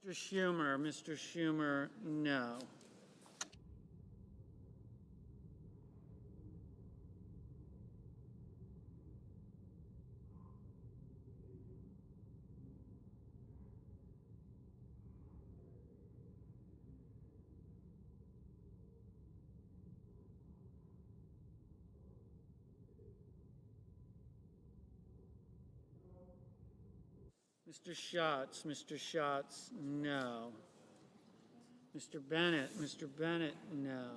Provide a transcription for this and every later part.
Mr. Schumer, no. Mr. Schatz, no. Mr. Bennett, no.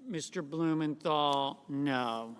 Mr. Blumenthal, no.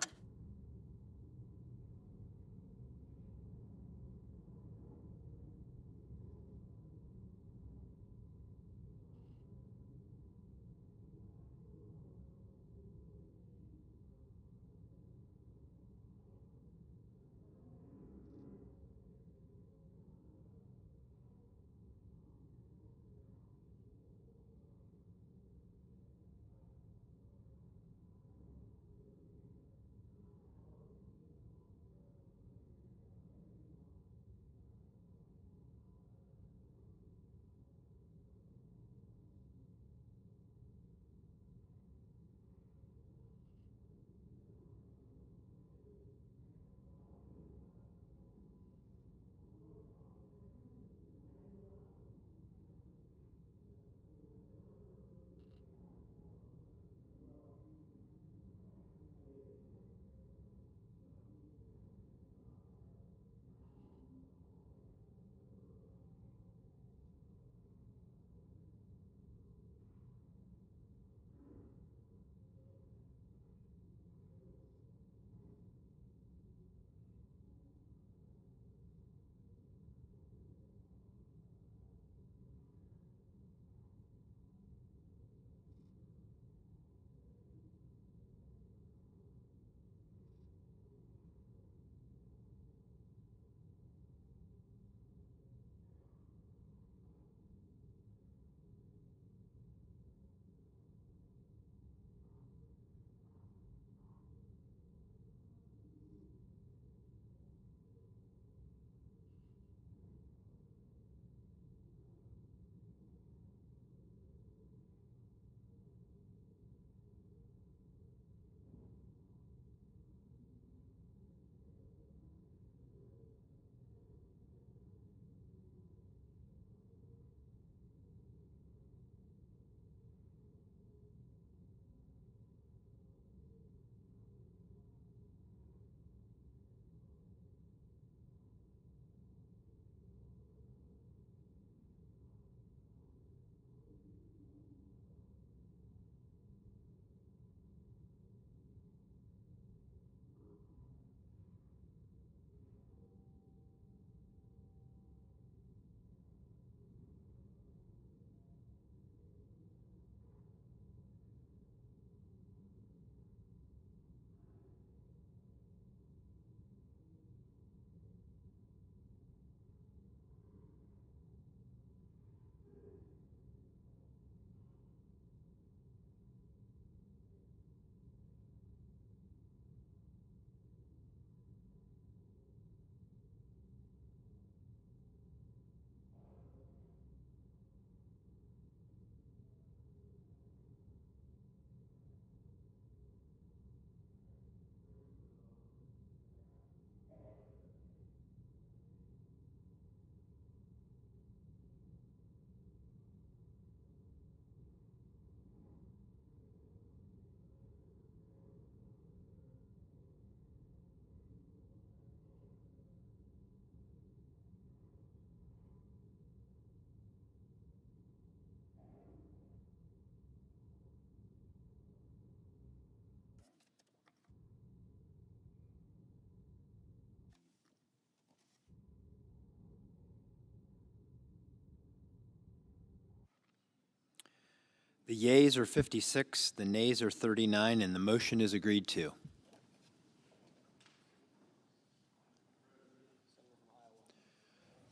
The yeas are 56, the nays are 39, and the motion is agreed to.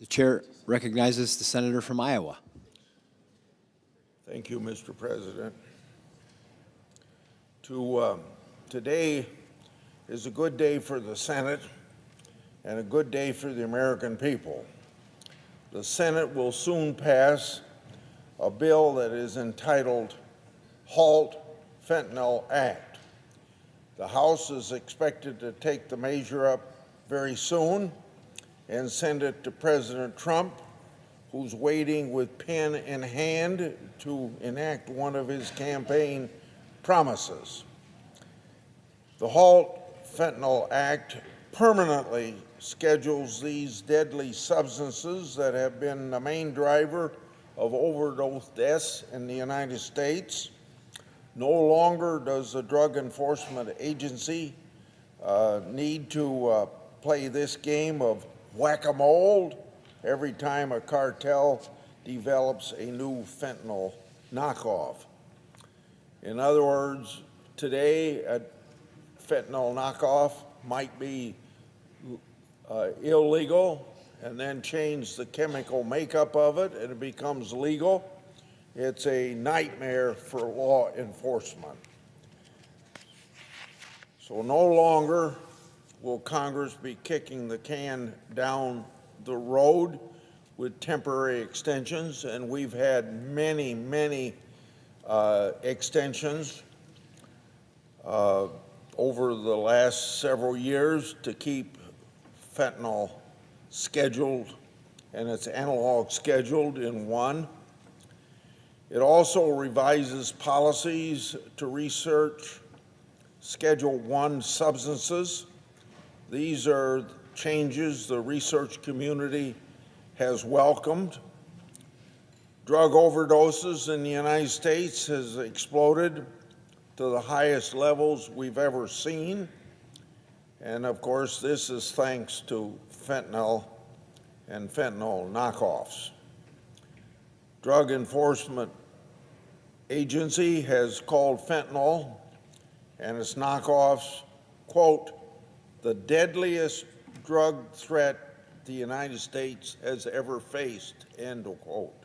The chair recognizes the senator from Iowa. Thank you, Mr. President. Today is a good day for the Senate and a good day for the American people. The Senate will soon pass a bill that is entitled Halt Fentanyl Act. The House is expected to take the measure up very soon and send it to President Trump, who's waiting with pen in hand to enact one of his campaign promises. The Halt Fentanyl Act permanently schedules these deadly substances that have been the main driver of overdose deaths in the United States. No longer does the Drug Enforcement Agency need to play this game of whack-a-mole every time a cartel develops a new fentanyl knockoff. In other words, today a fentanyl knockoff might be illegal and then change the chemical makeup of it and it becomes legal. It's a nightmare for law enforcement. So no longer will Congress be kicking the can down the road with temporary extensions, and we've had many, many extensions over the last several years to keep fentanyl scheduled and its analog scheduled in one. It also revises policies to research Schedule I substances. These are changes the research community has welcomed. Drug overdoses in the United States has exploded to the highest levels we've ever seen. And of course, this is thanks to fentanyl and fentanyl knockoffs. Drug Enforcement Agency has called fentanyl and its knockoffs, quote, the deadliest drug threat the United States has ever faced, end of quote.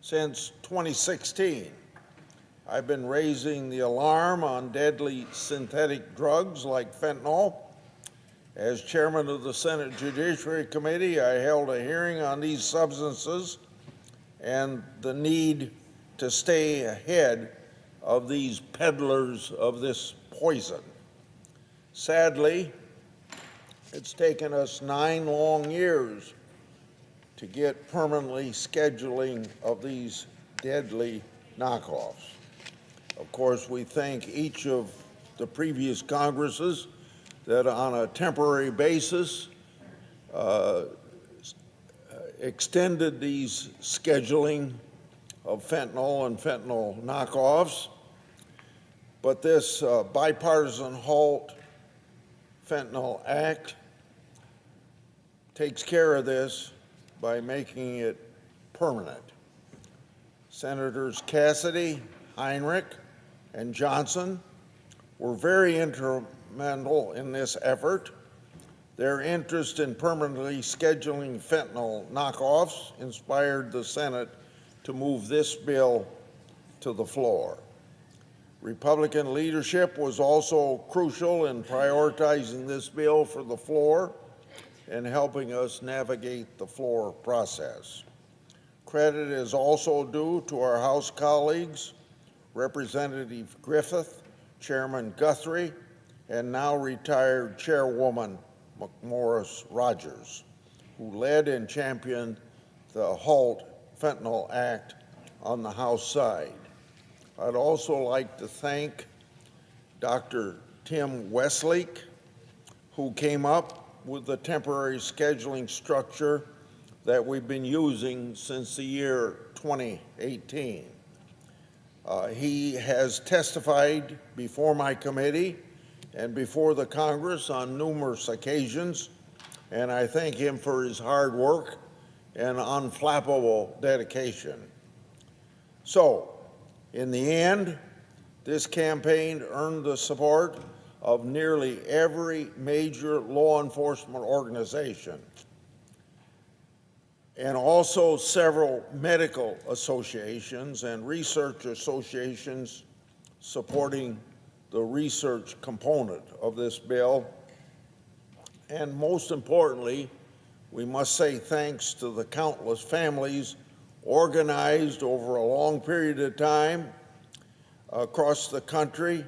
Since 2016, I've been raising the alarm on deadly synthetic drugs like fentanyl. As chairman of the Senate Judiciary Committee, I held a hearing on these substances and the need to stay ahead of these peddlers of this poison. Sadly, it's taken us 9 long years to get permanently scheduling of these deadly knockoffs. Of course, we thank each of the previous Congresses that on a temporary basis extended these scheduling of fentanyl and fentanyl knockoffs. But this bipartisan Halt Fentanyl Act takes care of this by making it permanent. Senators Cassidy, Heinrich, and Johnson were very instrumental in this effort. Their interest in permanently scheduling fentanyl knockoffs inspired the Senate to move this bill to the floor. Republican leadership was also crucial in prioritizing this bill for the floor and helping us navigate the floor process. Credit is also due to our House colleagues, Representative Griffith, Chairman Guthrie, and now retired Chairwoman McMorris Rogers, who led and championed the Halt Fentanyl Act on the House side. I'd also like to thank Dr. Tim Westlake, who came up with the temporary scheduling structure that we've been using since the year 2018. He has testified before my committee and before the Congress on numerous occasions, and I thank him for his hard work and unflappable dedication. So, In the end, this campaign earned the support of nearly every major law enforcement organization and also several medical associations and research associations supporting the research component of this bill. And most importantly, we must say thanks to the countless families organized over a long period of time across the country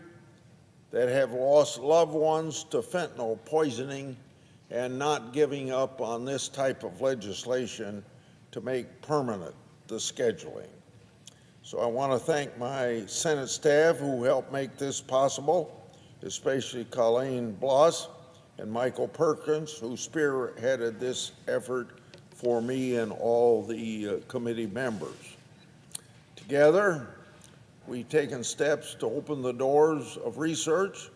that have lost loved ones to fentanyl poisoning and not giving up on this type of legislation to make permanent the scheduling. So I want to thank my Senate staff who helped make this possible, especially Colleen Bloss and Michael Perkins, who spearheaded this effort for me and all the committee members. Together, we've taken steps to open the doors of research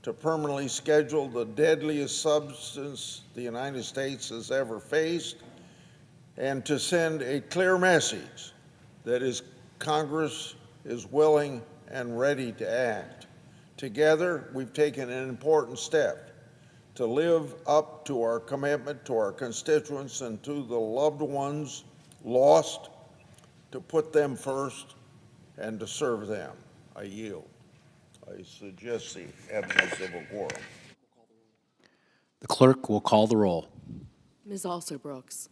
to permanently schedule the deadliest substance the United States has ever faced, and to send a clear message that Congress is willing and ready to act. Together, we've taken an important step to live up to our commitment to our constituents and to the loved ones lost, to put them first and to serve them. I yield. I suggest the absence of a quorum. The clerk will call the roll. Ms. Alsor-Brooks.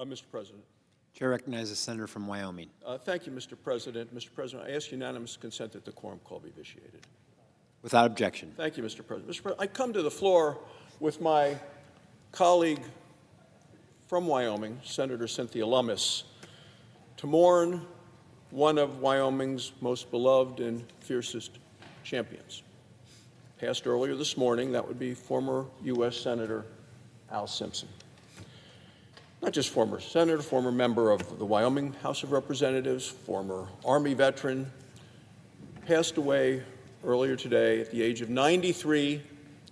Mr. President. Chair recognizes the senator from Wyoming. Thank you, Mr. President. Mr. President, I ask unanimous consent that the quorum call be vitiated. Without objection. Thank you, Mr. President. Mr. President, I come to the floor with my colleague from Wyoming, Senator Cynthia Lummis, to mourn one of Wyoming's most beloved and fiercest champions. Passed earlier this morning, that would be former U.S. Senator Al Simpson. Not just former senator, former member of the Wyoming House of Representatives, former Army veteran, passed away earlier today at the age of 93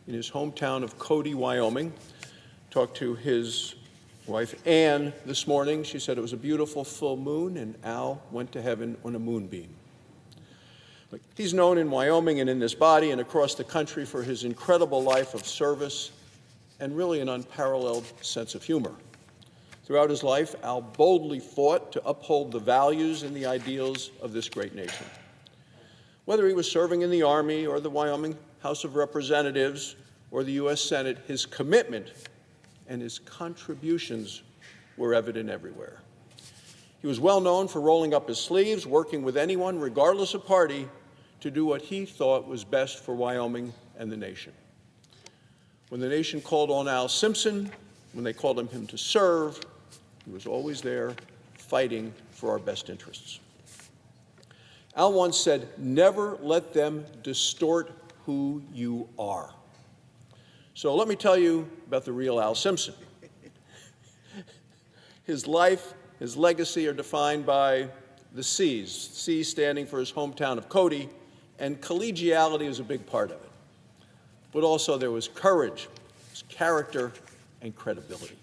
in his hometown of Cody, Wyoming. Talked to his wife, Ann, this morning. She said it was a beautiful full moon, and Al went to heaven on a moonbeam. But he's known in Wyoming and in this body and across the country for his incredible life of service and really an unparalleled sense of humor. Throughout his life, Al boldly fought to uphold the values and the ideals of this great nation. Whether he was serving in the Army or the Wyoming House of Representatives or the U.S. Senate, his commitment and his contributions were evident everywhere. He was well known for rolling up his sleeves, working with anyone, regardless of party, to do what he thought was best for Wyoming and the nation. When the nation called on Al Simpson, when they called on him to serve, he was always there fighting for our best interests. Al once said, "Never let them distort who you are." So let me tell you about the real Al Simpson. His life, his legacy are defined by the C's, C standing for his hometown of Cody, and collegiality is a big part of it. But also there was courage, his character, and credibility.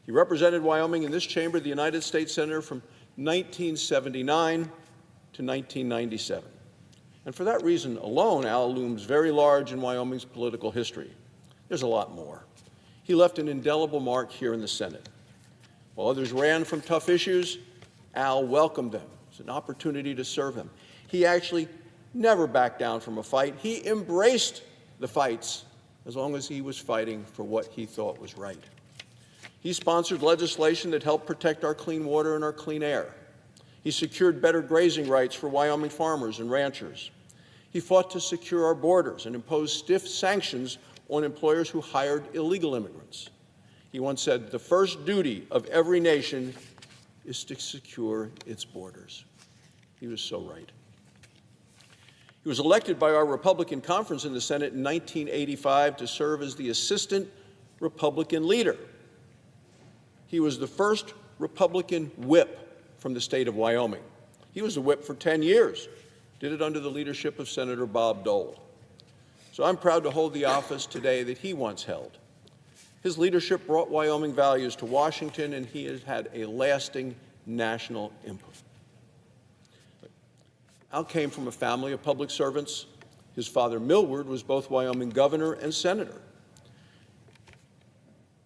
He represented Wyoming in this chamber, the United States Senator, from 1979 to 1997. And for that reason alone, Al looms very large in Wyoming's political history. There's a lot more. He left an indelible mark here in the Senate. While others ran from tough issues, Al welcomed them. It was an opportunity to serve him. He actually never backed down from a fight. He embraced the fights as long as he was fighting for what he thought was right. He sponsored legislation that helped protect our clean water and our clean air. He secured better grazing rights for Wyoming farmers and ranchers. He fought to secure our borders and impose stiff sanctions on employers who hired illegal immigrants. He once said, "The first duty of every nation is to secure its borders." He was so right. He was elected by our Republican conference in the Senate in 1985 to serve as the assistant Republican leader. He was the first Republican whip from the state of Wyoming. He was the whip for 10 years, did it under the leadership of Senator Bob Dole. So I'm proud to hold the office today that he once held. His leadership brought Wyoming values to Washington, and he has had a lasting national input. Al came from a family of public servants. His father, Millward, was both Wyoming governor and senator.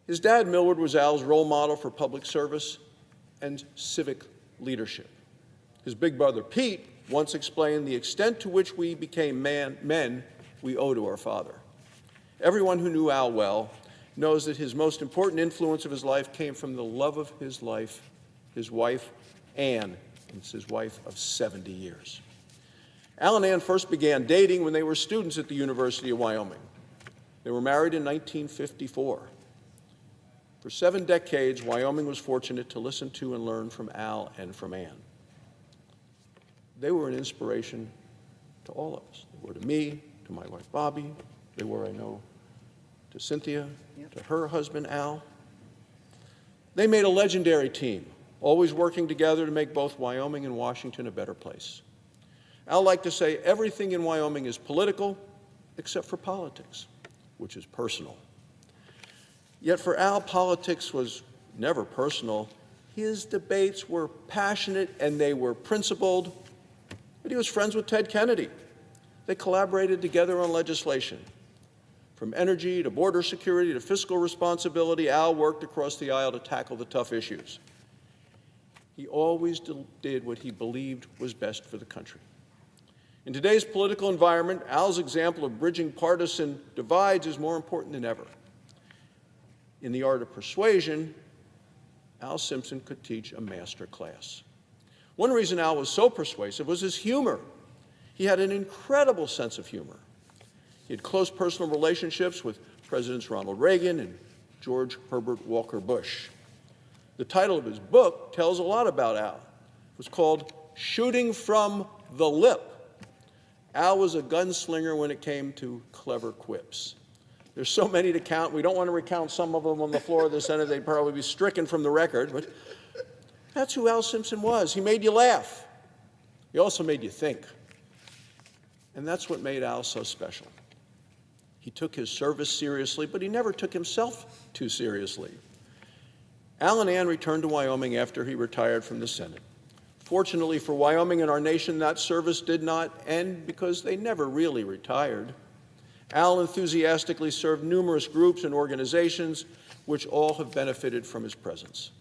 His dad, Millward, was Al's role model for public service and civic leadership. His big brother, Pete, once explained the extent to which we became men we owe to our father. Everyone who knew Al well knows that his most important influence of his life came from the love of his life, his wife, Ann, and his wife of 70 years. Al and Ann first began dating when they were students at the University of Wyoming. They were married in 1954. For 7 decades, Wyoming was fortunate to listen to and learn from Al and from Ann. They were an inspiration to all of us. They were to me, to my wife Bobby. They were, I know, to Cynthia, to her husband Al. They made a legendary team, always working together to make both Wyoming and Washington a better place. Al liked to say everything in Wyoming is political except for politics, which is personal. Yet for Al, politics was never personal. His debates were passionate and they were principled, but he was friends with Ted Kennedy. They collaborated together on legislation. From energy to border security to fiscal responsibility, Al worked across the aisle to tackle the tough issues. He always did what he believed was best for the country. In today's political environment, Al's example of bridging partisan divides is more important than ever. In the art of persuasion, Al Simpson could teach a master class. One reason Al was so persuasive was his humor. He had an incredible sense of humor. He had close personal relationships with Presidents Ronald Reagan and George Herbert Walker Bush. The title of his book tells a lot about Al. It was called Shooting from the Lip. Al was a gunslinger when it came to clever quips. There's so many to count. We don't want to recount some of them on the floor of the Senate. They'd probably be stricken from the record, but that's who Al Simpson was. He made you laugh. He also made you think. And that's what made Al so special. He took his service seriously, but he never took himself too seriously. Al and Ann returned to Wyoming after he retired from the Senate. Fortunately for Wyoming and our nation, that service did not end because they never really retired. Al enthusiastically served numerous groups and organizations which all have benefited from his presence.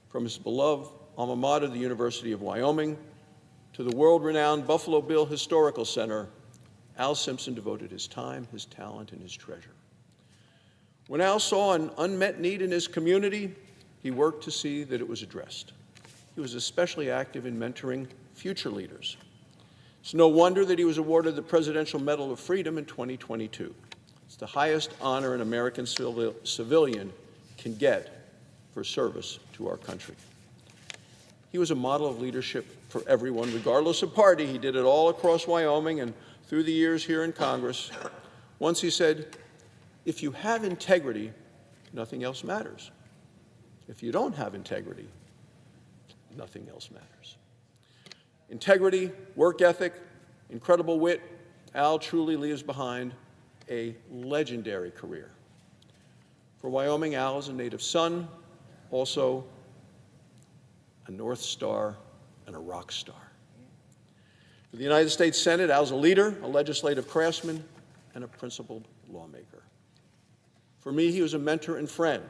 From his beloved alma mater, the University of Wyoming, to the world-renowned Buffalo Bill Historical Center, Al Simpson devoted his time, his talent, and his treasure. When Al saw an unmet need in his community, he worked to see that it was addressed. He was especially active in mentoring future leaders. It's no wonder that he was awarded the Presidential Medal of Freedom in 2022. It's the highest honor an American civilian can get for service to our country. He was a model of leadership for everyone, regardless of party. He did it all across Wyoming and through the years here in Congress. Once he said, if you have integrity, nothing else matters. If you don't have integrity, nothing else matters. Integrity, work ethic, incredible wit, Al truly leaves behind a legendary career. For Wyoming, Al is a native son, also a North Star and a rock star. For the United States Senate, Al's a leader, a legislative craftsman, and a principled lawmaker. For me, he was a mentor and friend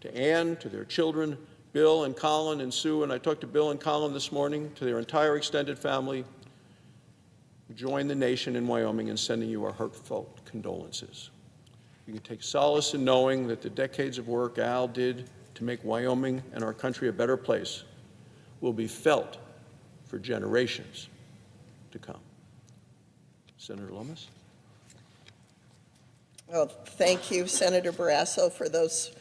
to Ann, to their children, Bill and Colin and Sue, and I talked to Bill and Colin this morning, to their entire extended family who joined the nation in Wyoming in sending you our heartfelt condolences. You can take solace in knowing that the decades of work Al did to make Wyoming and our country a better place will be felt for generations to come. Senator Lummis? Well, thank you, Senator Barrasso, for those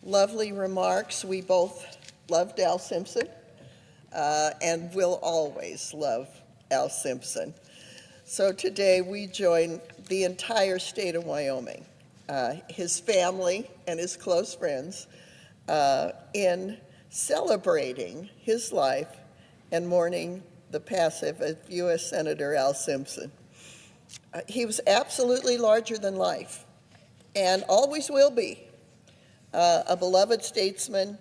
lovely remarks. We both loved Al Simpson and will always love Al Simpson. So today we join the entire state of Wyoming, his family and his close friends, in celebrating his life and mourning the passing of U.S. Senator Al Simpson. He was absolutely larger than life and always will be. A beloved statesman.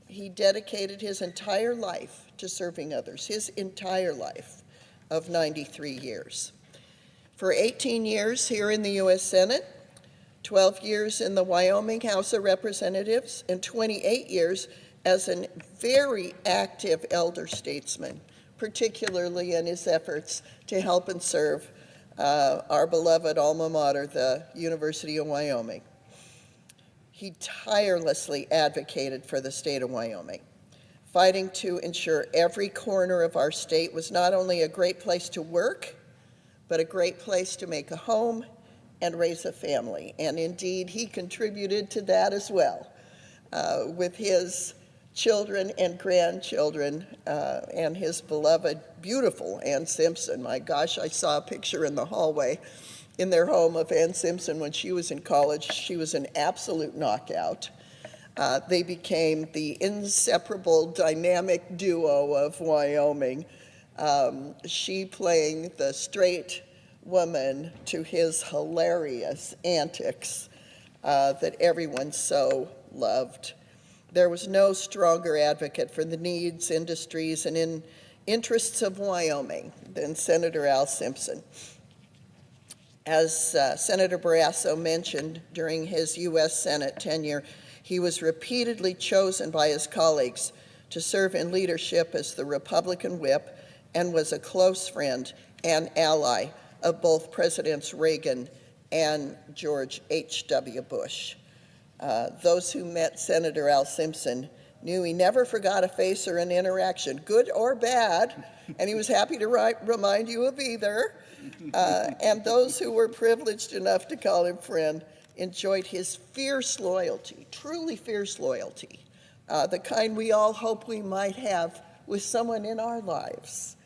He dedicated his entire life to serving others, his entire life of 93 years. For 18 years here in the U.S. Senate, 12 years in the Wyoming House of Representatives, and 28 years as a very active elder statesman, particularly in his efforts to help and serve our beloved alma mater, the University of Wyoming. He tirelessly advocated for the state of Wyoming, fighting to ensure every corner of our state was not only a great place to work, but a great place to make a home and raise a family. And indeed, he contributed to that as well, with his children and grandchildren and his beloved, beautiful Ann Simpson. My gosh, I saw a picture in the hallway in their home of Ann Simpson when she was in college. She was an absolute knockout. They became the inseparable dynamic duo of Wyoming, she playing the straight woman to his hilarious antics that everyone so loved. There was no stronger advocate for the needs, industries, and interests of Wyoming than Senator Al Simpson. As Senator Barrasso mentioned, during his U.S. Senate tenure, he was repeatedly chosen by his colleagues to serve in leadership as the Republican whip and was a close friend and ally of both Presidents Reagan and George H.W. Bush. Those who met Senator Al Simpson knew he never forgot a face or an interaction, good or bad, and he was happy to remind you of either. And those who were privileged enough to call him friend enjoyed his fierce loyalty, truly fierce loyalty, the kind we all hope we might have with someone in our lives,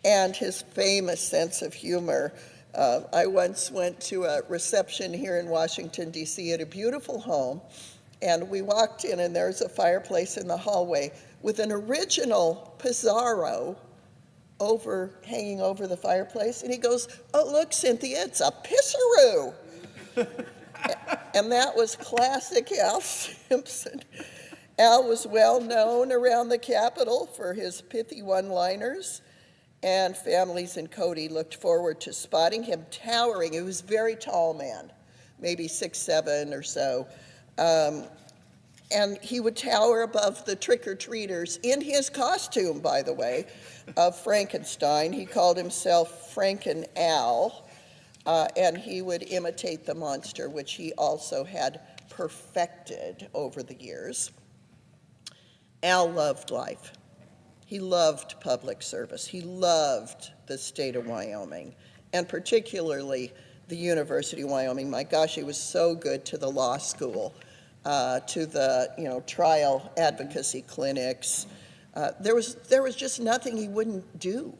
and his famous sense of humor. I once went to a reception here in Washington, D.C. at a beautiful home, and we walked in, and there's a fireplace in the hallway with an original Pizarro hanging over the fireplace, and he goes, "Oh, look, Cynthia, it's a pisseroo." And that was classic Al Simpson. Al was well known around the Capitol for his pithy one-liners, and families in Cody looked forward to spotting him towering. He was a very tall man, maybe 6'7" or so. And he would tower above the trick-or-treaters in his costume, by the way, of Frankenstein. He called himself Franken Al, and he would imitate the monster, which he also had perfected over the years. Al loved life. He loved public service. He loved the state of Wyoming, and particularly the University of Wyoming. My gosh, he was so good to the law school, to the trial advocacy clinics. There was just nothing he wouldn't do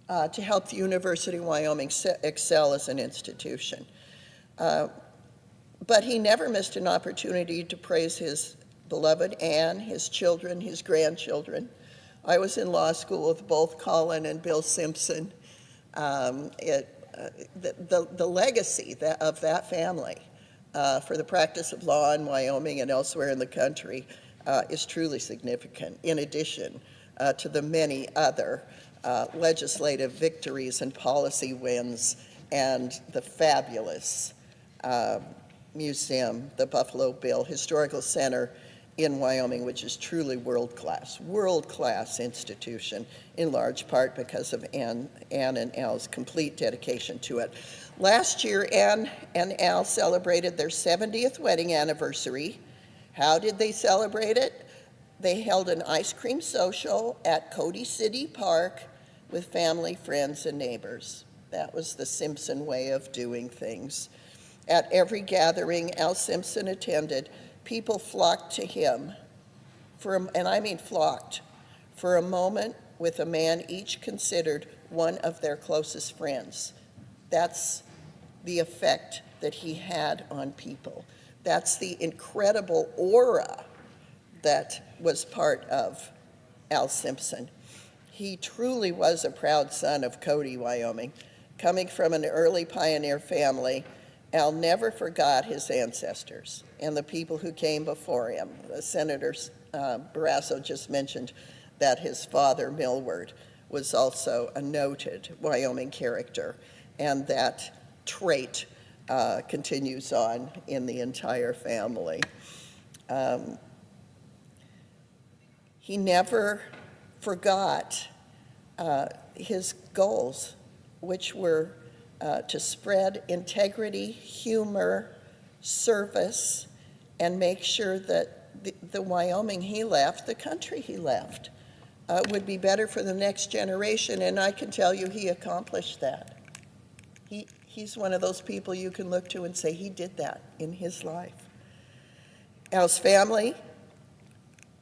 to help the University of Wyoming excel as an institution. But he never missed an opportunity to praise his beloved Anne, his children, his grandchildren. I was in law school with both Colin and Bill Simpson. The legacy of that family for the practice of law in Wyoming and elsewhere in the country is truly significant, in addition to the many other legislative victories and policy wins and the fabulous museum, the Buffalo Bill Historical Center in Wyoming, which is truly world-class institution, in large part because of Anne and Al's complete dedication to it. Last year, Anne and Al celebrated their 70th wedding anniversary. How did they celebrate it? They held an ice cream social at Cody City Park with family, friends, and neighbors. That was the Simpson way of doing things. At every gathering Al Simpson attended, people flocked to him, and I mean flocked, for a moment with a man each considered one of their closest friends. That's the effect that he had on people. That's the incredible aura that was part of Al Simpson. He truly was a proud son of Cody, Wyoming. Coming from an early pioneer family, Al never forgot his ancestors and the people who came before him. Senator Barrasso just mentioned that his father, Millward, was also a noted Wyoming character, and that trait continues on in the entire family. He never forgot his goals, which were to spread integrity, humor, service, and make sure that the Wyoming he left, the country he left, would be better for the next generation, and I can tell you he accomplished that. He's one of those people you can look to and say he did that in his life. Al's family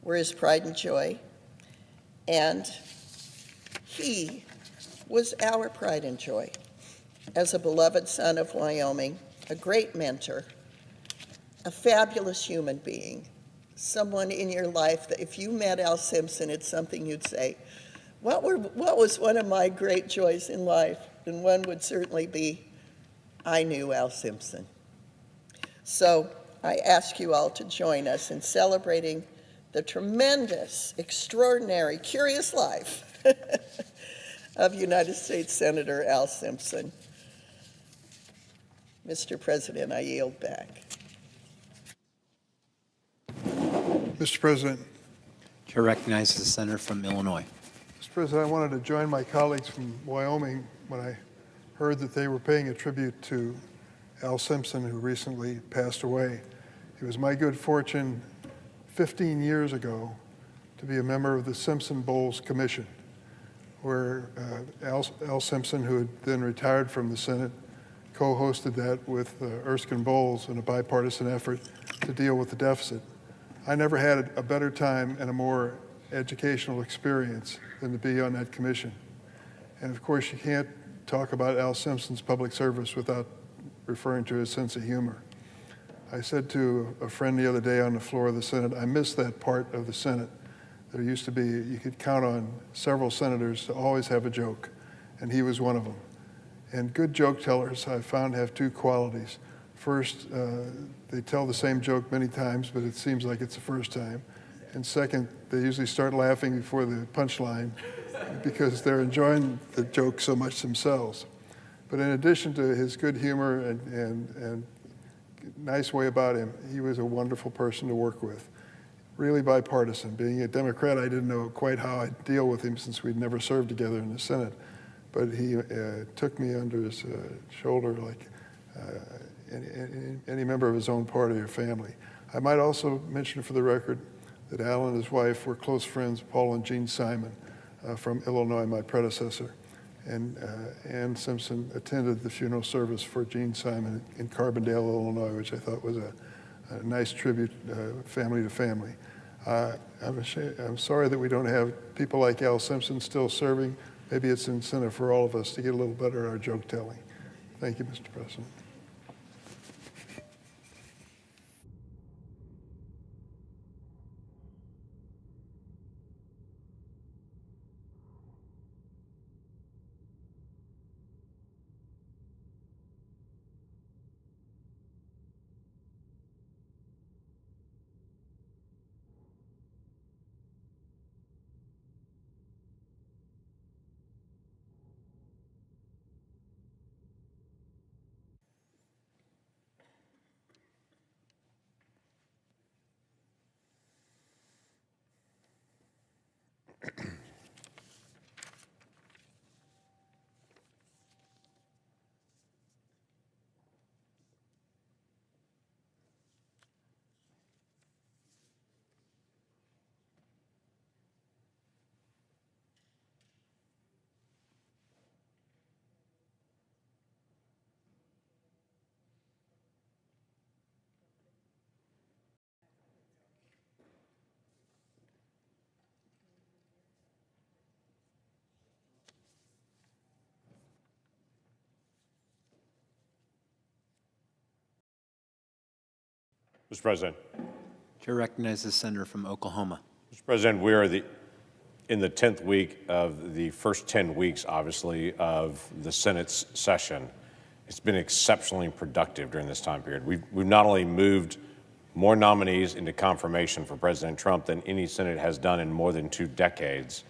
were his pride and joy, and he was our pride and joy. As a beloved son of Wyoming, a great mentor, a fabulous human being, someone in your life that if you met Al Simpson, it's something you'd say, what was one of my great joys in life? And one would certainly be, I knew Al Simpson. So I ask you all to join us in celebrating the tremendous, extraordinary, curious life of United States Senator Al Simpson. Mr. President, I yield back. Mr. President. Chair recognizes the senator from Illinois. Mr. President, I wanted to join my colleagues from Wyoming when I heard that they were paying a tribute to Al Simpson, who recently passed away. It was my good fortune 15 years ago to be a member of the Simpson-Bowles Commission, where Al Simpson, who had then retired from the Senate, co-hosted that with Erskine Bowles in a bipartisan effort to deal with the deficit. I never had a better time and a more educational experience than to be on that commission. And of course, you can't talk about Al Simpson's public service without referring to his sense of humor. I said to a friend the other day on the floor of the Senate, I miss that part of the Senate. There used to be, you could count on several senators to always have a joke, and he was one of them. And good joke tellers, I found, have two qualities. First, they tell the same joke many times, but it seems like it's the first time. And second, they usually start laughing before the punchline because they're enjoying the joke so much themselves. But in addition to his good humor and nice way about him, he was a wonderful person to work with. Really bipartisan. Being a Democrat, I didn't know quite how I'd deal with him since we'd never served together in the Senate. But he took me under his shoulder like any member of his own party or family. I might also mention for the record that Al and his wife were close friends, Paul and Jean Simon from Illinois, my predecessor. And Ann Simpson attended the funeral service for Jean Simon in Carbondale, Illinois, which I thought was a nice tribute, family to family. I'm sorry that we don't have people like Al Simpson still serving. Maybe it's an incentive for all of us to get a little better at our joke telling. Thank you, Mr. President. Mr. President. Chair recognizes the senator from Oklahoma. Mr. President, we are in the 10th week of the first 10 weeks, obviously, of the Senate's session. It's been exceptionally productive during this time period. We've not only moved more nominees into confirmation for President Trump than any Senate has done in more than 2 decades.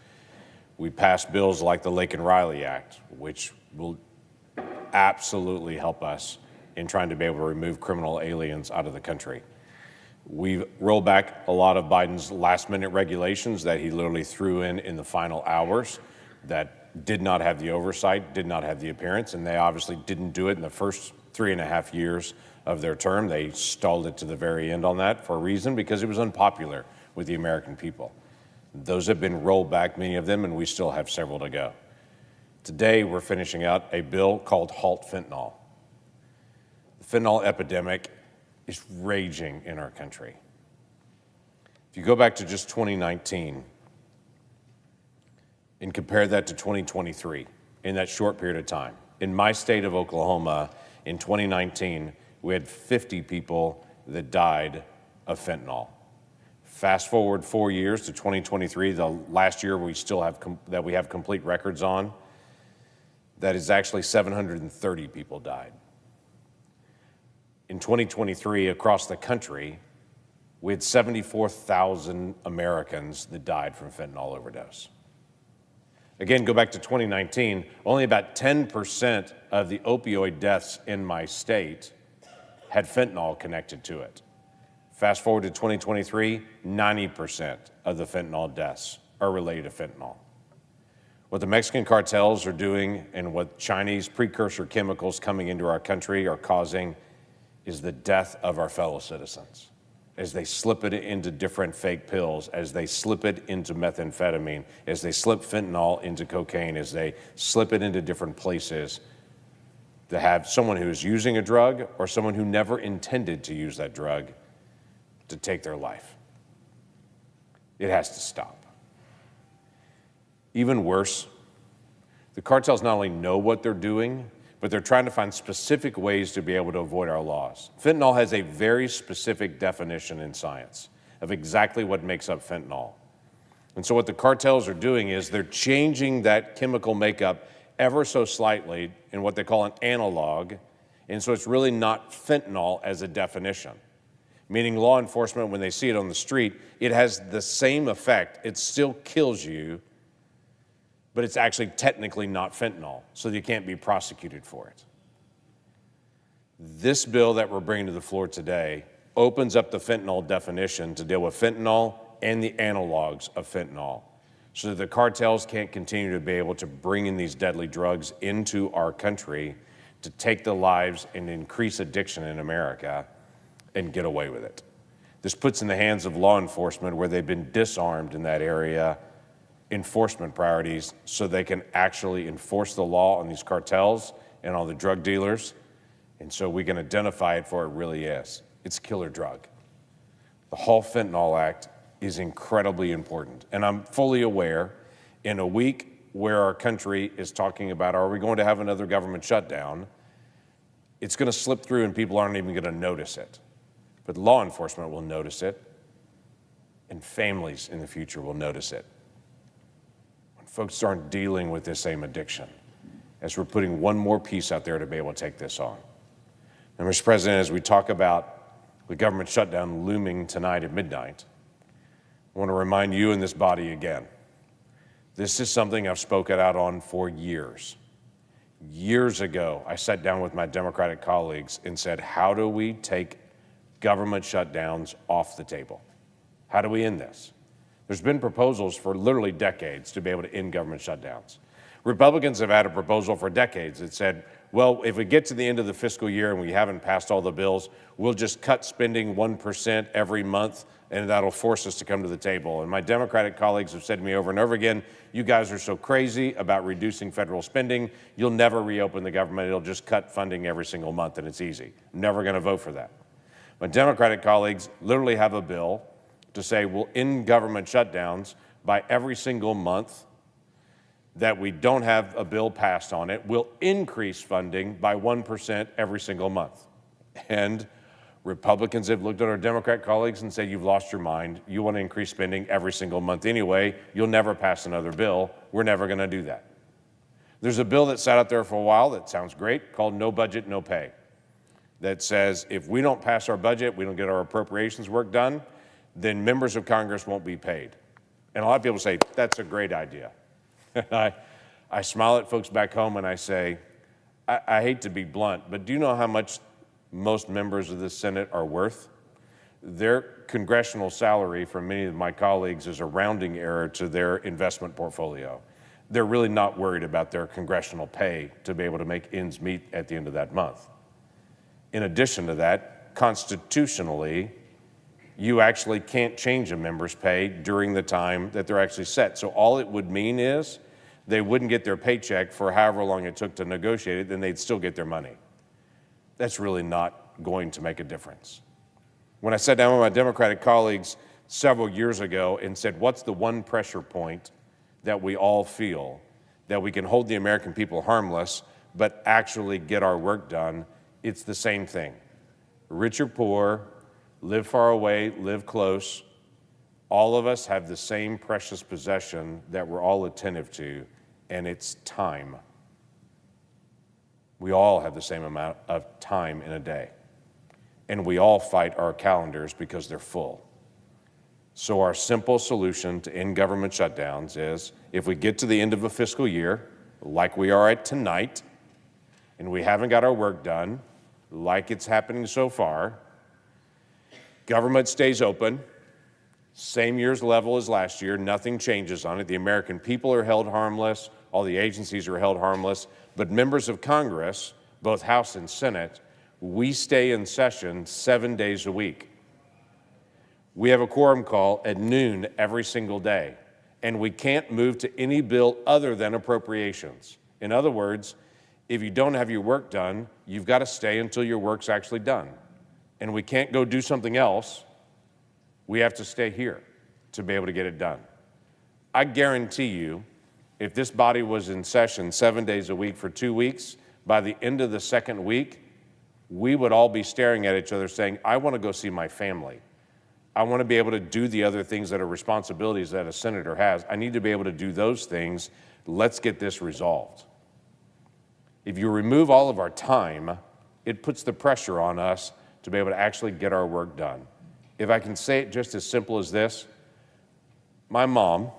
We passed bills like the Laken Riley Act, which will absolutely help us in trying to be able to remove criminal aliens out of the country. We've rolled back a lot of Biden's last-minute regulations that he literally threw in the final hours that did not have the oversight, did not have the appearance, and they obviously didn't do it in the first 3.5 years of their term. They stalled it to the very end on that for a reason, because it was unpopular with the American people. Those have been rolled back, many of them, and we still have several to go. Today, we're finishing out a bill called Halt Fentanyl. The fentanyl epidemic is raging in our country. If you go back to just 2019 and compare that to 2023, in that short period of time, in my state of Oklahoma, in 2019, we had 50 people that died of fentanyl. Fast forward 4 years to 2023, the last year we still have that we have complete records on, that is actually 730 people died. In 2023, across the country, we had 74,000 Americans that died from fentanyl overdose. Again, go back to 2019, only about 10% of the opioid deaths in my state had fentanyl connected to it. Fast forward to 2023, 90% of the fentanyl deaths are related to fentanyl. What the Mexican cartels are doing and what Chinese precursor chemicals coming into our country are causing is the death of our fellow citizens. as they slip it into different fake pills, as they slip it into methamphetamine, as they slip fentanyl into cocaine, as they slip it into different places, to have someone who's using a drug or someone who never intended to use that drug to take their life. It has to stop. Even worse, the cartels not only know what they're doing, but they're trying to find specific ways to be able to avoid our laws. Fentanyl has a very specific definition in science of exactly what makes up fentanyl. And so what the cartels are doing is they're changing that chemical makeup ever so slightly in what they call an analog, and so it's really not fentanyl as a definition. Meaning law enforcement, when they see it on the street, it has the same effect. It still kills you, but it's actually technically not fentanyl, so you can't be prosecuted for it. This bill that we're bringing to the floor today opens up the fentanyl definition to deal with fentanyl and the analogs of fentanyl, so that the cartels can't continue to be able to bring in these deadly drugs into our country to take the lives and increase addiction in America and get away with it. This puts in the hands of law enforcement, where they've been disarmed in that area, enforcement priorities so they can actually enforce the law on these cartels and on the drug dealers. And so we can identify it for what it really is. It's a killer drug. The whole Fentanyl Act is incredibly important. And I'm fully aware, in a week where our country is talking about, are we going to have another government shutdown? It's going to slip through and people aren't even going to notice it. But law enforcement will notice it, and families in the future will notice it. Folks aren't dealing with this same addiction, as we're putting one more piece out there to be able to take this on. And Mr. President, as we talk about the government shutdown looming tonight at midnight, I want to remind you in this body again, this is something I've spoken out on for years. Years ago, I sat down with my Democratic colleagues and said, how do we take government shutdowns off the table? How do we end this? There's been proposals for literally decades to be able to end government shutdowns. Republicans have had a proposal for decades that said, well, if we get to the end of the fiscal year and we haven't passed all the bills, we'll just cut spending 1% every month, and that'll force us to come to the table. And my Democratic colleagues have said to me over and over again, you guys are so crazy about reducing federal spending, you'll never reopen the government, it'll just cut funding every single month and it's easy. Never gonna vote for that. My Democratic colleagues literally have a bill to say we'll end government shutdowns by every single month that we don't have a bill passed on it. We'll increase funding by 1% every single month. And Republicans have looked at our Democrat colleagues and said, you've lost your mind. You want to increase spending every single month anyway. You'll never pass another bill. We're never going to do that. There's a bill that sat out there for a while that sounds great called No Budget, No Pay, that says if we don't pass our budget, we don't get our appropriations work done, then members of Congress won't be paid. And a lot of people say, that's a great idea. I smile at folks back home and I say, I hate to be blunt, but do you know how much most members of the Senate are worth? Their congressional salary for many of my colleagues is a rounding error to their investment portfolio. They're really not worried about their congressional pay to be able to make ends meet at the end of that month. In addition to that, constitutionally, you actually can't change a member's pay during the time that they're actually set. So all it would mean is they wouldn't get their paycheck for however long it took to negotiate it, then they'd still get their money. That's really not going to make a difference. When I sat down with my Democratic colleagues several years ago and said, what's the one pressure point that we all feel that we can hold the American people harmless but actually get our work done, it's the same thing. Rich or poor, live far away, live close, all of us have the same precious possession that we're all attentive to, and it's time. We all have the same amount of time in a day, and we all fight our calendars because they're full. So our simple solution to end government shutdowns is, if we get to the end of a fiscal year, like we are at tonight, and we haven't got our work done, like it's happening so far, government stays open, same year's level as last year, nothing changes on it. The American people are held harmless, all the agencies are held harmless, but members of Congress, both House and Senate, we stay in session 7 days a week. We have a quorum call at noon every single day, and we can't move to any bill other than appropriations. In other words, if you don't have your work done, you've got to stay until your work's actually done. And we can't go do something else. We have to stay here to be able to get it done. I guarantee you, if this body was in session 7 days a week for 2 weeks, by the end of the second week, we would all be staring at each other saying, I want to go see my family. I want to be able to do the other things that are responsibilities that a senator has. I need to be able to do those things. Let's get this resolved. If you remove all of our time, it puts the pressure on us to be able to actually get our work done. If I can say it just as simple as this, my mom,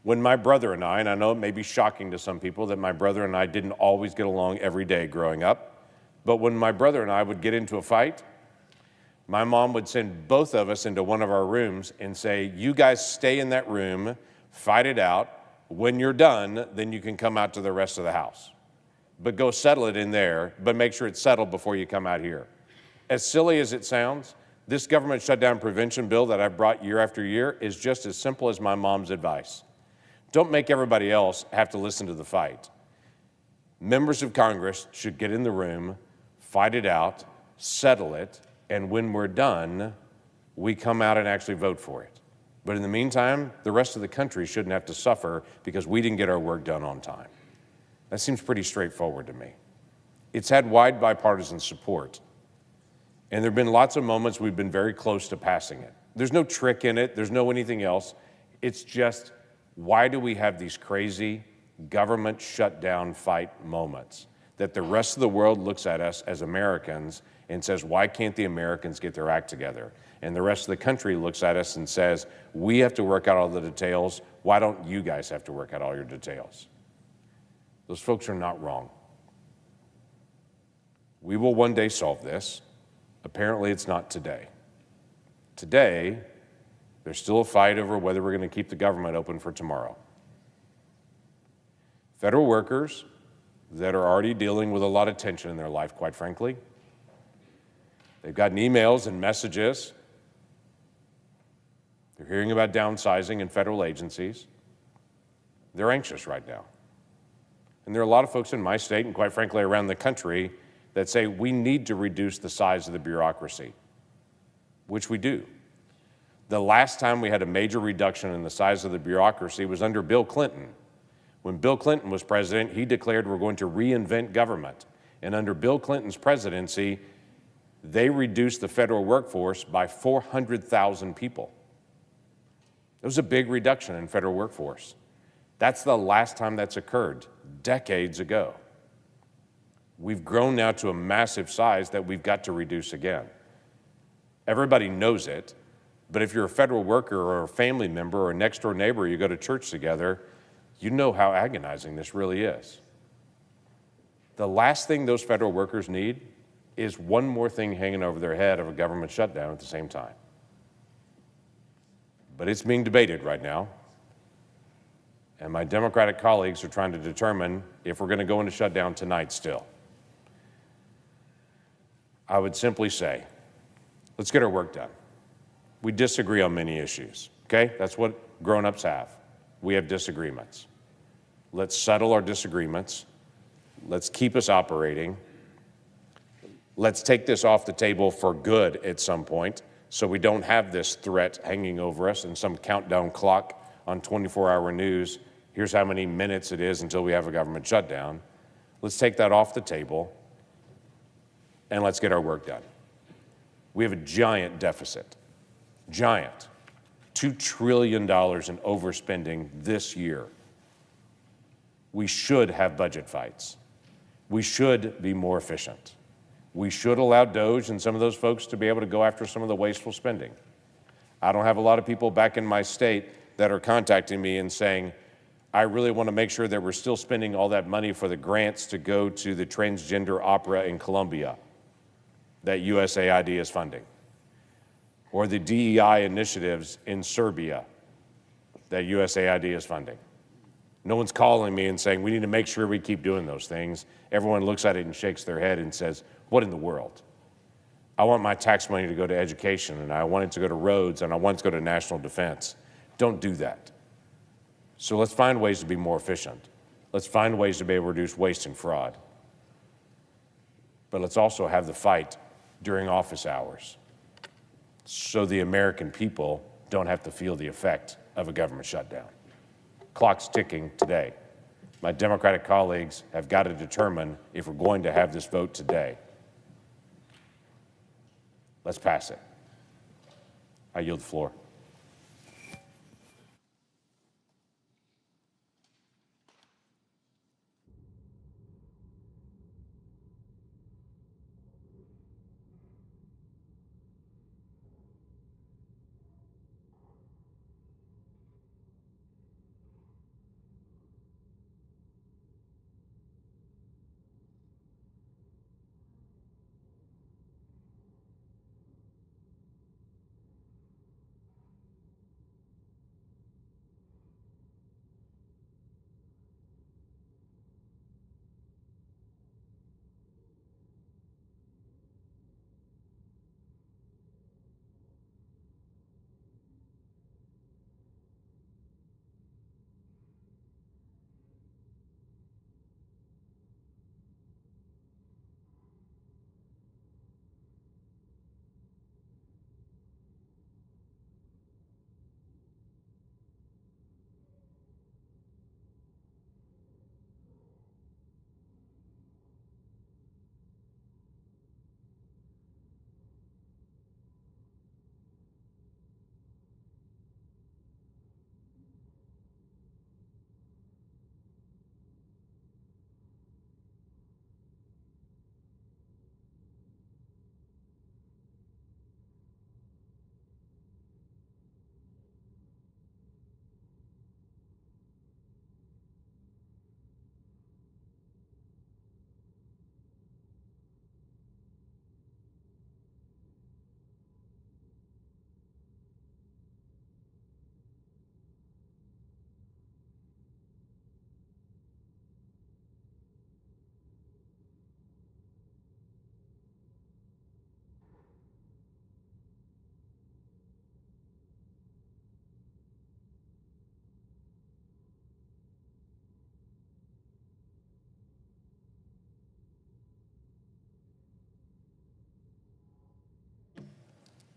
when my brother and I know it may be shocking to some people that my brother and I didn't always get along every day growing up, but when my brother and I would get into a fight, my mom would send both of us into one of our rooms and say, you guys stay in that room, fight it out. When you're done, then you can come out to the rest of the house. But go settle it in there, but make sure it's settled before you come out here. As silly as it sounds, this government shutdown prevention bill that I've brought year after year is just as simple as my mom's advice. Don't make everybody else have to listen to the fight. Members of Congress should get in the room, fight it out, settle it, and when we're done, we come out and actually vote for it. But in the meantime, the rest of the country shouldn't have to suffer because we didn't get our work done on time. That seems pretty straightforward to me. It's had wide bipartisan support, and there have been lots of moments we've been very close to passing it. There's no trick in it. There's no anything else. It's just, why do we have these crazy government shutdown fight moments that the rest of the world looks at us as Americans and says, why can't the Americans get their act together? And the rest of the country looks at us and says, we have to work out all the details. Why don't you guys have to work out all your details? Those folks are not wrong. We will one day solve this. Apparently, it's not today. Today, there's still a fight over whether we're going to keep the government open for tomorrow. Federal workers that are already dealing with a lot of tension in their life, quite frankly, they've gotten emails and messages. They're hearing about downsizing in federal agencies. They're anxious right now. And there are a lot of folks in my state and quite frankly around the country that say we need to reduce the size of the bureaucracy, which we do. The last time we had a major reduction in the size of the bureaucracy was under Bill Clinton. When Bill Clinton was president, he declared we're going to reinvent government. And under Bill Clinton's presidency, they reduced the federal workforce by 400,000 people. It was a big reduction in federal workforce. That's the last time that's occurred, decades ago. We've grown now to a massive size that we've got to reduce again. Everybody knows it, but if you're a federal worker or a family member or a next-door neighbor, you go to church together, you know how agonizing this really is. The last thing those federal workers need is one more thing hanging over their head of a government shutdown at the same time. But it's being debated right now. And my Democratic colleagues are trying to determine if we're going to go into shutdown tonight still. I would simply say, let's get our work done. We disagree on many issues, okay? That's what grown-ups have. We have disagreements. Let's settle our disagreements. Let's keep us operating. Let's take this off the table for good at some point so we don't have this threat hanging over us and some countdown clock on 24-hour news. Here's how many minutes it is until we have a government shutdown. Let's take that off the table and let's get our work done. We have a giant deficit, giant, $2 trillion in overspending this year. We should have budget fights. We should be more efficient. We should allow DOJ and some of those folks to be able to go after some of the wasteful spending. I don't have a lot of people back in my state that are contacting me and saying, I really want to make sure that we're still spending all that money for the grants to go to the transgender opera in Colombia that USAID is funding, or the DEI initiatives in Serbia that USAID is funding. No one's calling me and saying, we need to make sure we keep doing those things. Everyone looks at it and shakes their head and says, what in the world? I want my tax money to go to education, and I want it to go to roads, and I want it to go to national defense. Don't do that. So let's find ways to be more efficient. Let's find ways to be able to reduce waste and fraud. But let's also have the fight during office hours so the American people don't have to feel the effect of a government shutdown. Clock's ticking today. My Democratic colleagues have got to determine if we're going to have this vote today. Let's pass it. I yield the floor.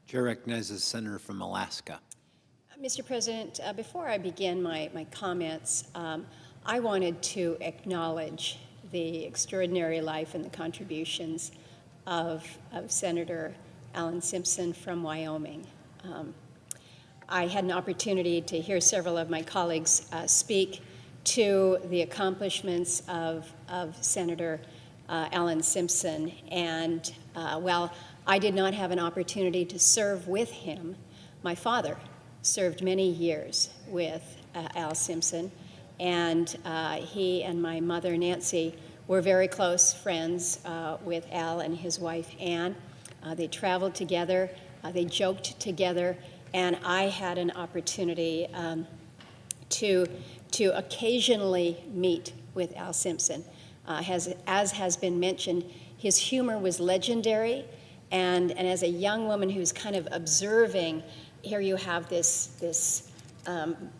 Chair recognizes the senator from Alaska. Mr. President, before I begin my comments, I wanted to acknowledge the extraordinary life and the contributions of Senator Alan Simpson from Wyoming. I had an opportunity to hear several of my colleagues speak to the accomplishments of Senator Alan Simpson, and while I did not have an opportunity to serve with him, my father served many years with Al Simpson, and he and my mother, Nancy, were very close friends with Al and his wife, Ann. They traveled together, they joked together, and I had an opportunity to occasionally meet with Al Simpson. As has been mentioned, his humor was legendary, and as a young woman who's kind of observing, here you have this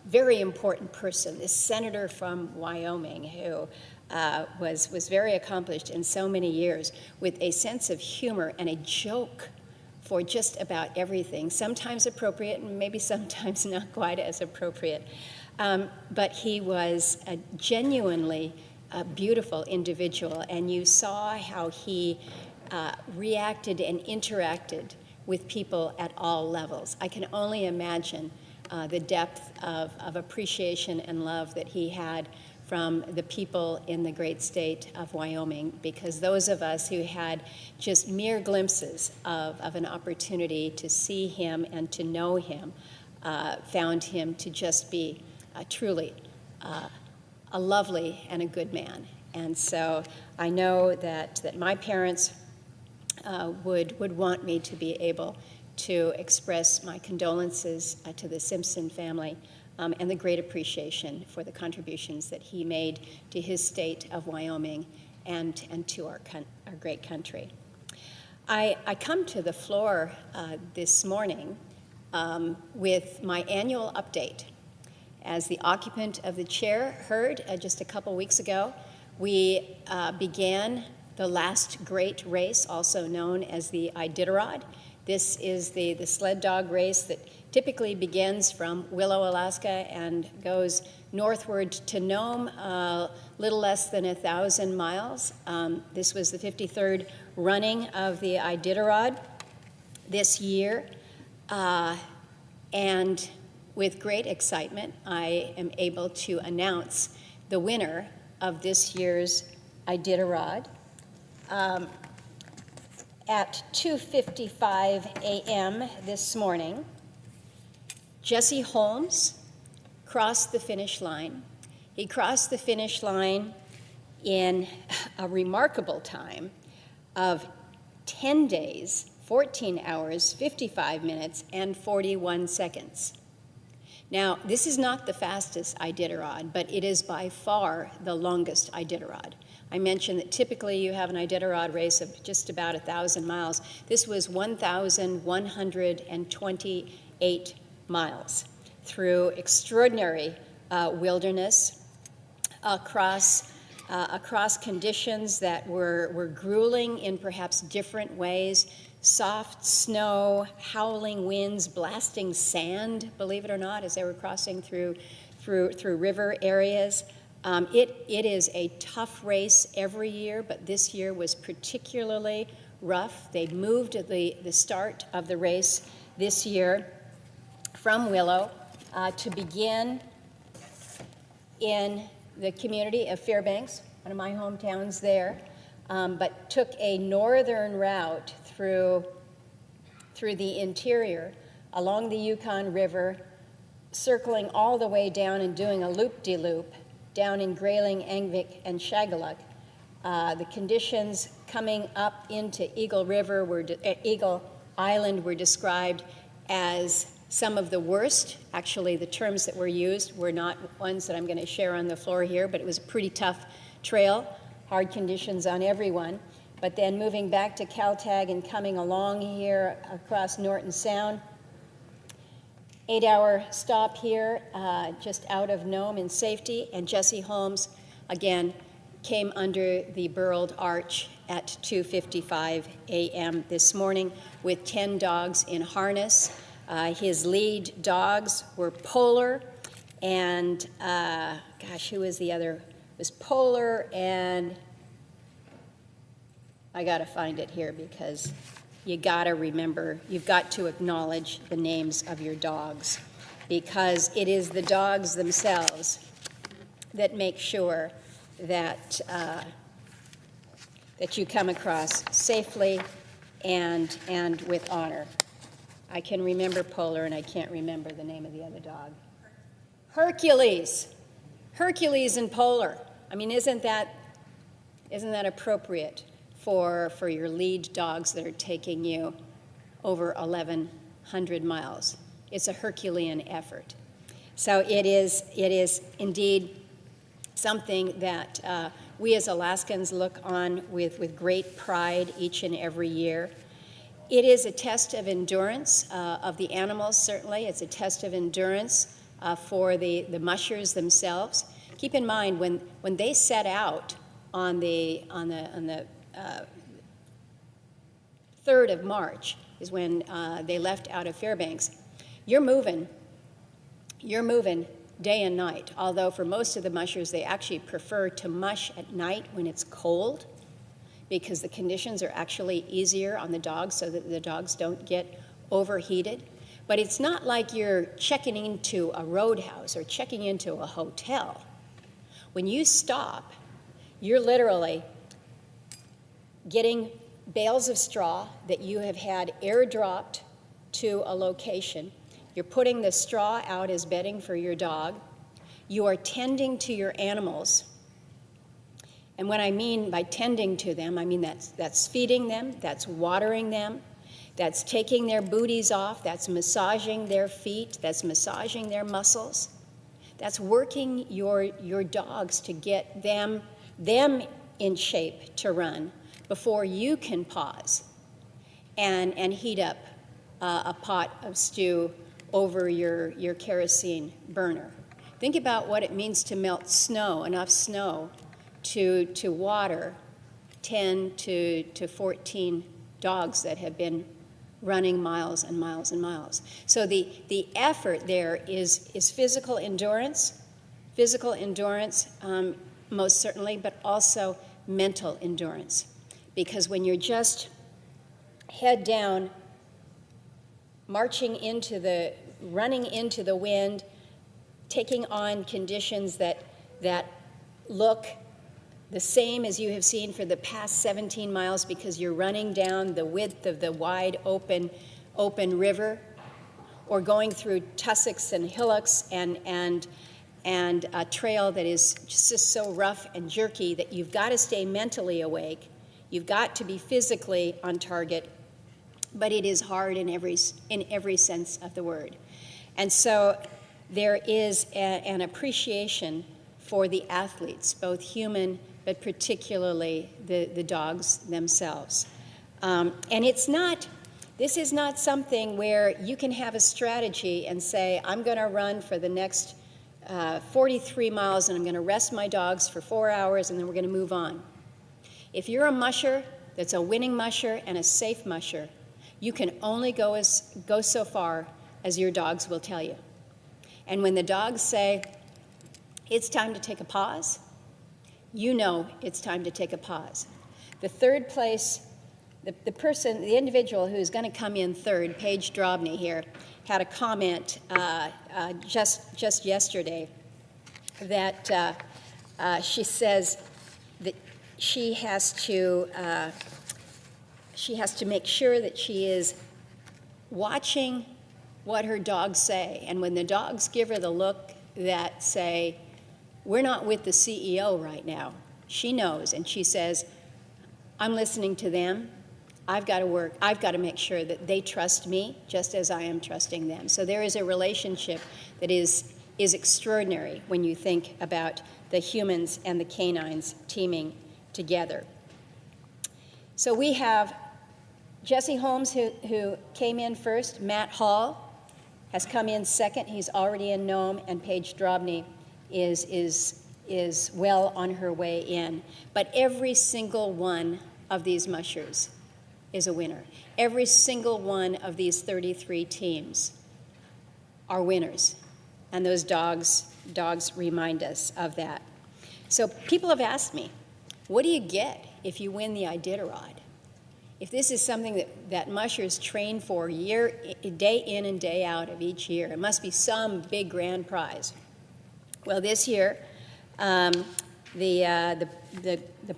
very important person, this senator from Wyoming who was very accomplished in so many years with a sense of humor and a joke for just about everything, sometimes appropriate and maybe sometimes not quite as appropriate. But he was a genuinely beautiful individual, and you saw how he reacted and interacted with people at all levels. I can only imagine the depth of appreciation and love that he had from the people in the great state of Wyoming, because those of us who had just mere glimpses of an opportunity to see him and to know him found him to just be truly a lovely and a good man. And so I know that my parents would want me to be able to express my condolences to the Simpson family and the great appreciation for the contributions that he made to his state of Wyoming and to our great country. I come to the floor this morning with my annual update. As the occupant of the chair heard just a couple weeks ago, we began the last great race, also known as the Iditarod. This is the sled dog race that typically begins from Willow, Alaska, and goes northward to Nome, little less than 1,000 miles. This was the 53rd running of the Iditarod this year. And with great excitement, I am able to announce the winner of this year's Iditarod. At 2:55 a.m. this morning, Jesse Holmes crossed the finish line. He crossed the finish line in a remarkable time of 10 days, 14 hours, 55 minutes, and 41 seconds. Now, this is not the fastest Iditarod, but it is by far the longest Iditarod. I mentioned that typically you have an Iditarod race of just about 1,000 miles. This was 1,128 miles through extraordinary wilderness, across conditions that were grueling in perhaps different ways. Soft snow, howling winds, blasting sand, believe it or not, as they were crossing through river areas. It is a tough race every year, but this year was particularly rough. They moved the start of the race this year from Willow to begin in the community of Fairbanks, one of my hometowns there, but took a northern route through the interior, along the Yukon River, circling all the way down and doing a loop-de-loop down in Grayling, Engvik, and Shagaluk. The conditions coming up into Eagle Island were described as some of the worst. Actually, the terms that were used were not ones that I'm going to share on the floor here, but it was a pretty tough trail, hard conditions on everyone. But then moving back to Caltag and coming along here across Norton Sound, 8-hour stop here just out of Nome in safety, and Jesse Holmes, again, came under the Burled Arch at 2:55 a.m. this morning with 10 dogs in harness. His lead dogs were Polar and, who was the other? It was Polar and, I gotta find it here because you gotta remember, you've got to acknowledge the names of your dogs, because it is the dogs themselves that make sure that that you come across safely and with honor. I can remember Polar, and I can't remember the name of the other dog. Hercules. Hercules and Polar. I mean, isn't that appropriate for your lead dogs that are taking you over 1,100 miles? It's a Herculean effort. So it is indeed something that we as Alaskans look on with great pride each and every year. It is a test of endurance of the animals, certainly. It's a test of endurance for the mushers themselves. Keep in mind, when they set out on the 3rd of March is when they left out of Fairbanks, you're moving day and night, although for most of the mushers, they actually prefer to mush at night when it's cold, because the conditions are actually easier on the dogs so that the dogs don't get overheated. But it's not like you're checking into a roadhouse or checking into a hotel. When you stop, you're literally getting bales of straw that you have had airdropped to a location. You're putting the straw out as bedding for your dog. You are tending to your animals. And what I mean by tending to them, I mean that's feeding them, that's watering them, that's taking their booties off, that's massaging their feet, that's massaging their muscles. That's working your dogs to get them in shape to run before you can pause and heat up a pot of stew over your kerosene burner. Think about what it means to melt snow, enough snow to water 10 to 14 dogs that have been running miles and miles and miles. So the effort there is physical endurance, most certainly, but also mental endurance. Because when you're just head down, running into the wind, taking on conditions that look the same as you have seen for the past 17 miles because you're running down the width of the wide open river, or going through tussocks and hillocks and a trail that is just so rough and jerky that you've got to stay mentally awake. You've got to be physically on target, but it is hard in every sense of the word. And so there is an appreciation for the athletes, both human, but particularly the dogs themselves. And this is not something where you can have a strategy and say, I'm going to run for the next 43 miles and I'm going to rest my dogs for 4 hours and then we're going to move on. If you're a musher that's a winning musher and a safe musher, you can only go so far as your dogs will tell you. And when the dogs say, it's time to take a pause, you know it's time to take a pause. The third place, the individual who's going to come in third, Paige Drobny here, had a comment just yesterday that she says that she has to make sure that she is watching what her dogs say. And when the dogs give her the look that say, we're not with the CEO right now, she knows, and she says, I'm listening to them. I've got to make sure that they trust me just as I am trusting them. So there is a relationship that is extraordinary when you think about the humans and the canines teaming together. So we have Jesse Holmes, who came in first. Matt Hall has come in second. He's already in Nome, and Paige Drobny is well on her way in. But every single one of these mushers is a winner. Every single one of these 33 teams are winners. And those dogs remind us of that. So people have asked me, what do you get if you win the Iditarod? If this is something that mushers train for day in and day out of each year, it must be some big grand prize. Well, this year, the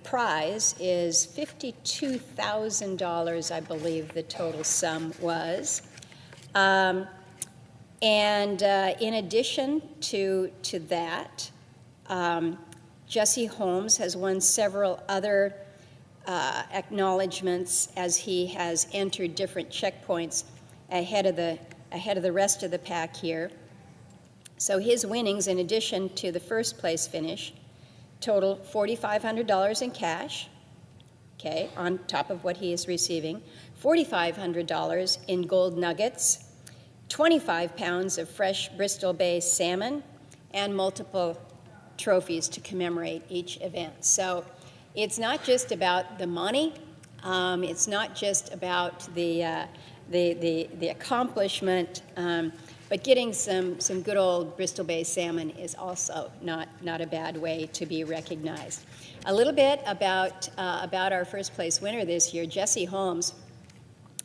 prize is $52,000, I believe the total sum was. And in addition to that, Jesse Holmes has won several other acknowledgments as he has entered different checkpoints ahead of the rest of the pack here. So his winnings, in addition to the first place finish, total $4,500 in cash, okay, on top of what he is receiving, $4,500 in gold nuggets, 25 pounds of fresh Bristol Bay salmon, and multiple trophies to commemorate each event. So it's not just about the money, it's not just about the accomplishment, but getting some good old Bristol Bay salmon is also not a bad way to be recognized. A little bit about our first place winner this year, Jesse Holmes.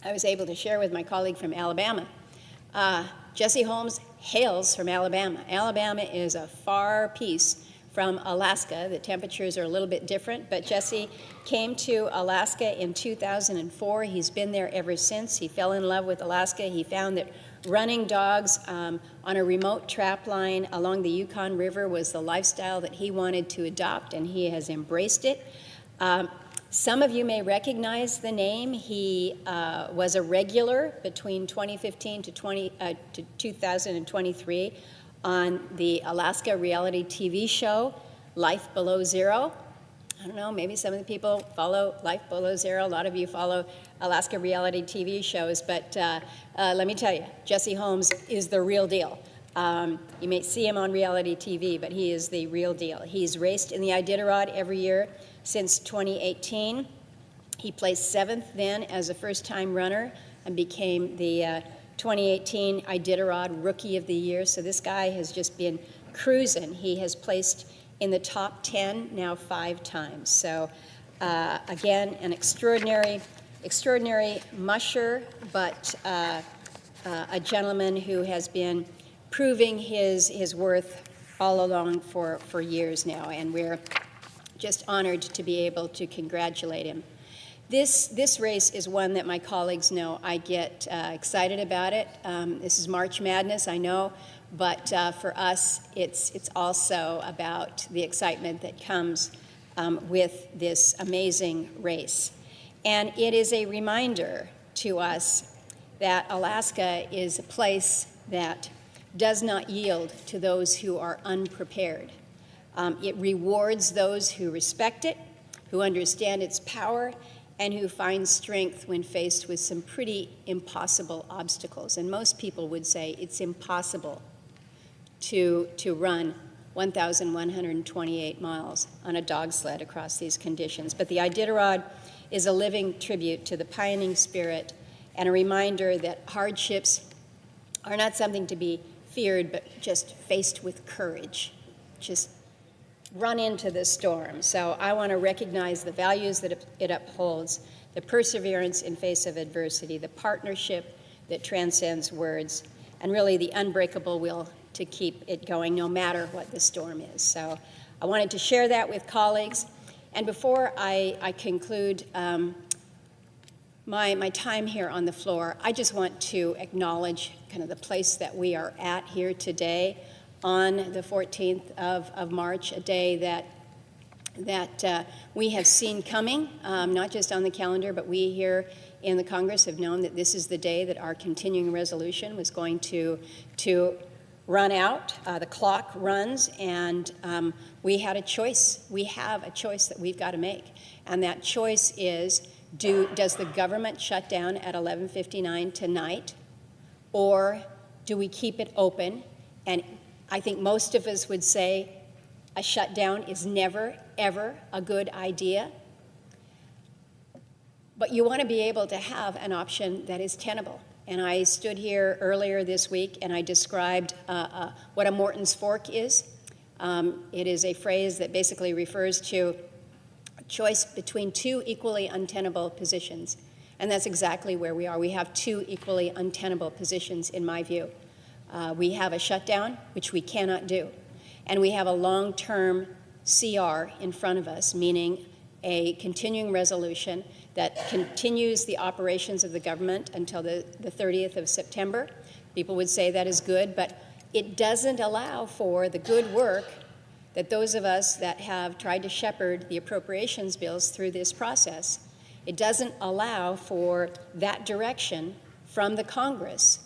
I was able to share with my colleague from Alabama. Jesse Holmes hails from Alabama. Alabama is a far piece from Alaska. The temperatures are a little bit different, but Jesse came to Alaska in 2004. He's been there ever since. He fell in love with Alaska. He found that running dogs on a remote trap line along the Yukon River was the lifestyle that he wanted to adopt, and he has embraced it. Some of you may recognize the name. He was a regular between 2015 to 2023 on the Alaska reality TV show, Life Below Zero. I don't know, maybe some of the people follow Life Below Zero. A lot of you follow Alaska reality TV shows, but let me tell you, Jesse Holmes is the real deal. You may see him on reality TV, but he is the real deal. He's raced in the Iditarod every year since 2018. He placed 7th then as a first-time runner and became the 2018 Iditarod Rookie of the Year. So this guy has just been cruising. He has placed in the top 10 now 5 times. So again, an extraordinary musher, but a gentleman who has been proving his worth all along for years now, and we're just honored to be able to congratulate him. This race is one that my colleagues know I get excited about it. This is March Madness, I know, but for us, it's also about the excitement that comes with this amazing race. And it is a reminder to us that Alaska is a place that does not yield to those who are unprepared. It rewards those who respect it, who understand its power, and who find strength when faced with some pretty impossible obstacles. And most people would say it's impossible to run 1,128 miles on a dog sled across these conditions. But the Iditarod is a living tribute to the pioneering spirit and a reminder that hardships are not something to be feared, but just faced with courage. Just run into the storm. So I want to recognize the values that it upholds, the perseverance in face of adversity, the partnership that transcends words, and really the unbreakable will to keep it going no matter what the storm is. So I wanted to share that with colleagues. And before I conclude my time here on the floor, I just want to acknowledge kind of the place that we are at here today on the 14th of March, a day that we have seen coming, not just on the calendar, but we here in the Congress have known that this is the day that our continuing resolution was going to run out. The clock runs, and we had a choice. We have a choice that we've got to make, and that choice is, does the government shut down at 11:59 tonight, or do we keep it open? And I think most of us would say a shutdown is never, ever a good idea. But you want to be able to have an option that is tenable. And I stood here earlier this week and I described what a Morton's fork is. It is a phrase that basically refers to a choice between 2 equally untenable positions. And that's exactly where we are. We have 2 equally untenable positions, in my view. We have a shutdown, which we cannot do. And we have a long-term CR in front of us, meaning a continuing resolution that continues the operations of the government until the 30th of September. People would say that is good, but it doesn't allow for the good work that those of us that have tried to shepherd the appropriations bills through this process. It doesn't allow for that direction from the Congress.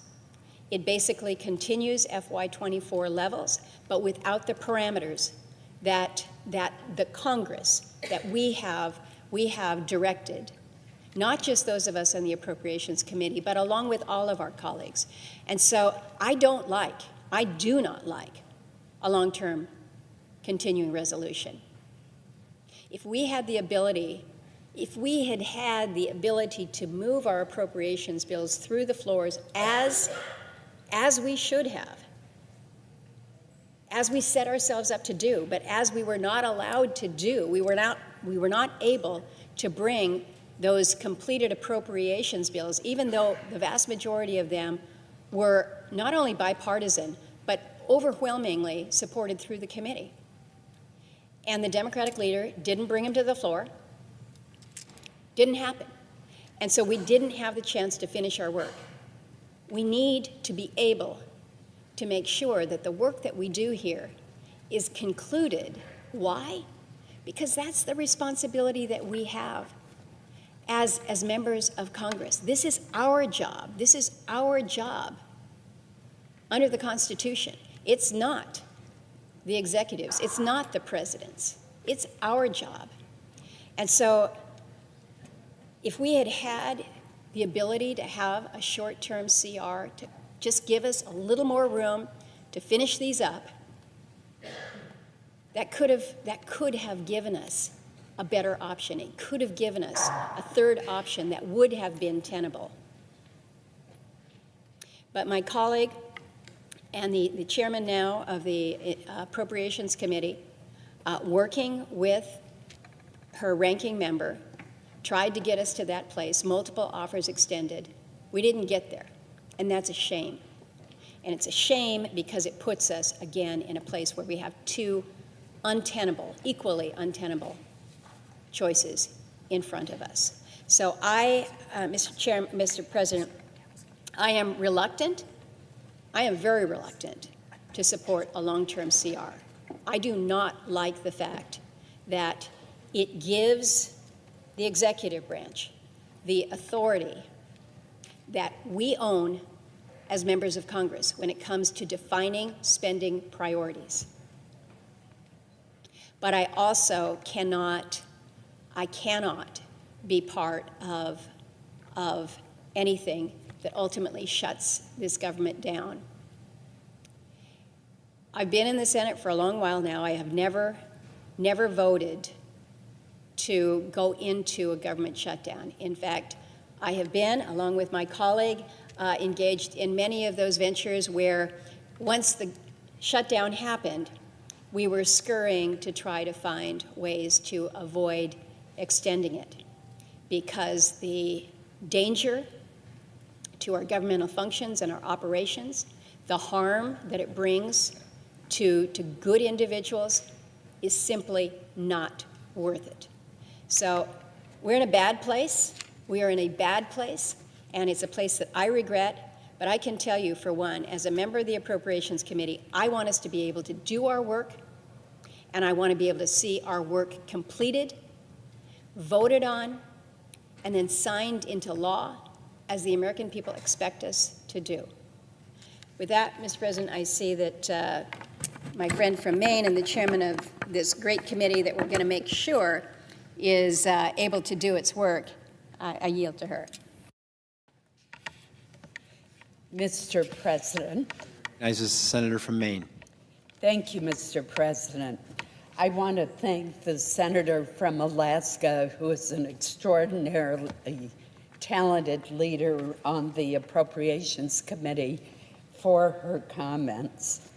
It basically continues FY24 levels, but without the parameters that the Congress, that we have directed, not just those of us on the Appropriations Committee, but along with all of our colleagues. And so I do not like a long-term continuing resolution. If we had the ability, if we had had the ability to move our appropriations bills through the floors as we should have, as we set ourselves up to do, but as we were not allowed to do, we were not able to bring those completed appropriations bills, even though the vast majority of them were not only bipartisan, but overwhelmingly supported through the committee. And the Democratic leader didn't bring them to the floor. Didn't happen. And so we didn't have the chance to finish our work. We need to be able to make sure that the work that we do here is concluded. Why? Because that's the responsibility that we have as members of Congress. This is our job. This is our job under the Constitution. It's not the executives. It's not the president's. It's our job. And so if we had had the ability to have a short-term CR to just give us a little more room to finish these up, that could have given us a better option. It could have given us a third option that would have been tenable. But my colleague and the chairman now of the Appropriations Committee, working with her ranking member, tried to get us to that place, multiple offers extended. We didn't get there, and that's a shame. And it's a shame because it puts us, again, in a place where we have two untenable, equally untenable choices in front of us. So Mr. President, I am reluctant, I am very reluctant to support a long-term CR. I do not like the fact that it gives the executive branch the authority that we own as members of Congress when it comes to defining spending priorities. But I also cannot be part of anything that ultimately shuts this government down. I've been in the Senate for a long while now. I have never voted to go into a government shutdown. In fact, I have been, along with my colleague, engaged in many of those ventures where once the shutdown happened, we were scurrying to try to find ways to avoid extending it, because the danger to our governmental functions and our operations, the harm that it brings to good individuals is simply not worth it. So we're in a bad place. We are in a bad place, and it's a place that I regret. But I can tell you, for one, as a member of the Appropriations Committee, I want us to be able to do our work, and I want to be able to see our work completed, voted on, and then signed into law as the American people expect us to do. With that, Mr. President, I see that my friend from Maine and the chairman of this great committee that we're going to make sure is able to do its work. I yield to her. Mr. President. Recognizes the senator from Maine. Thank you, Mr. President. I want to thank the senator from Alaska, who is an extraordinarily talented leader on the Appropriations Committee, for her comments.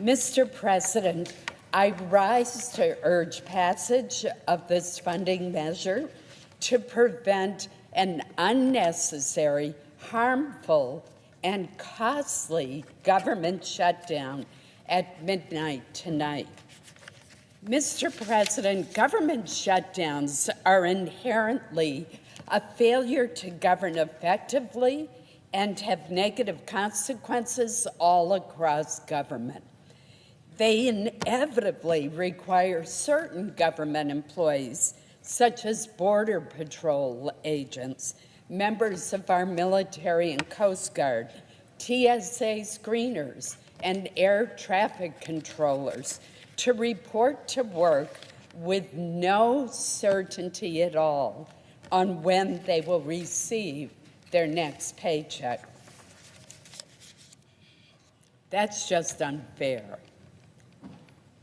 Mr. President, I rise to urge passage of this funding measure to prevent an unnecessary, harmful, and costly government shutdown at midnight tonight. Mr. President, government shutdowns are inherently a failure to govern effectively and have negative consequences all across government. They inevitably require certain government employees, such as Border Patrol agents, members of our military and Coast Guard, TSA screeners, and air traffic controllers, to report to work with no certainty at all on when they will receive their next paycheck. That's just unfair.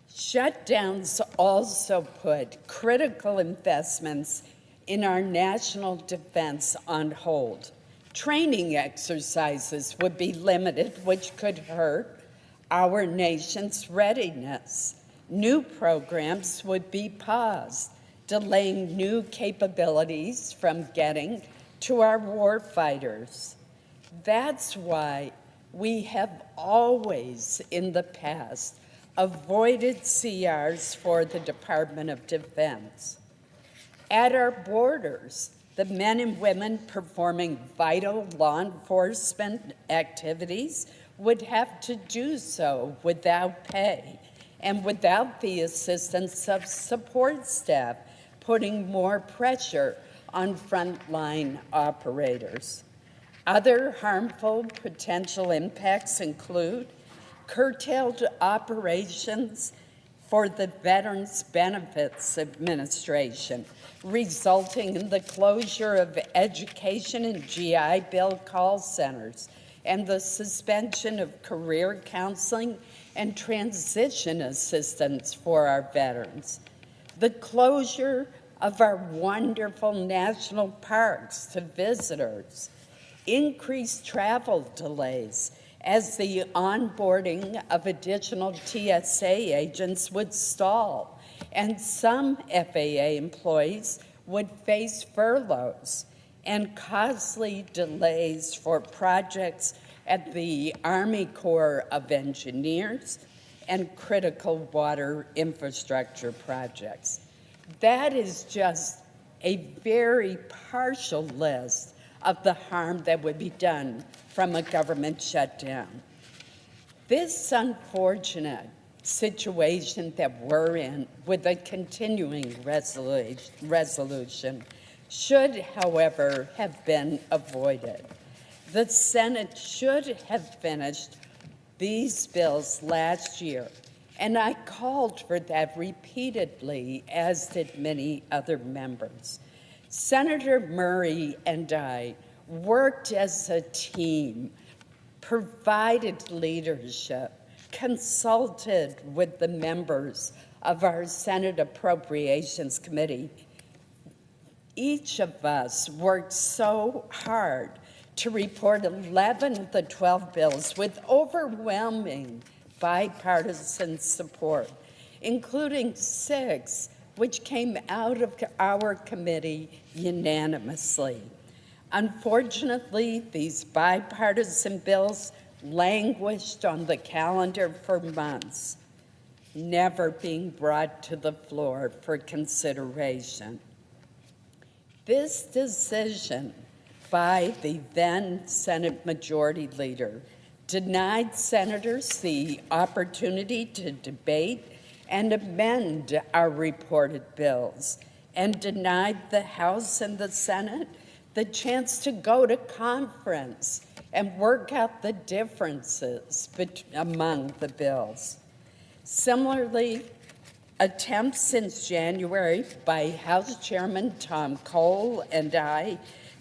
Shutdowns also put critical investments in our national defense on hold. Training exercises would be limited, which could hurt our nation's readiness. New programs would be paused, delaying new capabilities from getting to our warfighters. That's why we have always, in the past, avoided CRs for the Department of Defense. At our borders, the men and women performing vital law enforcement activities would have to do so without pay and without the assistance of support staff, putting more pressure on frontline operators. Other harmful potential impacts include curtailed operations, for the Veterans Benefits Administration, resulting in the closure of education and GI Bill call centers and the suspension of career counseling and transition assistance for our veterans. The closure of our wonderful national parks to visitors, increased travel delays as the onboarding of additional TSA agents would stall, and some FAA employees would face furloughs, and costly delays for projects at the Army Corps of Engineers and critical water infrastructure projects. That is just a very partial list of the harm that would be done from a government shutdown. This unfortunate situation that we're in with a continuing resolution should, however, have been avoided. The Senate should have finished these bills last year, and I called for that repeatedly, as did many other members. Senator Murray and I worked as a team, provided leadership, consulted with the members of our Senate Appropriations Committee. Each of us worked so hard to report 11 of the 12 bills with overwhelming bipartisan support, including 6 which came out of our committee unanimously. Unfortunately, these bipartisan bills languished on the calendar for months, never being brought to the floor for consideration. This decision by the then Senate Majority Leader denied senators the opportunity to debate and amend our reported bills, and denied the House and the Senate the chance to go to conference and work out the differences among the bills. Similarly, attempts since January by House Chairman Tom Cole and I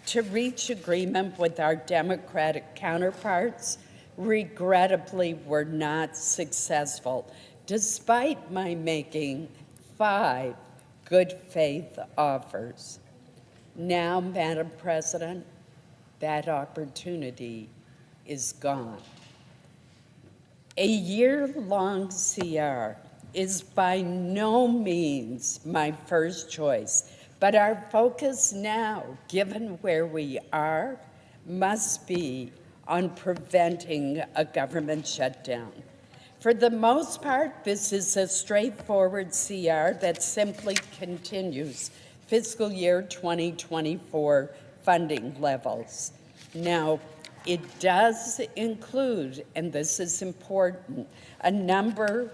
to reach agreement with our Democratic counterparts regrettably were not successful, despite my making 5 good faith offers. Now, Madam President, that opportunity is gone. A year-long CR is by no means my first choice, but our focus now, given where we are, must be on preventing a government shutdown. For the most part, this is a straightforward CR that simply continues fiscal year 2024 funding levels. Now, it does include, and this is important, a number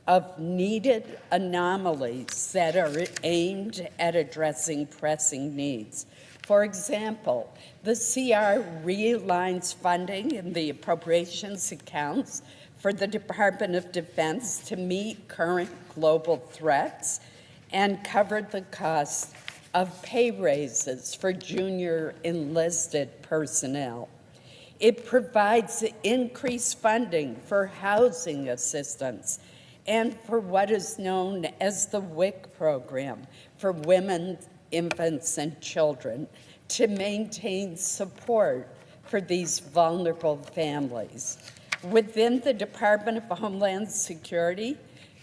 of needed anomalies that are aimed at addressing pressing needs. For example, the CR realigns funding in the appropriations accounts for the Department of Defense to meet current global threats and cover the cost of pay raises for junior enlisted personnel. It provides increased funding for housing assistance and for what is known as the WIC program for women, infants, and children to maintain support for these vulnerable families. Within the Department of Homeland Security,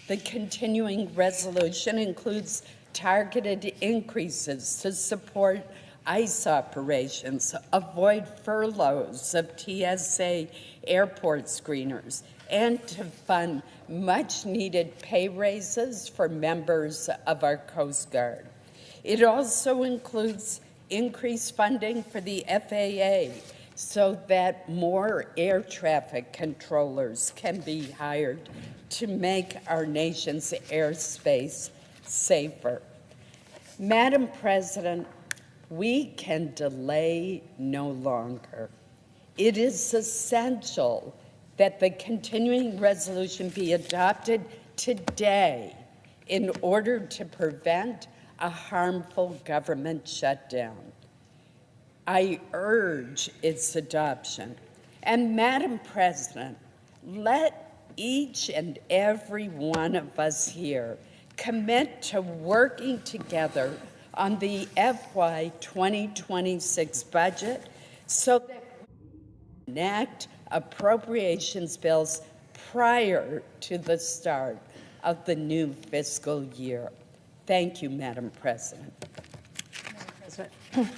the continuing resolution includes targeted increases to support ICE operations, avoid furloughs of TSA airport screeners, and to fund much-needed pay raises for members of our Coast Guard. It also includes increased funding for the FAA so that more air traffic controllers can be hired to make our nation's airspace safer. Madam President, we can delay no longer. It is essential that the continuing resolution be adopted today in order to prevent a harmful government shutdown. I urge its adoption. And Madam President, let each and every one of us here commit to working together on the FY 2026 budget so that we enact appropriations bills prior to the start of the new fiscal year. Thank you, Madam President. Madam President.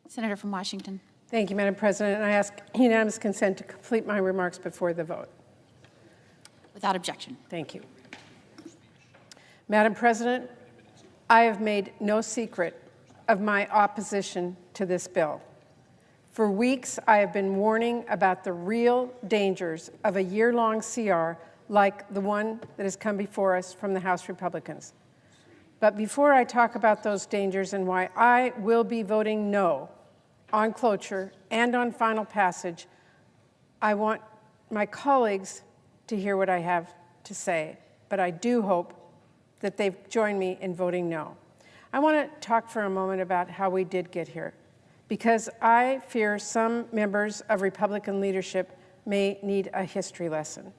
Senator from Washington. Thank you, Madam President. I ask unanimous consent to complete my remarks before the vote. Without objection. Thank you. Madam President, I have made no secret of my opposition to this bill. For weeks, I have been warning about the real dangers of a year-long CR like the one that has come before us from the House Republicans. But before I talk about those dangers and why I will be voting no on cloture and on final passage, I want my colleagues to hear what I have to say, but I do hope that they've joined me in voting no. I want to talk for a moment about how we did get here, because I fear some members of Republican leadership may need a history lesson.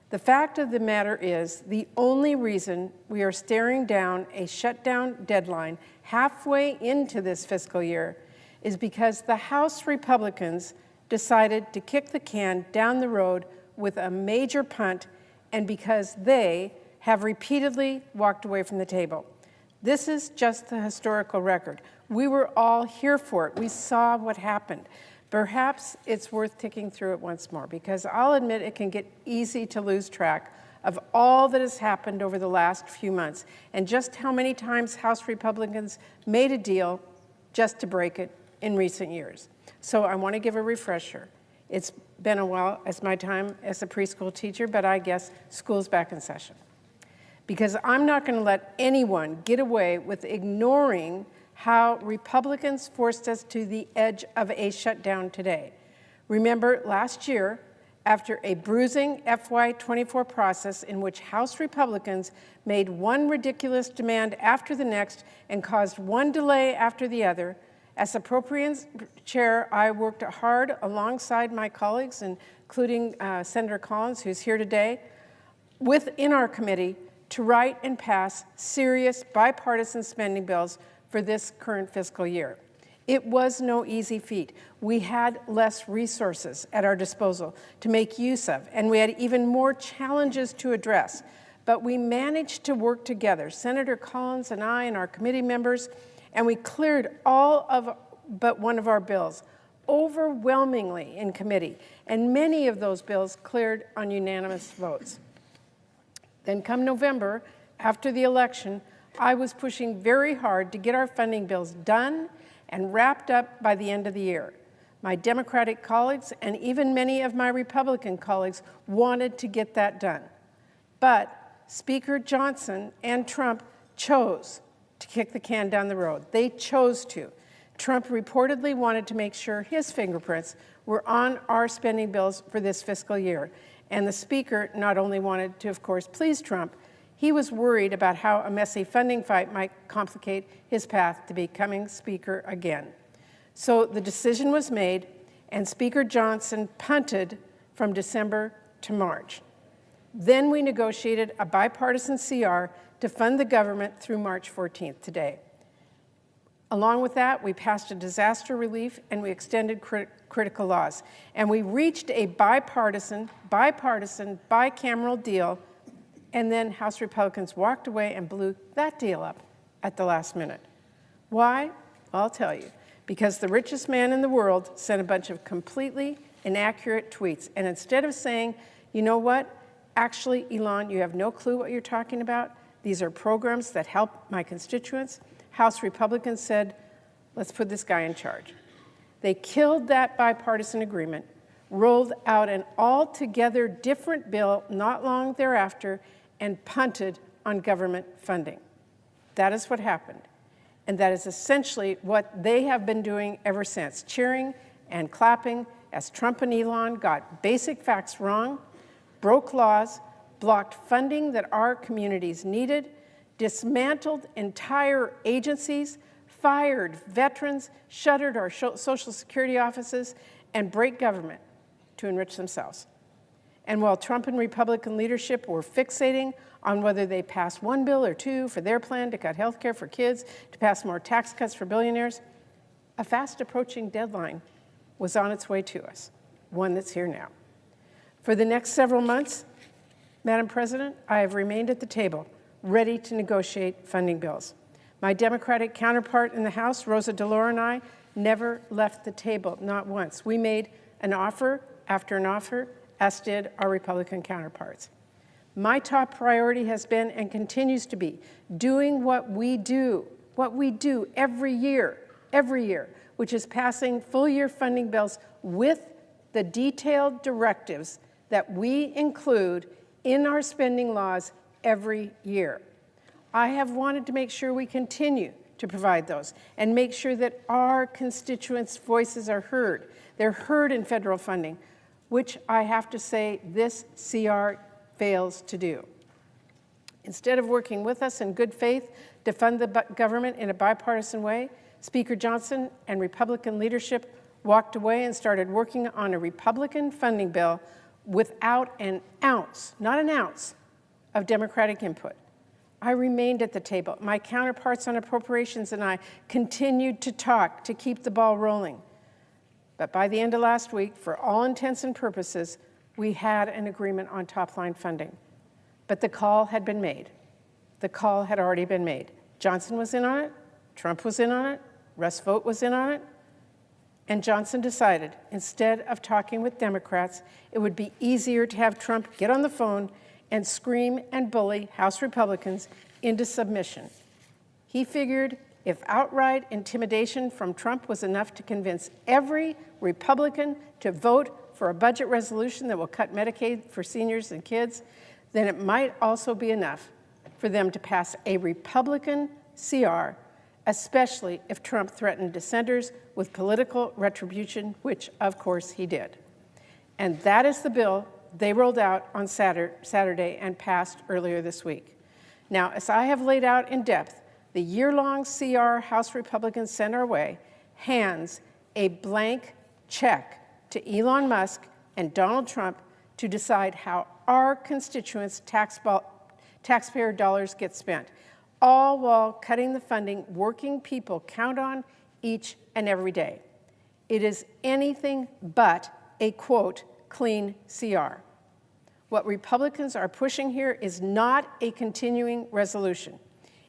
The fact of the matter is, the only reason we are staring down a shutdown deadline halfway into this fiscal year is because the House Republicans decided to kick the can down the road with a major punt, and because they have repeatedly walked away from the table. This is just the historical record. We were all here for it. We saw what happened. Perhaps it's worth ticking through it once more, because I'll admit it can get easy to lose track of all that has happened over the last few months and just how many times House Republicans made a deal just to break it in recent years. So I want to give a refresher. It's been a while as my time as a preschool teacher, but I guess school's back in session. Because I'm not going to let anyone get away with ignoring how Republicans forced us to the edge of a shutdown today. Remember, last year, after a bruising FY24 process in which House Republicans made one ridiculous demand after the next and caused one delay after the other, as Appropriations Chair, I worked hard alongside my colleagues, including Senator Collins, who's here today, within our committee to write and pass serious bipartisan spending bills for this current fiscal year. It was no easy feat. We had less resources at our disposal to make use of, and we had even more challenges to address. But we managed to work together, Senator Collins and I and our committee members, and we cleared all of but one of our bills, overwhelmingly in committee, and many of those bills cleared on unanimous votes. Then come November, after the election, I was pushing very hard to get our funding bills done and wrapped up by the end of the year. My Democratic colleagues and even many of my Republican colleagues wanted to get that done. But Speaker Johnson and Trump chose to kick the can down the road. They chose to. Trump reportedly wanted to make sure his fingerprints were on our spending bills for this fiscal year. And the Speaker not only wanted to, of course, please Trump, he was worried about how a messy funding fight might complicate his path to becoming Speaker again. So the decision was made, and Speaker Johnson punted from December to March. Then we negotiated a bipartisan CR to fund the government through March 14th today. Along with that, we passed a disaster relief and we extended critical laws. And we reached a bipartisan, bicameral deal, and then House Republicans walked away and blew that deal up at the last minute. Why? I'll tell you. Because the richest man in the world sent a bunch of completely inaccurate tweets. And instead of saying, you know what, actually, Elon, you have no clue what you're talking about. These are programs that help my constituents. House Republicans said, let's put this guy in charge. They killed that bipartisan agreement, rolled out an altogether different bill not long thereafter, and punted on government funding. That is what happened. And that is essentially what they have been doing ever since, cheering and clapping as Trump and Elon got basic facts wrong, broke laws, blocked funding that our communities needed, dismantled entire agencies, fired veterans, shuttered our Social Security offices, and break government to enrich themselves. And while Trump and Republican leadership were fixating on whether they pass one bill or two for their plan to cut health care for kids, to pass more tax cuts for billionaires, a fast approaching deadline was on its way to us, one that's here now. For the next several months, Madam President, I have remained at the table, ready to negotiate funding bills. My Democratic counterpart in the House, Rosa DeLauro, and I never left the table, not once. We made an offer after an offer, as did our Republican counterparts. My top priority has been and continues to be doing what we do every year, which is passing full-year funding bills with the detailed directives that we include in our spending laws every year. I have wanted to make sure we continue to provide those and make sure that our constituents' voices are heard. They're heard in federal funding, which I have to say this CR fails to do. Instead of working with us in good faith to fund the government in a bipartisan way, Speaker Johnson and Republican leadership walked away and started working on a Republican funding bill without an ounce, not an ounce, of Democratic input. I remained at the table. My counterparts on appropriations and I continued to talk to keep the ball rolling. But by the end of last week, for all intents and purposes, we had an agreement on top-line funding. But the call had been made. The call had already been made. Johnson was in on it. Trump was in on it. Russ Vought was in on it. And Johnson decided, instead of talking with Democrats, it would be easier to have Trump get on the phone and scream and bully House Republicans into submission. He figured if outright intimidation from Trump was enough to convince every Republican to vote for a budget resolution that will cut Medicaid for seniors and kids, then it might also be enough for them to pass a Republican CR, especially if Trump threatened dissenters with political retribution, which, of course, he did. And that is the bill they rolled out on Saturday and passed earlier this week. Now, as I have laid out in depth, the year-long CR House Republicans sent our way hands a blank check to Elon Musk and Donald Trump to decide how our constituents' taxpayer dollars get spent, all while cutting the funding working people count on each and every day. It is anything but a, quote, clean CR. What Republicans are pushing here is not a continuing resolution.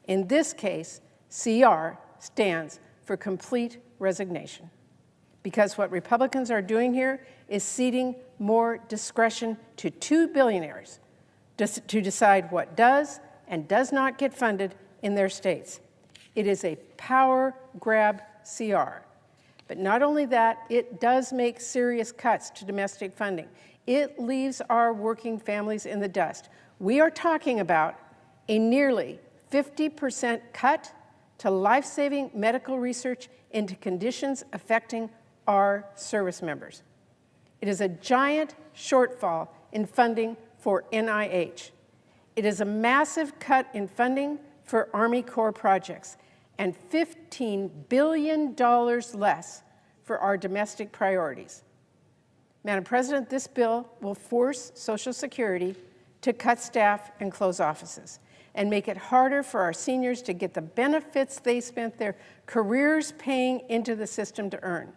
In this case, CR stands for complete resignation. Because what Republicans are doing here is ceding more discretion to two billionaires to decide what does and does not get funded in their states. It is a power grab CR. But not only that, it does make serious cuts to domestic funding. It leaves our working families in the dust. We are talking about a nearly 50% cut to life-saving medical research into conditions affecting our service members. It is a giant shortfall in funding for NIH. It is a massive cut in funding for Army Corps projects and $15 billion less for our domestic priorities. Madam President, this bill will force Social Security to cut staff and close offices and make it harder for our seniors to get the benefits they spent their careers paying into the system to earn.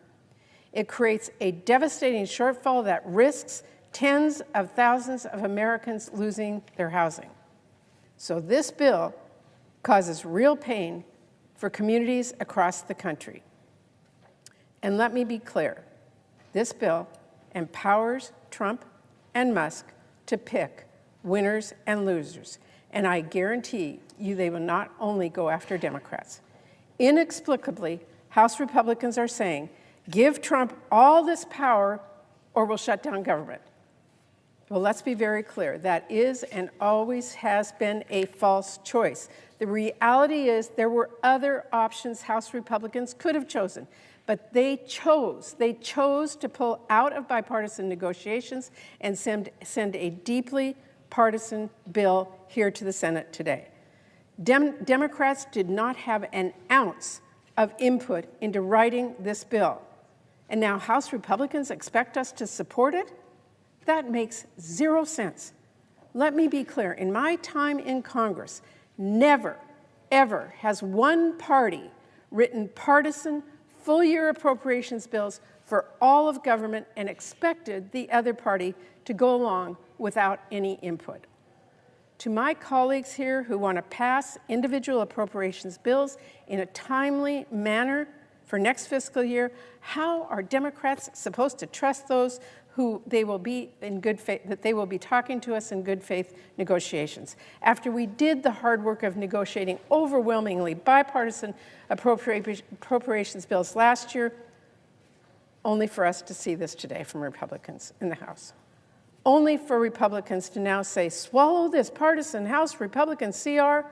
It creates a devastating shortfall that risks tens of thousands of Americans losing their housing. So this bill causes real pain for communities across the country. And let me be clear, this bill empowers Trump and Musk to pick winners and losers. And I guarantee you they will not only go after Democrats. Inexplicably, House Republicans are saying, give Trump all this power or we'll shut down government. Well, let's be very clear. That is and always has been a false choice. The reality is there were other options House Republicans could have chosen. But they chose to pull out of bipartisan negotiations and send a deeply partisan bill here to the Senate today. Democrats did not have an ounce of input into writing this bill. And now House Republicans expect us to support it? That makes zero sense. Let me be clear, in my time in Congress, never, ever has one party written partisan, full-year appropriations bills for all of government and expected the other party to go along without any input. To my colleagues here who want to pass individual appropriations bills in a timely manner for next fiscal year, how are Democrats supposed to trust those who they will be in good faith, that they will be talking to us in good faith negotiations? After we did the hard work of negotiating overwhelmingly bipartisan appropriations bills last year, only for us to see this today from Republicans in the House. Only for Republicans to now say, swallow this partisan House Republican CR,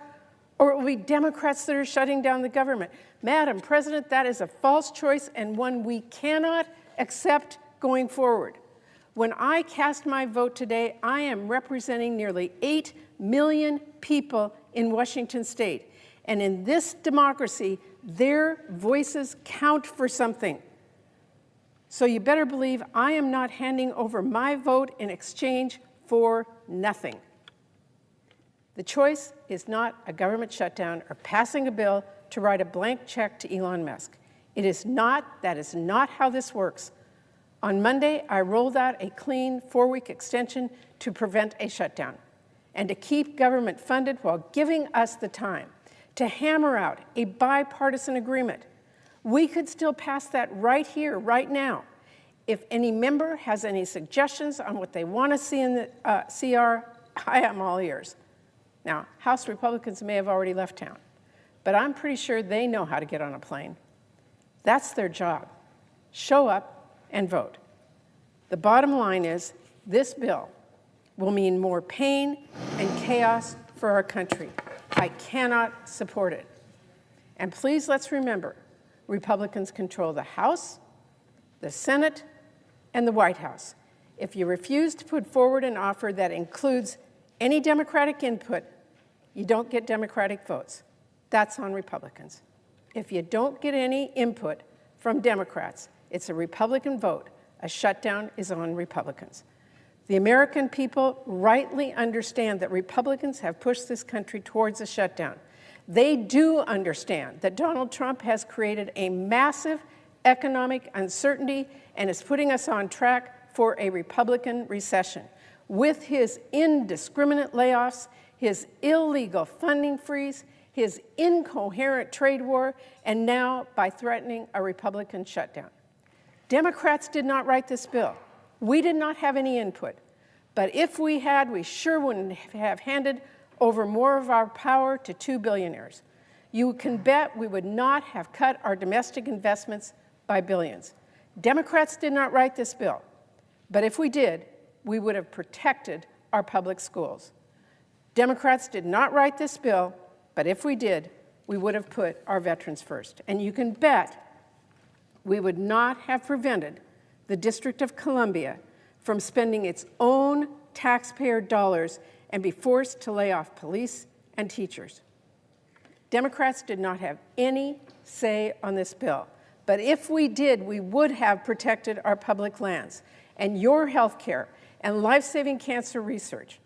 or it will be Democrats that are shutting down the government. Madam President, that is a false choice and one we cannot accept going forward. When I cast my vote today, I am representing nearly 8 million people in Washington state. And in this democracy, their voices count for something. So you better believe I am not handing over my vote in exchange for nothing. The choice is not a government shutdown or passing a bill to write a blank check to Elon Musk. It is not, that is not how this works. On Monday, I rolled out a clean 4-week extension to prevent a shutdown and to keep government funded while giving us the time to hammer out a bipartisan agreement. We could still pass that right here, right now. If any member has any suggestions on what they want to see in the CR, I am all ears. Now, House Republicans may have already left town, but I'm pretty sure they know how to get on a plane. That's their job. Show up and vote. The bottom line is this bill will mean more pain and chaos for our country. I cannot support it. And please let's remember, Republicans control the House, the Senate, and the White House. If you refuse to put forward an offer that includes any Democratic input, you don't get Democratic votes. That's on Republicans. If you don't get any input from Democrats, it's a Republican vote. A shutdown is on Republicans. The American people rightly understand that Republicans have pushed this country towards a shutdown. They do understand that Donald Trump has created a massive economic uncertainty and is putting us on track for a Republican recession. With his indiscriminate layoffs, his illegal funding freeze, his incoherent trade war, and now by threatening a Republican shutdown. Democrats did not write this bill. We did not have any input. But if we had, we sure wouldn't have handed over more of our power to 2 billionaires. You can bet we would not have cut our domestic investments by billions. Democrats did not write this bill. But if we did, we would have protected our public schools. Democrats did not write this bill, but if we did, we would have put our veterans first. And you can bet we would not have prevented the District of Columbia from spending its own taxpayer dollars and be forced to lay off police and teachers. Democrats did not have any say on this bill. But if we did, we would have protected our public lands and your health care and life-saving cancer research.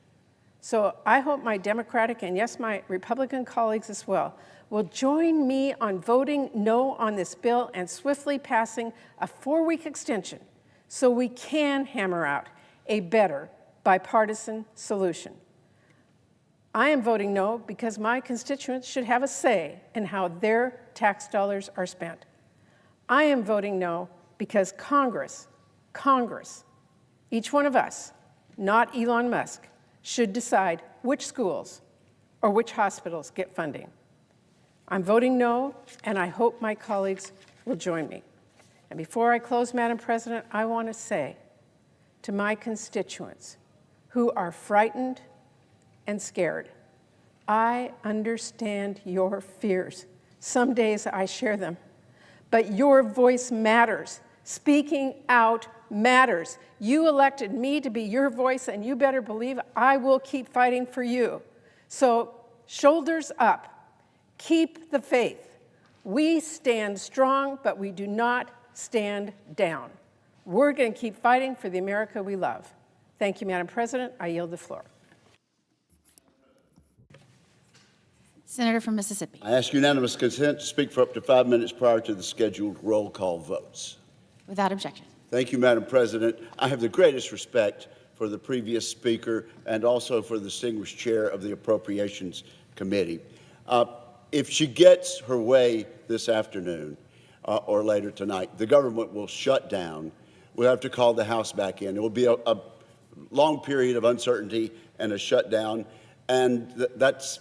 So I hope my Democratic and, yes, my Republican colleagues as well will join me on voting no on this bill and swiftly passing a 4-week extension so we can hammer out a better bipartisan solution. I am voting no because my constituents should have a say in how their tax dollars are spent. I am voting no because Congress, each one of us, not Elon Musk, should decide which schools or which hospitals get funding. I'm voting no, and I hope my colleagues will join me. And before I close, Madam President, I want to say to my constituents who are frightened and scared, I understand your fears. Some days I share them. but your voice matters. Speaking out matters. You elected me to be your voice, and you better believe I will keep fighting for you. So shoulders up. Keep the faith. We stand strong, but we do not stand down. We're going to keep fighting for the America we love. Thank you, Madam President. I yield the floor. Senator from Mississippi. I ask unanimous consent to speak for up to 5 minutes prior to the scheduled roll call votes. Without objection. Thank you, Madam President. I have the greatest respect for the previous speaker and also for the distinguished chair of the Appropriations Committee. If she gets her way this afternoon or later tonight, the government will shut down. We'll have to call the House back in. It will be a long period of uncertainty and a shutdown, and that's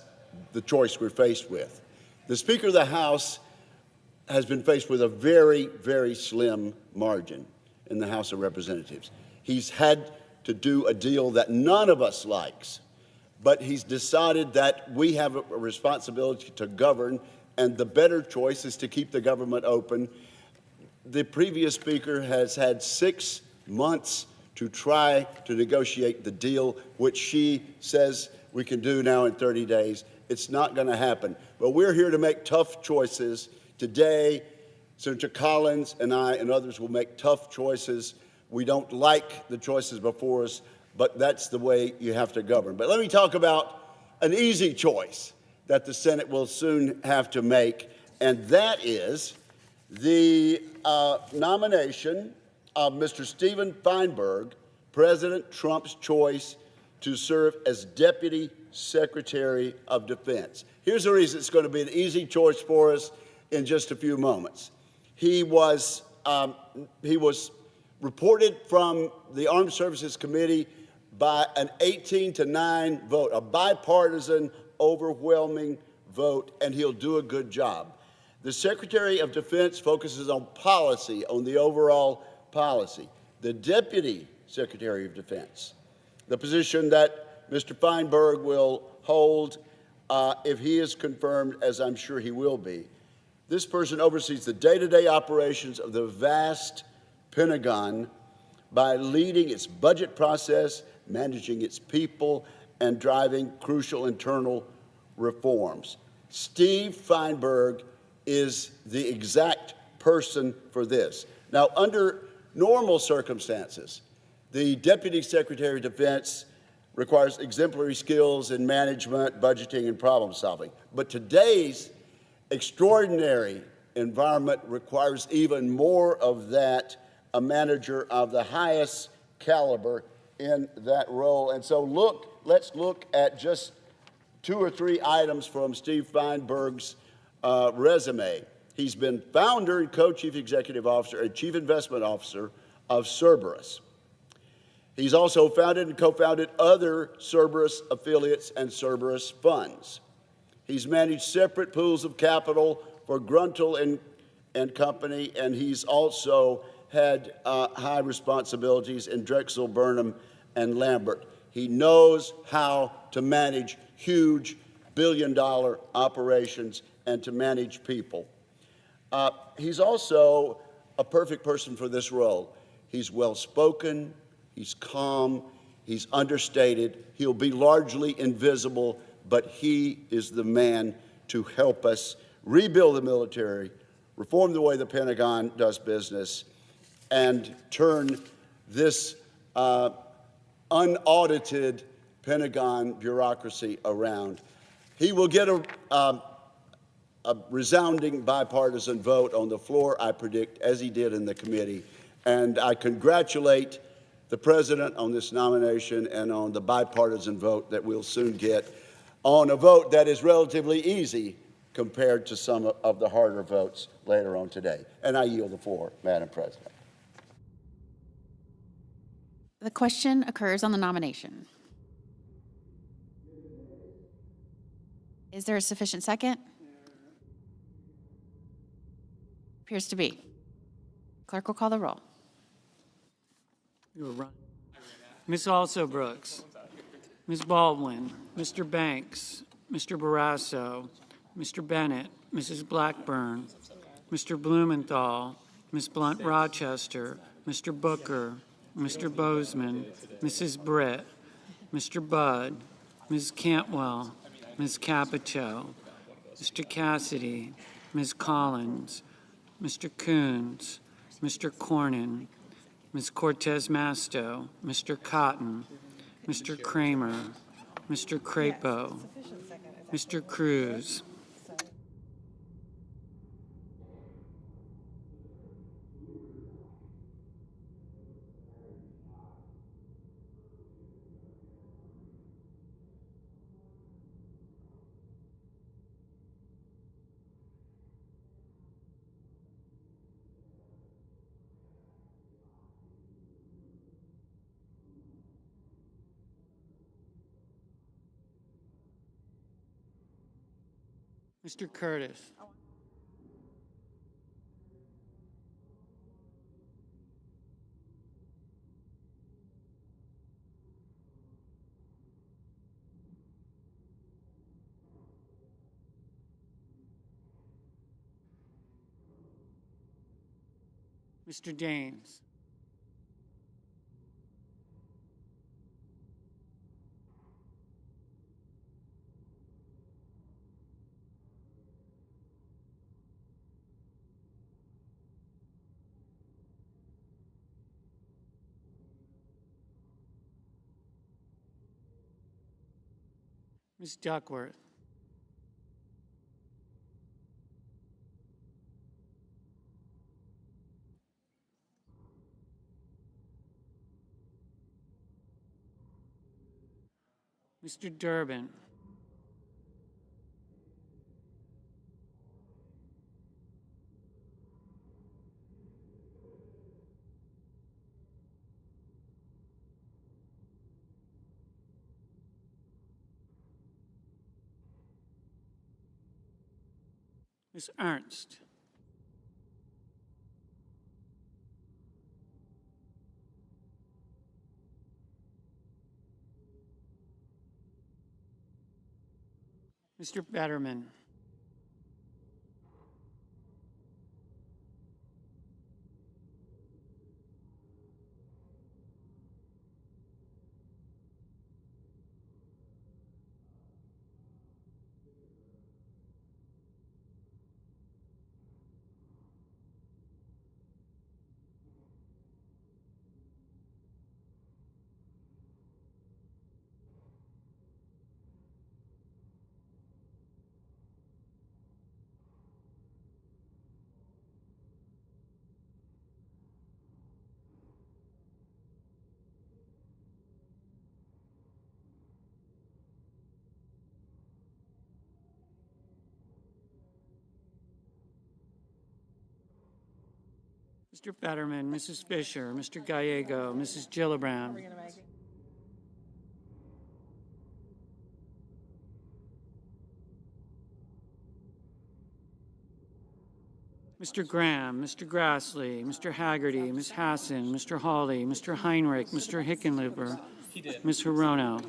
the choice we're faced with. The Speaker of the House has been faced with a very, very slim margin in the House of Representatives. He's had to do a deal that none of us likes, but he's decided that we have a responsibility to govern, and the better choice is to keep the government open. The previous speaker has had 6 months to try to negotiate the deal, which she says we can do now in 30 days. It's not going to happen. But we're here to make tough choices. Today, Senator Collins and I and others will make tough choices. We don't like the choices before us, but that's the way you have to govern. But let me talk about an easy choice that the Senate will soon have to make, and that is the nomination of Mr. Stephen Feinberg, President Trump's choice to serve as Deputy Secretary of Defense. Here's the reason it's going to be an easy choice for us in just a few moments. He was reported from the Armed Services Committee by an 18-9 vote, a bipartisan, overwhelming vote, and he'll do a good job. The Secretary of Defense focuses on policy, on the overall policy. The Deputy Secretary of Defense, the position that Mr. Feinberg will hold if he is confirmed, as I'm sure he will be. This person oversees the day-to-day operations of the vast Pentagon by leading its budget process, managing its people, and driving crucial internal reforms. Steve Feinberg is the exact person for this. Now, under normal circumstances, the Deputy Secretary of Defense requires exemplary skills in management, budgeting, and problem solving. But today's extraordinary environment requires even more of that, a manager of the highest caliber in that role. And so let's look at just 2 or 3 items from Steve Feinberg's resume. He's been founder and co-chief executive officer and chief investment officer of Cerberus. He's also founded and co-founded other Cerberus affiliates and Cerberus funds. He's managed separate pools of capital for Gruntel and Company, and he's also had high responsibilities in Drexel, Burnham, and Lambert. He knows how to manage huge billion-dollar operations and to manage people. He's also a perfect person for this role. He's well-spoken, he's calm, he's understated, he'll be largely invisible, but he is the man to help us rebuild the military, reform the way the Pentagon does business, and turn this unaudited Pentagon bureaucracy around. He will get a resounding bipartisan vote on the floor, I predict, as he did in the committee. And I congratulate the President on this nomination and on the bipartisan vote that we'll soon get, on a vote that is relatively easy compared to some of the harder votes later on today. And I yield the floor, Madam President. The question occurs on the nomination. Is there a sufficient second? Appears to be. Clerk will call the roll. You were running. Ms. Alsobrooks, Ms. Baldwin, Mr. Banks, Mr. Barrasso, Mr. Bennett, Mrs. Blackburn, Mr. Blumenthal, Ms. Blunt Rochester, Mr. Booker, Mr. Bozeman, Mrs. Britt, Mr. Budd, Ms. Cantwell, Ms. Capito, Mr. Cassidy, Ms. Collins, Mr. Coons, Mr. Cornyn, Ms. Cortez Masto, Mr. Cotton, Mr. Kramer, Mr. Crapo, Mr. Cruz, Mr. Curtis, Mr. Daines, Ms. Duckworth, Mr. Durbin, Ms. Ernst, Mr. Betterman, Mr. Betterman, Mrs. Fisher, Mr. Gallego, Mrs. Gillibrand, Mr. Graham, Mr. Grassley, Mr. Haggerty, Ms. Hassan, Mr. Hawley, Mr. Heinrich, Mr. Hickenlooper, Ms. Hirono,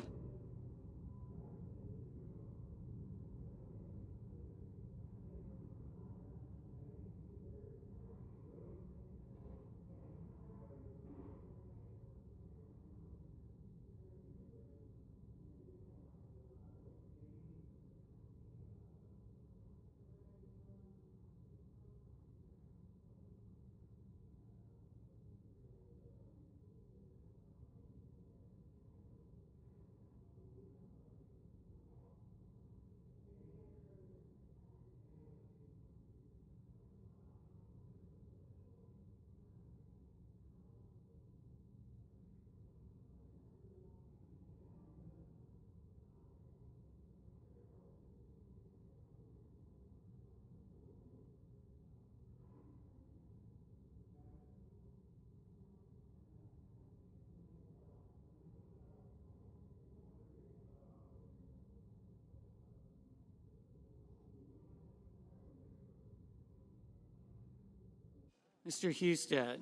Mr. Husted,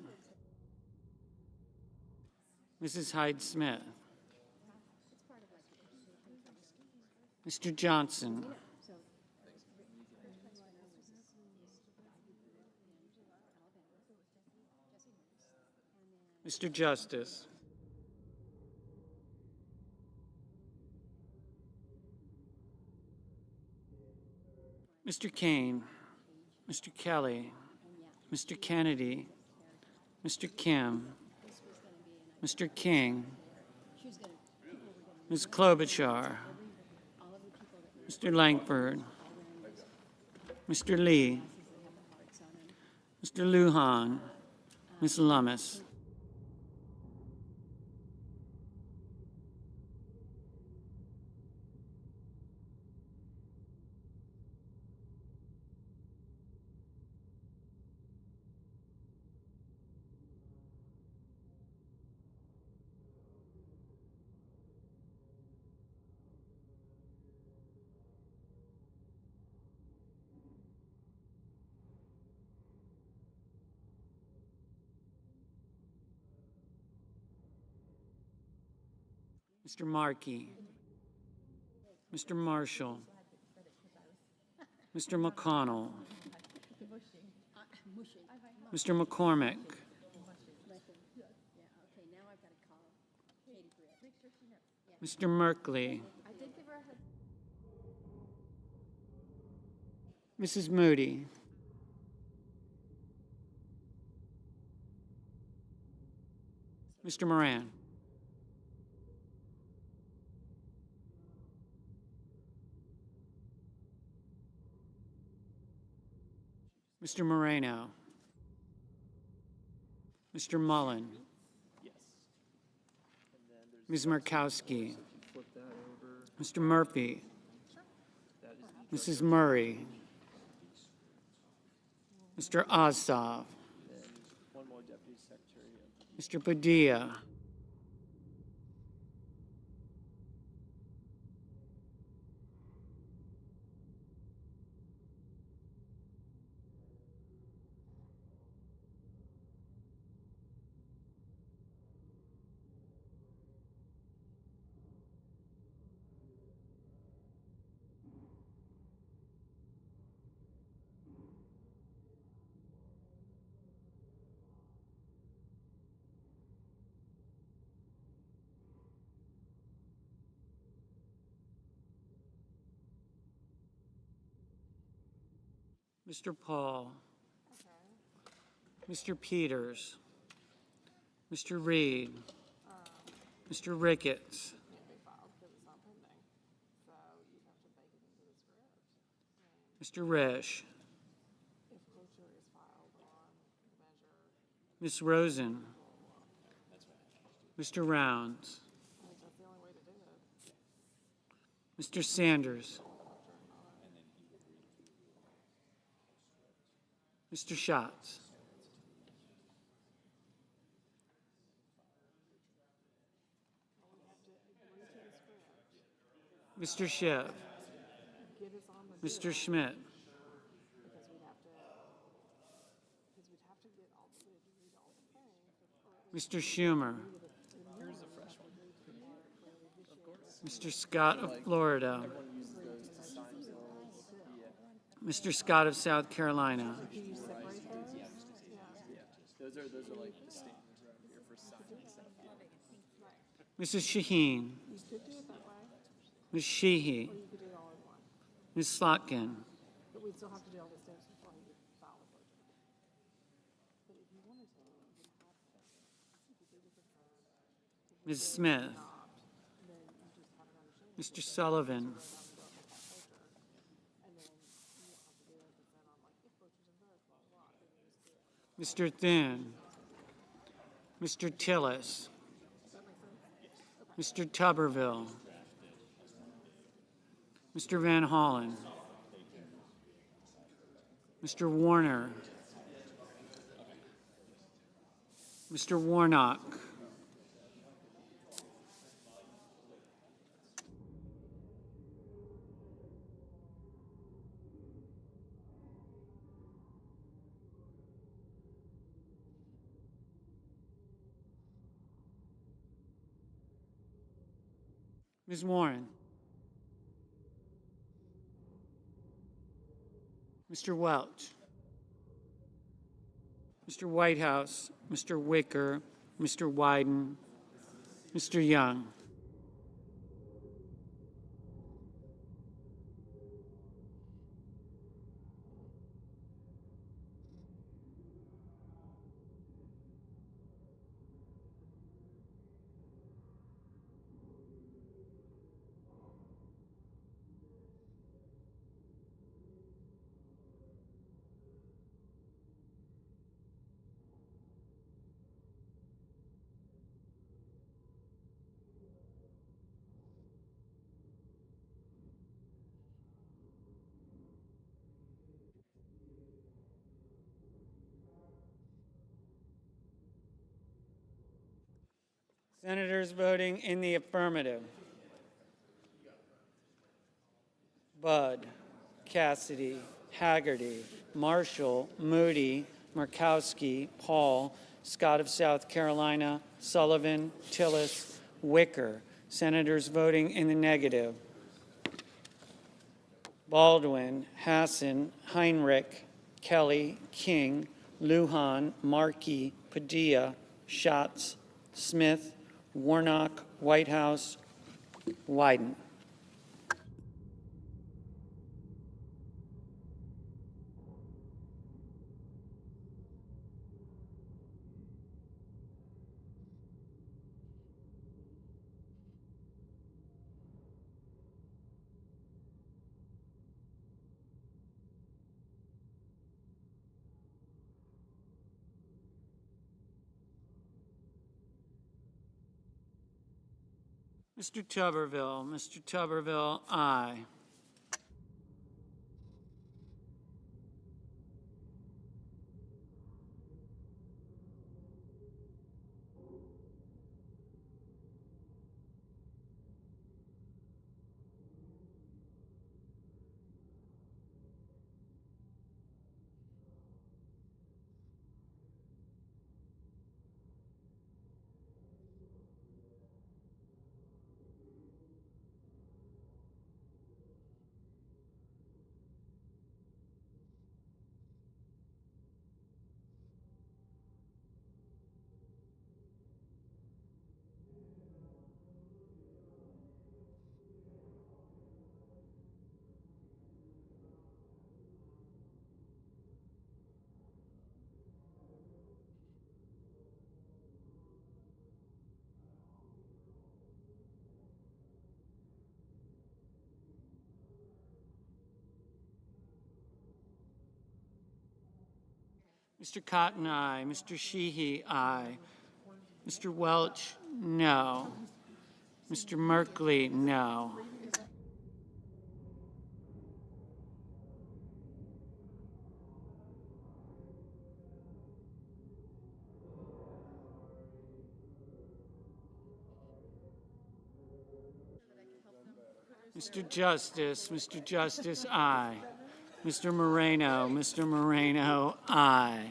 Mrs. Hyde-Smith, Mr. Johnson, Mr. Justice. Mr. Kane, Mr. Kelly, Mr. Kennedy, Mr. Kim, Mr. King, Ms. Klobuchar, Mr. Langford, Mr. Lee, Mr. Lujan, Ms. Lummis. Mr. Markey, Mr. Marshall, Mr. McConnell, Mr. McCormick, Mr. Merkley, Mrs. Moody, Mr. Moran, Mr. Moreno, Mr. Mullen, Ms. Murkowski, Mr. Murphy, Mrs. Murray, Mr. Ossoff, Mr. Padilla, Mr. Paul, Mr. Peters, Mr. Reed, Mr. Ricketts, Mr. Risch, Ms. Rosen, Mr. Rounds, Mr. Sanders, Mr. Schatz, Mr. Schiff, Mr. Schmidt, Mr. Schumer, Mr. Scott of Florida, Mr. Scott of South Carolina, Mrs. Shaheen, Ms. Sheehy, Ms. Slotkin, Ms. Smith, Mr. Sullivan, Mr. Thune, Mr. Tillis, Mr. Tuberville, Mr. Van Hollen, Mr. Warner, Mr. Warnock, Ms. Warren, Mr. Welch, Mr. Whitehouse, Mr. Wicker, Mr. Wyden, Mr. Young. Senators voting in the affirmative: Budd, Cassidy, Haggerty, Marshall, Moody, Murkowski, Paul, Scott of South Carolina, Sullivan, Tillis, Wicker. Senators voting in the negative: Baldwin, Hassan, Heinrich, Kelly, King, Lujan, Markey, Padilla, Schatz, Smith, Warnock, Whitehouse, Wyden. Mr. Tuberville, aye. Mr. Cotton, aye. Mr. Sheehy, aye. Mr. Welch, no. Mr. Merkley, no. Mr. Justice, aye. Mr. Moreno, aye.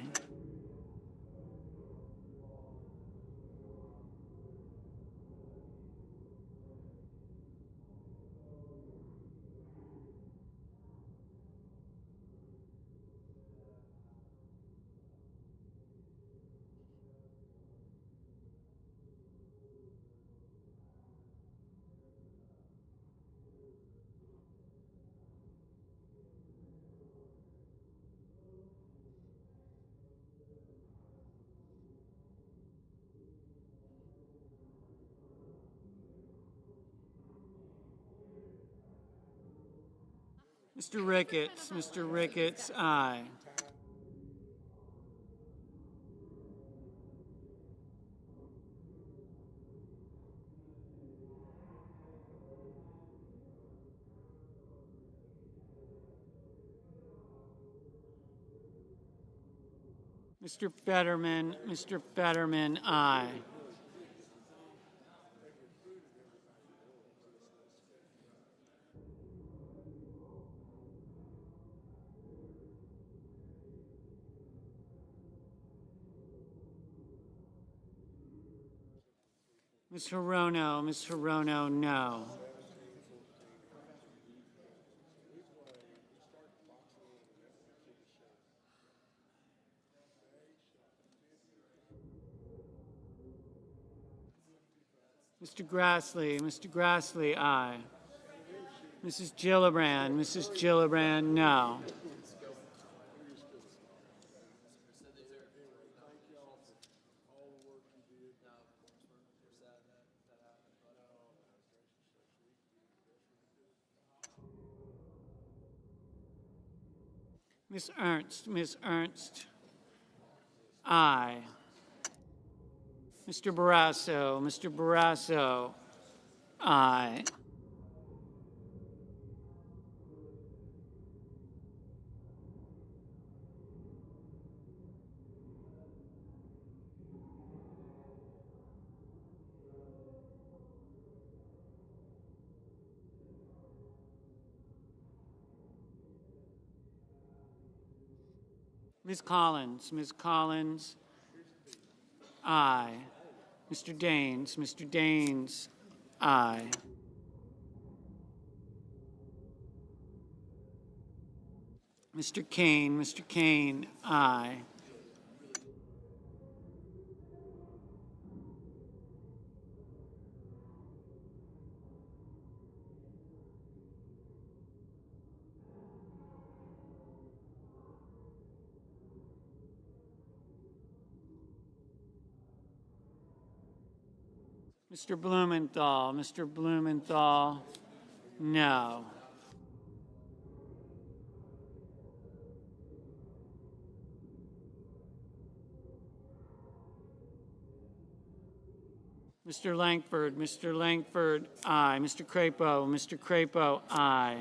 Mr. Ricketts, aye. Mr. Fetterman, aye. Ms. Hirono, no. Mr. Grassley, aye. Mrs. Gillibrand, no. Ms. Ernst, aye. Mr. Barrasso, aye. Ms. Collins, aye. Mr. Daines, aye. Mr. Kane, aye. Mr. Blumenthal, no. Mr. Langford, aye. Mr. Crapo, aye.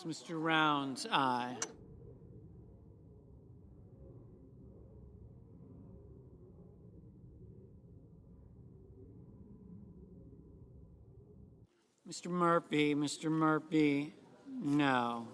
Mr. Rounds, aye. Mr. Murphy, no.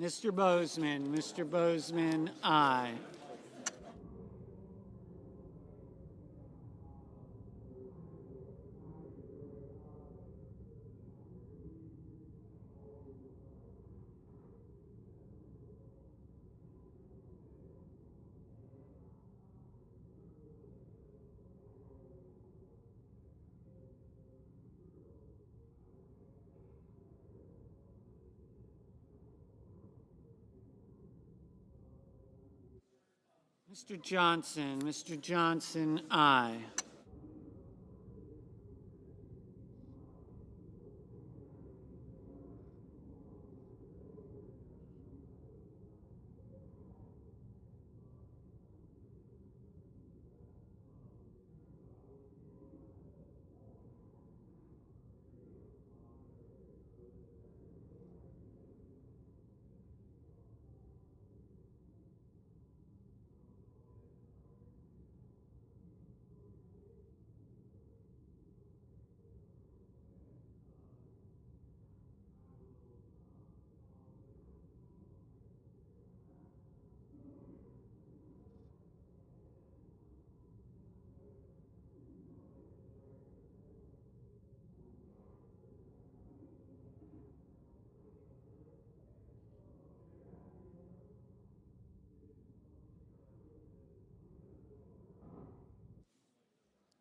Mr. Bozeman, aye. Mr. Johnson, aye.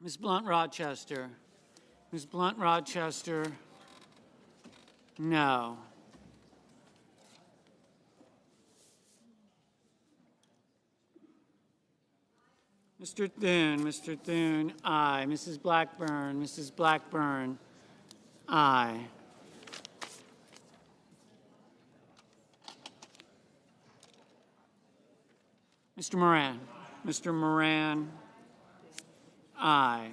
Ms. Blunt Rochester. Ms. Blunt Rochester, no. Mr. Thune, aye. Mrs. Blackburn, aye. Mr. Moran, aye.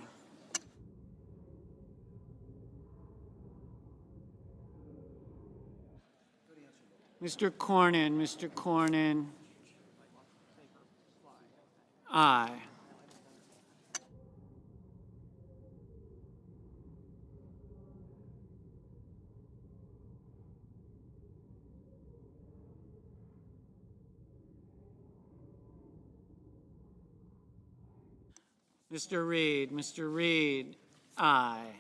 Mr. Cornyn, aye. Mr. Reed, aye.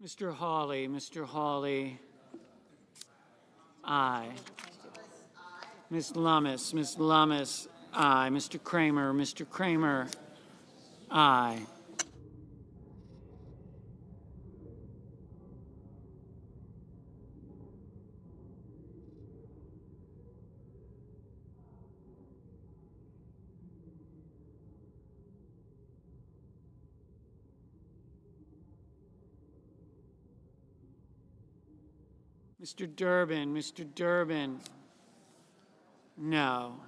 Mr. Hawley, aye. Ms. Lummis, aye. Mr. Kramer, aye. Mr. Durbin, no.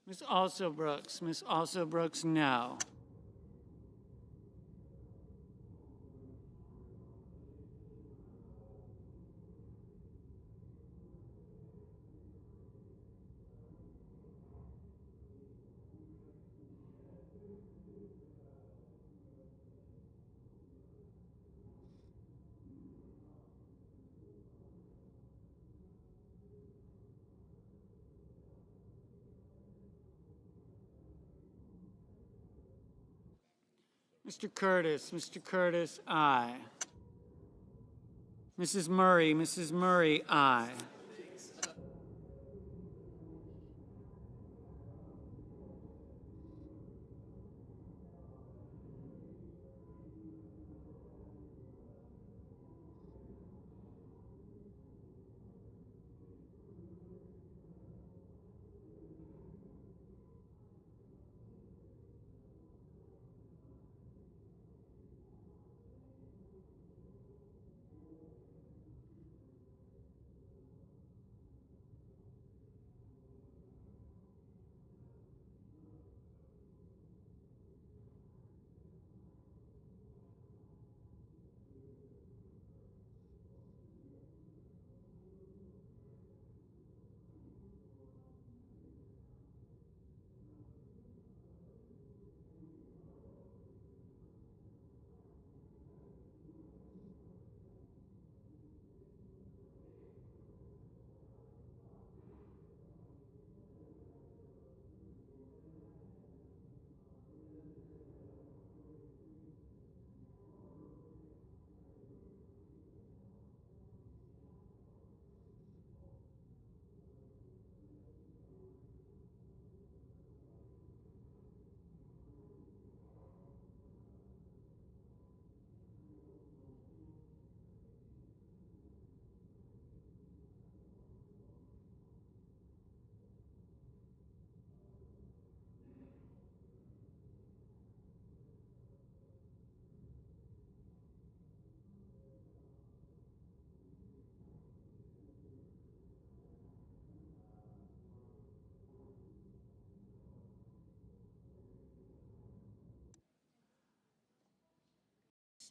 Ms. Alsobrooks, no. Mr. Curtis, aye. Mrs. Murray, aye.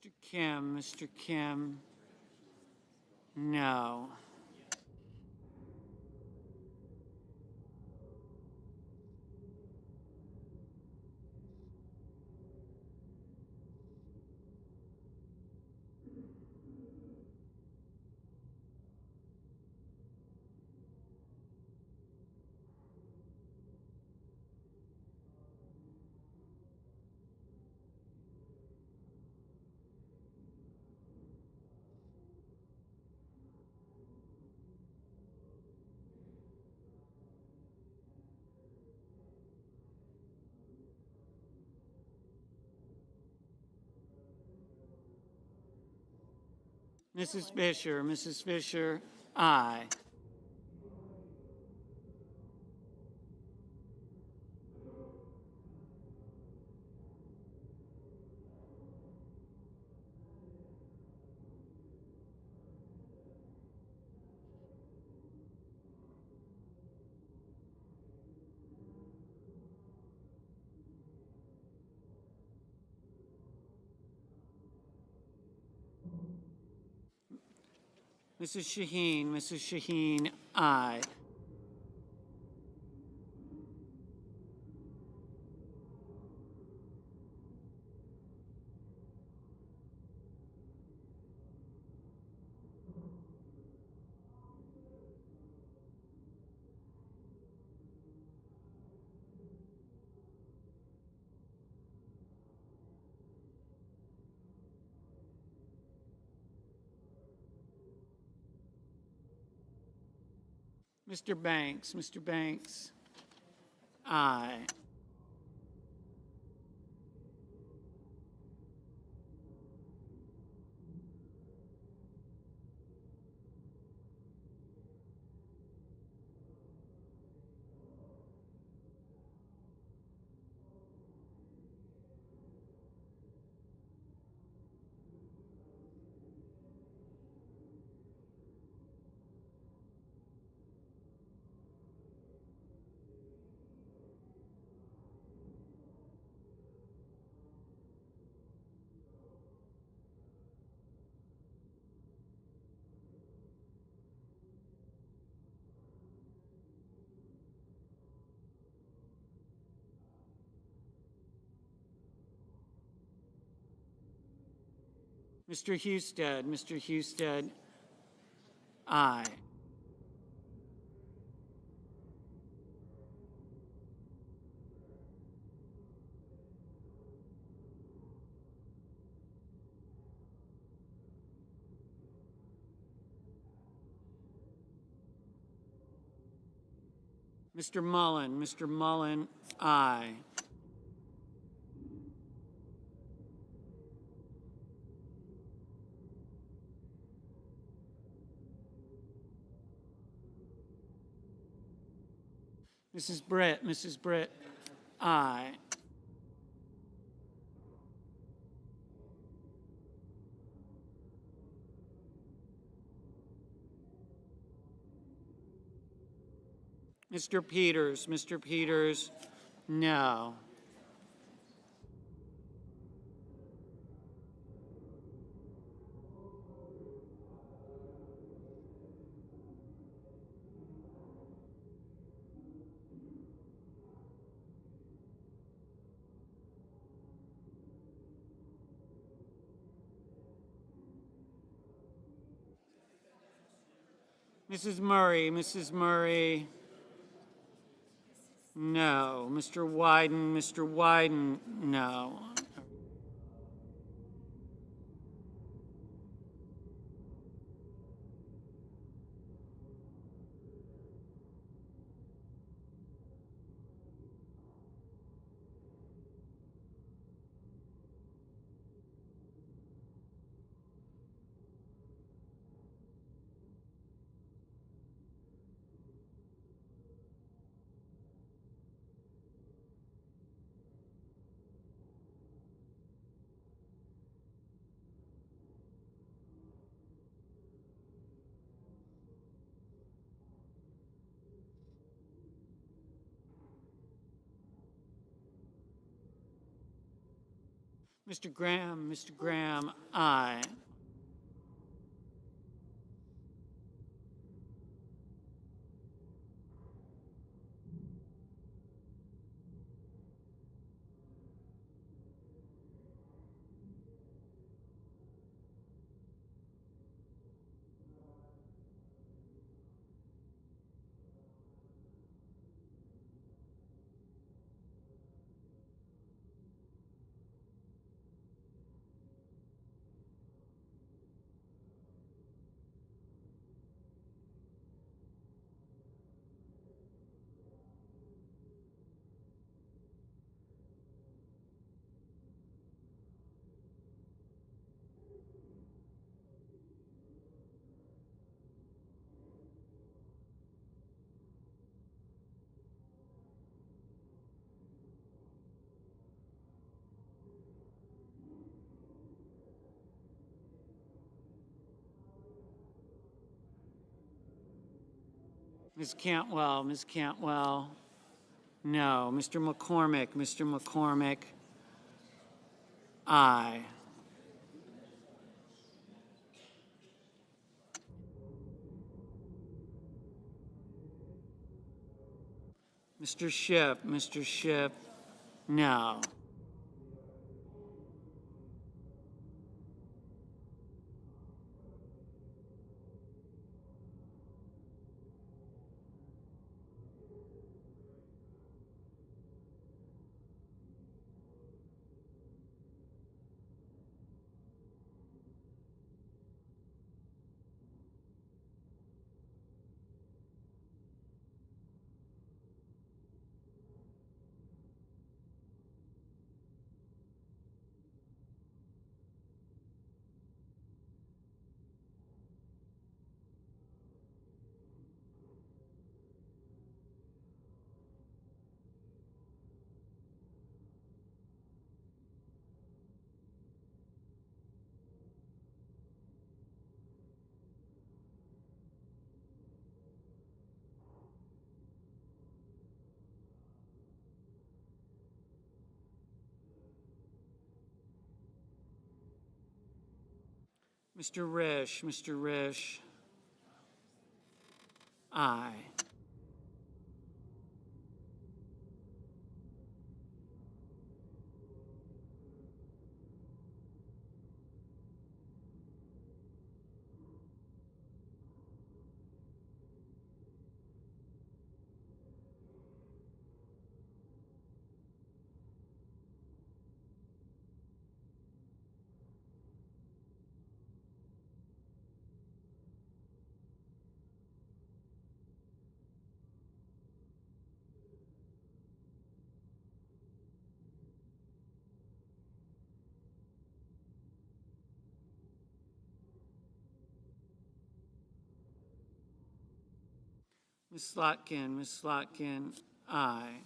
Mr. Kim, Mr. Kim, no. Mrs. Fisher, aye. Mrs. Shaheen, aye. Mr. Banks, aye. Mr. Husted, aye. Mr. Mullen, aye. Mrs. Britt, aye. Mr. Peters, no. Mrs. Murray, no. Mr. Wyden, no. Mr. Graham, aye. Ms. Cantwell, no. Mr. McCormick, aye. Mr. Shipp, no. Mr. Risch, aye. Ms. Slotkin, aye.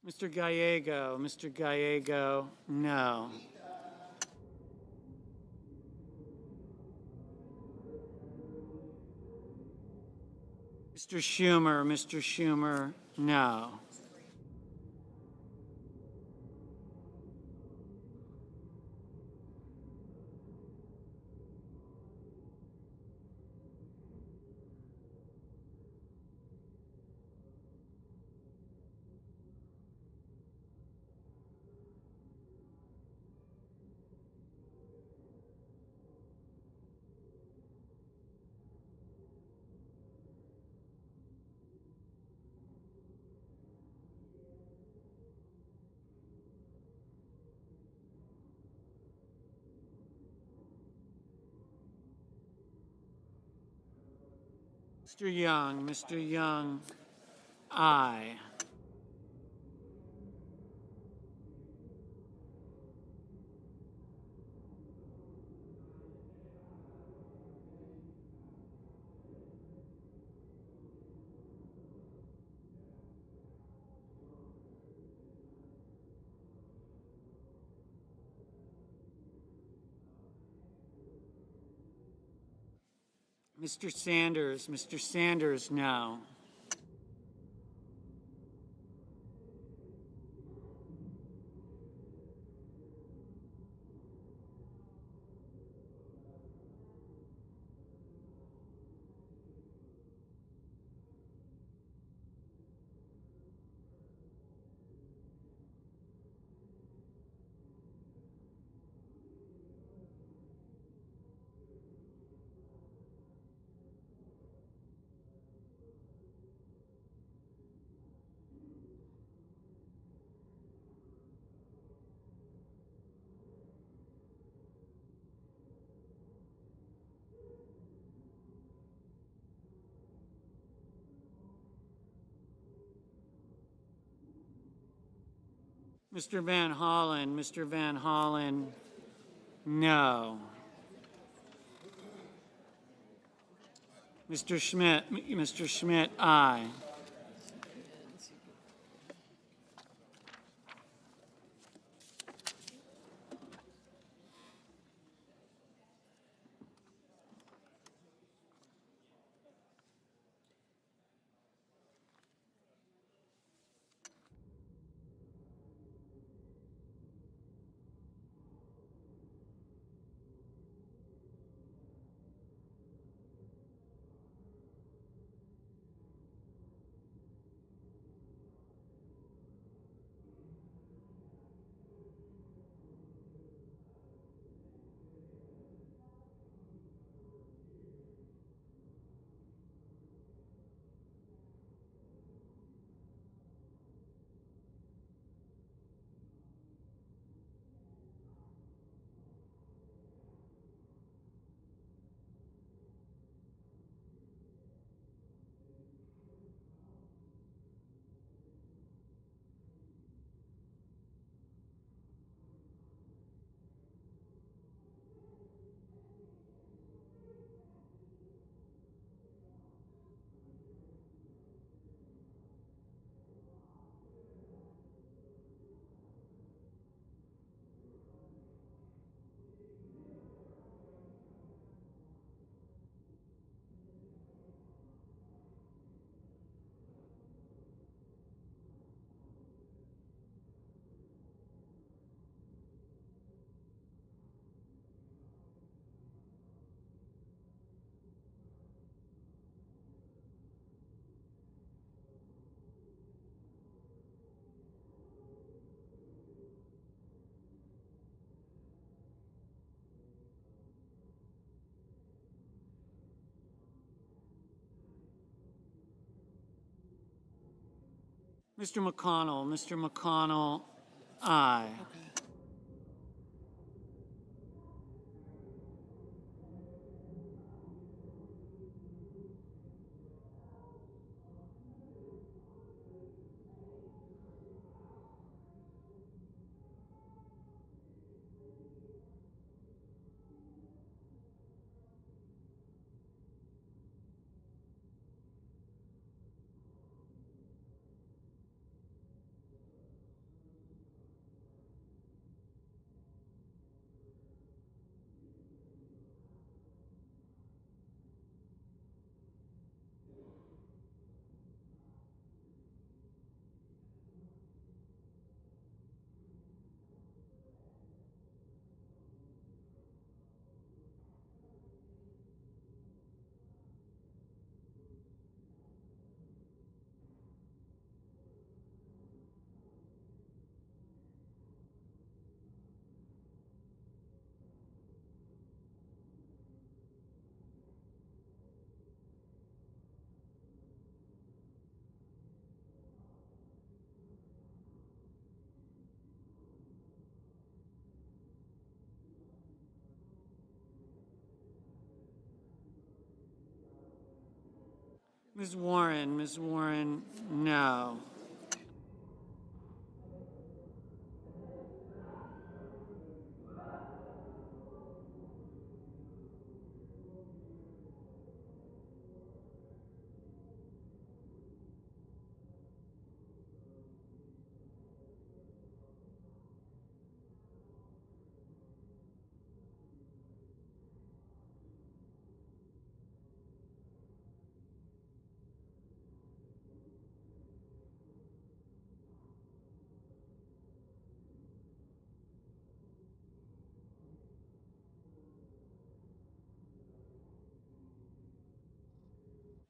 Mr. Gallego, no. Mr. Schumer, no. Mr. Young, aye. Mr. Sanders, no. Mr. Van Hollen, no. Mr. Schmidt, aye. Mr. McConnell, aye. Ms. Warren, no.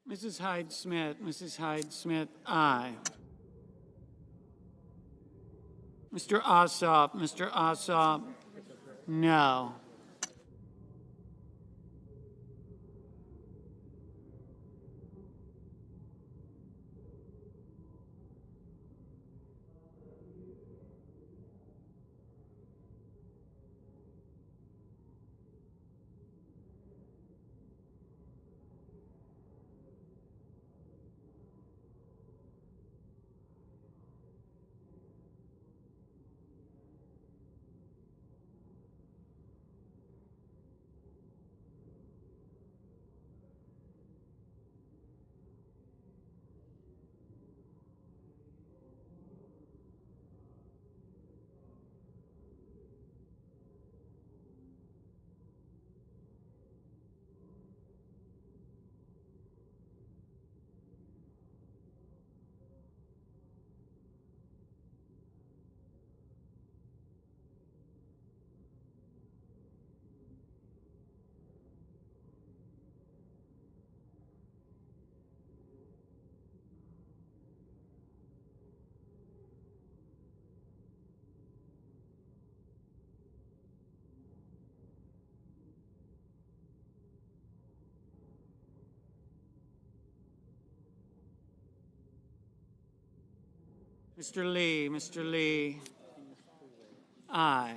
Mrs. Hyde-Smith, aye. Mr. Ossoff, no. Mr. Lee, aye.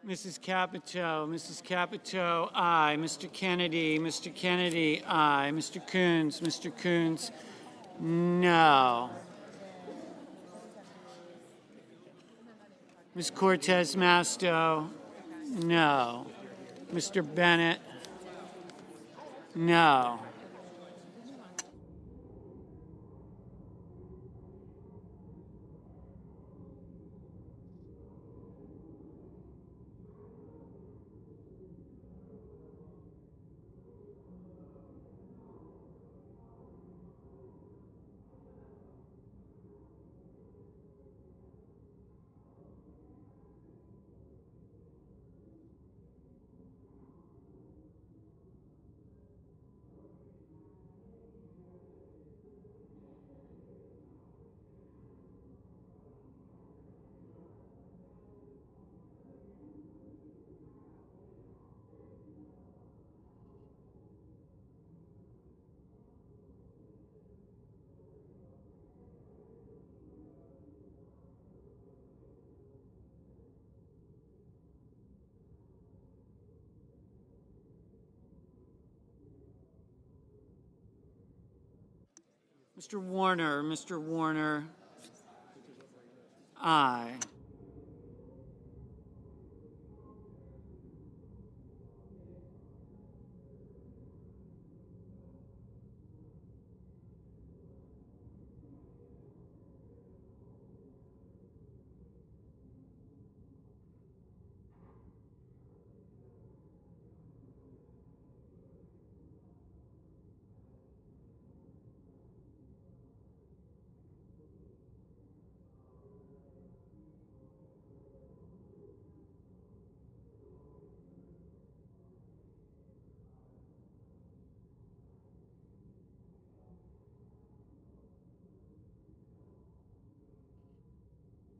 Mrs. Capito, aye. Mr. Kennedy, aye. Mr. Coons, no. Ms. Cortez Masto, no. Mr. Bennett, no. Mr. Warner, Aye.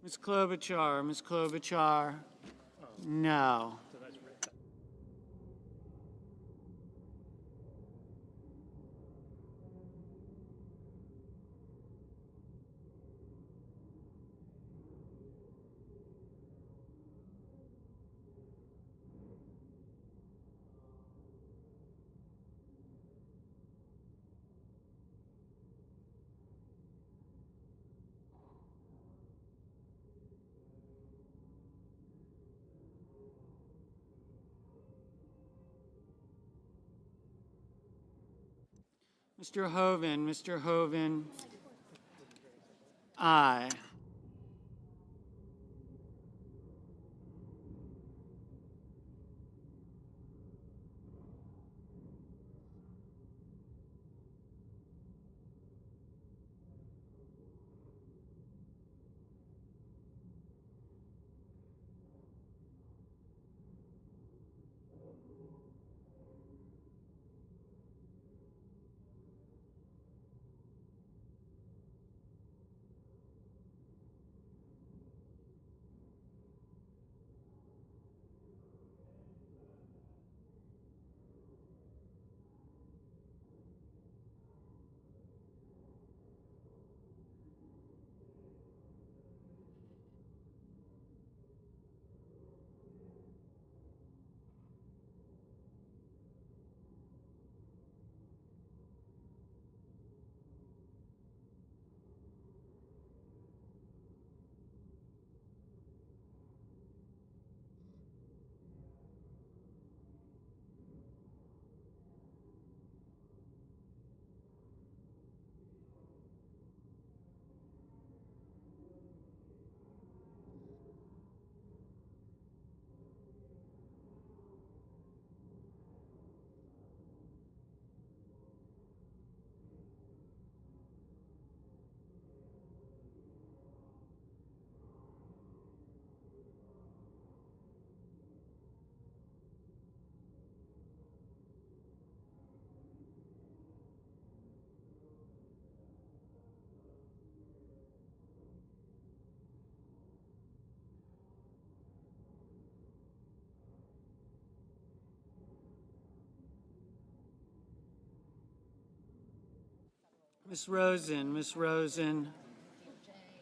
Ms. Klobuchar, Ms. Klobuchar, no. Mr. Hoven, aye. Ms. Rosen,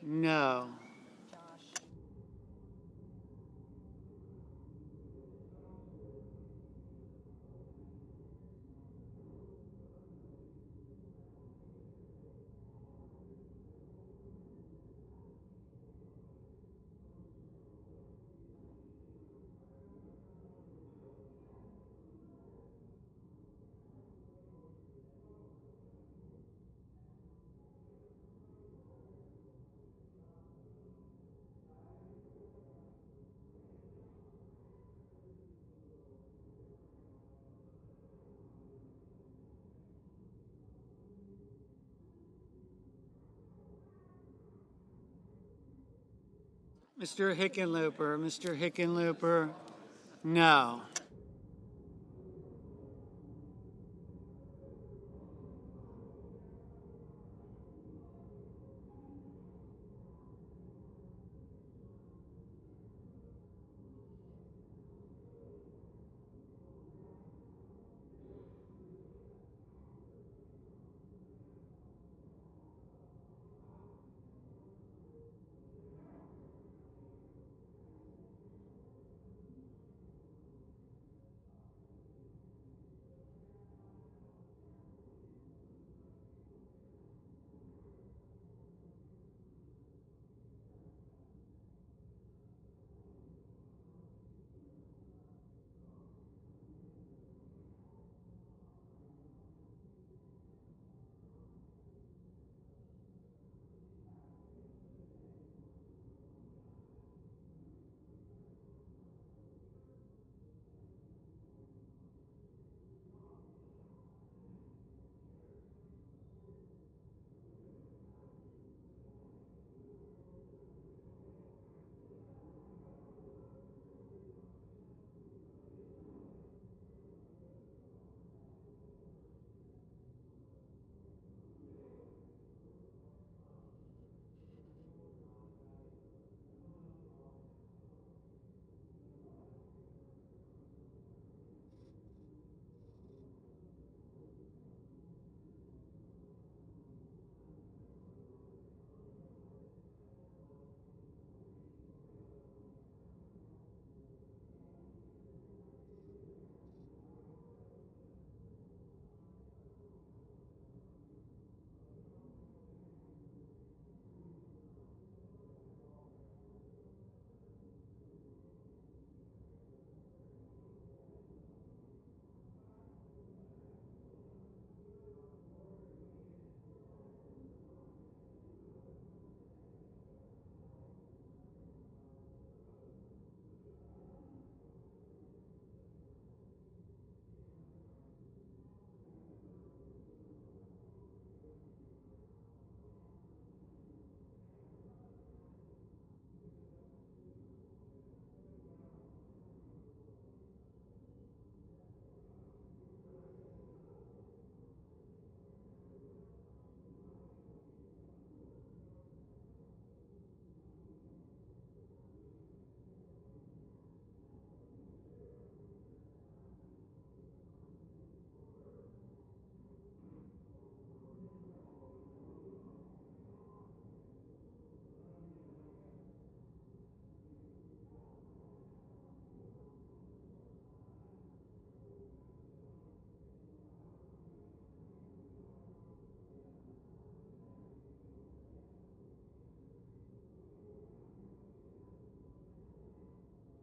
no. Mr. Hickenlooper, no.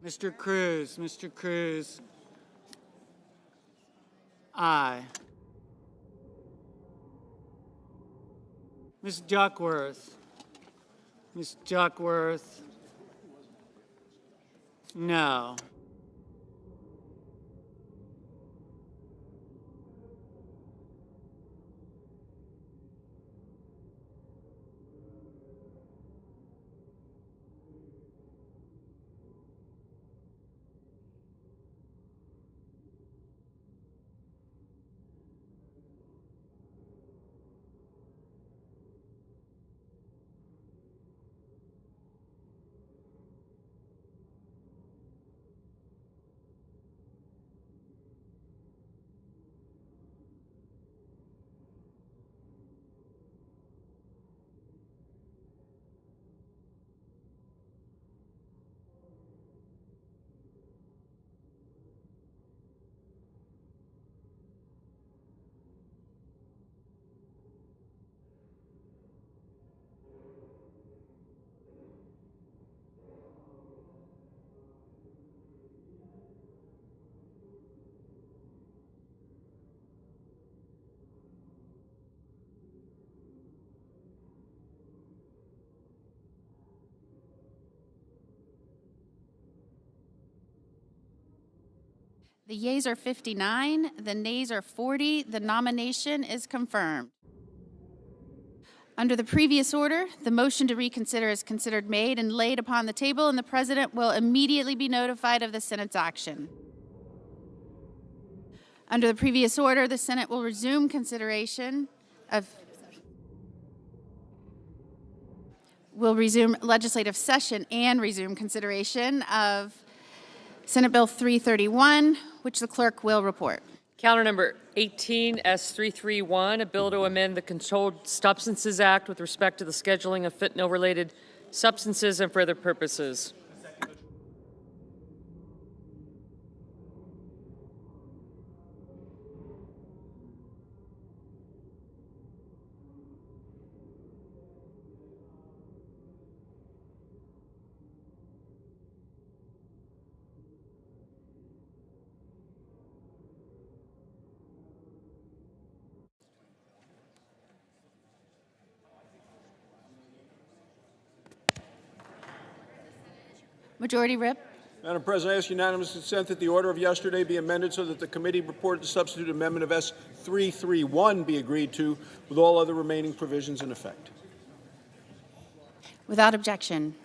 Mr. Cruz, aye. Ms. Duckworth, no. The yeas are 59, the nays are 40. The nomination is confirmed. Under the previous order, the motion to reconsider is considered made and laid upon the table, and the President will immediately be notified of the Senate's action. Under the previous order, the Senate will resume consideration of legislative session and resume consideration of Senate Bill 331, which the clerk will report. Calendar number 18, S331, a bill to amend the Controlled Substances Act with respect to the scheduling of fentanyl-related substances and for other purposes. Majority Whip. Madam President, I ask unanimous consent that the order of yesterday be amended so that the committee report the substitute amendment of S331 be agreed to with all other remaining provisions in effect. Without objection.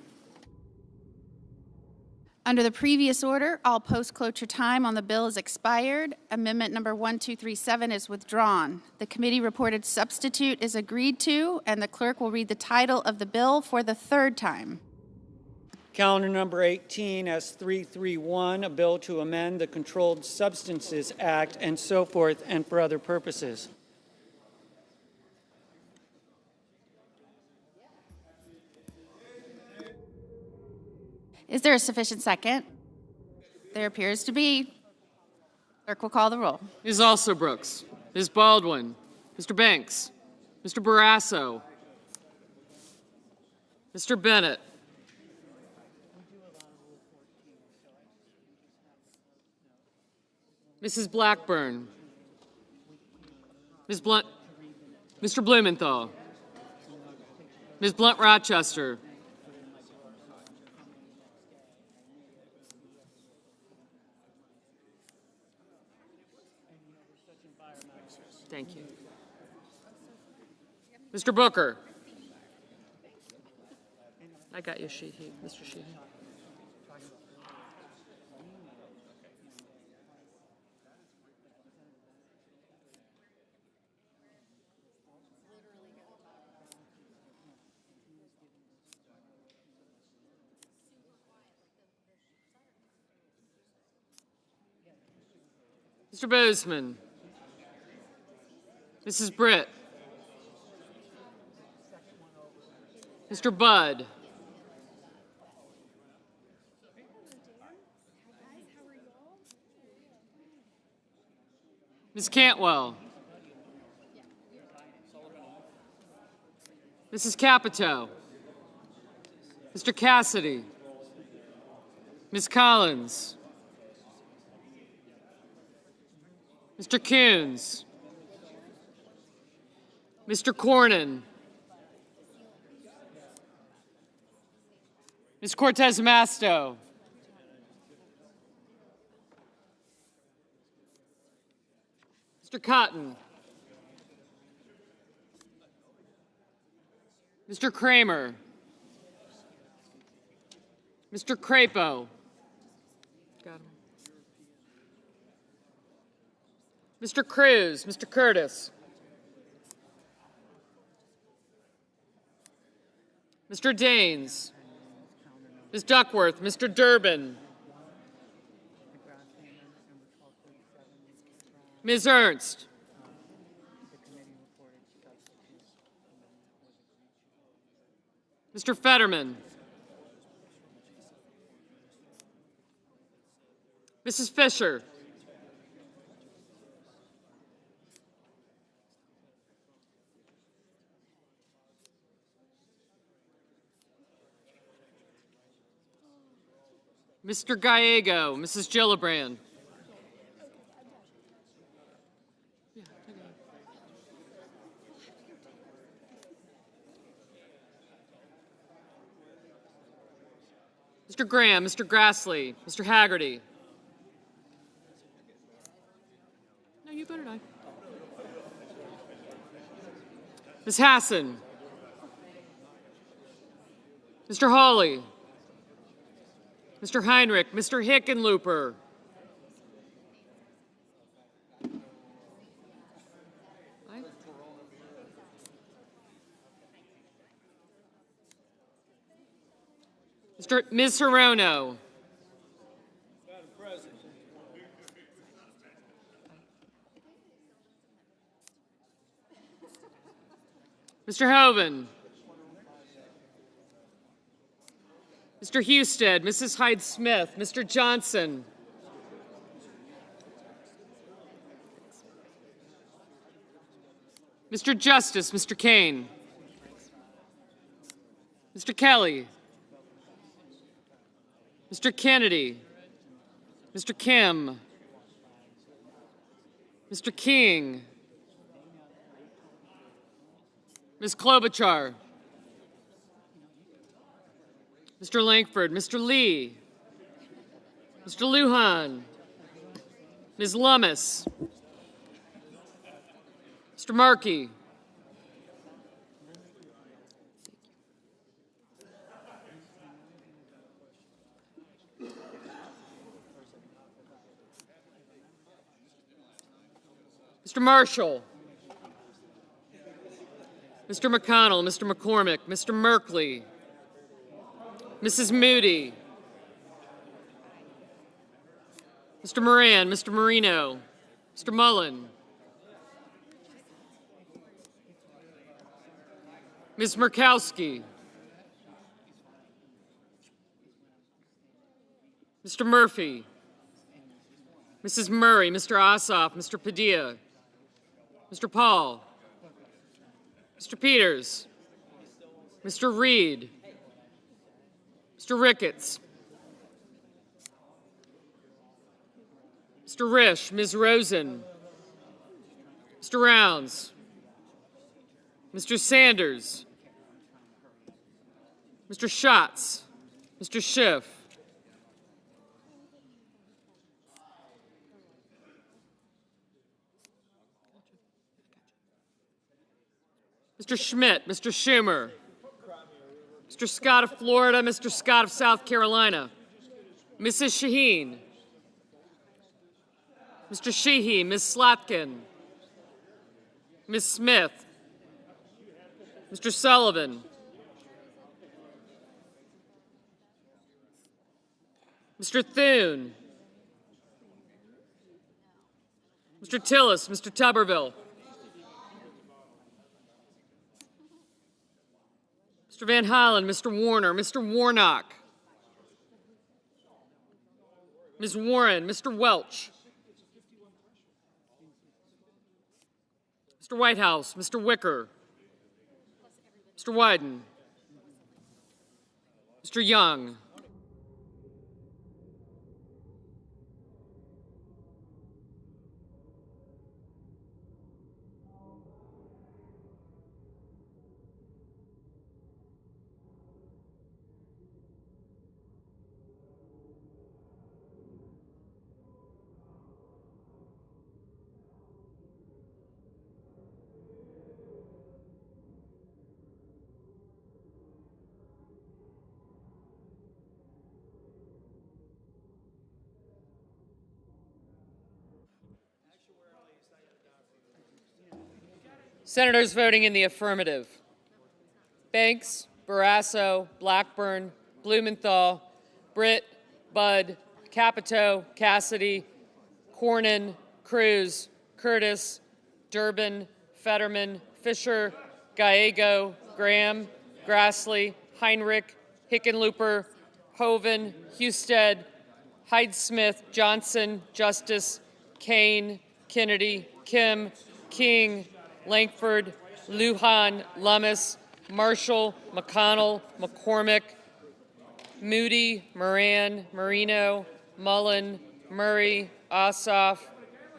Under the previous order, all post-cloture time on the bill is expired. Amendment number 1237 is withdrawn. The committee reported substitute is agreed to, and the clerk will read the title of the bill for the third time. Calendar number 18, S331, a bill to amend the Controlled Substances Act and so forth and for other purposes. Is there a sufficient second? There appears to be. Clerk will call the roll. Ms. Alsobrooks, Ms. Baldwin, Mr. Banks, Mr. Barrasso, Mr. Bennett, Mrs. Blackburn, Ms. Blunt, Mr. Blumenthal, Ms. Blunt-Rochester, thank you, Mr. Booker. I got you, Sheehy, Mr. Sheehy. Mr. Bozeman, Mrs. Britt, Mr. Budd, Ms. Cantwell, Mrs. Capito, Mr. Cassidy, Ms. Collins, Mr. Coons, Mr. Cornyn, Ms. Cortez Masto, Mr. Cotton, Mr. Kramer, Mr. Crapo, Mr. Cruz, Mr. Curtis, Mr. Daines, Ms. Duckworth, Mr. Durbin, Ms. Ernst, Mr. Fetterman, Mrs. Fisher, Mr. Gallego, Mrs. Gillibrand, Mr. Graham, Mr. Grassley, Mr. Haggerty. No, you better not. Ms. Hassan, Mr. Hawley, Mr. Heinrich, Mr. Hickenlooper, Ms. Hirono, Mr. Hoven, Mr. Husted, Mrs. Hyde-Smith, Mr. Johnson, Mr. Justice, Mr. Kane, Mr. Kelly, Mr. Kennedy, Mr. Kim, Mr. King, Ms. Klobuchar, Mr. Langford, Mr. Lee, Mr. Lujan, Ms. Lummis, Mr. Markey, Mr. Marshall, Mr. McConnell, Mr. McCormick, Mr. Merkley, Mrs. Moody, Mr. Moran, Mr. Marino, Mr. Mullen, Ms. Murkowski, Mr. Murphy, Mrs. Murray, Mr. Ossoff, Mr. Padilla, Mr. Paul, Mr. Peters, Mr. Reed, Mr. Ricketts, Mr. Risch, Ms. Rosen, Mr. Rounds, Mr. Sanders, Mr. Schatz, Mr. Schiff, Mr. Schmidt, Mr. Schumer, Mr. Scott of Florida, Mr. Scott of South Carolina, Mrs. Shaheen, Mr. Sheehy, Ms. Slotkin, Ms. Smith, Mr. Sullivan, Mr. Thune, Mr. Tillis, Mr. Tuberville, Mr. Van Hollen, Mr. Warner, Mr. Warnock, Ms. Warren, Mr. Welch, Mr. Whitehouse, Mr. Wicker, Mr. Wyden, Mr. Young, Senators voting in the affirmative: Banks, Barrasso, Blackburn, Blumenthal, Britt, Budd, Capito, Cassidy, Cornyn, Cruz, Curtis, Durbin, Fetterman, Fisher, Gallego, Graham, Grassley, Heinrich, Hickenlooper, Hoeven, Husted, Hyde-Smith, Johnson, Justice, Kane, Kennedy, Kim, King, Langford, Lujan, Lummis, Marshall, McConnell, McCormick, Moody, Moran, Marino, Mullen, Murray, Ossoff,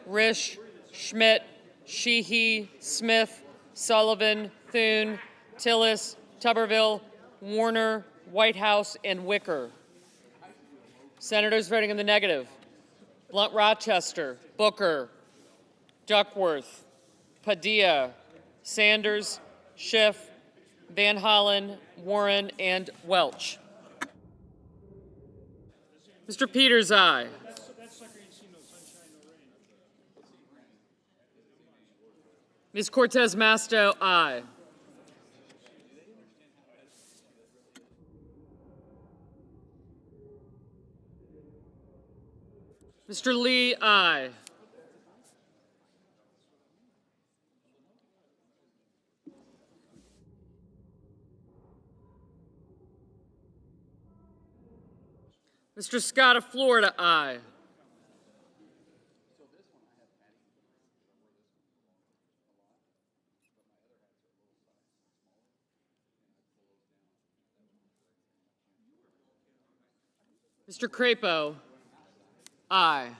Risch, Schmidt, Sheehy, Smith, Sullivan, Thune, Tillis, Tuberville, Warner, Whitehouse, and Wicker. Senators voting in the negative: Blunt Rochester, Booker, Duckworth, Padilla, Sanders, Schiff, Van Hollen, Warren, and Welch. Mr. Peters, aye. Ms. Cortez Masto, aye. Mr. Lee, aye. Mr. Scott of Florida, aye. Mr. Crapo, aye.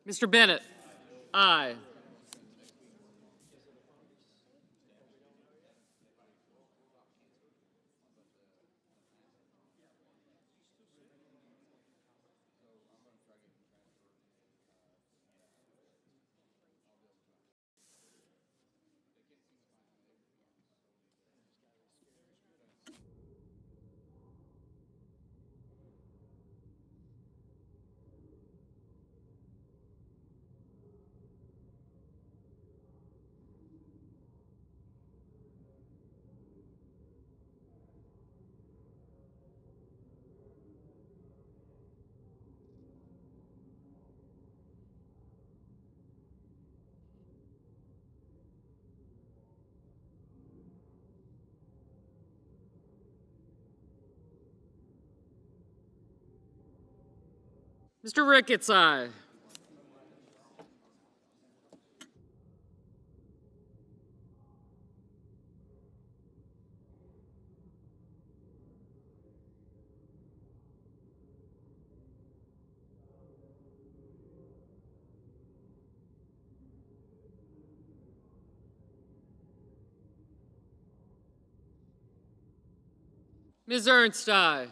Mr. Bennett, aye. Mr. Ricketts, aye. Ms. Ernst, aye.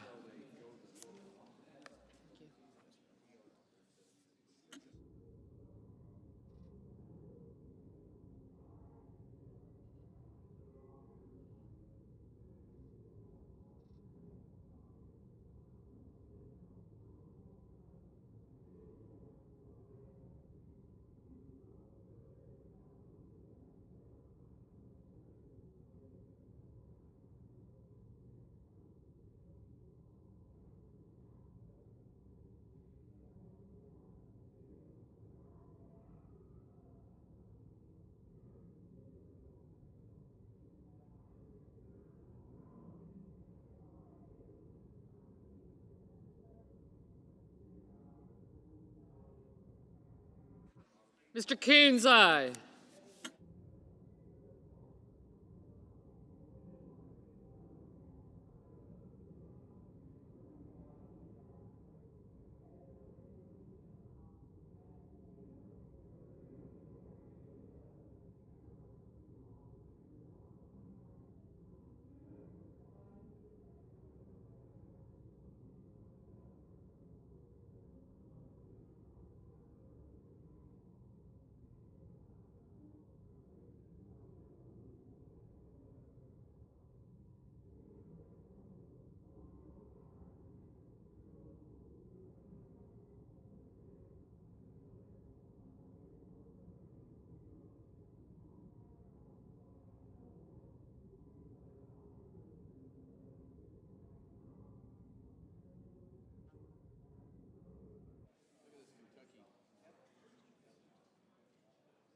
Mr. Coons, aye.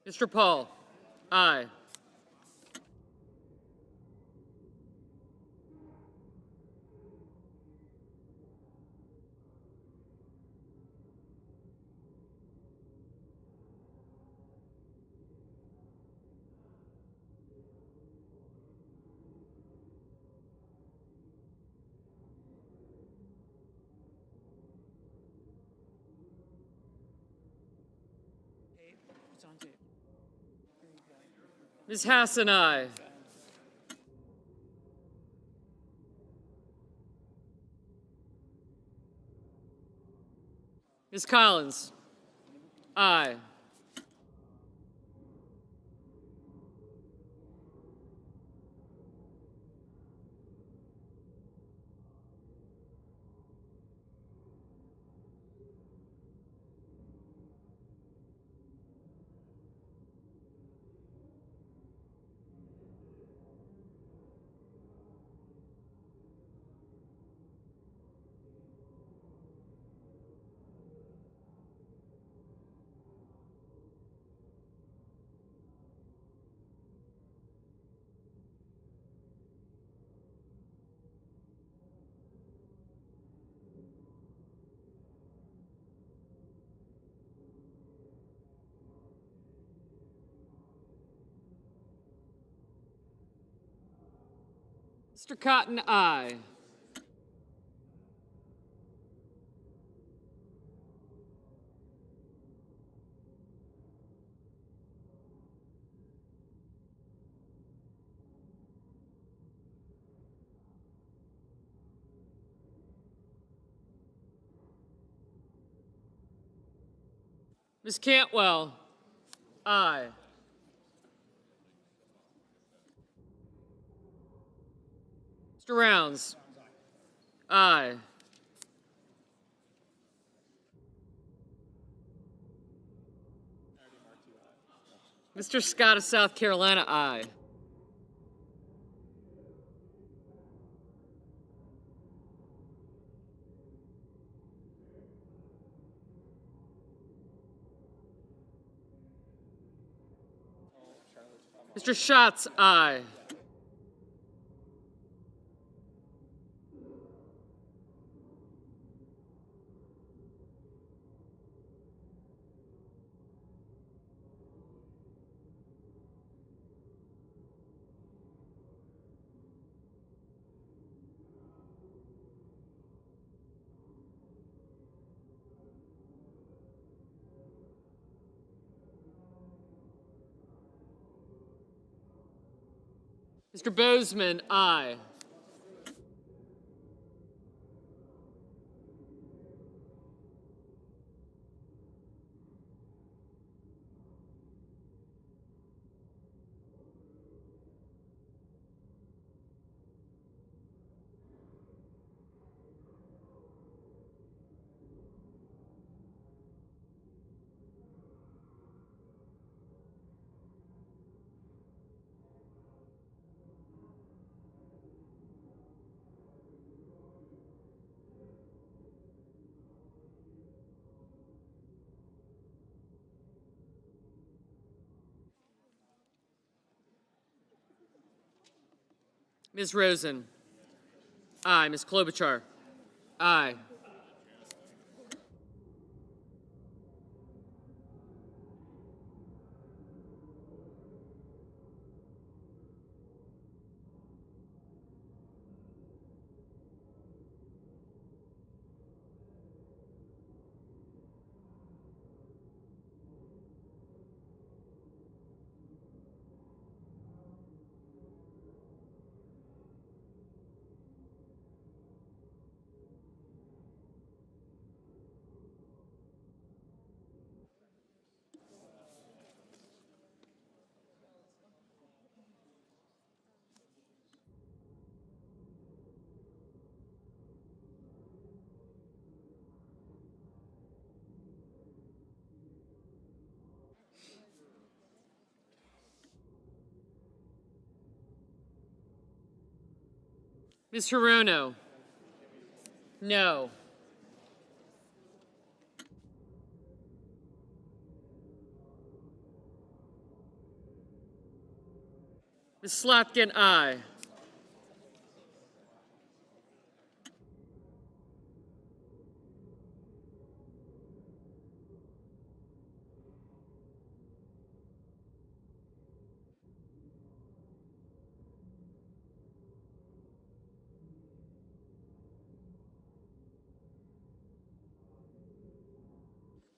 Mr. Paul? Aye. It's on tape. Ms. Hassan, aye. Ms. Collins? Aye. Mr. Cotton, aye. Ms. Cantwell? Aye. Mr. Rounds? Aye. Mr. Scott of South Carolina, aye. Mr. Schatz, aye. Mr. Bozeman, aye. Ms. Rosen? Aye. Ms. Klobuchar? Aye. Ms. Hirono? No. Ms. Slotkin, aye.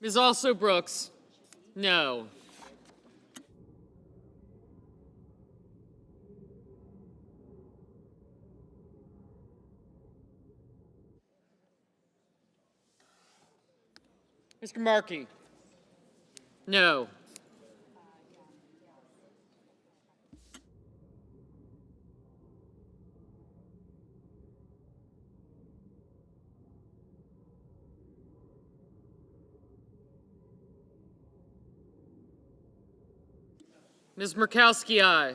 Ms. Also Brooks, no. Mr. Markey, no. Ms. Murkowski, aye.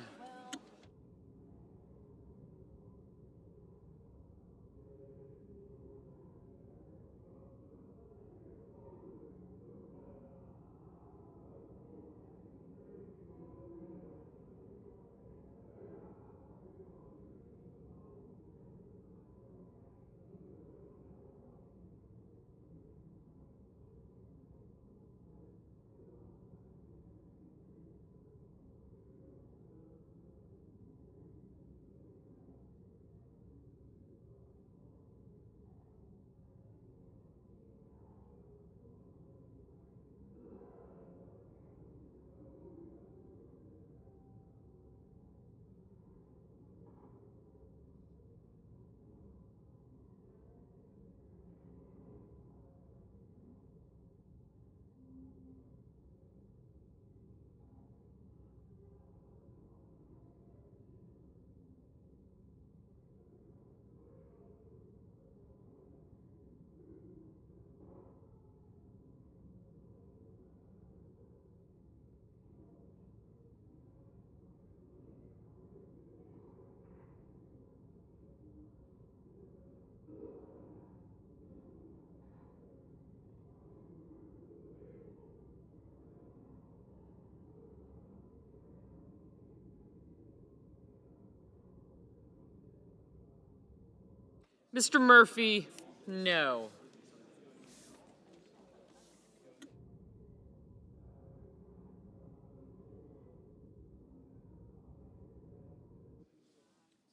Mr. Murphy, no.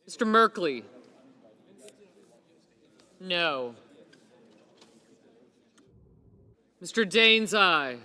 Mr. Merkley, no. Mr. Daines, aye.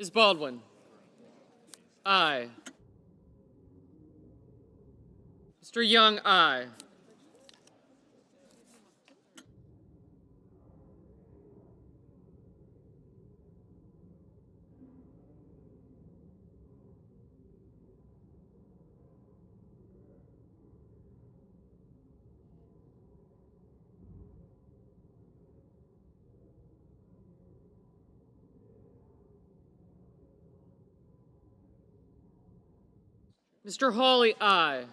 Ms. Baldwin. Aye. Mr. Young, aye. Mr. Hawley, aye.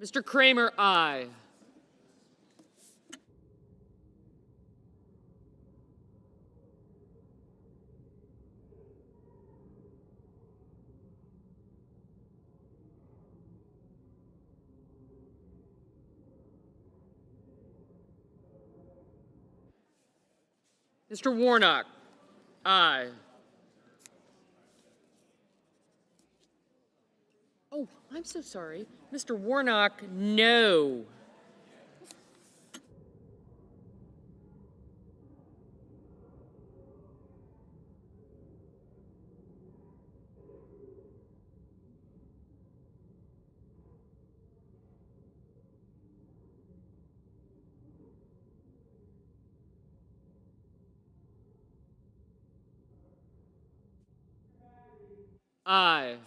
Mr. Kramer, aye. Mr. Warnock, aye. Oh, I'm so sorry. Mr. Warnock, no. Aye.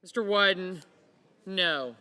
Mr. Wyden, no.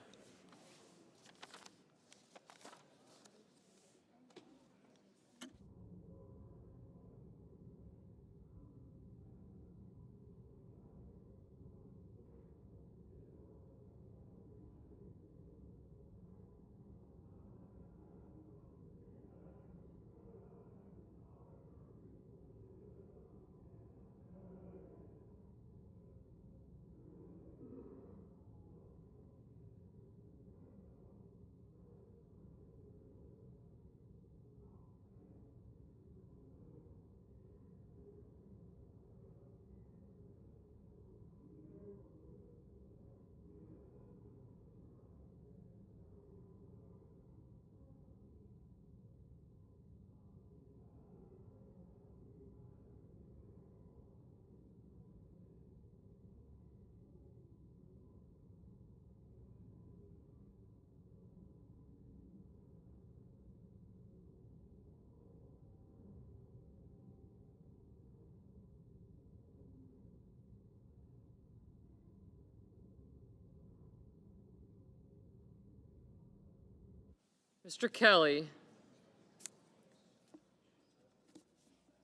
Mr. Kelly,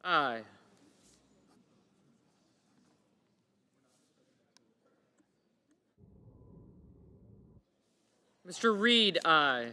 aye. Mr. Reed, aye.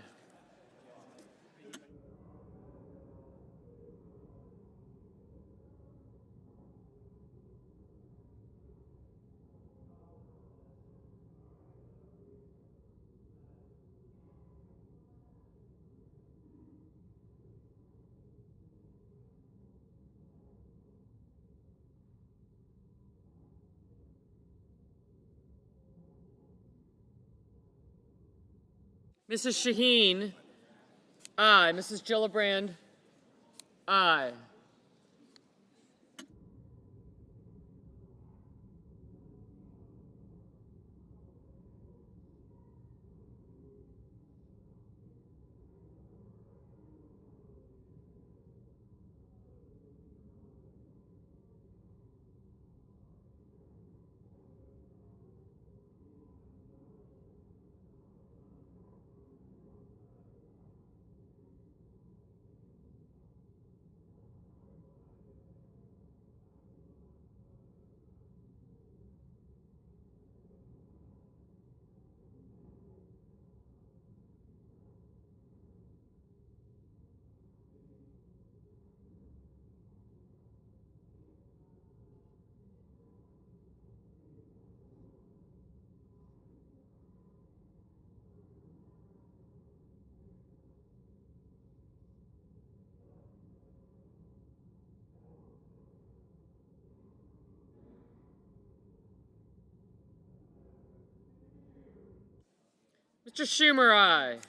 Mrs. Shaheen, aye. Mrs. Gillibrand, aye. Mr. Schumer, aye.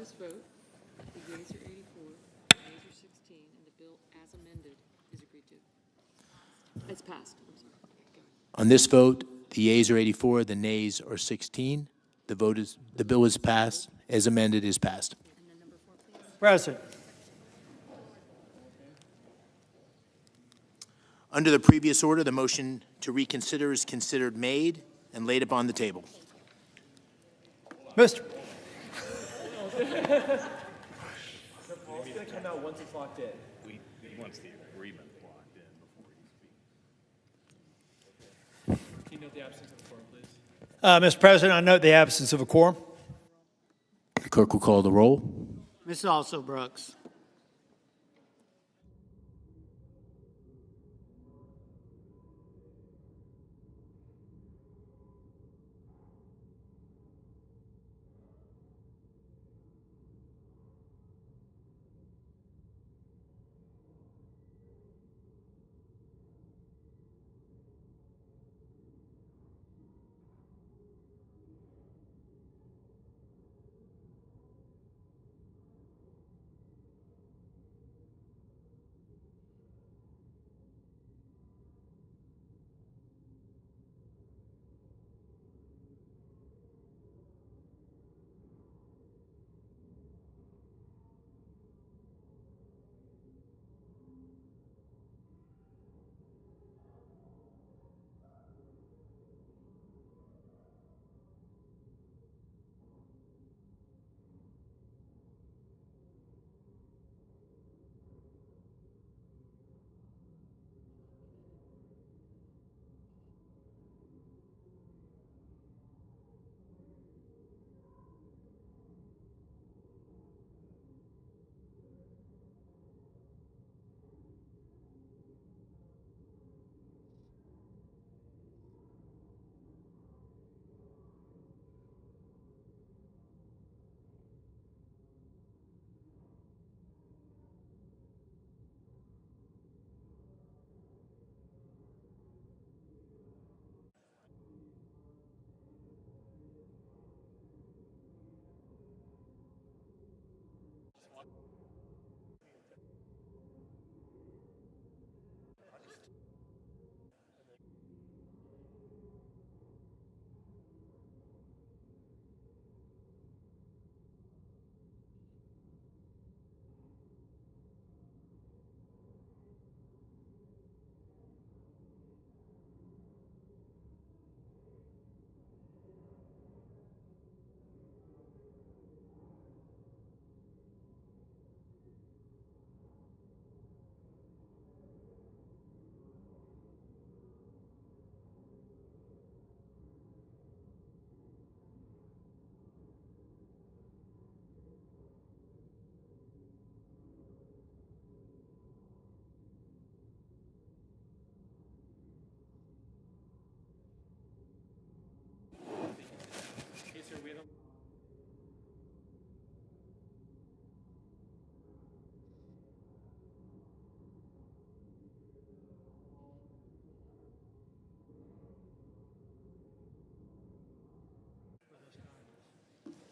this vote, the yeas are 84, the nays are 16, and the bill as amended is agreed to. It's passed. I'm sorry. Go ahead. On this vote, the yeas are 84, the nays are 16. The bill is passed. As amended is passed. President. Under the previous order, the motion to reconsider is considered made and laid upon the table. Mr. It's going to come out once it's locked in. He wants the agreement locked in before he speaks. Can you note the absence of a quorum, please? Mr. President, I note the absence of a quorum. The clerk will call the roll. Ms. Also Brooks.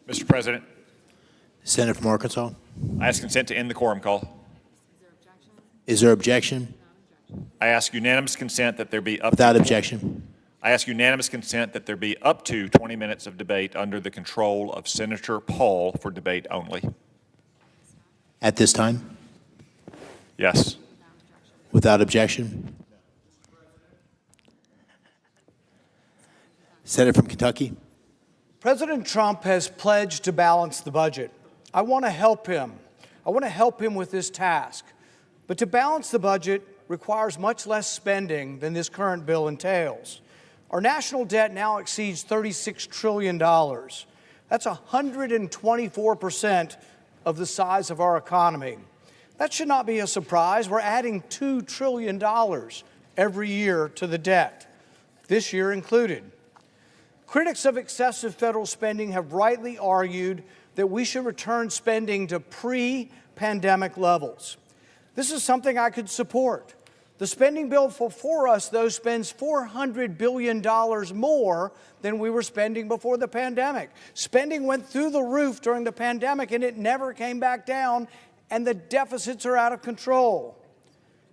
Mr. President, Senator from Arkansas. I ask consent to end the quorum call. Is there objection? I ask unanimous consent that there be up Without to objection. I ask unanimous consent that there be up to 20 minutes of debate under the control of Senator Paul for debate only. At this time? Yes. Without objection. Senator from Kentucky. President Trump has pledged to balance the budget. I want to help him. I want to help him with this task. But to balance the budget requires much less spending than this current bill entails. Our national debt now exceeds $36 trillion. That's 124% of the size of our economy. That should not be a surprise. We're adding $2 trillion every year to the debt, this year included. Critics of excessive federal spending have rightly argued that we should return spending to pre-pandemic levels. This is something I could support. The spending bill before us, though, spends $400 billion more than we were spending before the pandemic. Spending went through the roof during the pandemic, and it never came back down, and the deficits are out of control.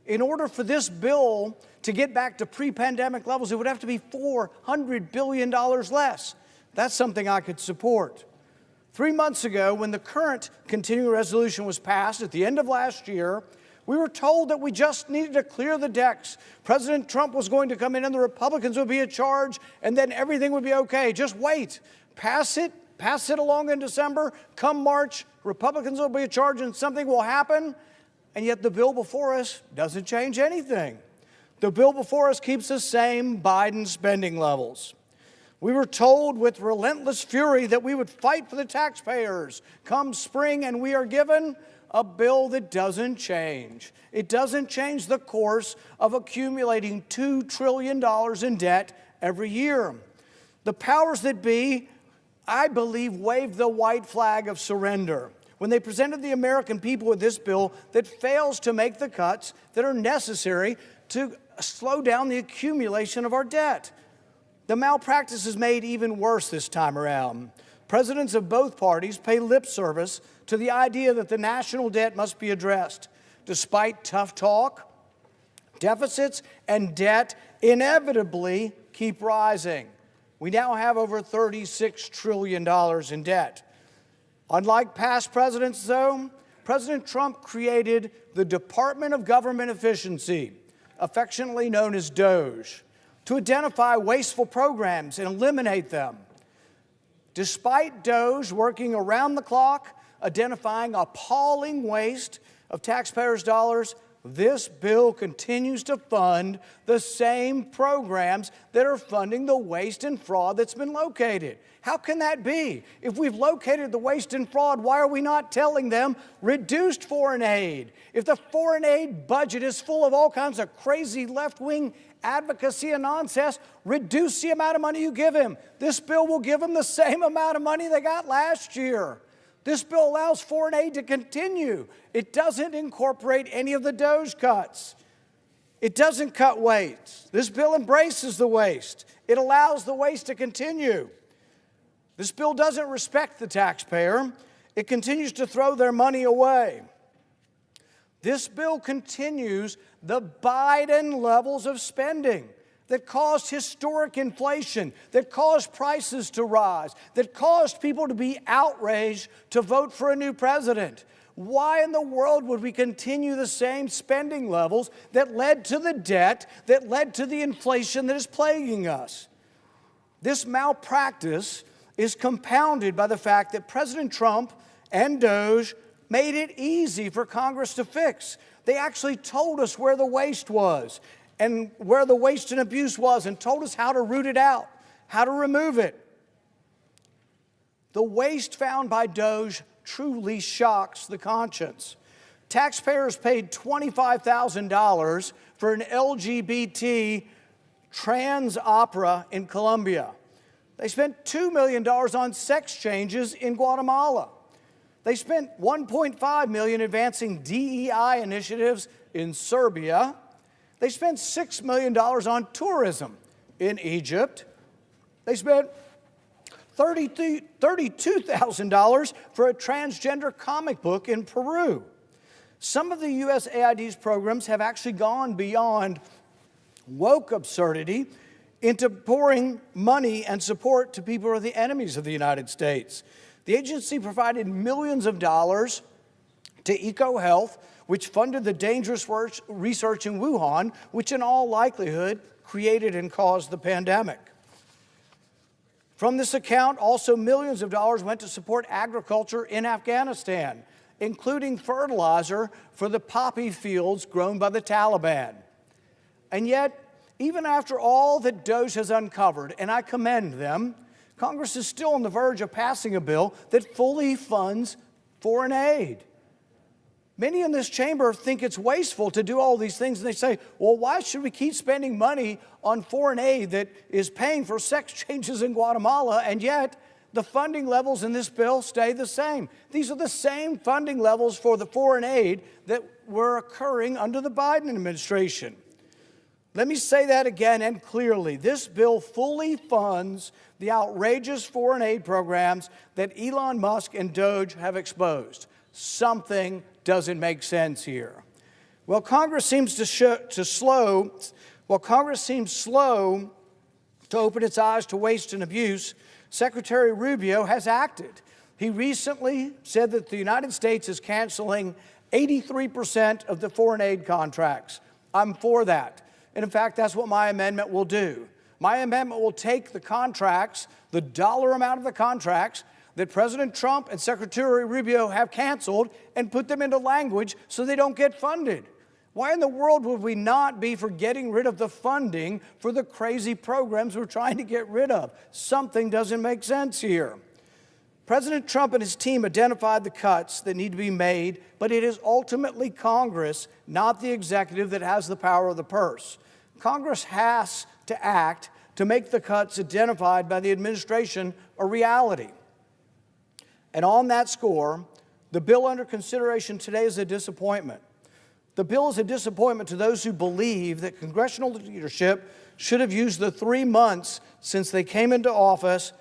In order for this bill to get back to pre-pandemic levels, it would have to be $400 billion less. That's something I could support. 3 months ago, when the current continuing resolution was passed at the end of last year, we were told that we just needed to clear the decks. President Trump was going to come in and the Republicans would be in charge, and then everything would be okay. Just wait. Pass it along in December. Come March, Republicans will be in charge and something will happen. And yet the bill before us doesn't change anything. The bill before us keeps the same Biden spending levels. We were told with relentless fury that we would fight for the taxpayers come spring, and we are given a bill that doesn't change. It doesn't change the course of accumulating $2 trillion in debt every year. The powers that be, I believe, waved the white flag of surrender when they presented the American people with this bill that fails to make the cuts that are necessary to slow down the accumulation of our debt. The malpractice is made even worse this time around. Presidents of both parties pay lip service to the idea that the national debt must be addressed. Despite tough talk, deficits and debt inevitably keep rising. We now have over $36 trillion in debt. Unlike past presidents, though, President Trump created the Department of Government Efficiency, affectionately known as DOGE, to identify wasteful programs and eliminate them. Despite DOGE working around the clock, identifying appalling waste of taxpayers' dollars, this bill continues to fund the same programs that are funding the waste and fraud that's been located. How can that be? If we've located the waste and fraud, why are we not telling them reduced foreign aid? If the foreign aid budget is full of all kinds of crazy left-wing advocacy and nonsense, reduce the amount of money you give him. This bill will give them the same amount of money they got last year. This bill allows foreign aid to continue. It doesn't incorporate any of the DOGE cuts. It doesn't cut waste. This bill embraces the waste. It allows the waste to continue. This bill doesn't respect the taxpayer. It continues to throw their money away. This bill continues the Biden levels of spending that caused historic inflation, that caused prices to rise, that caused people to be outraged to vote for a new president. Why in the world would we continue the same spending levels that led to the debt, that led to the inflation that is plaguing us? This malpractice is compounded by the fact that President Trump and DOGE made it easy for Congress to fix. They actually told us where the waste was and where the waste and abuse was, and told us how to root it out, how to remove it. The waste found by DOGE truly shocks the conscience. Taxpayers paid $25,000 for an LGBT trans opera in Colombia. They spent $2 million on sex changes in Guatemala. They spent $1.5 million advancing DEI initiatives in Serbia. They spent $6 million on tourism in Egypt. They spent $32,000 for a transgender comic book in Peru. Some of the USAID's programs have actually gone beyond woke absurdity into pouring money and support to people who are the enemies of the United States. The agency provided millions of dollars to EcoHealth, which funded the dangerous research in Wuhan, which in all likelihood created and caused the pandemic. From this account, also millions of dollars went to support agriculture in Afghanistan, including fertilizer for the poppy fields grown by the Taliban. And yet, even after all that DOGE has uncovered, and I commend them, Congress is still on the verge of passing a bill that fully funds foreign aid. Many in this chamber think it's wasteful to do all these things, and they say, well, why should we keep spending money on foreign aid that is paying for sex changes in Guatemala, and yet the funding levels in this bill stay the same? These are the same funding levels for the foreign aid that were occurring under the Biden administration. Let me say that again and clearly. This bill fully funds the outrageous foreign aid programs that Elon Musk and Doge have exposed. Something doesn't make sense here. While Congress seems slow to open its eyes to waste and abuse, Secretary Rubio has acted. He recently said that the United States is canceling 83% of the foreign aid contracts. I'm for that. And in fact, that's what my amendment will do. My amendment will take the contracts, the dollar amount of the contracts that President Trump and Secretary Rubio have canceled, and put them into language so they don't get funded. Why in the world would we not be for getting rid of the funding for the crazy programs we're trying to get rid of? Something doesn't make sense here. President Trump and his team identified the cuts that need to be made, but it is ultimately Congress, not the executive, that has the power of the purse. Congress has to act to make the cuts identified by the administration a reality. And on that score, the bill under consideration today is a disappointment. The bill is a disappointment to those who believe that congressional leadership should have used the 3 months since they came into office,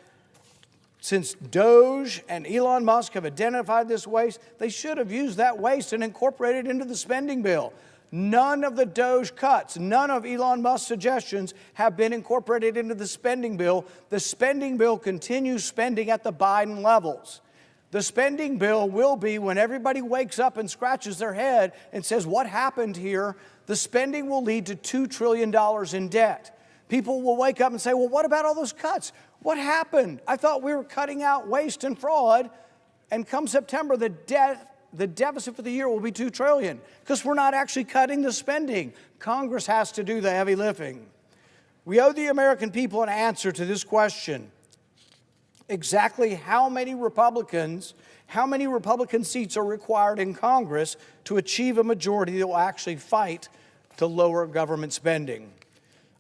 since Doge and Elon Musk have identified this waste. They should have used that waste and incorporated it into the spending bill. None of the Doge cuts, none of Elon Musk's suggestions have been incorporated into the spending bill. The spending bill continues spending at the Biden levels. The spending bill will be, when everybody wakes up and scratches their head and says, what happened here? The spending will lead to $2 trillion in debt. People will wake up and say, well, what about all those cuts? What happened? I thought we were cutting out waste and fraud. And come September, the deficit for the year will be $2 trillion because we're not actually cutting the spending. Congress has to do the heavy lifting. We owe the American people an answer to this question. Exactly how many Republican seats are required in Congress to achieve a majority that will actually fight to lower government spending?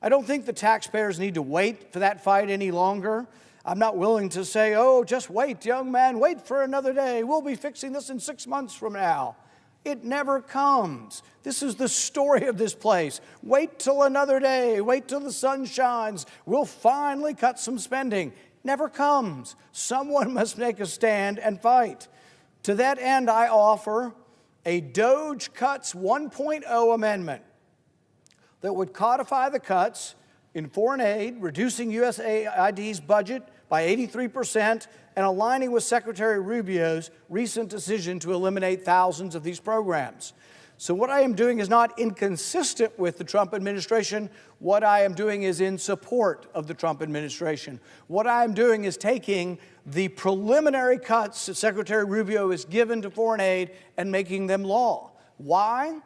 I don't think the taxpayers need to wait for that fight any longer. I'm not willing to say, oh, just wait, young man, wait for another day. We'll be fixing this in 6 months from now. It never comes. This is the story of this place. Wait till another day. Wait till the sun shines. We'll finally cut some spending. Never comes. Someone must make a stand and fight. To that end, I offer a Doge Cuts 1.0 amendment that would codify the cuts in foreign aid, reducing USAID's budget by 83% and aligning with Secretary Rubio's recent decision to eliminate thousands of these programs. So what I am doing is not inconsistent with the Trump administration. What I am doing is in support of the Trump administration. What I am doing is taking the preliminary cuts that Secretary Rubio has given to foreign aid and making them law. Why?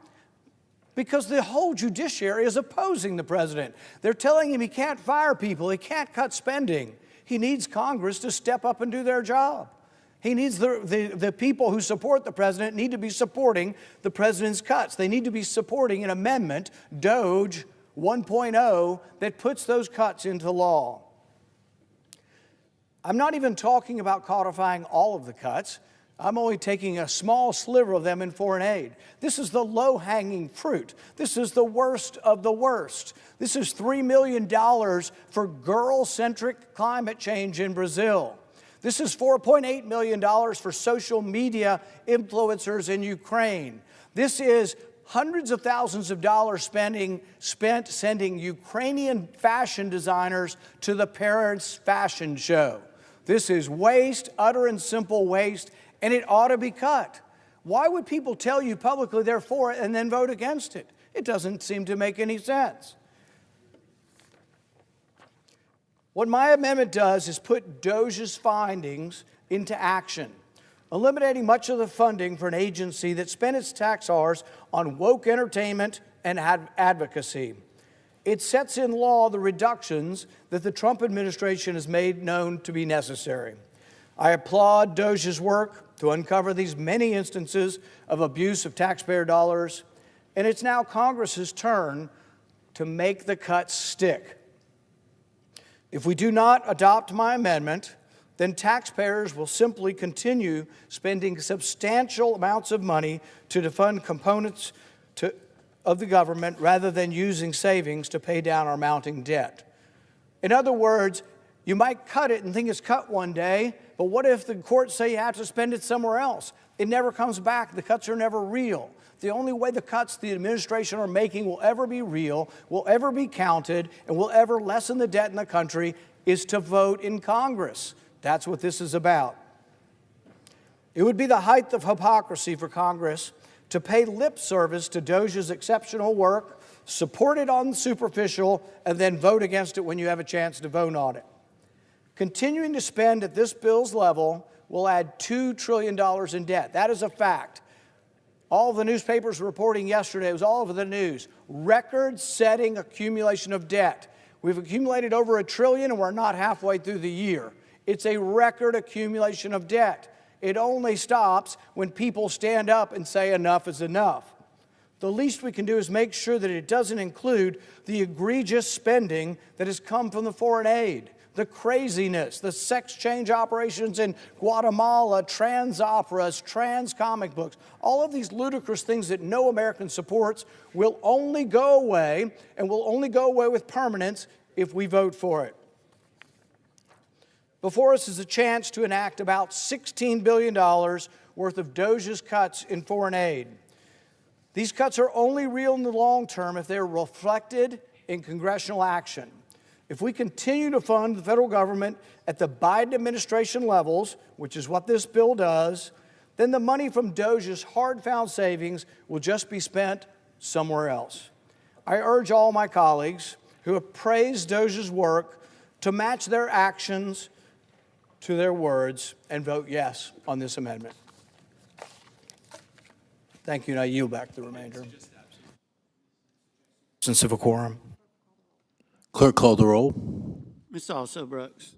Because the whole judiciary is opposing the president. They're telling him he can't fire people, he can't cut spending. He needs Congress to step up and do their job. He needs the people who support the president need to be supporting the president's cuts. They need to be supporting an amendment, Doge 1.0, that puts those cuts into law. I'm not even talking about codifying all of the cuts. I'm only taking a small sliver of them in foreign aid. This is the low-hanging fruit. This is the worst of the worst. This is $3 million for girl-centric climate change in Brazil. This is $4.8 million for social media influencers in Ukraine. This is hundreds of thousands of dollars spent sending Ukrainian fashion designers to the Paris fashion show. This is waste, utter and simple waste, and it ought to be cut. Why would people tell you publicly they're for it and then vote against it? It doesn't seem to make any sense. What my amendment does is put Doge's findings into action, eliminating much of the funding for an agency that spent its tax dollars on woke entertainment and advocacy. It sets in law the reductions that the Trump administration has made known to be necessary. I applaud Doge's work to uncover these many instances of abuse of taxpayer dollars, and it's now Congress's turn to make the cuts stick. If we do not adopt my amendment, then taxpayers will simply continue spending substantial amounts of money to defund components of the government rather than using savings to pay down our mounting debt. In other words, you might cut it and think it's cut one day, but what if the courts say you have to spend it somewhere else? It never comes back. The cuts are never real. The only way the cuts the administration are making will ever be real, will ever be counted, and will ever lessen the debt in the country is to vote in Congress. That's what this is about. It would be the height of hypocrisy for Congress to pay lip service to DOJ's exceptional work, support it on the superficial, and then vote against it when you have a chance to vote on it. Continuing to spend at this bill's level will add $2 trillion in debt. That is a fact. All the newspapers were reporting yesterday, it was all over the news, record-setting accumulation of debt. We've accumulated over $1 trillion and we're not halfway through the year. It's a record accumulation of debt. It only stops when people stand up and say enough is enough. The least we can do is make sure that it doesn't include the egregious spending that has come from the foreign aid, the craziness, the sex change operations in Guatemala, trans operas, trans comic books. All of these ludicrous things that no American supports will only go away, and will only go away with permanence if we vote for it. Before us is a chance to enact about $16 billion worth of DOJ's cuts in foreign aid. These cuts are only real in the long term if they're reflected in congressional action. If we continue to fund the federal government at the Biden administration levels, which is what this bill does, then the money from DOJ's hard-found savings will just be spent somewhere else. I urge all my colleagues who have praised DOJ's work to match their actions to their words and vote yes on this amendment. Thank you, and I yield back the remainder. Absence of a quorum. Clerk call the roll. Ms. Also Brooks.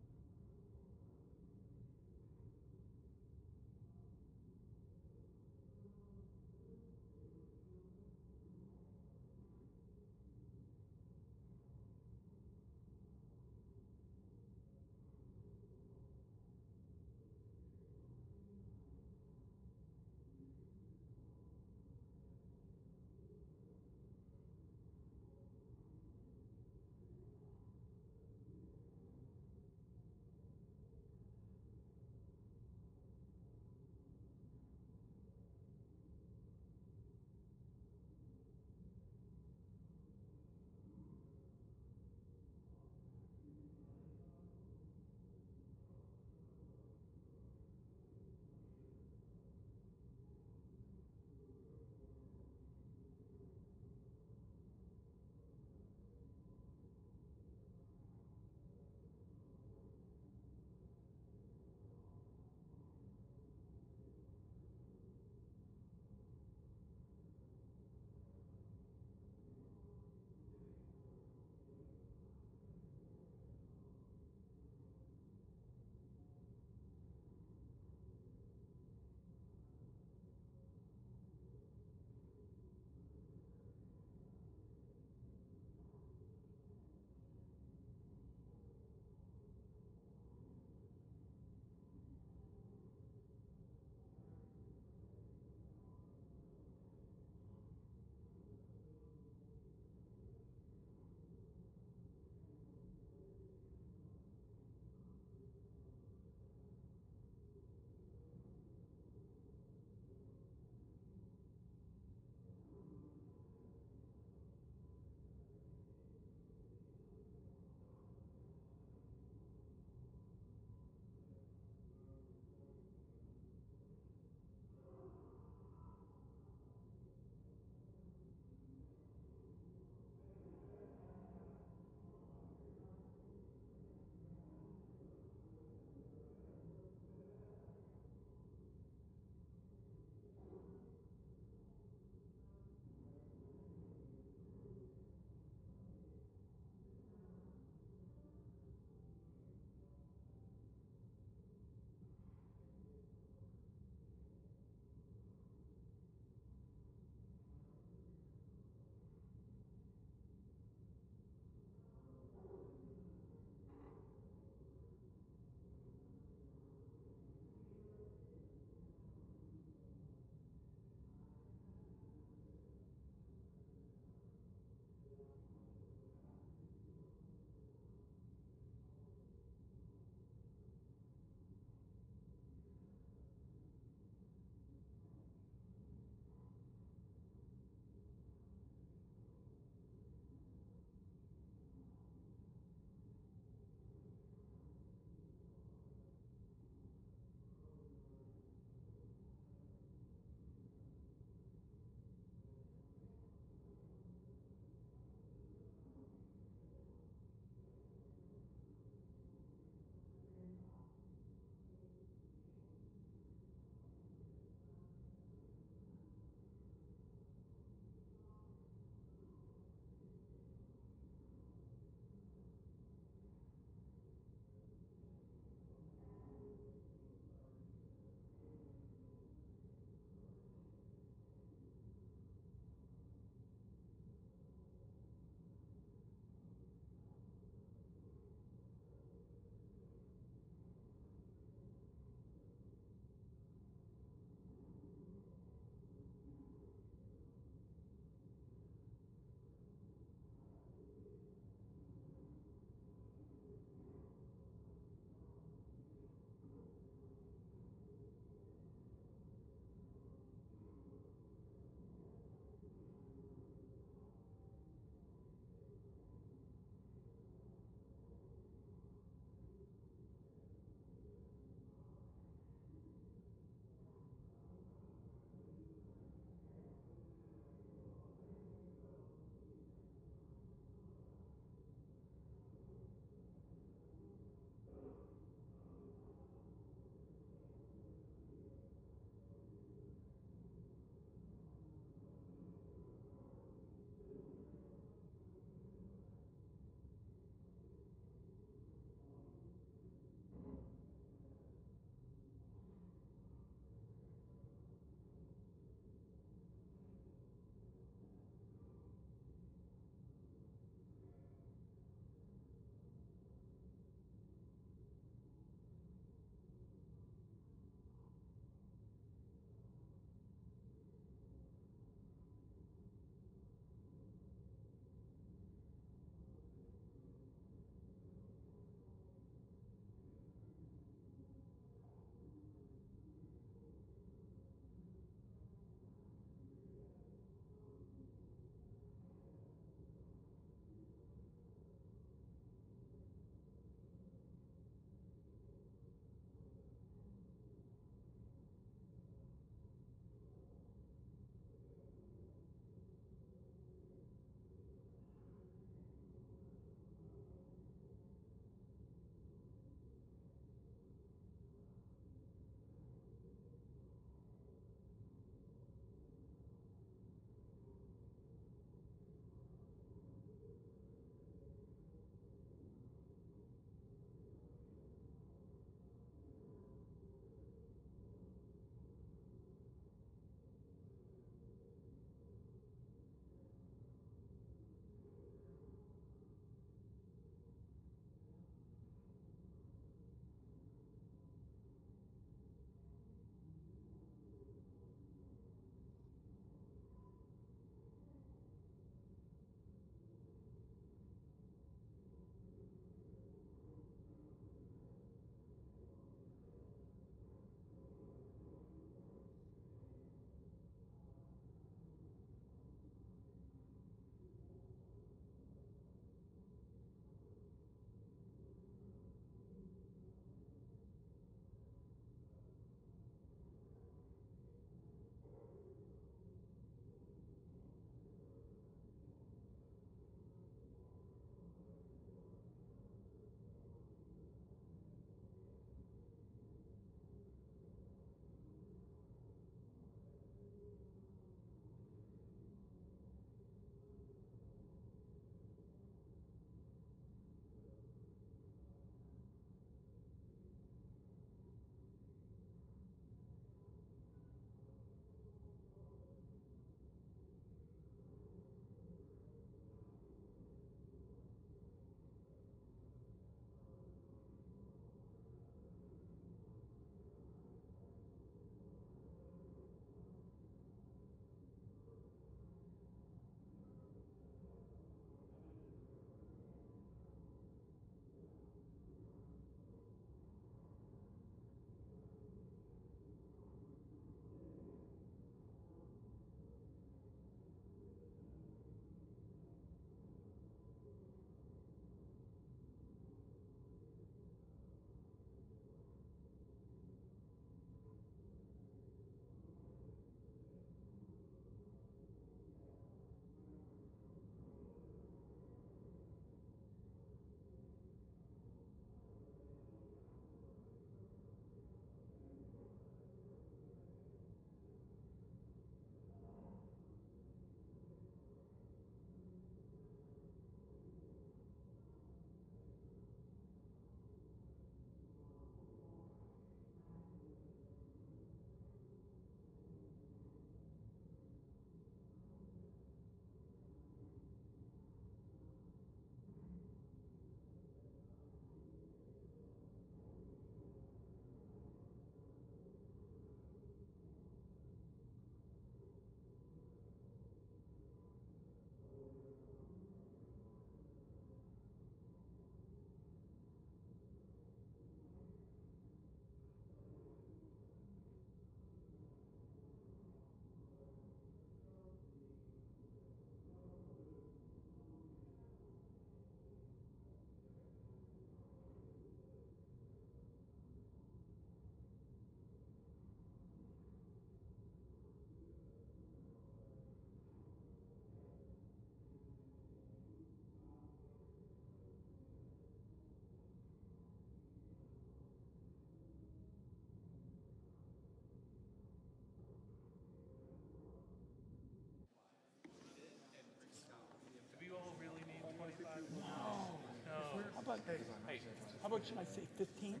How about, should I say 15?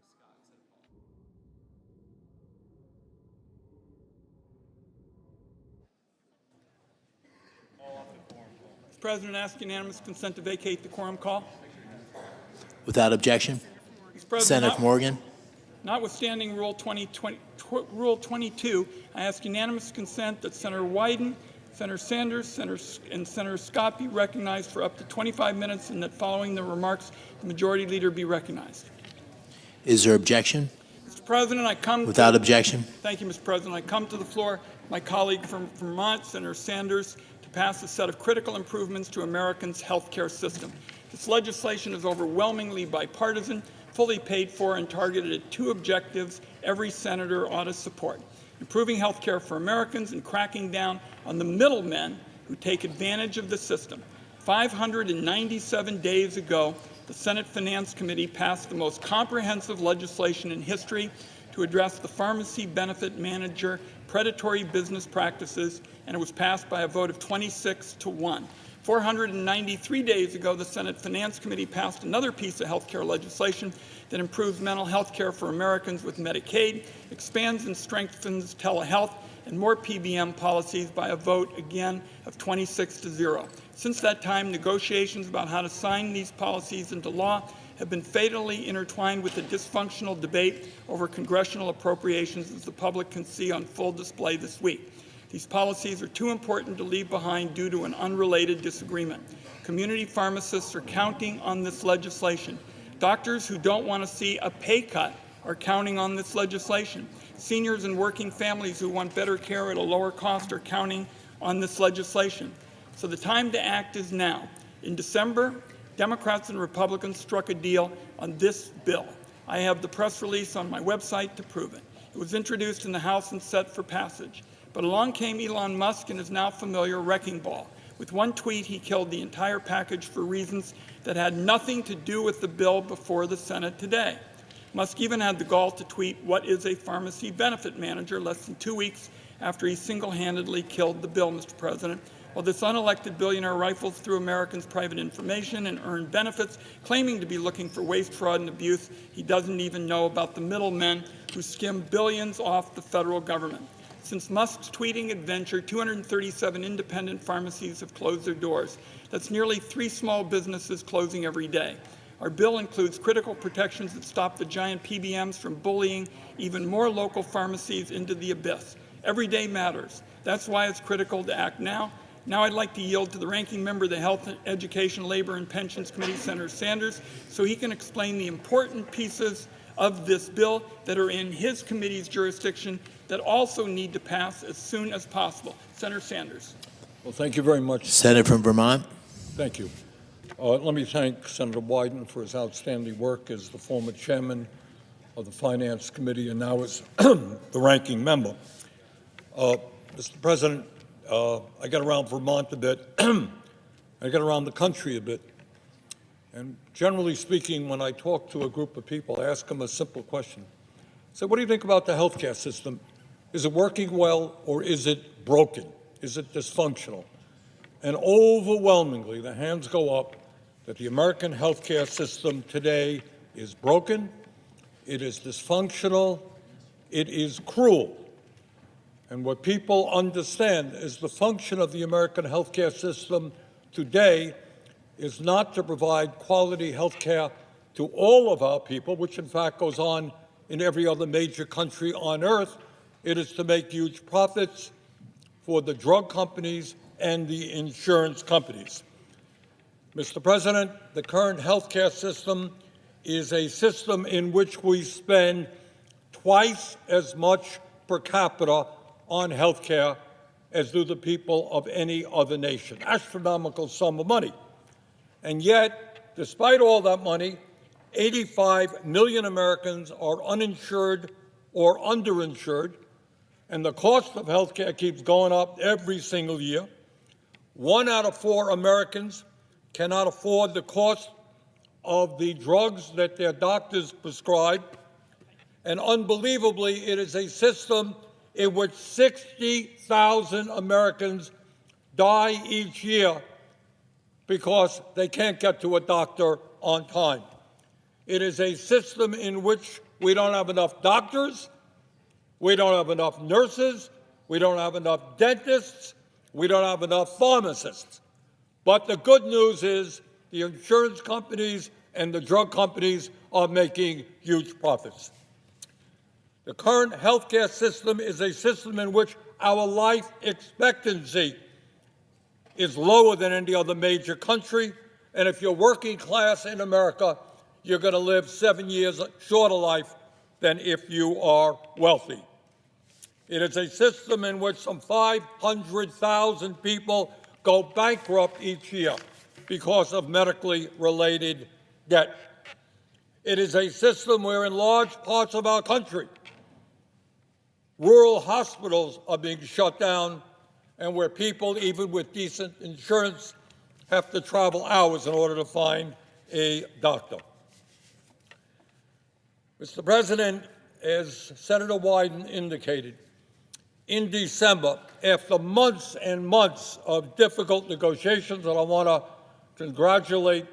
Mr. President, I ask unanimous consent to vacate the quorum call. Without objection. Mr. President, Senator Morgan. Notwithstanding Rule 22, I ask unanimous consent that Senator Wyden, Senator Sanders, and Senator Scott be recognized for up to 25 minutes, and that following the remarks, the Majority Leader be recognized. Is there objection? Mr. President, I come Without objection. Thank you, Mr. President. I come to the floor, my colleague from Vermont, Senator Sanders, to pass a set of critical improvements to Americans' health care system. This legislation is overwhelmingly bipartisan, fully paid for, and targeted at two objectives every senator ought to support: improving health care for Americans and cracking down on the middlemen who take advantage of the system. 597 days ago, the Senate Finance Committee passed the most comprehensive legislation in history to address the pharmacy benefit manager predatory business practices, and it was passed by a vote of 26-1. 493 days ago, the Senate Finance Committee passed another piece of health care legislation that improves mental health care for Americans with Medicaid, expands and strengthens telehealth, and more PBM policies by a vote, again, of 26-0. Since that time, negotiations about how to sign these policies into law have been fatally intertwined with the dysfunctional debate over congressional appropriations, as the public can see on full display this week. These policies are too important to leave behind due to an unrelated disagreement. Community pharmacists are counting on this legislation. Doctors who don't want to see a pay cut are counting on this legislation. Seniors and working families who want better care at a lower cost are counting on this legislation. So the time to act is now. In December, Democrats and Republicans struck a deal on this bill. I have the press release on my website to prove it. It was introduced in the House and set for passage. But along came Elon Musk and his now familiar wrecking ball. With one tweet, he killed the entire package for reasons that had nothing to do with the bill before the Senate today. Musk even had the gall to tweet, "What is a pharmacy benefit manager?" less than 2 weeks after he single-handedly killed the bill, Mr. President. While this unelected billionaire rifles through Americans' private information and earned benefits, claiming to be looking for waste, fraud, and abuse, he doesn't even know about the middlemen who skim billions off the federal government. Since Musk's tweeting adventure, 237 independent pharmacies have closed their doors. That's nearly 3 small businesses closing every day. Our bill includes critical protections that stop the giant PBMs from bullying even more local pharmacies into the abyss. Every day matters. That's why it's critical to act now. Now I'd like to yield to the ranking member of the Health, Education, Labor, and Pensions Committee, Senator Sanders, so he can explain the important pieces of this bill that are in his committee's jurisdiction that also need to pass as soon as possible. Senator Sanders. Well, thank you very much. Senator from Vermont. Thank you. Let me thank Senator Wyden for his outstanding work as the former chairman of the Finance Committee and now as the ranking member. Mr. President, I get around Vermont a bit. I get around the country a bit. And generally speaking, when I talk to a group of people, I ask them a simple question. I say, what do you think about the healthcare system? Is it working well or is it broken? Is it dysfunctional? And overwhelmingly, the hands go up that the American healthcare system today is broken, it is dysfunctional, it is cruel. And what people understand is the function of the American healthcare system today is not to provide quality health care to all of our people, which in fact goes on in every other major country on earth. It is to make huge profits for the drug companies and the insurance companies. Mr. President, the current health care system is a system in which we spend twice as much per capita on health care as do the people of any other nation. Astronomical sum of money. And yet, despite all that money, 85 million Americans are uninsured or underinsured, and the cost of health care keeps going up every single year. 1 out of 4 Americans cannot afford the cost of the drugs that their doctors prescribe. And unbelievably, it is a system in which 60,000 Americans die each year because they can't get to a doctor on time. It is a system in which we don't have enough doctors, we don't have enough nurses, we don't have enough dentists, we don't have enough pharmacists. But the good news is the insurance companies and the drug companies are making huge profits. The current healthcare system is a system in which our life expectancy is lower than any other major country, and if you're working class in America, you're going to live 7 years shorter life than if you are wealthy. It is a system in which some 500,000 people go bankrupt each year because of medically related debt. It is a system where in large parts of our country, rural hospitals are being shut down and where people, even with decent insurance, have to travel hours in order to find a doctor. Mr. President, as Senator Wyden indicated, in December, after months and months of difficult negotiations, and I want to congratulate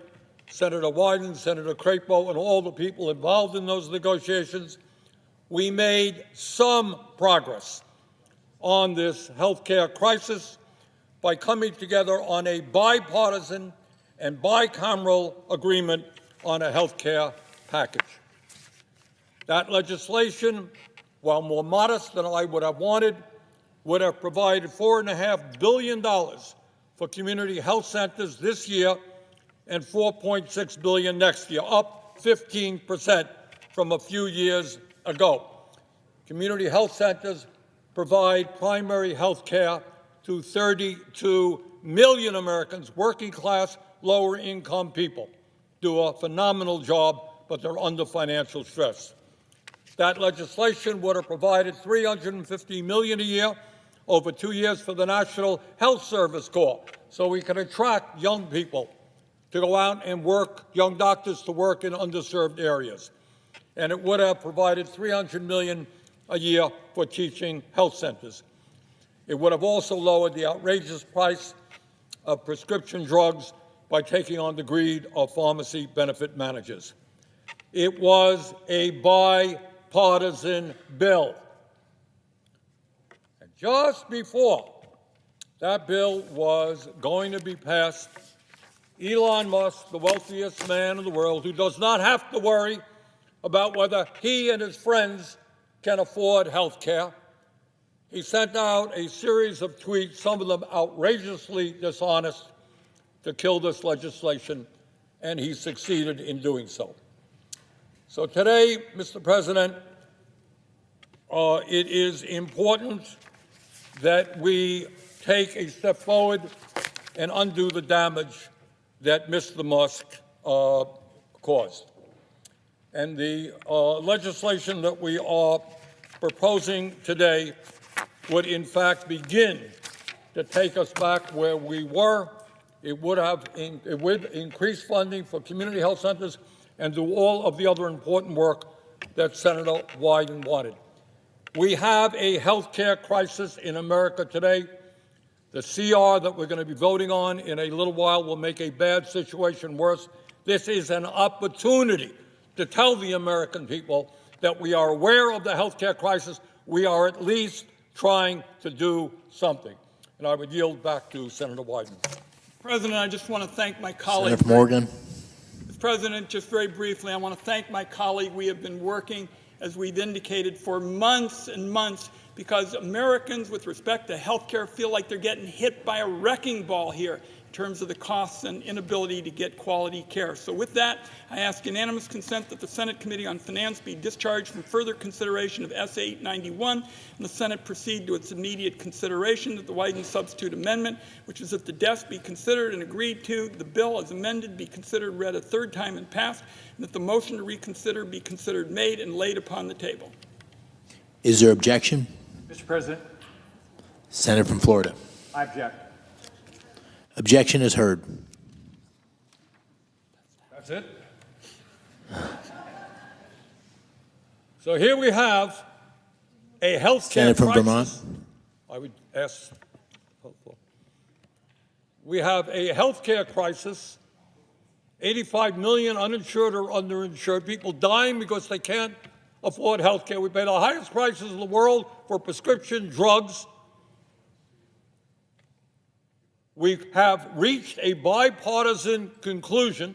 Senator Wyden, Senator Crapo, and all the people involved in those negotiations, we made some progress on this health care crisis by coming together on a bipartisan and bicameral agreement on a health care package. That legislation, while more modest than I would have wanted, would have provided $4.5 billion for community health centers this year and $4.6 billion next year, up 15% from a few years ago. Community health centers provide primary health care to 32 million Americans, working class, lower income people, do a phenomenal job, but they're under financial stress. That legislation would have provided $350 million a year over 2 years for the National Health Service Corps, so we can attract young people to go out and work, young doctors to work in underserved areas. And it would have provided $300 million a year for teaching health centers. It would have also lowered the outrageous price of prescription drugs by taking on the greed of pharmacy benefit managers. It was a bipartisan bill. And just before that bill was going to be passed, Elon Musk, the wealthiest man in the world, who does not have to worry about whether he and his friends can afford health care, he sent out a series of tweets, some of them outrageously dishonest, to kill this legislation, and he succeeded in doing so. So today, Mr. President, it is important that we take a step forward and undo the damage that Mr. Musk caused. And the legislation that we are proposing today would in fact begin to take us back where we were. It would increase funding for community health centers and do all of the other important work that Senator Wyden wanted. We have a health care crisis in America today. The CR that we're going to be voting on in a little while will make a bad situation worse. This is an opportunity to tell the American people that we are aware of the health care crisis. We are at least trying to do something. And I would yield back to Senator Wyden. President, I just want to thank my colleague. Senator Morgan. Mr. President, just very briefly, I want to thank my colleague. We have been working, as we've indicated, for months and months because Americans, with respect to health care, feel like they're getting hit by a wrecking ball here in terms of the costs and inability to get quality care. So with that, I ask unanimous consent that the Senate Committee on Finance be discharged from further consideration of S. 891, and the Senate proceed to its immediate consideration, that the Wyden substitute amendment, which is at the desk, be considered and agreed to, the bill as amended be considered, read a third time and passed, and that the motion to reconsider be considered made and laid upon the table. Is there objection? Mr. President, Senator from Florida. I object. Objection is heard. That's it. So here we have a health care Senator from crisis. Vermont. I would ask. We have a health care crisis 85 million uninsured or underinsured, people dying because they can't afford health care. We pay the highest prices in the world for prescription drugs. We have reached a bipartisan conclusion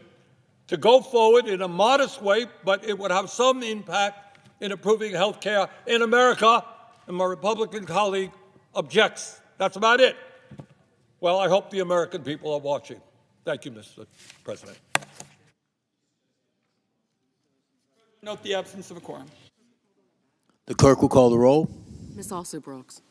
to go forward in a modest way, but it would have some impact in improving health care in America, and my Republican colleague objects. That's about it. Well, I hope the American people are watching. Thank you, Mr. President. Note the absence of a quorum. The clerk will call the roll. Ms. Also Brooks.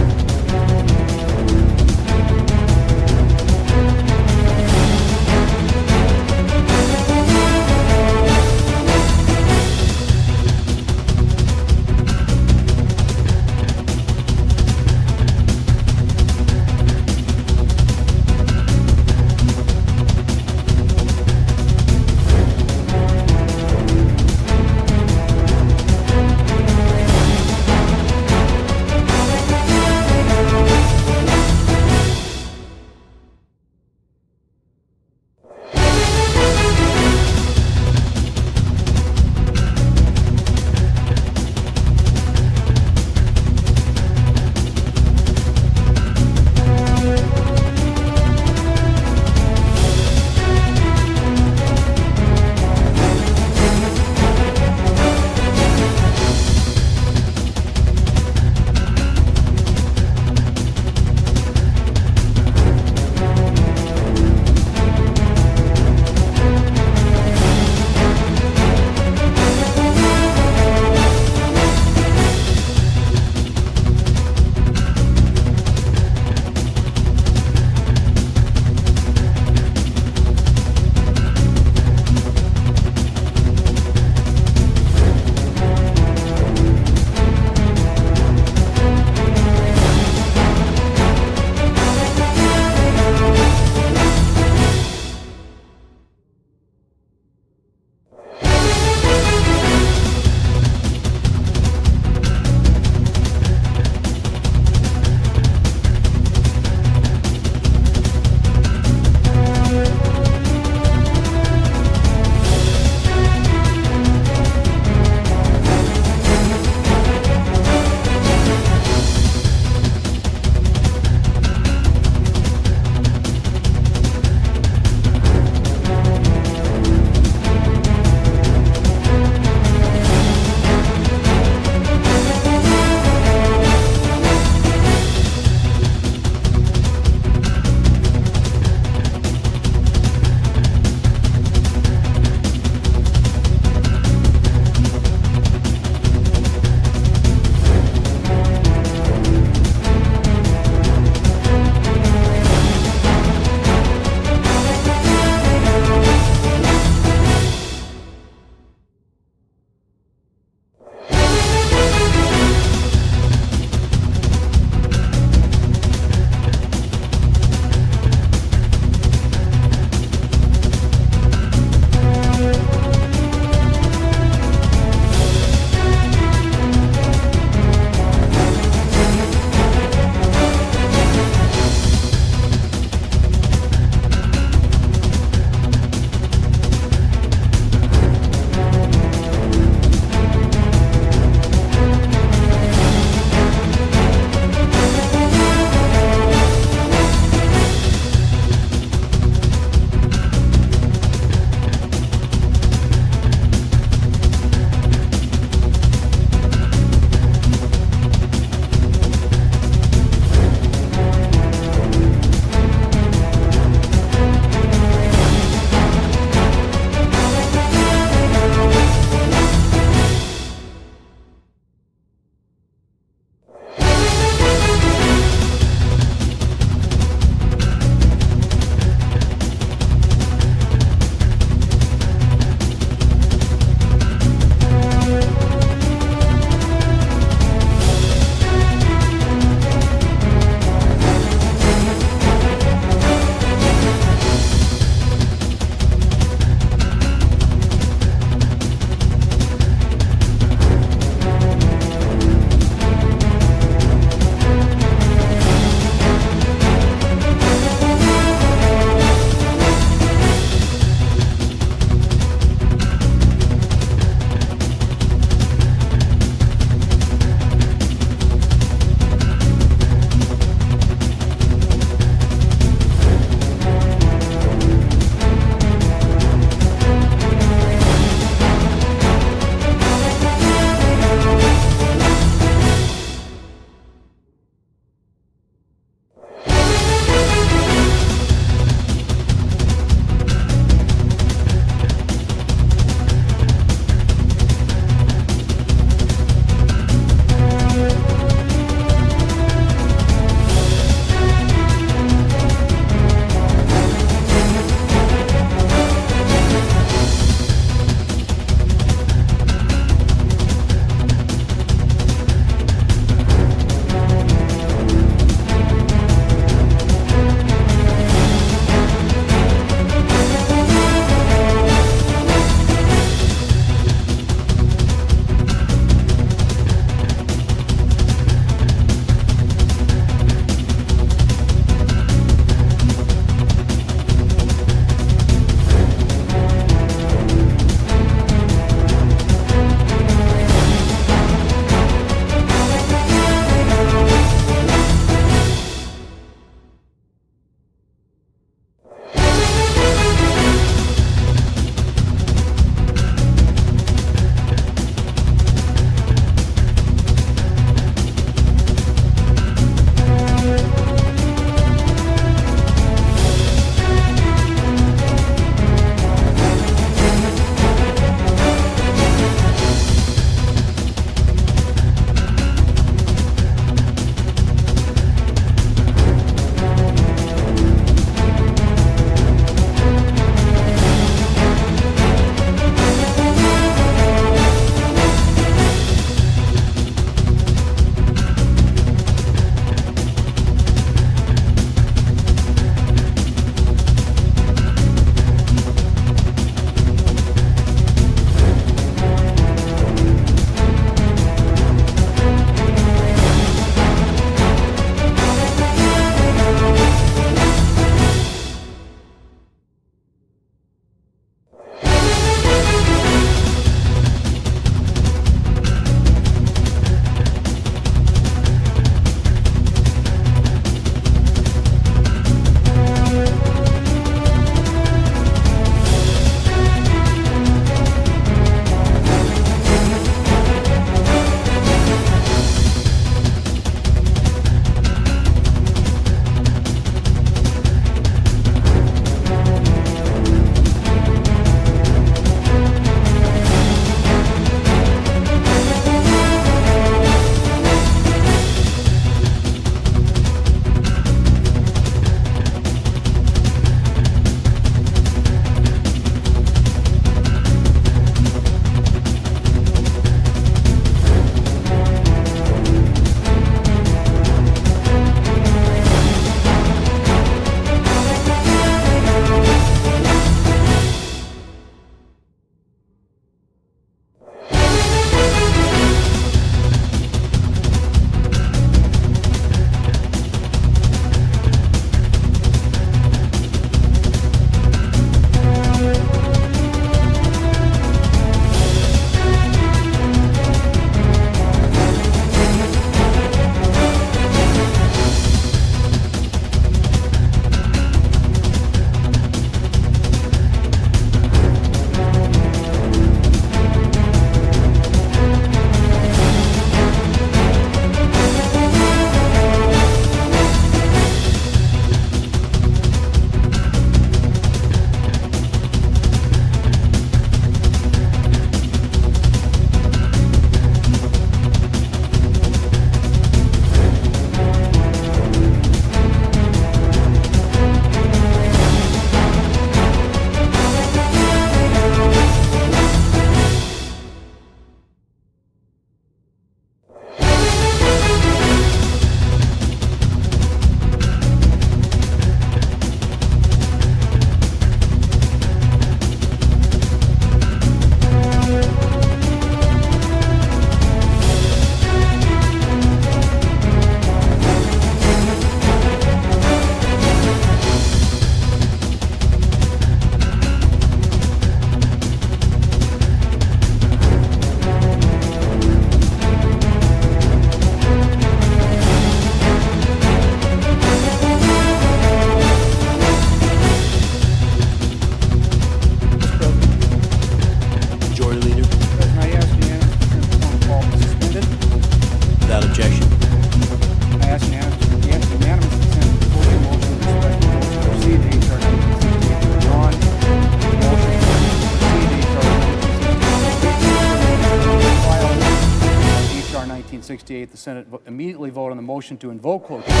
1968, the Senate immediately vote on the motion to invoke cloture. Vote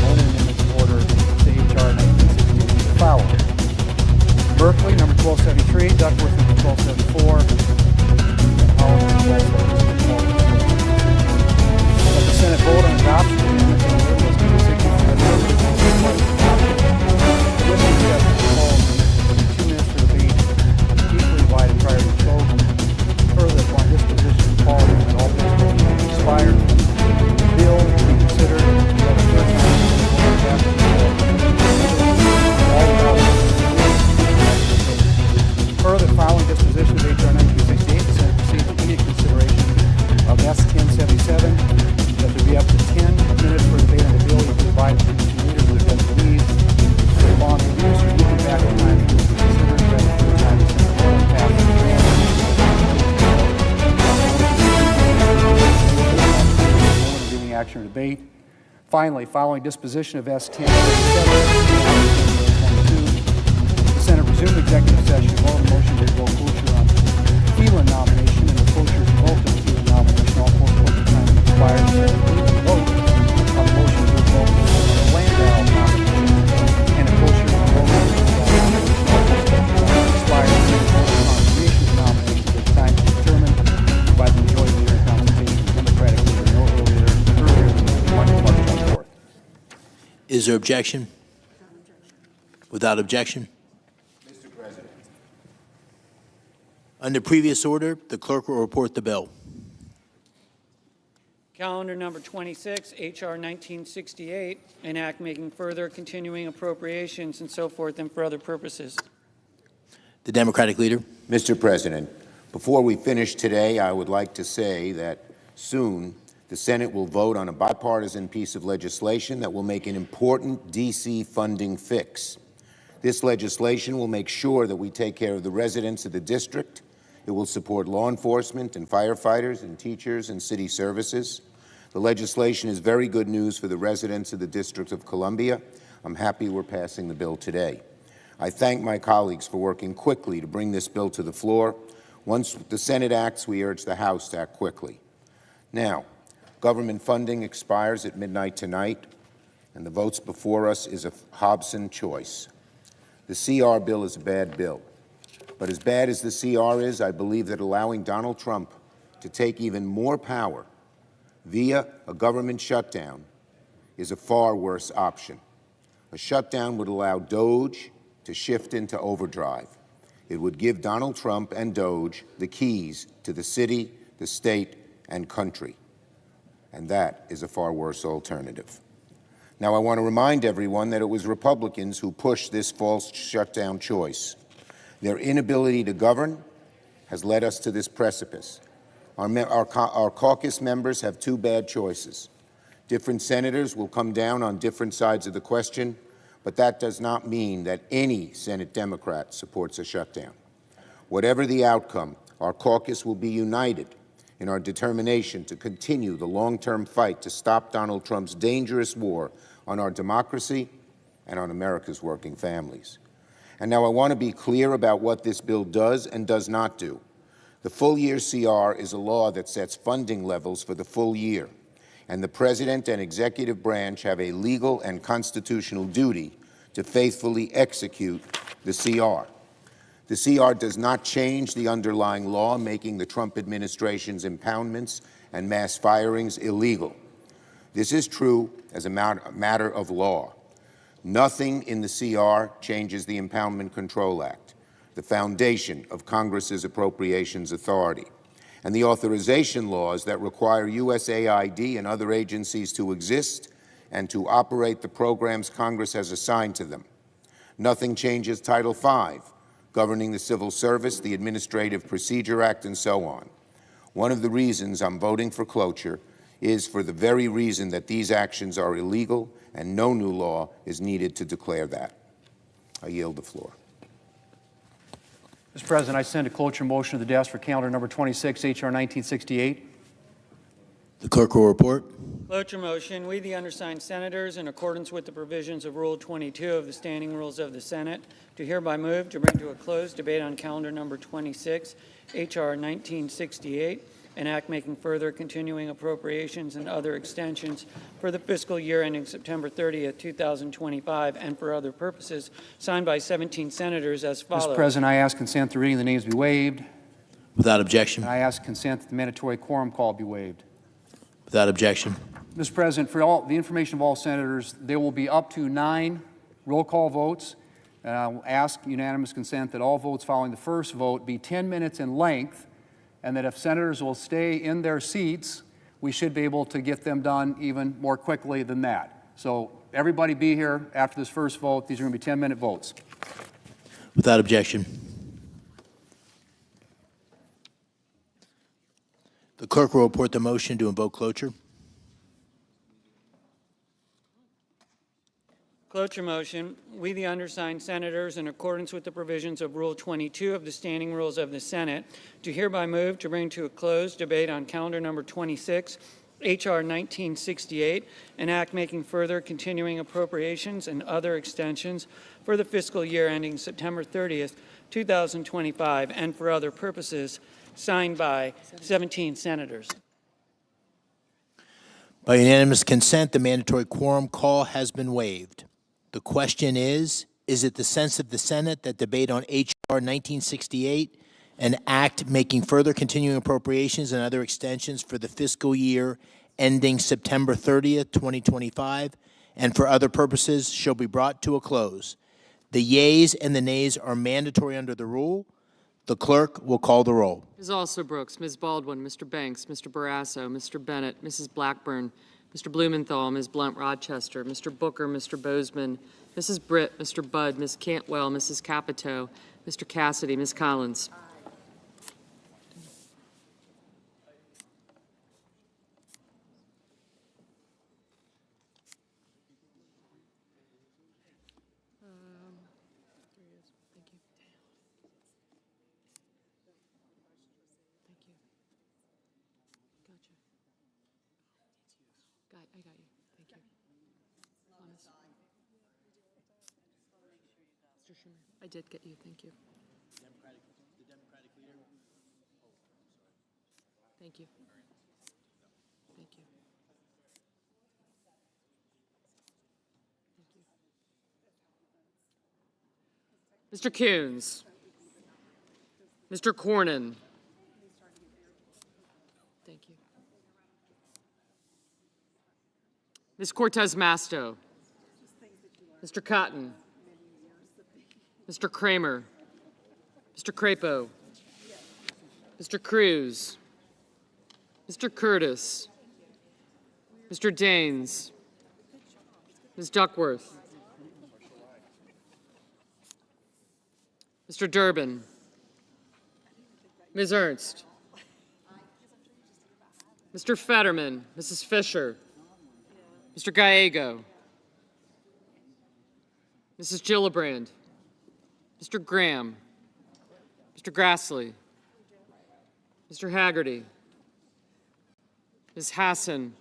only amendments in order to H.R. 1968 as follows. Berkeley, number 1273, Duckworth, number 1274, and Howell, number 1274. Let the Senate vote on adoption of amendments in order was 2 minutes for debate, equally divided prior to the vote. Further, upon disposition of Paul, and all bills will be expired. Bill to be considered by the third time after the bill. All without. Further, following disposition of H.R. 1968, the Senate proceeds to immediate consideration of S. 1077, that there be up to 10 minutes for debate on the bill, which is divided into 2 leaders of the GWES. Upon the use or looking back in time, it will be considered that the third time the Senate will pass the transfer. Giving action or debate. Finally, following disposition of S. 1077, the Senate resumed executive session. Vote on the motion to revoke cloture on Phelan nomination, and the cloture is revoked on the Phelan nomination. All four cloture time expired. The Senate immediately vote on the motion to revoke the Landau nomination, and the cloture is revoked on the nomination. All four cloture time expired. The Senate vote on confirmation of nominations at the time determined by the majority leader in consultation with the Democratic leader no earlier than March 24th. Is there objection? Without objection? Mr. President. Under previous order, the clerk will report the bill. Calendar number 26, H.R. 1968, an act making further continuing appropriations and so forth and for other purposes. The Democratic leader. Mr. President, before we finish today, I would like to say that soon the Senate will vote on a bipartisan piece of legislation that will make an important D.C. funding fix. This legislation will make sure that we take care of the residents of the district. It will support law enforcement and firefighters and teachers and city services. The legislation is very good news for the residents of the District of Columbia. I'm happy we're passing the bill today. I thank my colleagues for working quickly to bring this bill to the floor. Once the Senate acts, we urge the House to act quickly. Now, government funding expires at midnight tonight, and the votes before us is a Hobson choice. The CR bill is a bad bill. But as bad as the CR is, I believe that allowing Donald Trump to take even more power via a government shutdown is a far worse option. A shutdown would allow DOGE to shift into overdrive. It would give Donald Trump and DOGE the keys to the city, the state, and country. And that is a far worse alternative. Now, I want to remind everyone that it was Republicans who pushed this false shutdown choice. Their inability to govern has led us to this precipice. Our caucus members have two bad choices. Different senators will come down on different sides of the question, but that does not mean that any Senate Democrat supports a shutdown. Whatever the outcome, our caucus will be united in our determination to continue the long-term fight to stop Donald Trump's dangerous war on our democracy and on America's working families. And now I want to be clear about what this bill does and does not do. The full-year CR is a law that sets funding levels for the full year, and the President and executive branch have a legal and constitutional duty to faithfully execute the CR. The CR does not change the underlying law making the Trump administration's impoundments and mass firings illegal. This is true as a matter of law. Nothing in the CR changes the Impoundment Control Act, the foundation of Congress's appropriations authority, and the authorization laws that require USAID and other agencies to exist and to operate the programs Congress has assigned to them. Nothing changes Title V, governing the civil service, the Administrative Procedure Act, and so on. One of the reasons I'm voting for cloture is for the very reason that these actions are illegal and no new law is needed to declare that. I yield the floor. Mr. President, I send a cloture motion to the desk for calendar number 26, H.R. 1968. The clerk will report. Cloture motion. We, the undersigned senators, in accordance with the provisions of Rule 22 of the Standing Rules of the Senate, do hereby move to bring to a close debate on calendar number 26, H.R. 1968, an act making further continuing appropriations and other extensions for the fiscal year ending September 30th, 2025, and for other purposes, signed by 17 senators as follows. Mr. President, I ask consent the reading of the names be waived. Without objection. And I ask consent that the mandatory quorum call be waived. Without objection. Mr. President, for all the information of all senators, there will be up to 9 roll call votes. And I will ask unanimous consent that all votes following the first vote be 10 minutes in length, and that if senators will stay in their seats, we should be able to get them done even more quickly than that. So everybody be here after this first vote. These are going to be 10-minute votes. Without objection. The clerk will report the motion to invoke cloture. Cloture motion. We, the undersigned senators, in accordance with the provisions of Rule 22 of the Standing Rules of the Senate, do hereby move to bring to a close debate on calendar number 26, H.R. 1968, an act making further continuing appropriations and other extensions for the fiscal year ending September 30th, 2025, and for other purposes, signed by 17 senators. By unanimous consent, the mandatory quorum call has been waived. The question is it the sense of the Senate that debate on H.R. 1968, an act making further continuing appropriations and other extensions for the fiscal year ending September 30th, 2025, and for other purposes shall be brought to a close? The yeas and the nays are mandatory under the rule. The clerk will call the roll. Ms. Alsobrooks, Ms. Baldwin, Mr. Banks, Mr. Barrasso, Mr. Bennett, Mrs. Blackburn, Mr. Blumenthal, Ms. Blunt-Rochester, Mr. Booker, Mr. Bozeman, Mrs. Britt, Mr. Budd, Ms. Cantwell, Mrs. Capito, Mr. Cassidy, Ms. Collins. I got you. Thank you. Promise. Mr. Schumer, I did get you. Thank you. The Democratic leader. Thank you. Thank you. Thank you. Mr. Coons. Mr. Cornyn. Thank you. Ms. Cortez Masto. Mr. Cotton. Mr. Kramer. Mr. Crapo. Mr. Cruz. Mr. Curtis. Mr. Daines. Ms. Duckworth. Mr. Durbin. Ms. Ernst. Mr. Fetterman. Mrs. Fisher. Mr. Gallego. Mrs. Gillibrand. Mr. Graham. Mr. Grassley. Mr. Haggerty. Ms. Hassan.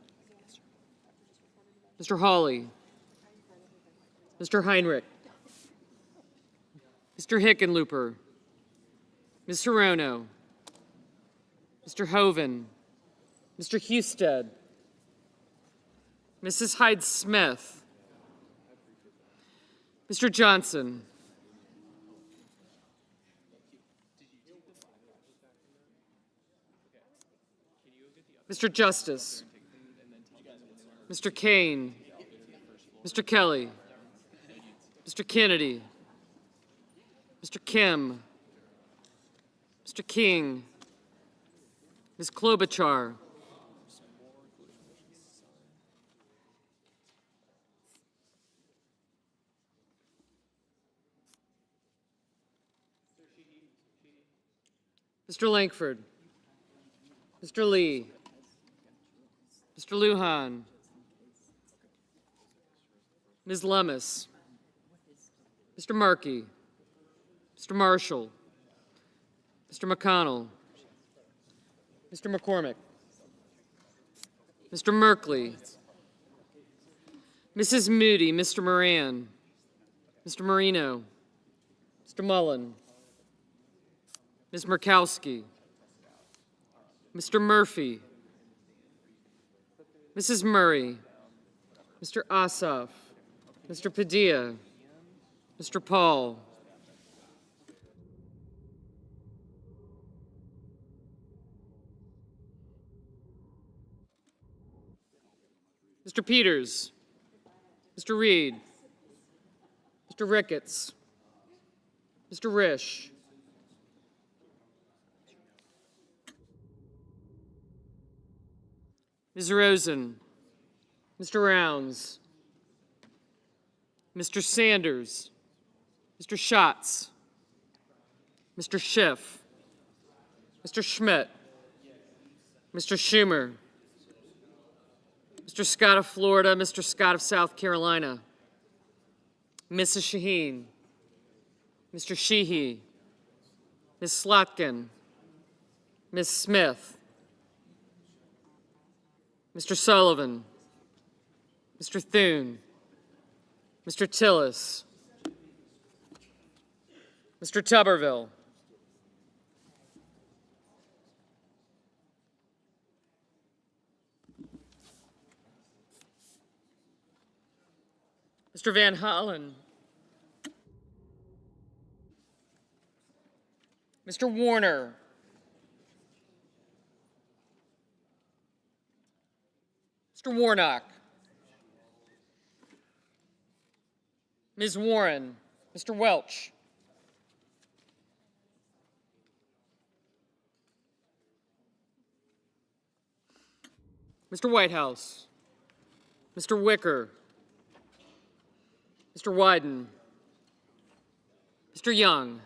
Mr. Hawley. Mr. Heinrich. Mr. Hickenlooper. Ms. Hirono. Mr. Hoven. Mr. Husted. Mrs. Hyde-Smith. Mr. Johnson. Mr. Justice. Mr. Kane. Mr. Kelly. Mr. Kennedy. Mr. Kim. Mr. King. Ms. Klobuchar. Mr. Lankford. Mr. Lee. Mr. Lujan. Ms. Lummis. Mr. Markey. Mr. Marshall. Mr. McConnell. Mr. McCormick. Mr. Merkley. Mrs. Moody. Mr. Moran. Mr. Marino. Mr. Mullen. Ms. Murkowski. Mr. Murphy, Mrs. Murray, Mr. Ossoff, Mr. Padilla, Mr. Paul, Mr. Peters, Mr. Reed, Mr. Ricketts, Mr. Risch, Ms. Rosen, Mr. Rounds, Mr. Sanders, Mr. Schatz, Mr. Schiff, Mr. Schmidt, Mr. Schumer, Mr. Scott of Florida, Mr. Scott of South Carolina, Mrs. Shaheen, Mr. Sheehy, Ms. Slotkin, Ms. Smith, Mr. Sullivan, Mr. Thune, Mr. Tillis, Mr. Tuberville, Mr. Van Hollen, Mr. Warner, Mr. Warnock, Ms. Warren, Mr. Welch, Mr. Whitehouse, Mr. Wicker, Mr. Wyden, Mr. Young,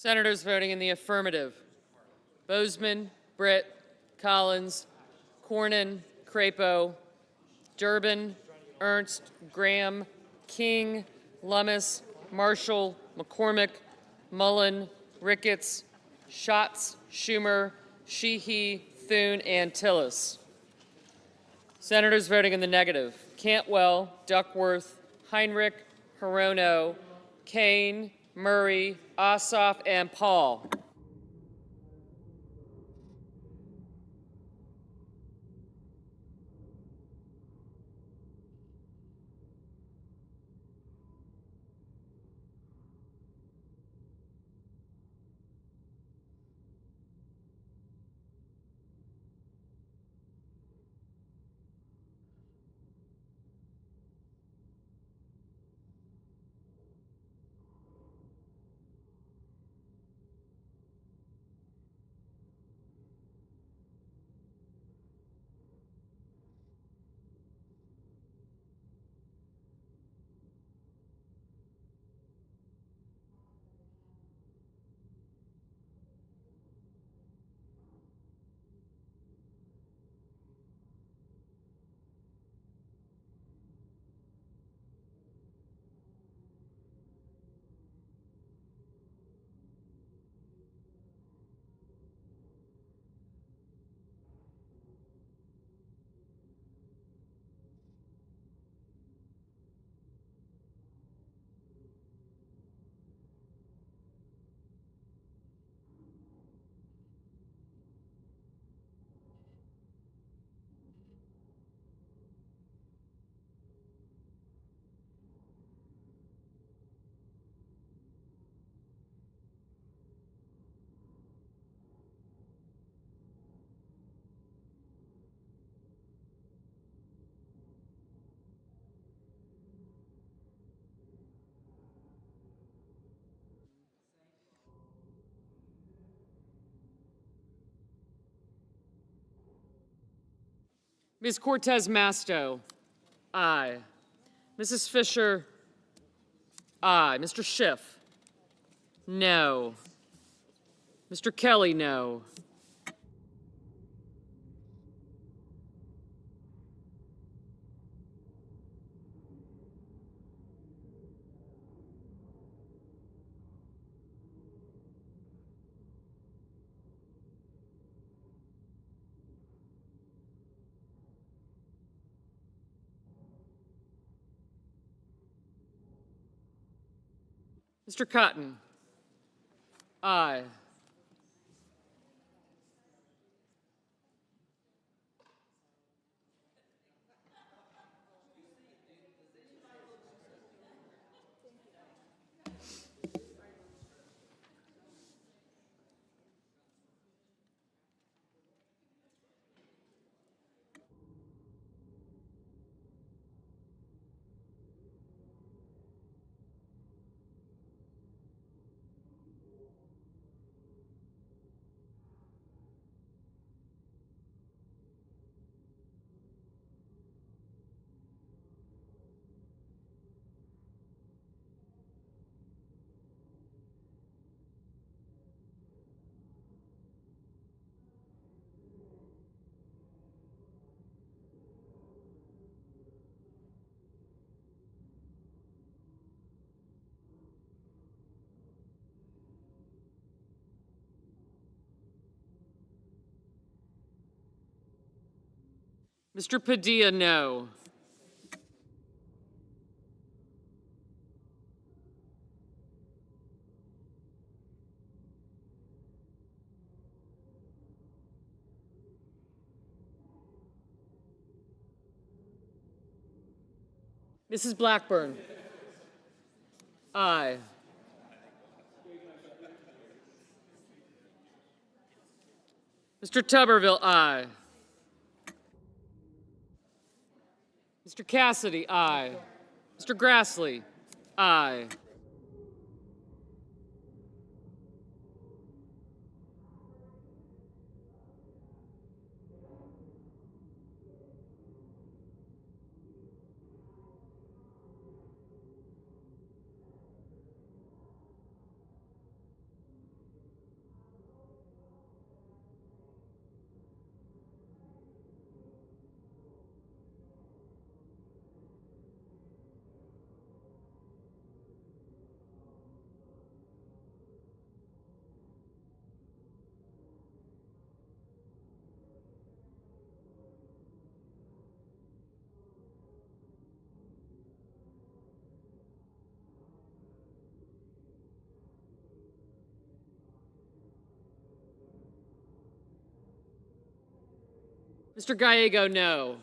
Senators voting in the affirmative: Bozeman, Britt, Collins, Cornyn, Crapo, Durbin, Ernst, Graham, King, Lummis, Marshall, McCormick, Mullen, Ricketts, Schatz, Schumer, Sheehy, Thune, and Tillis. Senators voting in the negative: Cantwell, Duckworth, Heinrich, Hirono, Kane, Murray, Ossoff, and Paul. Ms. Cortez Masto, aye. Mrs. Fisher, aye. Mr. Schiff, no. Mr. Kelly, no. Mr. Cotton, aye. Mr. Padilla, no. Mrs. Blackburn, aye. Mr. Tuberville, aye. Mr. Cassidy, aye. Mr. Grassley, aye. Mr. Gallego, no.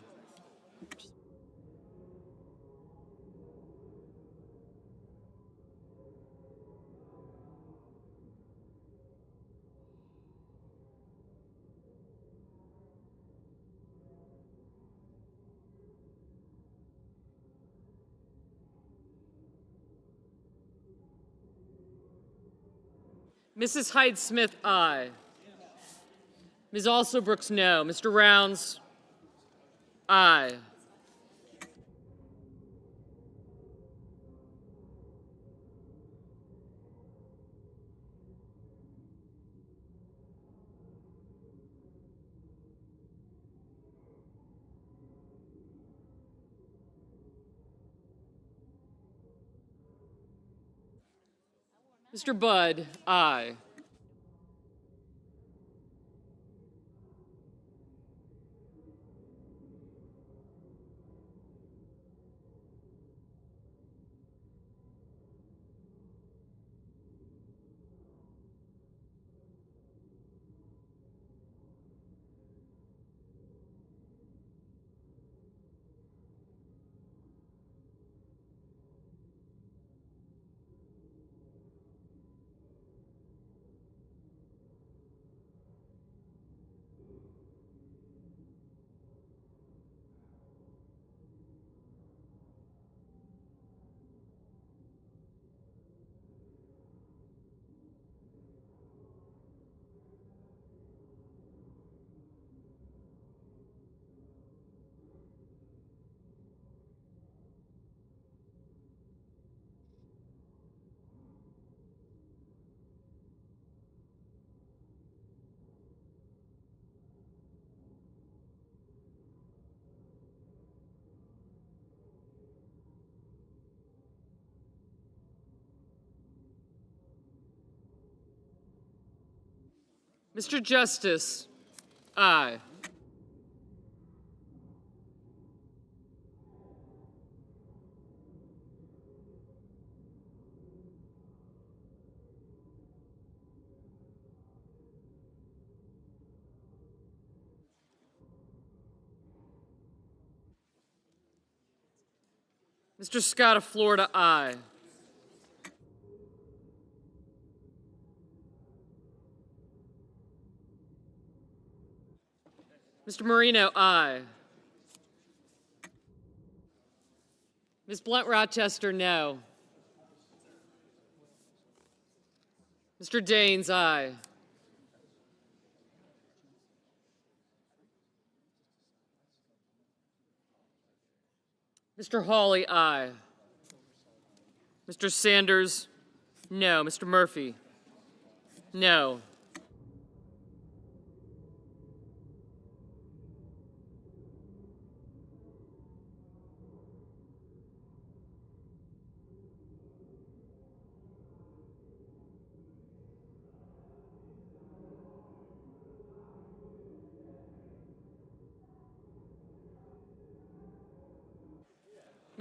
Mrs. Hyde-Smith, aye. Ms. Alsobrooks, no. Mr. Rounds, aye. Mr. Budd, aye. Mr. Justice, aye. Mr. Scott of Florida, aye. Mr. Marino, aye. Ms. Blunt Rochester, no. Mr. Daines, aye. Mr. Hawley, aye. Mr. Sanders, no. Mr. Murphy, no.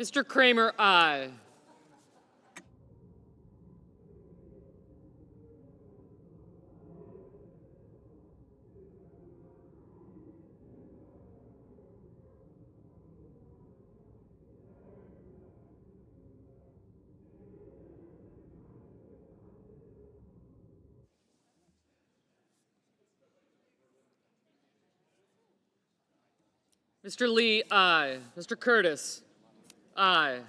Mr. Kramer, aye. Mr. Lee, aye. Mr. Curtis, aye.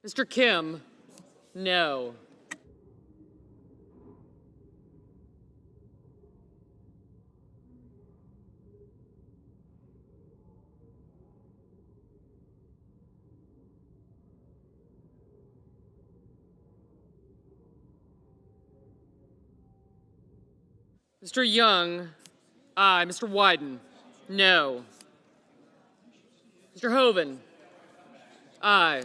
Mr. Kim, no. Mr. Young, aye. Mr. Wyden, no. Mr. Hoven, aye.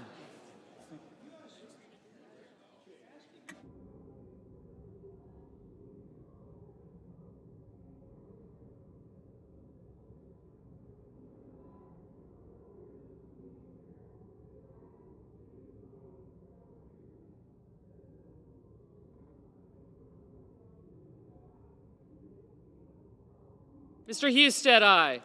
Mr. Husted, aye.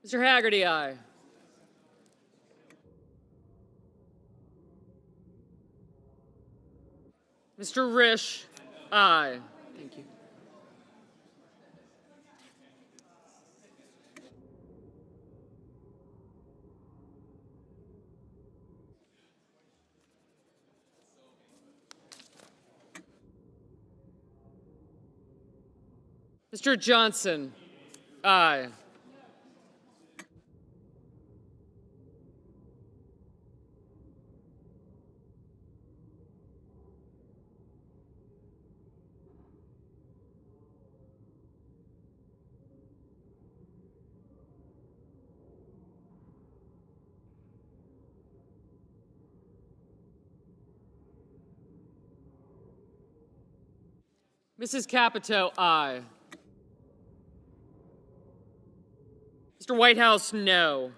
Mr. Haggerty, aye. Mr. Risch, aye. Thank you. Mr. Johnson, aye. Mrs. Capito, aye. Mr. Whitehouse, no.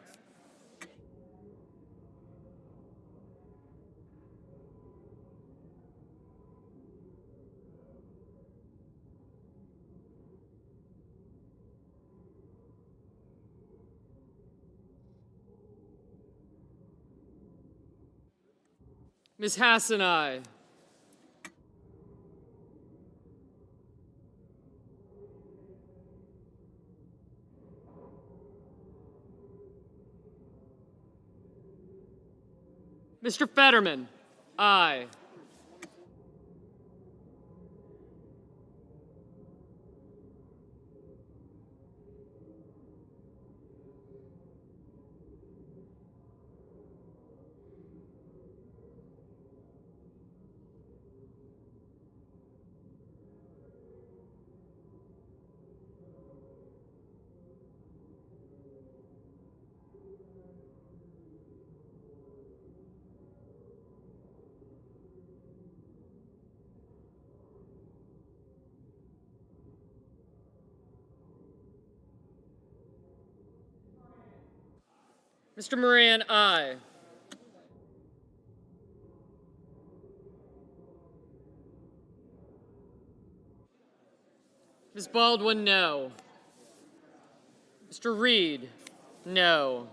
Ms. Hassan, aye. Mr. Fetterman, aye. Mr. Moran, aye. Ms. Baldwin, no. Mr. Reed, no.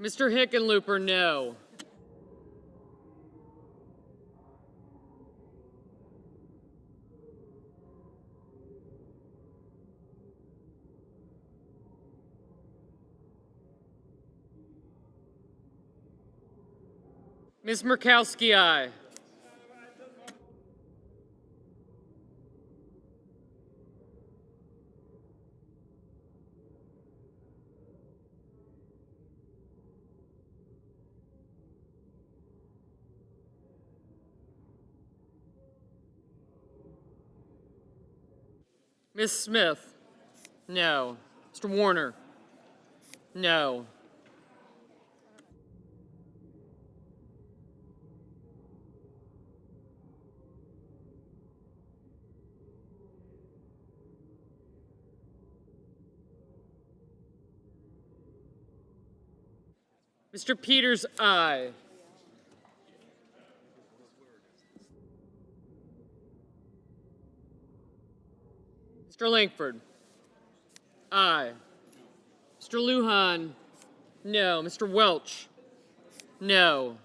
Mr. Hickenlooper, no. Ms. Murkowski, aye. Ms. Smith, no. Mr. Warner, no. Mr. Peters, aye. Mr. Langford, aye. Mr. Lujan, no. Mr. Welch, no.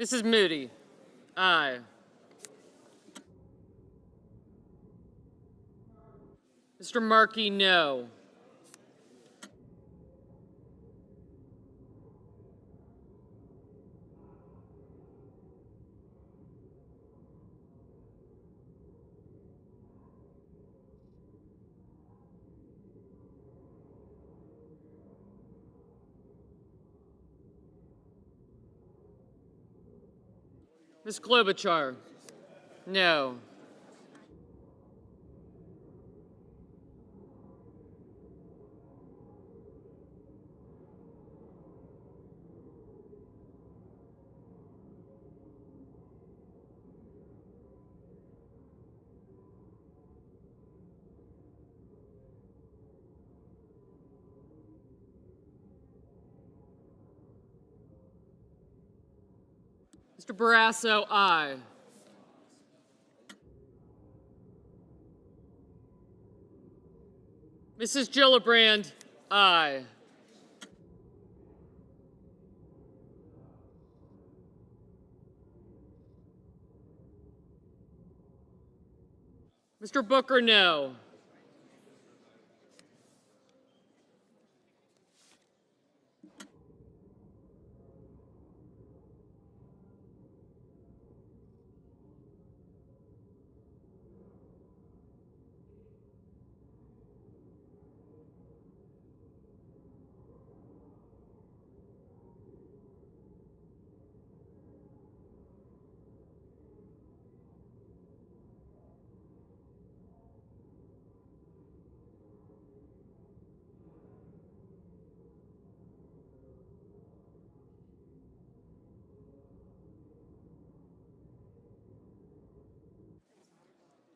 Mrs. Moody, aye. Mr. Markey, no. Ms. Klobuchar? No. Mr. Barrasso, aye. Mrs. Gillibrand, aye. Mr. Booker, no.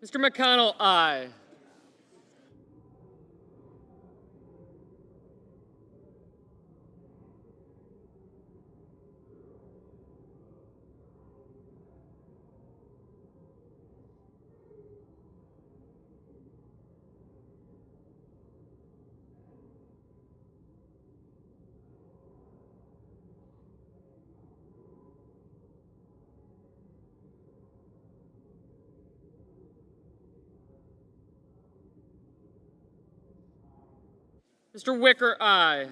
Mr. McConnell, aye. Mr. Wicker, aye.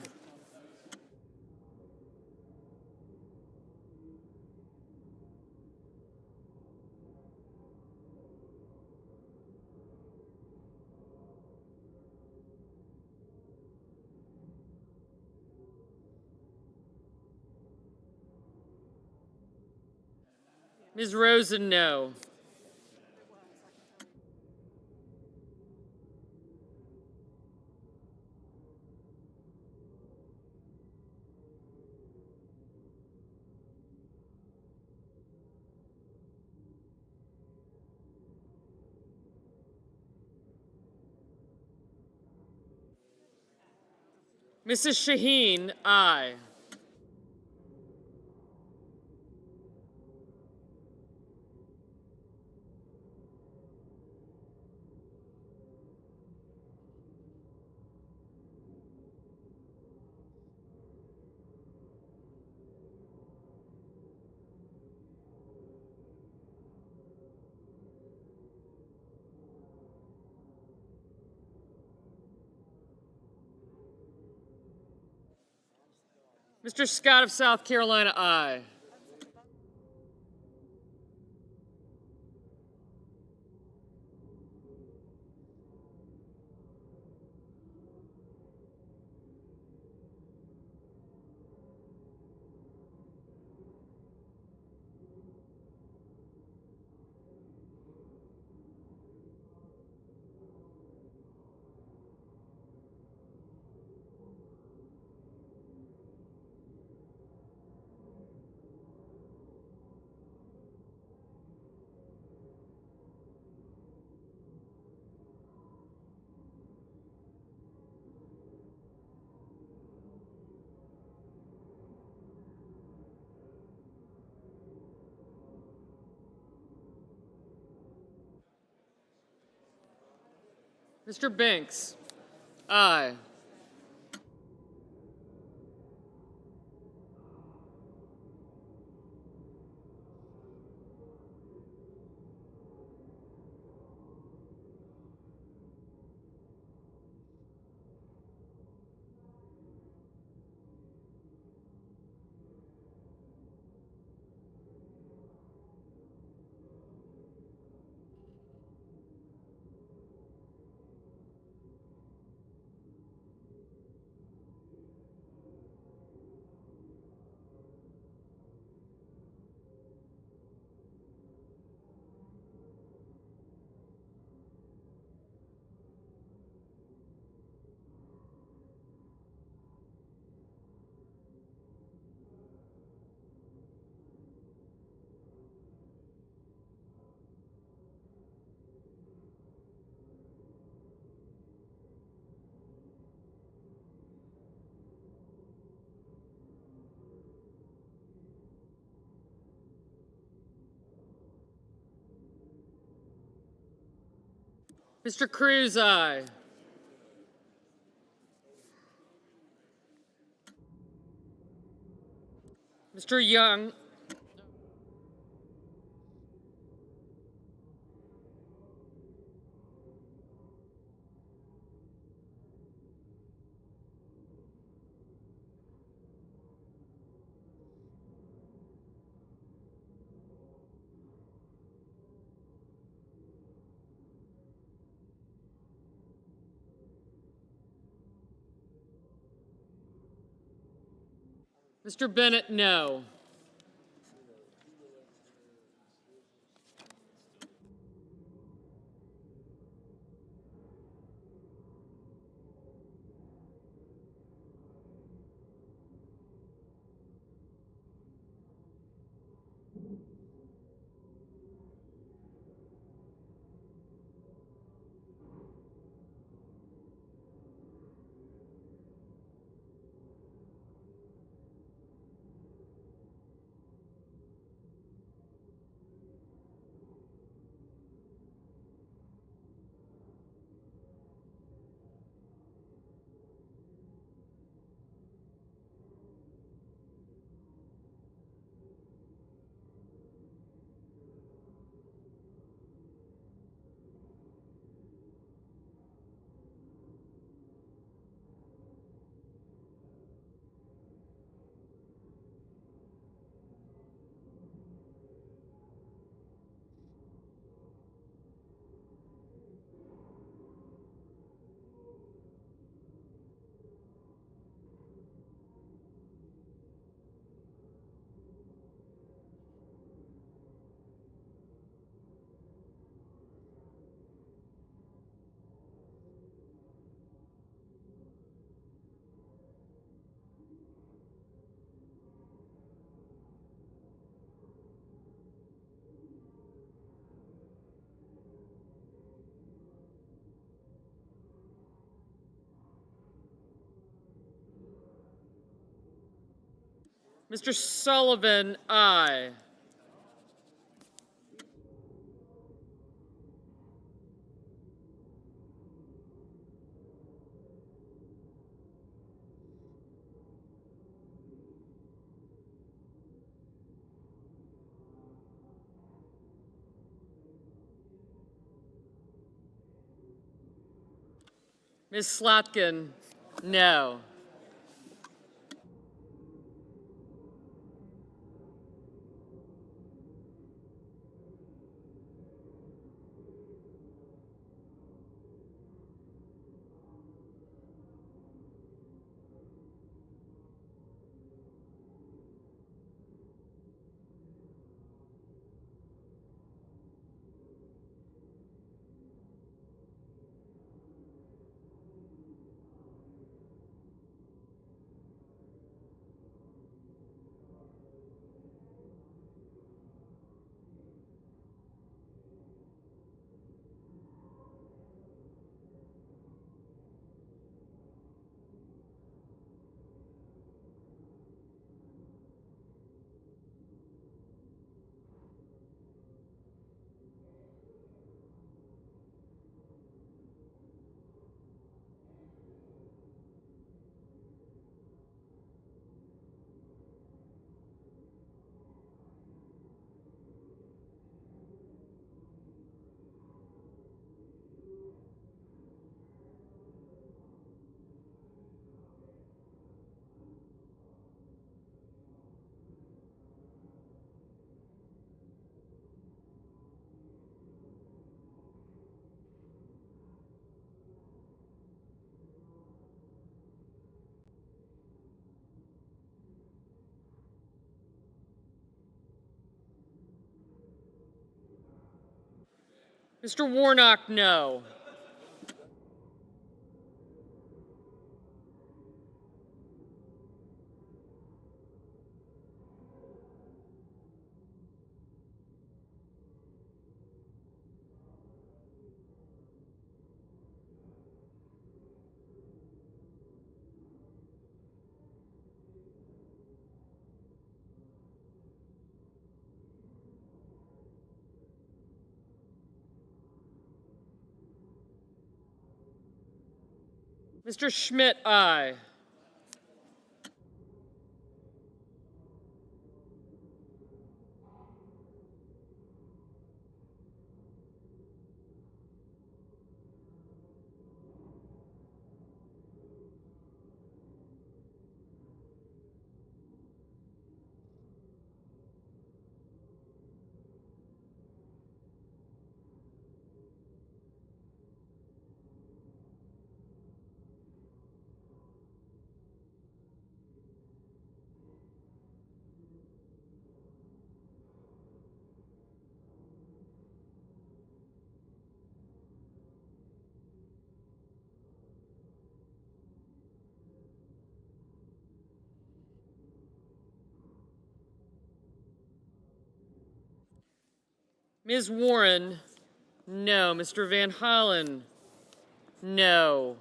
Ms. Rosen, no. Mrs. Shaheen, aye. Mr. Scott of South Carolina, aye. Mr. Banks, aye. Mr. Cruz, aye. Mr. Young. Mr. Bennett, no. Mr. Sullivan, aye. Ms. Slotkin, no. Mr. Warnock, no. Mr. Schmidt, aye. Ms. Warren, no. Mr. Van Hollen, no.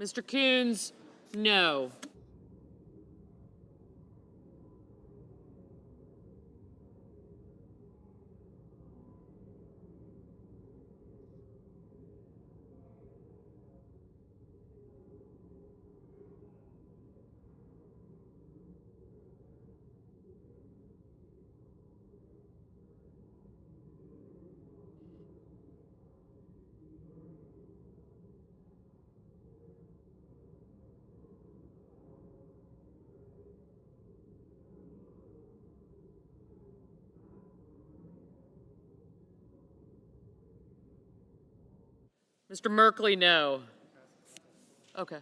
Mr. Coons, no. Mr. Merkley, no. Okay.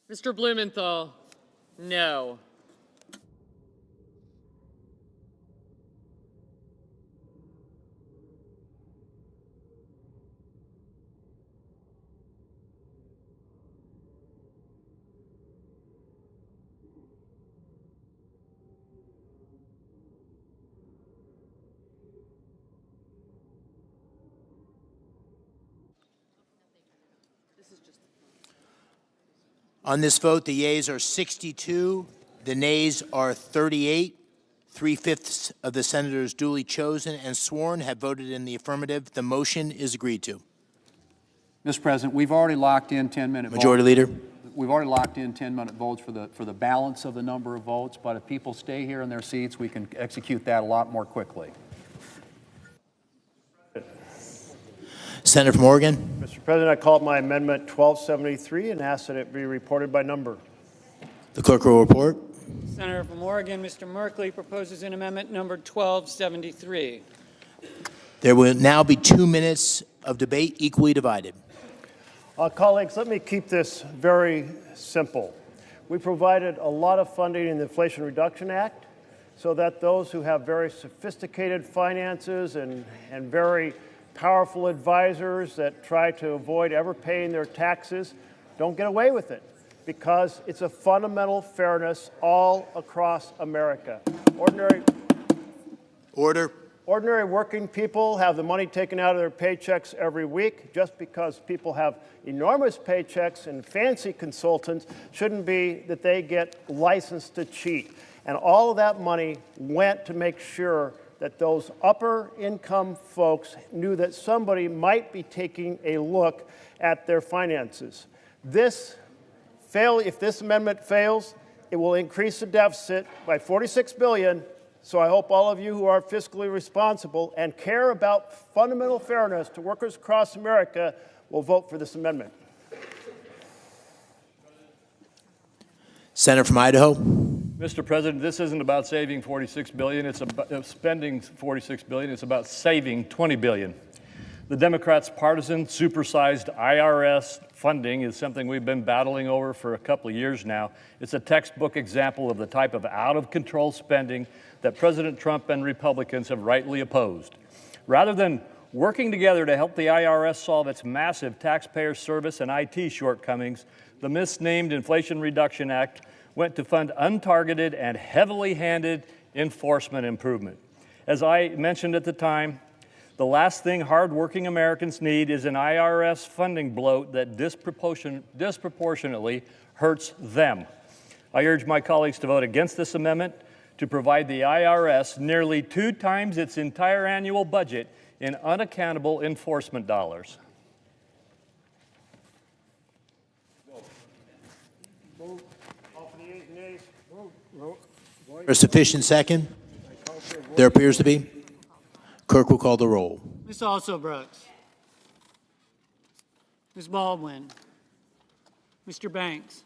Mr. Blumenthal, no. On this vote, the yeas are 62, the nays are 38. 3/5 of the senators duly chosen and sworn have voted in the affirmative. The motion is agreed to. Mr. President, we've already locked in 10-minute votes. Majority Leader. We've already locked in 10-minute votes for the balance of the number of votes, but if people stay here in their seats, we can execute that a lot more quickly. Senator from Oregon. Mr. President, I call my amendment 1273 and ask that it be reported by number. The clerk will report. Senator from Oregon, Mr. Merkley proposes an amendment number 1273. There will now be 2 minutes of debate equally divided. Colleagues, let me keep this very simple. We provided a lot of funding in the Inflation Reduction Act so that those who have very sophisticated finances and very powerful advisors that try to avoid ever paying their taxes don't get away with it, because it's a fundamental fairness all across America. Ordinary working people have the money taken out of their paychecks every week. Just because people have enormous paychecks and fancy consultants shouldn't be that they get licensed to cheat. And all of that money went to make sure that those upper income folks knew that somebody might be taking a look at their finances. If this amendment fails, it will increase the deficit by $46 billion. So I hope all of you who are fiscally responsible and care about fundamental fairness to workers across America will vote for this amendment. Senator from Idaho. Mr. President, this isn't about saving $46 billion. It's about spending $46 billion. It's about saving $20 billion. The Democrats' partisan, supersized IRS funding is something we've been battling over for a couple of years now. It's a textbook example of the type of out-of-control spending that President Trump and Republicans have rightly opposed. Rather than working together to help the IRS solve its massive taxpayer service and IT shortcomings, the misnamed Inflation Reduction Act went to fund untargeted and heavily handed enforcement improvement. As I mentioned at the time, the last thing hardworking Americans need is an IRS funding bloat that disproportionately hurts them. I urge my colleagues to vote against this amendment to provide the IRS nearly 2 times its entire annual budget in unaccountable enforcement dollars. A sufficient second? There appears to be. Clerk will call the roll. Ms. Also Brooks. Ms. Baldwin. Mr. Banks.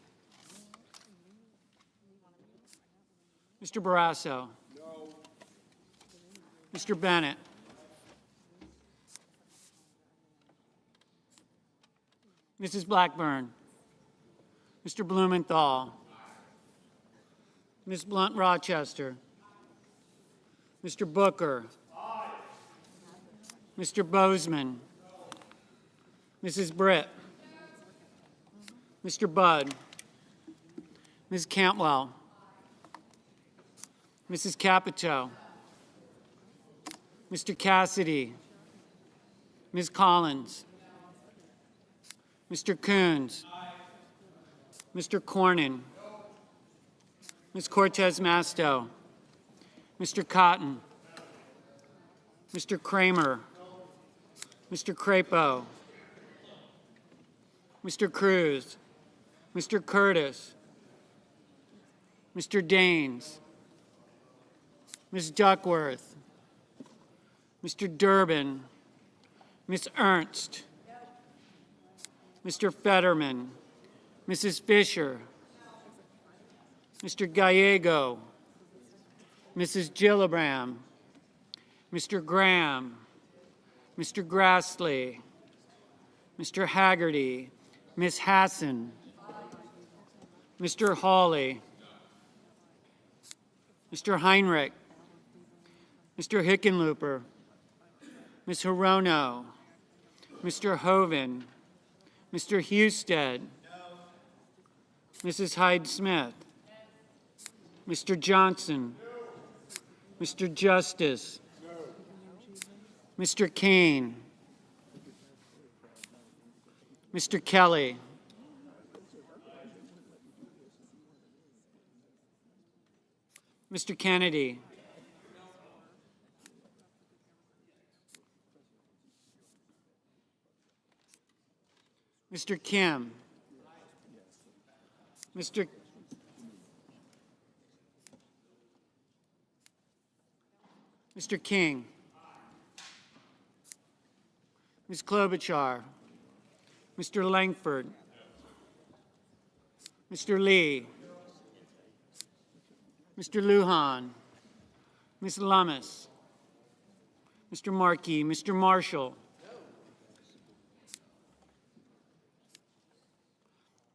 Mr. Barrasso. No. Mr. Bennett. Mrs. Blackburn. Mr. Blumenthal. Ms. Blunt Rochester. Mr. Booker. Mr. Bozeman. Mrs. Britt. Mr. Budd. Ms. Cantwell. Mrs. Capito. Mr. Cassidy. Ms. Collins. Mr. Coons. Mr. Cornyn. Ms. Cortez Masto. Mr. Cotton. Mr. Kramer. Mr. Crapo. Mr. Cruz. Mr. Curtis. Mr. Daines. Ms. Duckworth. Mr. Durbin. Ms. Ernst. Mr. Fetterman. Mrs. Fisher. Mr. Gallego. Mrs. Gillibrand. Mr. Graham. Mr. Grassley. Mr. Haggerty. Ms. Hassan. Mr. Hawley. Mr. Heinrich. Mr. Hickenlooper. Ms. Hirono. Mr. Hoven. Mr. Husted. Mrs. Hyde-Smith. Mr. Johnson. Mr. Justice. Mr. Kane. Mr. Kelly. Mr. Kennedy. Mr. Kim. Mr. King. Ms. Klobuchar. Mr. Langford. Mr. Lee. Mr. Lujan. Ms. Lummis. Mr. Markey. Mr. Marshall.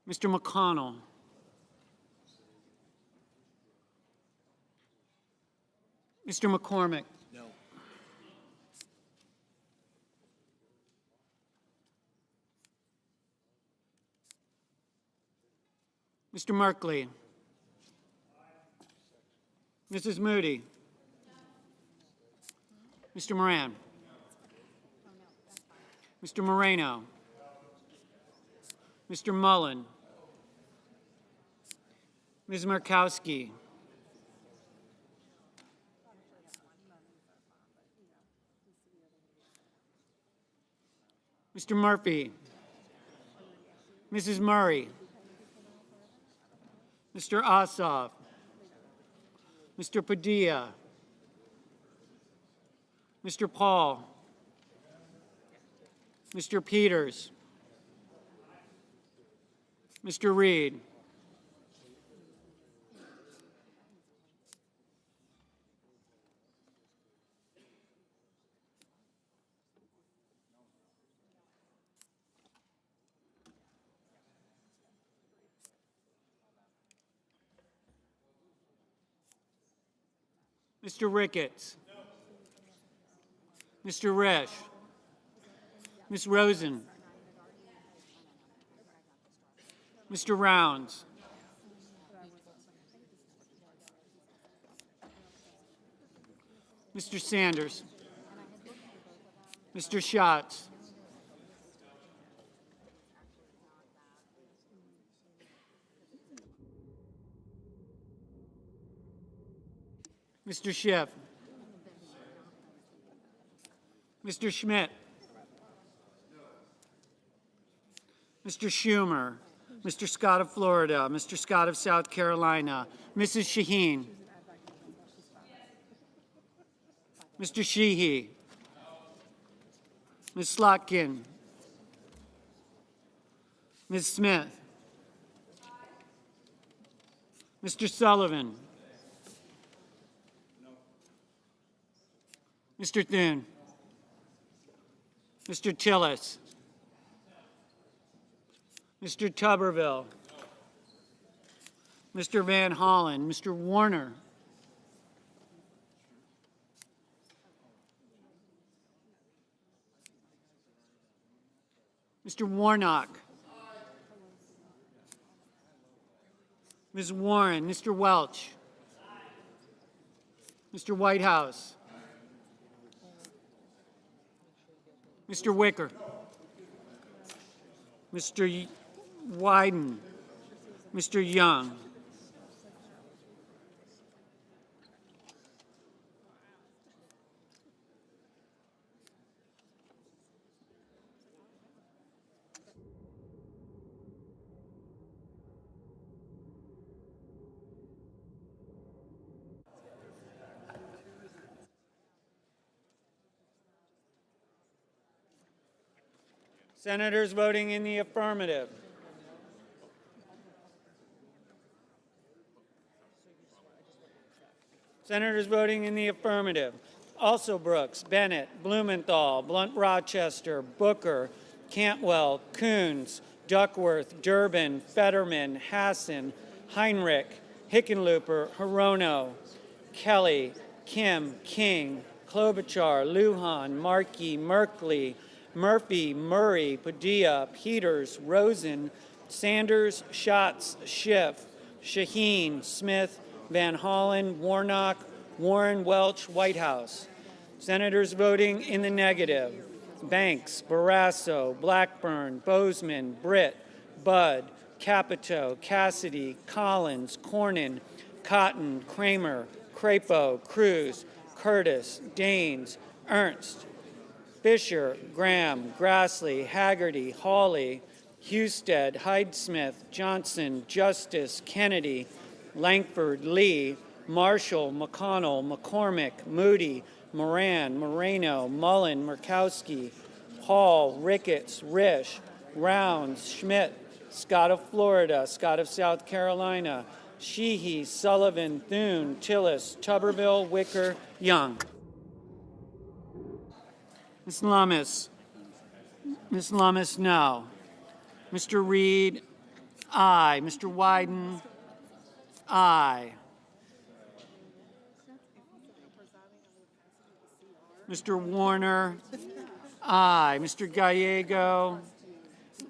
Mr. McConnell. Mr. McCormick. No. Mr. Merkley. Mrs. Moody. Mr. Moran. Mr. Moreno. Mr. Mullen. Ms. Markowski. Mr. Murphy. Mrs. Murray. Mr. Ossoff. Mr. Padilla. Mr. Paul. Mr. Peters. Mr. Reed. Mr. Ricketts. Mr. Resch. Ms. Rosen. Mr. Rounds. Mr. Sanders. Mr. Schatz. Mr. Schiff. Mr. Schmidt. Mr. Schumer. Mr. Scott of Florida. Mr. Scott of South Carolina. Mrs. Shaheen. Mr. Sheehy. Ms. Slotkin. Ms. Smith. Mr. Sullivan. Mr. Thune. Mr. Tillis. Mr. Tuberville. Mr. Van Hollen. Mr. Warner. Mr. Warnock. Ms. Warren. Mr. Welch. Mr. Whitehouse. Mr. Wicker. Mr. Wyden. Mr. Young. Senators voting in the affirmative. Senators voting in the affirmative. Also Brooks, Bennett, Blumenthal, Blunt-Rochester, Booker, Cantwell, Coons, Duckworth, Durbin, Fetterman, Hassan, Heinrich, Hickenlooper, Hirono, Kelly, Kim, King, Klobuchar, Lujan, Markey, Merkley, Murphy, Murray, Padilla, Peters, Rosen, Sanders, Schatz, Schiff, Shaheen, Smith, Van Hollen, Warnock, Warren, Welch, Whitehouse. Senators voting in the negative. Banks, Barrasso, Blackburn, Bozeman, Britt, Budd, Capito, Cassidy, Collins, Cornyn, Cotton, Kramer, Crapo, Cruz, Curtis, Daines, Ernst, Fisher, Graham, Grassley, Haggerty, Hawley, Husted, Hyde-Smith, Johnson, Justice, Kennedy, Langford, Lee, Marshall, McConnell, McCormick, Moody, Moran, Moreno, Mullen, Murkowski, Hall, Ricketts, Risch, Rounds, Schmidt, Scott of Florida, Scott of South Carolina, Sheehy, Sullivan, Thune, Tillis, Tuberville, Wicker, Young. Ms. Lummis. Ms. Lummis, no. Mr. Reed, aye. Mr. Wyden, aye. Mr. Warner? Aye. Mr. Gallego?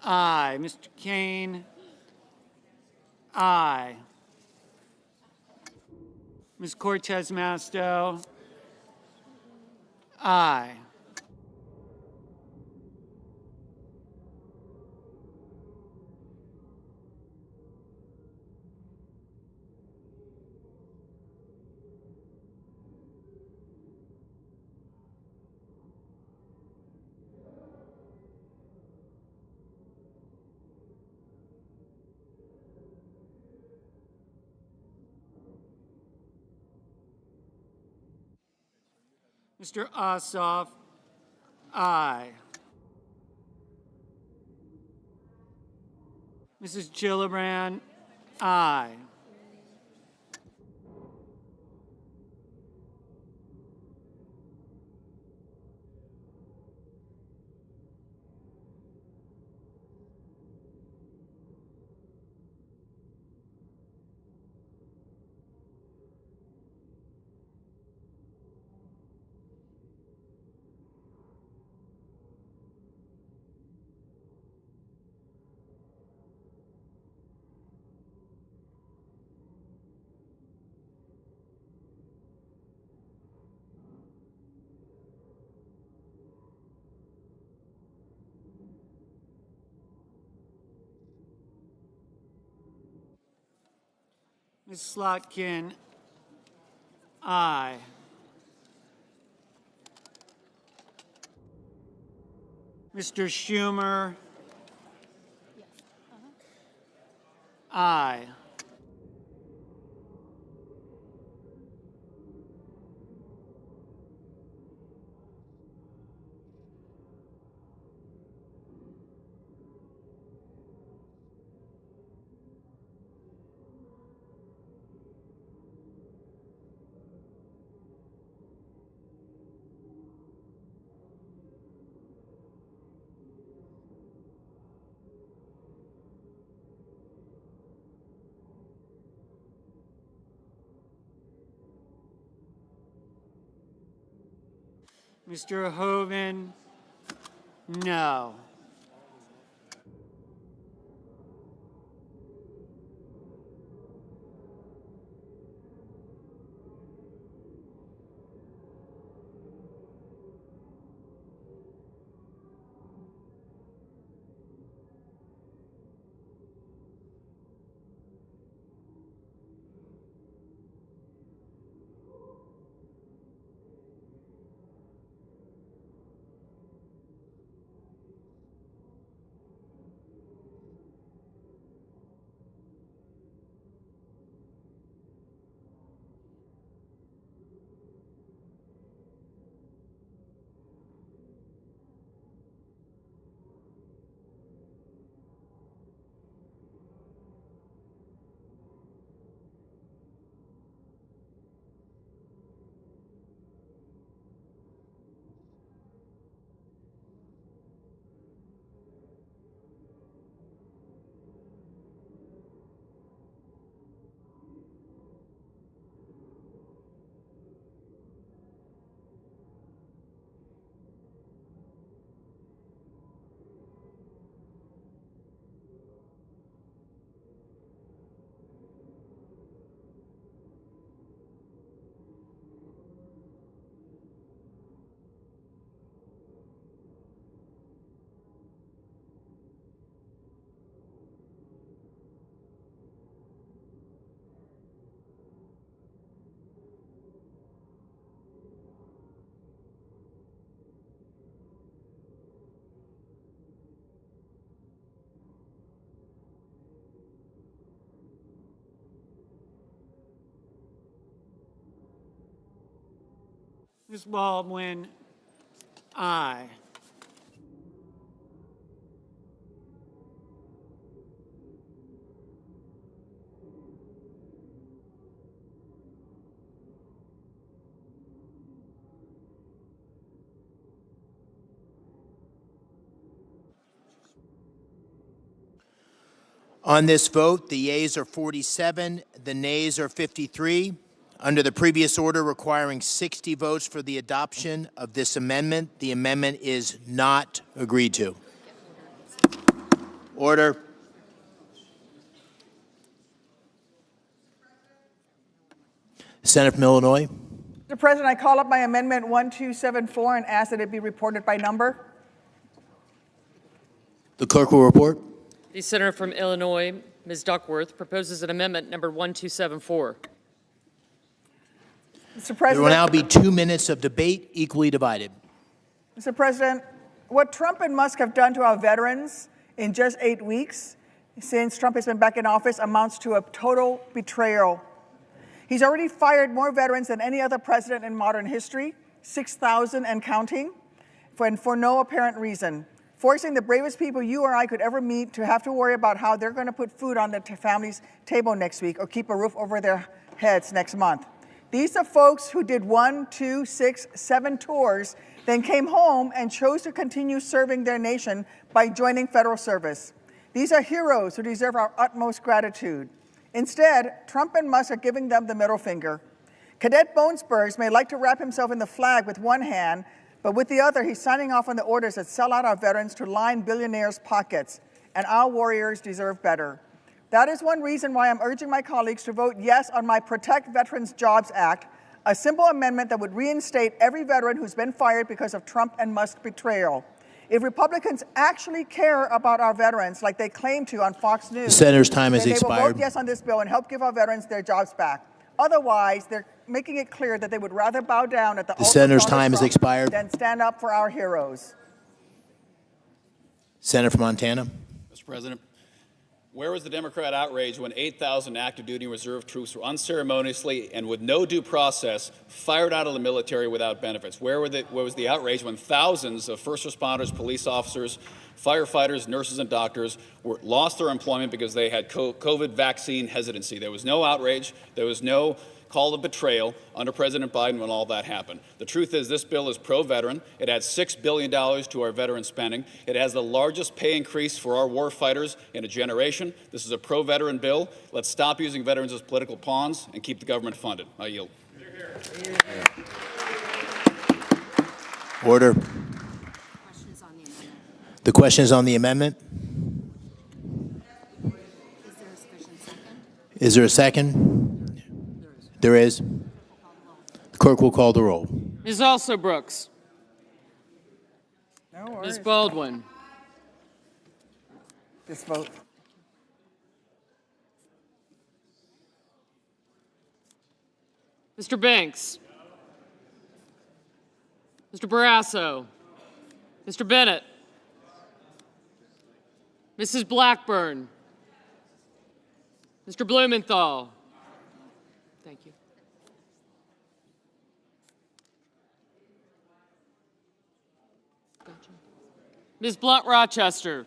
Aye. Mr. Kane? Aye. Ms. Cortez Masto? Aye. Mr. Ossoff? Aye. Mrs. Gillibrand? Aye. Ms. Slotkin? Aye. Mr. Schumer? Aye. Mr. Hoven? No. Ms. Baldwin? Aye. On this vote, the yeas are 47, the nays are 53. Under the previous order requiring 60 votes for the adoption of this amendment, the amendment is not agreed to. Order. Senator from Illinois. Mr. President, I call up my amendment 1274 and ask that it be reported by number. The clerk will report. The senator from Illinois, Ms. Duckworth, proposes an amendment number 1274. Mr. President. There will now be 2 minutes of debate, equally divided. Mr. President, what Trump and Musk have done to our veterans in just 8 weeks since Trump has been back in office amounts to a total betrayal. He's already fired more veterans than any other president in modern history, 6,000 and counting, for no apparent reason, forcing the bravest people you or I could ever meet to have to worry about how they're going to put food on their family's table next week or keep a roof over their heads next month. These are folks who did 1, 2, 6, 7 tours, then came home and chose to continue serving their nation by joining federal service. These are heroes who deserve our utmost gratitude. Instead, Trump and Musk are giving them the middle finger. Cadet Bonesburgs may like to wrap himself in the flag with one hand, but with the other, he's signing off on the orders that sell out our veterans to line billionaires' pockets, and our warriors deserve better. That is one reason why I'm urging my colleagues to vote yes on my Protect Veterans Jobs Act, a simple amendment that would reinstate every veteran who's been fired because of Trump and Musk betrayal. If Republicans actually care about our veterans like they claim to on Fox News, The senator's time has then they will expired. vote yes on this bill and help give our veterans their jobs back. Otherwise, they're making it clear that they would rather bow down at the altar of senator's Donald time has Trump expired. than stand up for our heroes. Senator from Montana. Mr. President, where was the Democrat outrage when 8,000 active duty reserve troops were unceremoniously and with no due process fired out of the military without benefits? Where was the outrage when thousands of first responders, police officers, firefighters, nurses, and doctors lost their employment because they had COVID vaccine hesitancy? There was no outrage. There was no call to betrayal under President Biden when all that happened. The truth is this bill is pro-veteran. It adds $6 billion to our veteran spending. It has the largest pay increase for our war fighters in a generation. This is a pro-veteran bill. Let's stop using veterans as political pawns and keep the government funded. I yield. Order. The question is on the amendment. Is there a second? There is. The clerk will call the roll. Ms. Also Brooks. No Ms. Baldwin. This vote. Mr. Banks. Mr. Barrasso. Mr. Bennett. Mrs. Blackburn. Mr. Blumenthal. Thank you. Gotcha. Ms. Blunt-Rochester.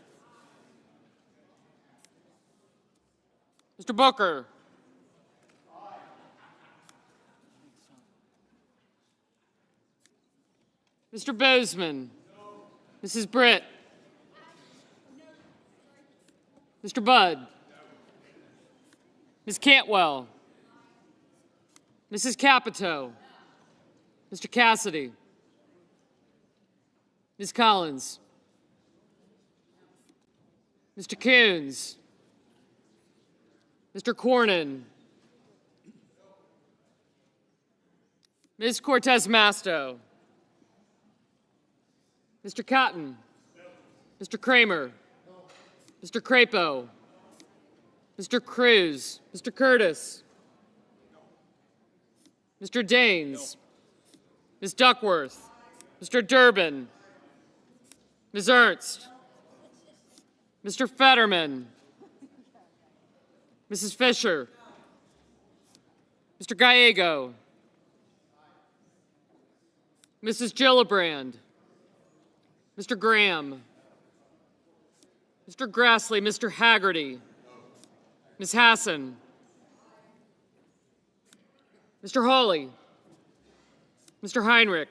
Mr. Booker. Mr. Bozeman. Mrs. Britt. Mr. Budd. Ms. Cantwell. Mrs. Capito. Mr. Cassidy. Ms. Collins. Mr. Coons. Mr. Cornyn. Ms. Cortez Masto. Mr. Cotton. Mr. Kramer. Mr. Crapo. Mr. Cruz. Mr. Curtis. Mr. Daines. Ms. Duckworth. Mr. Durbin. Ms. Ernst. Mr. Fetterman. Mrs. Fisher. Mr. Gallego. Mrs. Gillibrand. Mr. Graham. Mr. Grassley. Mr. Haggerty. Ms. Hassan. Mr. Hawley. Mr. Heinrich.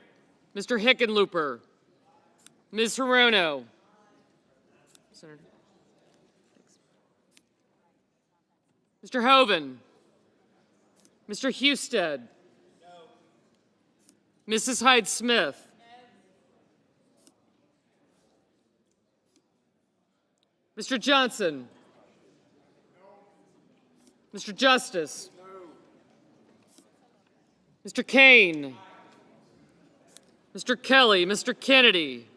Mr. Hickenlooper. Ms. Hirono. Senator. Mr. Hoven. Mr. Husted. Mrs. Hyde-Smith. Mr. Johnson. Mr. Justice. Mr. Kane. Mr. Kelly. Mr. Kennedy.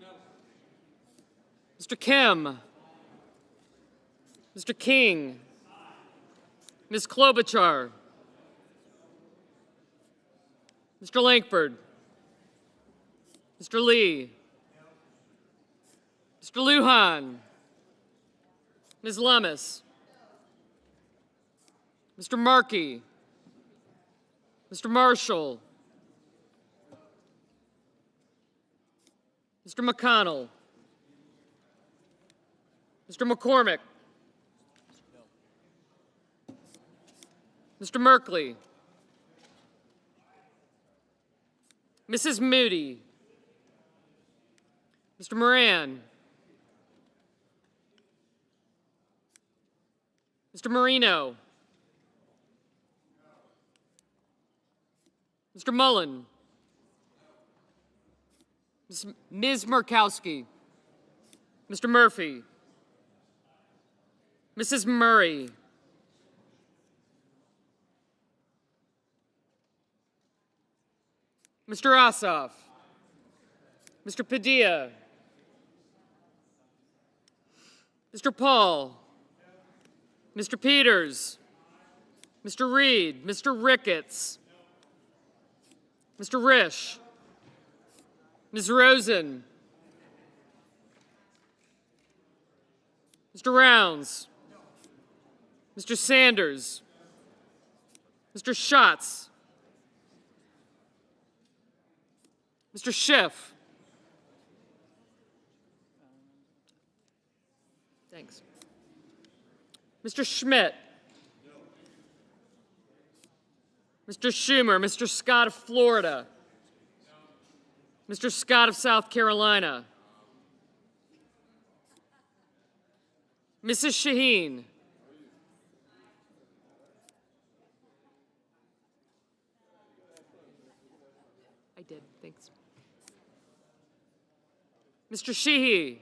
Mr. Kim. Mr. King. Ms. Klobuchar. Mr. Lankford. Mr. Lee. Mr. Lujan. Ms. Lummis. Mr. Markey. Mr. Marshall. Mr. McConnell. Mr. McCormick. Mr. Merkley. Mrs. Moody. Mr. Moran. Mr. Marino. Mr. Mullen. Ms. Murkowski. Mr. Murphy. Mrs. Murray. Mr. Ossoff. Mr. Padilla. Mr. Paul. Mr. Peters. Mr. Reed. Mr. Ricketts. Mr. Risch. Ms. Rosen. Mr. Rounds. Mr. Sanders. Mr. Schatz. Mr. Schiff. Thanks. Mr. Schmidt. Mr. Schumer. Mr. Scott of Florida. Mr. Scott of South Carolina. Mrs. Shaheen. I did, thanks. Mr. Sheehy.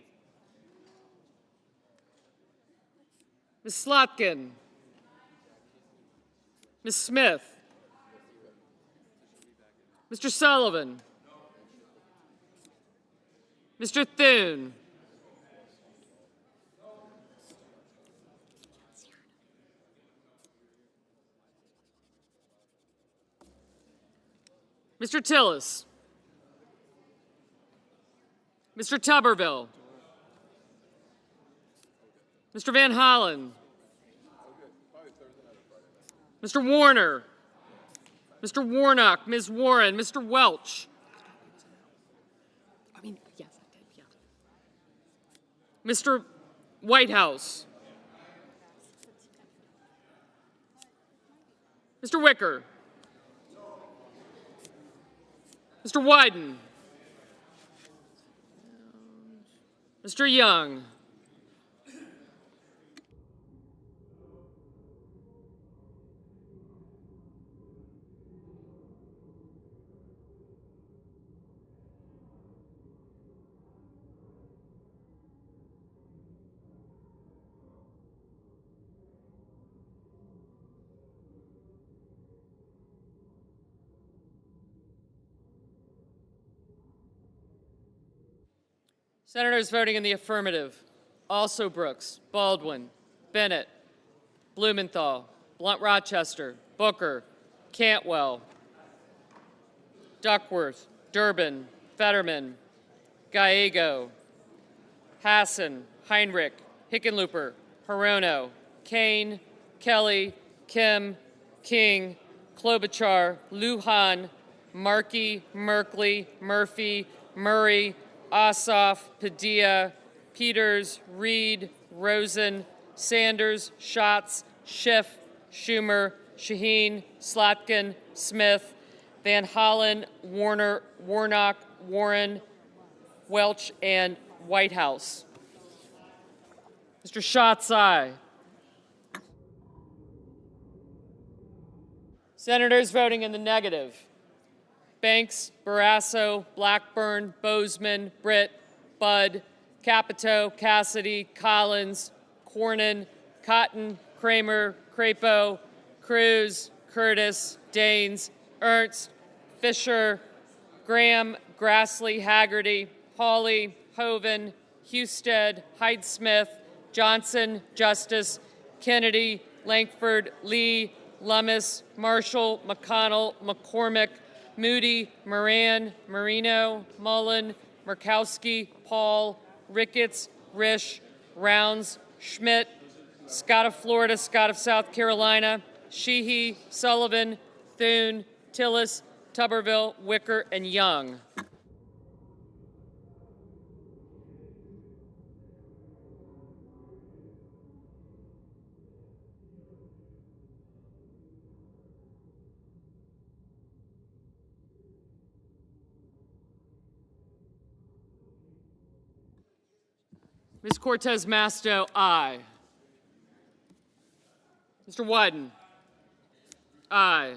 Ms. Slotkin. Ms. Smith. Mr. Sullivan. Mr. Thune. Mr. Tillis. Mr. Tuberville. Mr. Van Hollen. Mr. Warner. Mr. Warnock, Ms. Warren, Mr. Welch. I mean, yes, I did, yeah. Mr. Whitehouse. Mr. Wicker. Mr. Wyden. Mr. Young. Senators voting in the affirmative: also Brooks, Baldwin, Bennett, Blumenthal, Blunt-Rochester, Booker, Cantwell, Duckworth, Durbin, Fetterman, Gallego, Hassan, Heinrich, Hickenlooper, Hirono, Kane, Kelly, Kim, King, Klobuchar, Lujan, Markey, Merkley, Murphy, Murray, Ossoff, Padilla, Peters, Reed, Rosen, Sanders, Schatz, Schiff, Schumer, Shaheen, Slotkin, Smith, Van Hollen, Warner, Warnock, Warren, Welch, and Whitehouse. Mr. Schatz, aye. Senators voting in the negative: Banks, Barrasso, Blackburn, Bozeman, Britt, Budd, Capito, Cassidy, Collins, Cornyn, Cotton, Kramer, Crapo, Cruz, Curtis, Daines, Ernst, Fisher, Graham, Grassley, Haggerty, Hawley, Hoeven, Husted, Hyde-Smith, Johnson, Justice, Kennedy, Lankford, Lee, Lummis, Marshall, McConnell, McCormick, Moody, Moran, Marino, Mullen, Murkowski, Paul, Ricketts, Risch, Rounds, Schmidt, Scott of Florida, Scott of South Carolina, Sheehy, Sullivan, Thune, Tillis, Tuberville, Wicker, and Young. Ms. Cortez Masto, aye. Mr. Wyden, aye.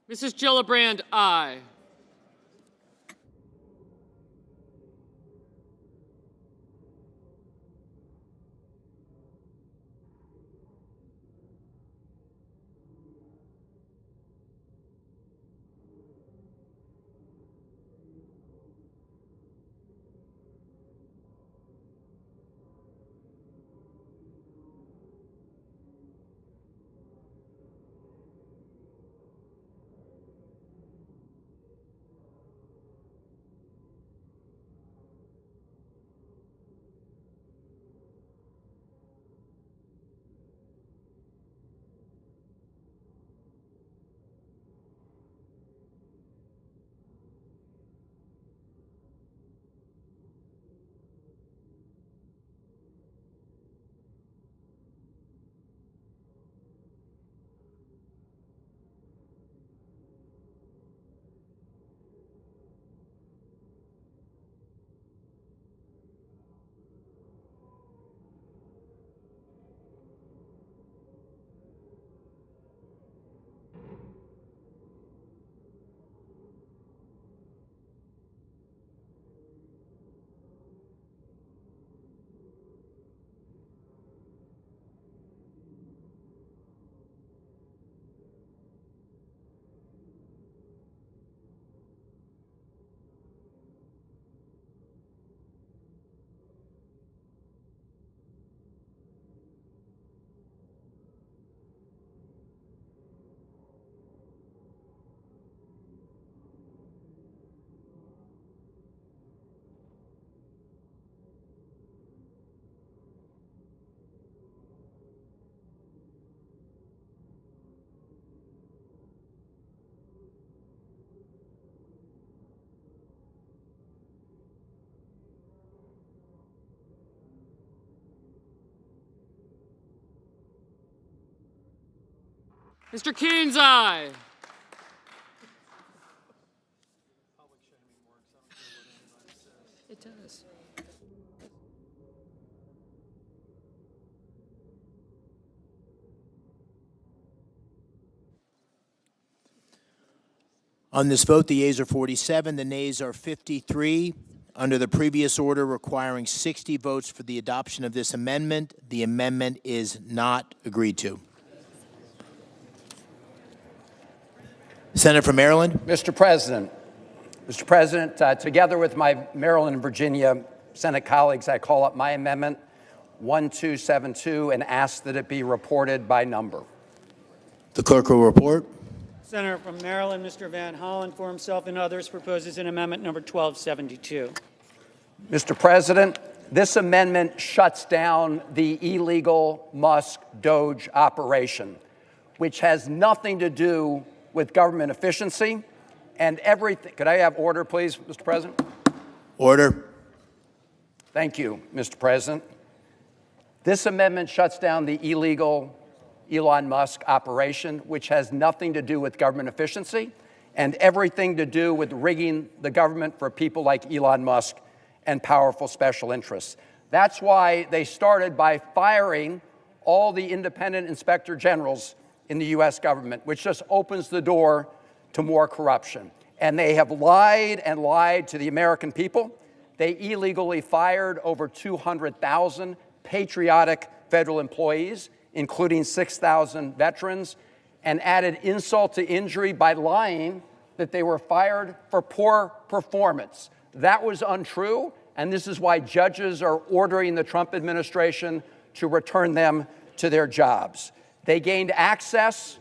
Mrs. Gillibrand, aye. Mr. Coons, aye. It does. On this vote, the yeas are 47, the nays are 53. Under the previous order requiring 60 votes for the adoption of this amendment, the amendment is not agreed to. Senator from Maryland. Mr. President, together with my Maryland and Virginia Senate colleagues, I call up my amendment 1272 and ask that it be reported by number. The clerk will report. Senator from Maryland, Mr. Van Hollen, for himself and others, proposes an amendment number 1272. Mr. President, this amendment shuts down the illegal Musk Doge operation, which has nothing to do with government efficiency and everything. Could I have order, please, Mr. President? Order. Thank you, Mr. President. This amendment shuts down the illegal Elon Musk operation, which has nothing to do with government efficiency and everything to do with rigging the government for people like Elon Musk and powerful special interests. That's why they started by firing all the independent inspector generals in the U.S. government, which just opens the door to more corruption. And they have lied and lied to the American people. They illegally fired over 200,000 patriotic federal employees, including 6,000 veterans, and added insult to injury by lying that they were fired for poor performance. That was untrue, and this is why judges are ordering the Trump administration to return them to their jobs. They gained access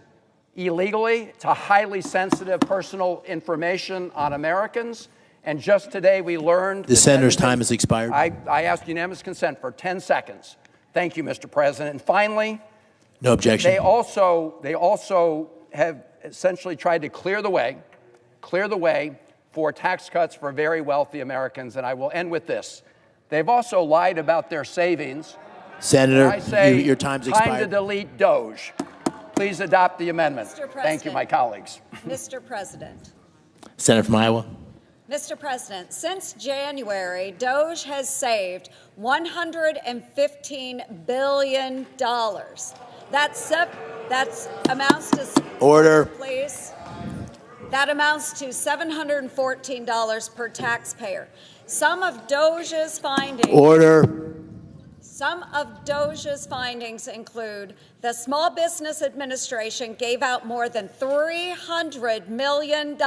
illegally to highly sensitive personal information on Americans, and just today we learned— The senator's time has expired. I asked unanimous consent for 10 seconds. Thank you, Mr. President. And finally— No objection. They also have essentially tried to clear the way for tax cuts for very wealthy Americans, and I will end with this. They've also lied about their savings. Senator, I say your time's time expired. to delete Doge. Please adopt the amendment. Thank you, my colleagues. Mr. President. Senator from Iowa. Mr. President, since January, Doge has saved $115 billion. That amounts to— Order. Please. That amounts to $714 per taxpayer. Some of Doge's findings— Order. Some of Doge's findings include the Small Business Administration gave out more than $300 million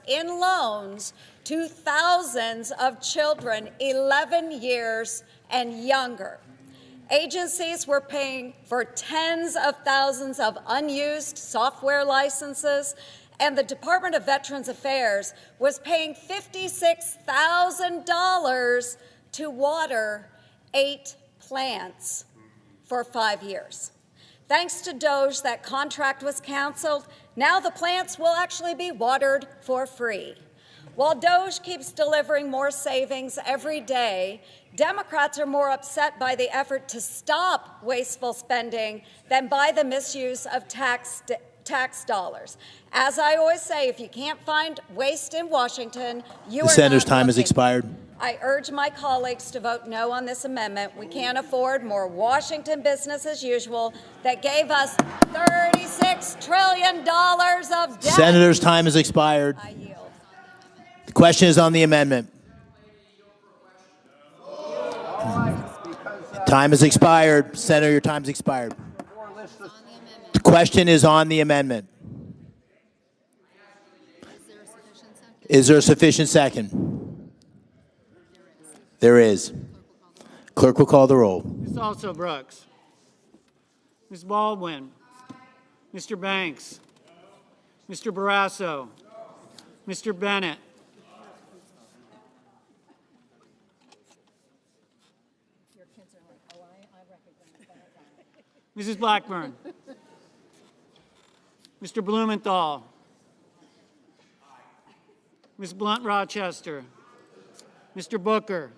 in loans to thousands of children 11 years and younger. Agencies were paying for tens of thousands of unused software licenses, and the Department of Veterans Affairs was paying $56,000 to water 8 plants for 5 years. Thanks to Doge, that contract was canceled. Now the plants will actually be watered for free. While Doge keeps delivering more savings every day, Democrats are more upset by the effort to stop wasteful spending than by the misuse of tax dollars. As I always say, if you can't find waste in Washington, you The are senator's not time has looking. expired. I urge my colleagues to vote no on this amendment. We can't afford more Washington business as usual that gave us $36 trillion of debt. Senator's time has expired. I yield. The question is on the amendment. Time has expired. Senator, your time's expired. The question is on the amendment. Is there a sufficient second? There is. Clerk will call the roll. Ms. Also Brooks. Ms. Baldwin. Mr. Banks. Mr. Barrasso. Mr. Bennett. Mrs. Blackburn. Mr. Blumenthal. Ms. Blunt Rochester. Mr. Booker.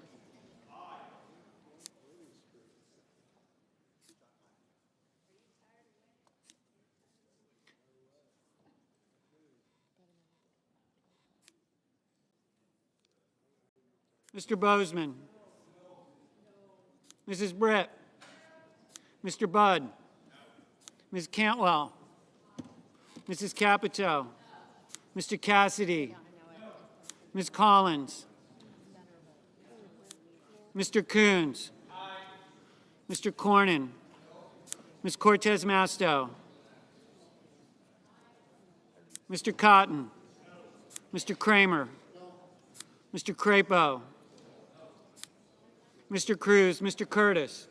Mr. Bozeman. Mrs. Britt. Mr. Budd. Ms. Cantwell. Mrs. Capito. Mr. Cassidy, Ms. Collins, Mr. Coons, Mr. Cornyn, Ms. Cortez Masto, Mr. Cotton, Mr. Kramer, Mr. Crapo, Mr. Cruz, Mr. Curtis,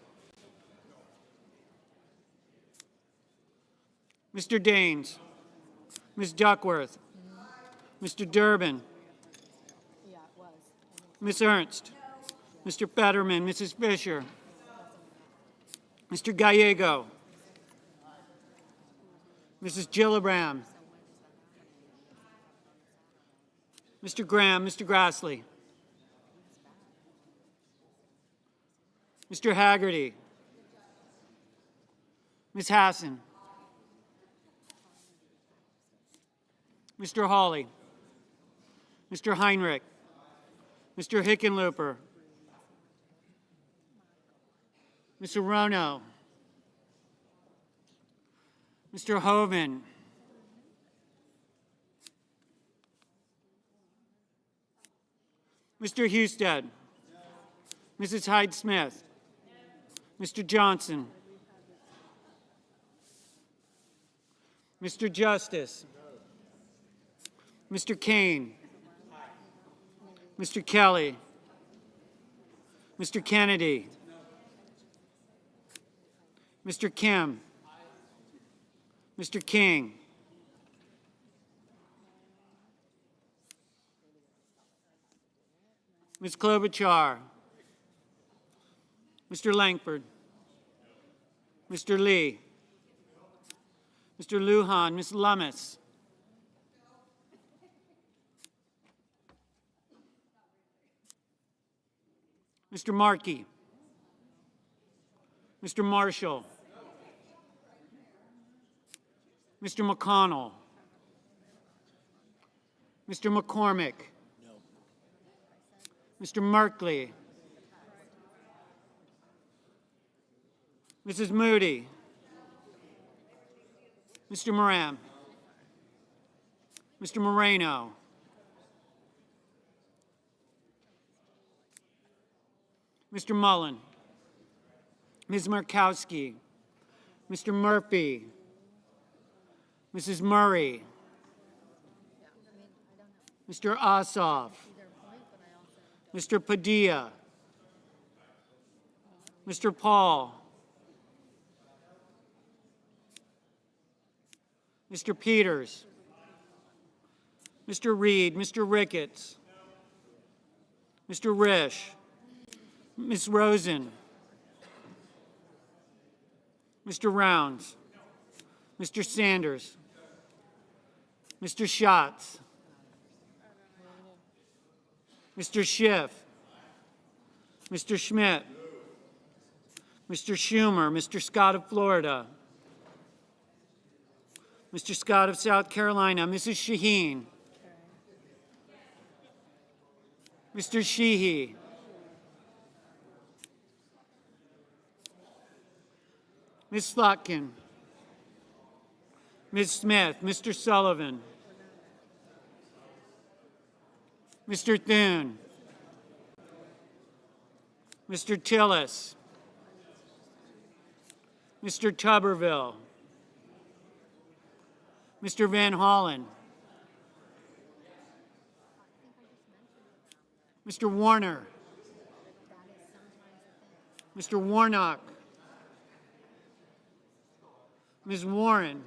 Mr. Daines, Ms. Duckworth, Mr. Durbin, Ms. Ernst, Mr. Fetterman, Mrs. Fisher, Mr. Gallego, Mrs. Gillibrand, Mr. Graham, Mr. Grassley, Mr. Haggerty, Ms. Hassan, Mr. Hawley, Mr. Heinrich, Mr. Hickenlooper, Mr. Rono, Mr. Hoven, Mr. Husted, Mrs. Hyde-Smith, Mr. Johnson, Mr. Justice, Mr. Kane, Mr. Kelly, Mr. Kennedy, Mr. Kim, Mr. King, Ms. Klobuchar, Mr. Langford, Mr. Lee, Mr. Lujan, Ms. Lummis, Mr. Markey, Mr. Marshall, Mr. McConnell, Mr. McCormick, Mr. Merkley, Mrs. Moody, Mr. Moran, Mr. Moreno, Mr. Mullen, Ms. Murkowski, Mr. Murphy, Mrs. Murray, Mr. Ossoff, Mr. Padilla, Mr. Paul, Mr. Peters, Mr. Reed, Mr. Ricketts, Mr. Risch, Ms. Rosen, Mr. Rounds, Mr. Sanders, Mr. Schatz, Mr. Schiff, Mr. Schmidt, Mr. Schumer, Mr. Scott of Florida, Mr. Scott of South Carolina, Mrs. Shaheen, Mr. Sheehy, Ms. Slotkin, Ms. Smith, Mr. Sullivan, Mr. Thune, Mr. Tillis, Mr. Tuberville, Mr. Van Hollen, Mr. Warner, Mr. Warnock, Ms. Warren,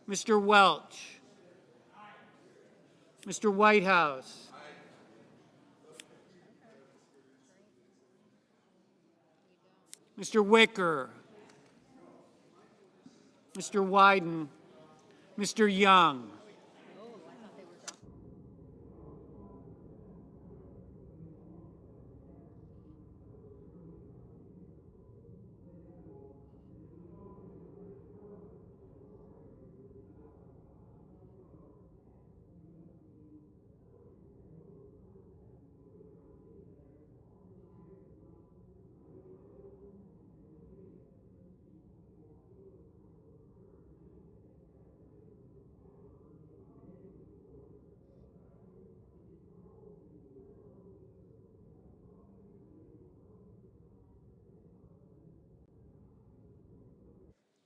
Mr. Welch, Mr. Whitehouse, Mr. Wicker, Mr. Wyden, Mr. Young,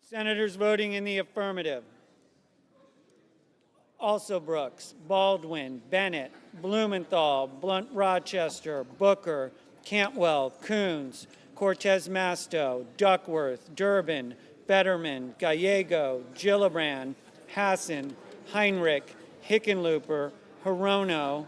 Senators voting in the affirmative: Also Brooks, Baldwin, Bennett, Blumenthal, Blunt Rochester, Booker, Cantwell, Coons, Cortez Masto, Duckworth, Durbin, Fetterman, Gallego, Gillibrand, Hassan, Heinrich, Hickenlooper, Hirono,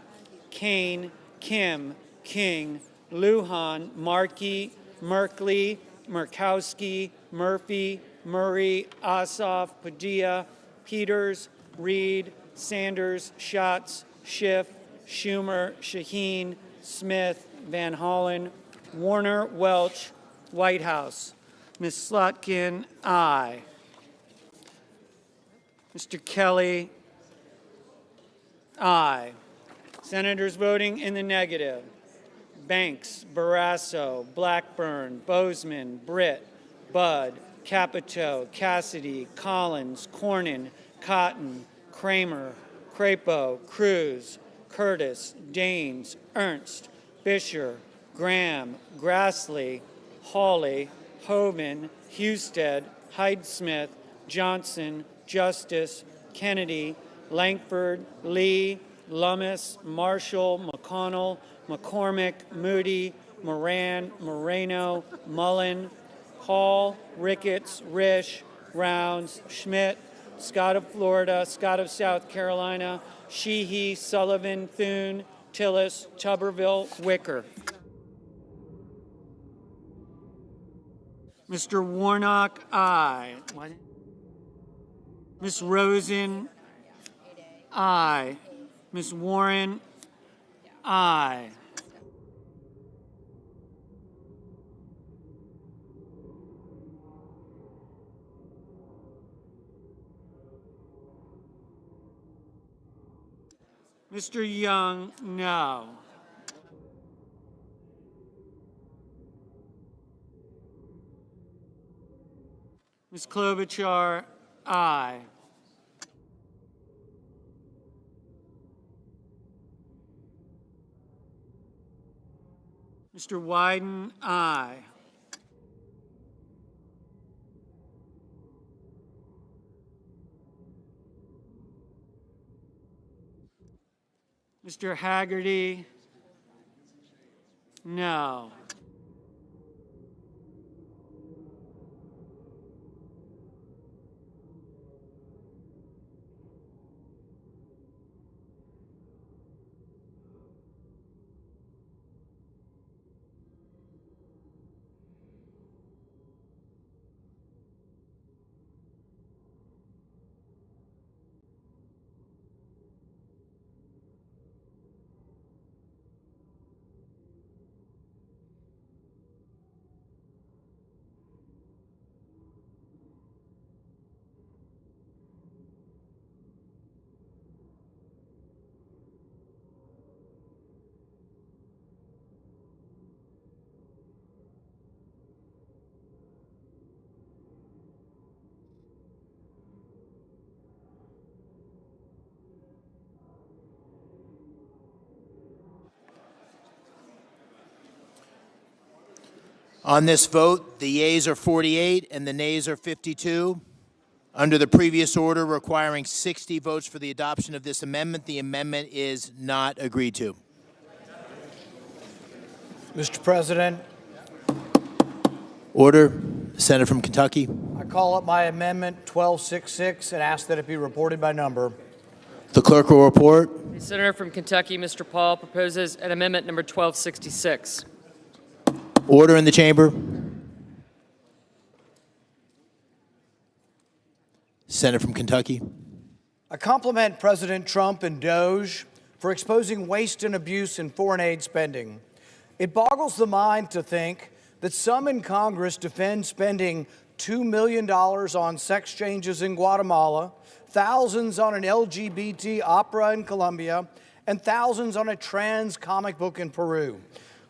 Kane, Kim, King, Lujan, Markey, Merkley, Murkowski, Murphy, Murray, Ossoff, Padilla, Peters, Reed, Sanders, Schatz, Schiff, Schumer, Shaheen, Smith, Van Hollen, Warner, Welch, Whitehouse. Ms. Slotkin, aye. Mr. Kelly, aye. Senators voting in the negative: Banks, Barrasso, Blackburn, Bozeman, Britt, Budd, Capito, Cassidy, Collins, Cornyn, Cotton, Kramer, Crapo, Cruz, Curtis, Daines, Ernst, Fisher, Graham, Grassley, Hawley, Hoven, Husted, Hyde-Smith, Johnson, Justice, Kennedy, Langford, Lee, Lummis, Marshall, McConnell, McCormick, Moody, Moran, Moreno, Mullen, Hall, Ricketts, Risch, Rounds, Schmidt, Scott of Florida, Scott of South Carolina, Sheehy, Sullivan, Thune, Tillis, Tuberville, Wicker. Mr. Warnock, aye. Ms. Rosen, aye. Ms. Warren, aye. Mr. Young, no. Ms. Klobuchar, aye. Mr. Wyden, aye. Mr. Haggerty, no. On this vote, the yeas are 48 and the nays are 52. Under the previous order requiring 60 votes for the adoption of this amendment, the amendment is not agreed to. Mr. President, Order. Senator from Kentucky. I call up my amendment 1266 and ask that it be reported by number. The clerk will report. The senator from Kentucky, Mr. Paul, proposes an amendment number 1266. Order in the chamber. Senator from Kentucky. I compliment President Trump and DOJ for exposing waste and abuse in foreign aid spending. It boggles the mind to think that some in Congress defend spending $2 million on sex changes in Guatemala, thousands on an LGBT opera in Colombia, and thousands on a trans comic book in Peru.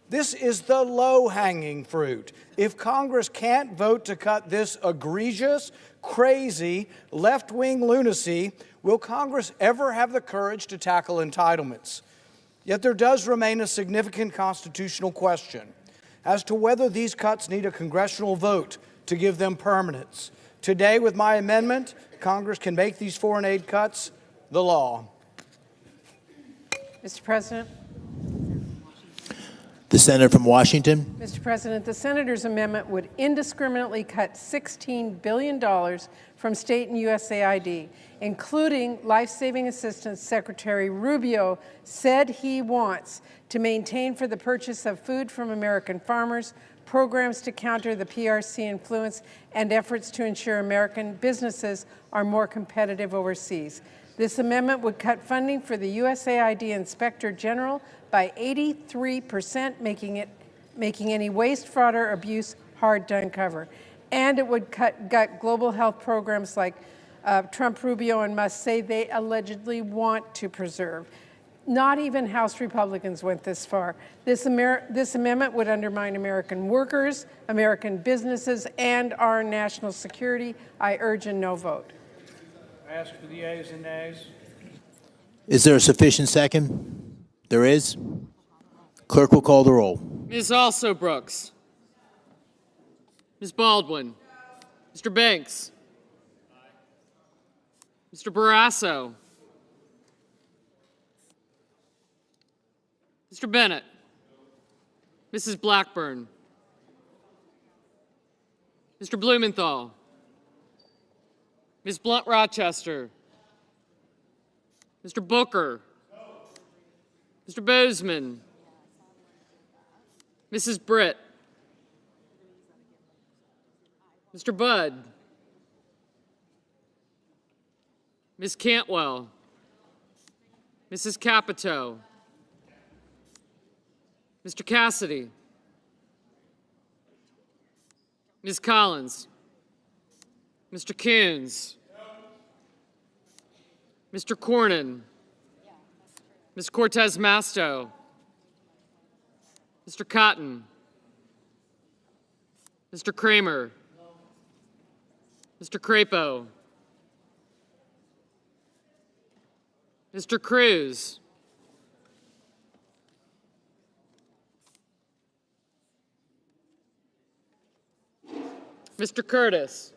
This is the low-hanging fruit. If Congress can't vote to cut this egregious, crazy, left-wing lunacy, will Congress ever have the courage to tackle entitlements? Yet there does remain a significant constitutional question as to whether these cuts need a congressional vote to give them permanence. Today, with my amendment, Congress can make these foreign aid cuts the law. Mr. President. The senator from Washington. Mr. President, the senator's amendment would indiscriminately cut $16 billion from state and USAID, including life-saving assistance. Secretary Rubio said he wants to maintain for the purchase of food from American farmers, programs to counter the PRC influence, and efforts to ensure American businesses are more competitive overseas. This amendment would cut funding for the USAID Inspector General by 83%, making any waste, fraud, or abuse hard to uncover. And it would gut global health programs like Trump, Rubio, and Musk say they allegedly want to preserve. Not even House Republicans went this far. This amendment would undermine American workers, American businesses, and our national security. I urge a no vote. I ask for the yeas and nays. Is there a sufficient second? There is. Clerk will call the roll. Ms. Also Brooks. Ms. Baldwin. Mr. Banks. Mr. Barrasso. Mr. Bennett. Mrs. Blackburn. Mr. Blumenthal. Ms. Blunt-Rochester. Mr. Booker. Mr. Bozeman. Mrs. Britt. Mr. Budd. Ms. Cantwell. Mrs. Capito. Mr. Cassidy. Ms. Collins. Mr. Coons. Mr. Cornyn. Ms. Cortez Masto. Mr. Cotton. Mr. Kramer. Mr. Crapo. Mr. Cruz. Mr. Curtis.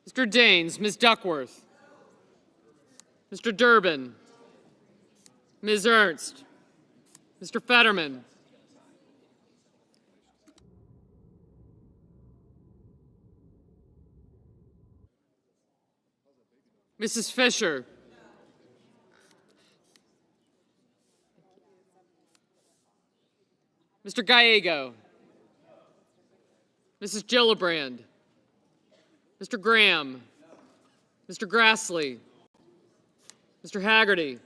Mr. Daines, Ms. Duckworth. Mr. Durbin. Ms. Ernst. Mr. Fetterman. Mrs. Fisher. Mr. Gallego. Mrs. Gillibrand. Mr. Graham. Mr. Grassley. Mr. Haggerty.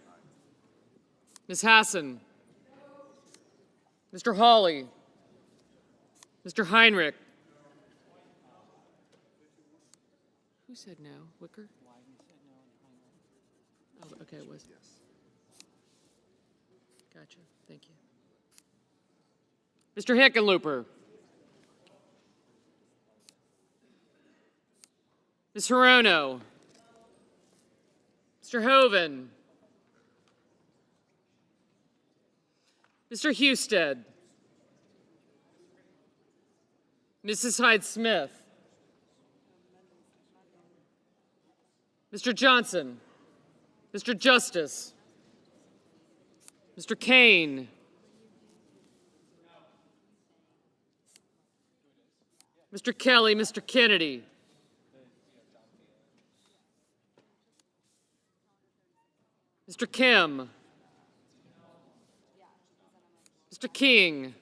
Ms. Hassan. Mr. Hawley. Mr. Heinrich. Who said no? Wicker? Oh, okay, it was. Gotcha. Thank you. Mr. Hickenlooper. Ms. Hirono. Mr. Hoven. Mr. Husted. Mrs. Hyde-Smith. Mr. Johnson. Mr. Justice. Mr. Kane. Mr. Kelly, Mr. Kennedy. Mr. Kim. Mr. King.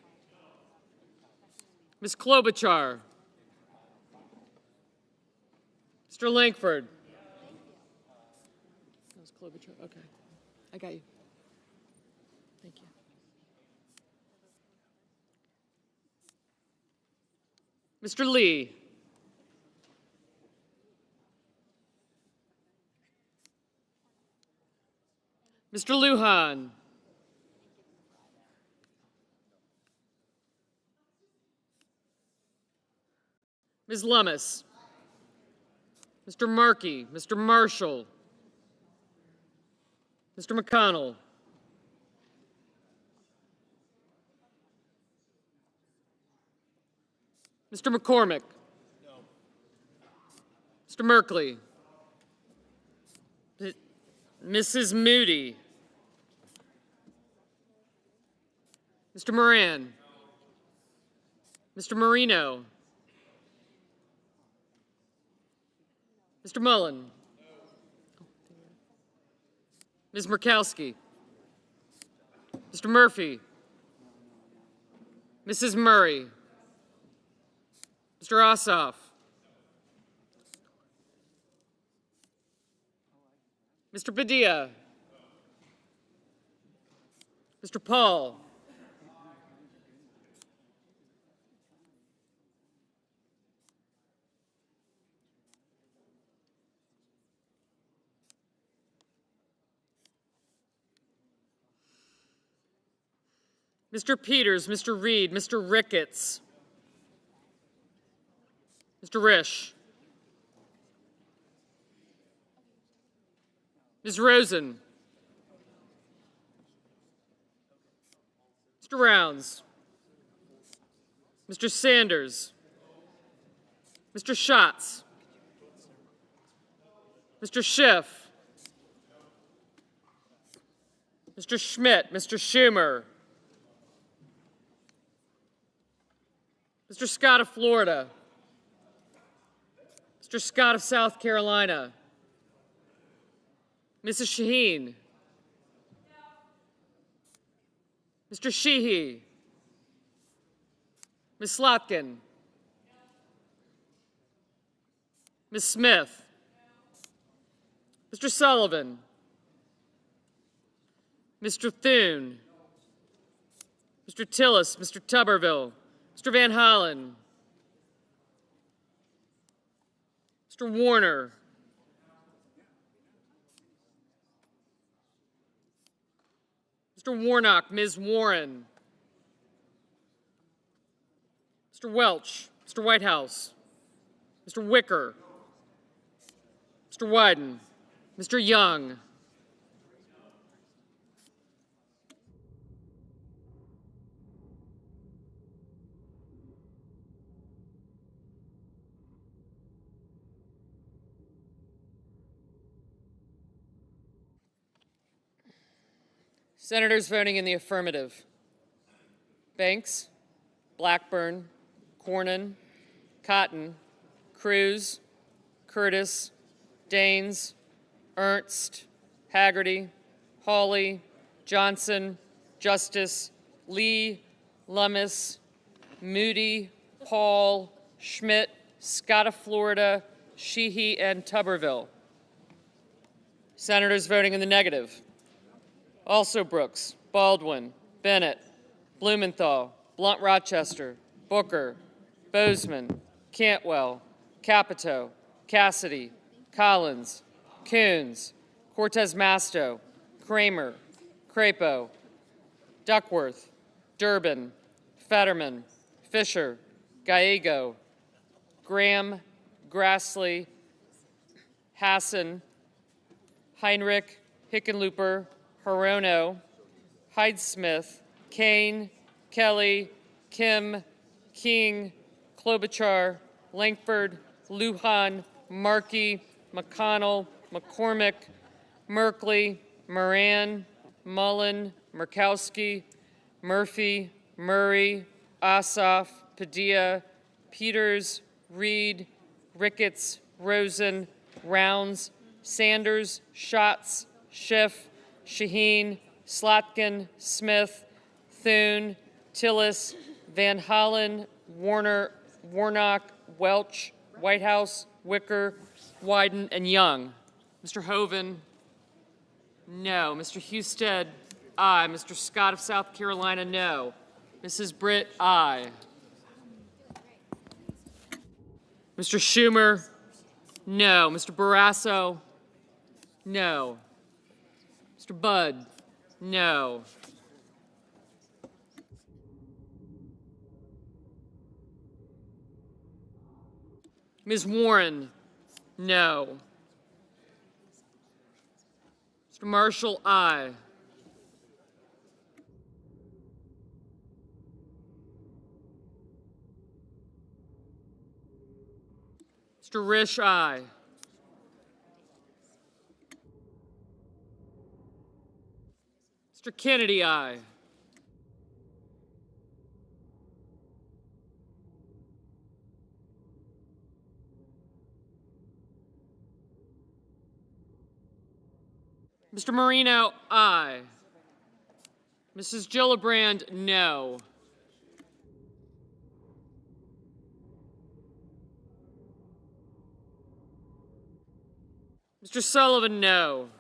Ms. Klobuchar. Mr. Langford. That was Klobuchar. Okay. I got you. Thank you. Mr. Lee. Mr. Lujan. Ms. Lummis. Mr. Markey. Mr. Marshall. Mr. McConnell. Mr. McCormick. Mr. Merkley. Mrs. Moody. Mr. Moran. Mr. Marino. Mr. Mullen. Ms. Murkowski. Mr. Murphy. Mrs. Murray. Mr. Ossoff. Mr. Padilla. Mr. Paul. Mr. Peters, Mr. Reed, Mr. Ricketts, Mr. Risch, Ms. Rosen, Mr. Rounds, Mr. Sanders, Mr. Schatz, Mr. Schiff, Mr. Schmidt, Mr. Schumer, Mr. Scott of Florida, Mr. Scott of South Carolina, Mrs. Shaheen, Mr. Sheehy, Ms. Slotkin, Ms. Smith, Mr. Sullivan, Mr. Thune, Mr. Tillis, Mr. Tuberville, Mr. Van Hollen, Mr. Warner, Mr. Warnock, Ms. Warren, Mr. Welch, Mr. Whitehouse, Mr. Wicker, Mr. Wyden, Mr. Young, Senators voting in the affirmative: Banks, Blackburn, Cornyn, Cotton, Cruz, Curtis, Daines, Ernst, Haggerty, Hawley, Johnson, Justice, Lee, Lummis, Moody, Paul, Schmidt, Scott of Florida, Sheehy, and Tuberville. Senators voting in the negative: Also Brooks, Baldwin, Bennett, Blumenthal, Blunt Rochester, Booker, Bozeman, Cantwell, Capito, Cassidy, Collins, Coons, Cortez Masto, Kramer, Crapo, Duckworth, Durbin, Fetterman, Fisher, Gallego, Graham, Grassley, Hassan, Heinrich, Hickenlooper, Hirono, Hyde-Smith, Kane, Kelly, Kim, King, Klobuchar, Langford, Lujan, Markey, McConnell, McCormick, Merkley, Moran, Mullen, Murkowski, Murphy, Murray, Ossoff, Padilla, Peters, Reed, Ricketts, Rosen, Rounds, Sanders, Schatz, Schiff, Shaheen, Slotkin, Smith, Thune, Tillis, Van Hollen, Warner, Warnock, Welch, Whitehouse, Wicker, Wyden, and Young. Mr. Hoven, no. Mr. Husted, aye. Mr. Scott of South Carolina, no. Mrs. Britt, aye. Mr. Schumer, no. Mr. Barrasso, no. Mr. Budd, no. Ms. Warren, no. Mr. Marshall, aye. Mr. Risch, aye. Mr. Kennedy, aye. Mr. Marino, aye. Mrs. Gillibrand, no. Mr. Sullivan, no.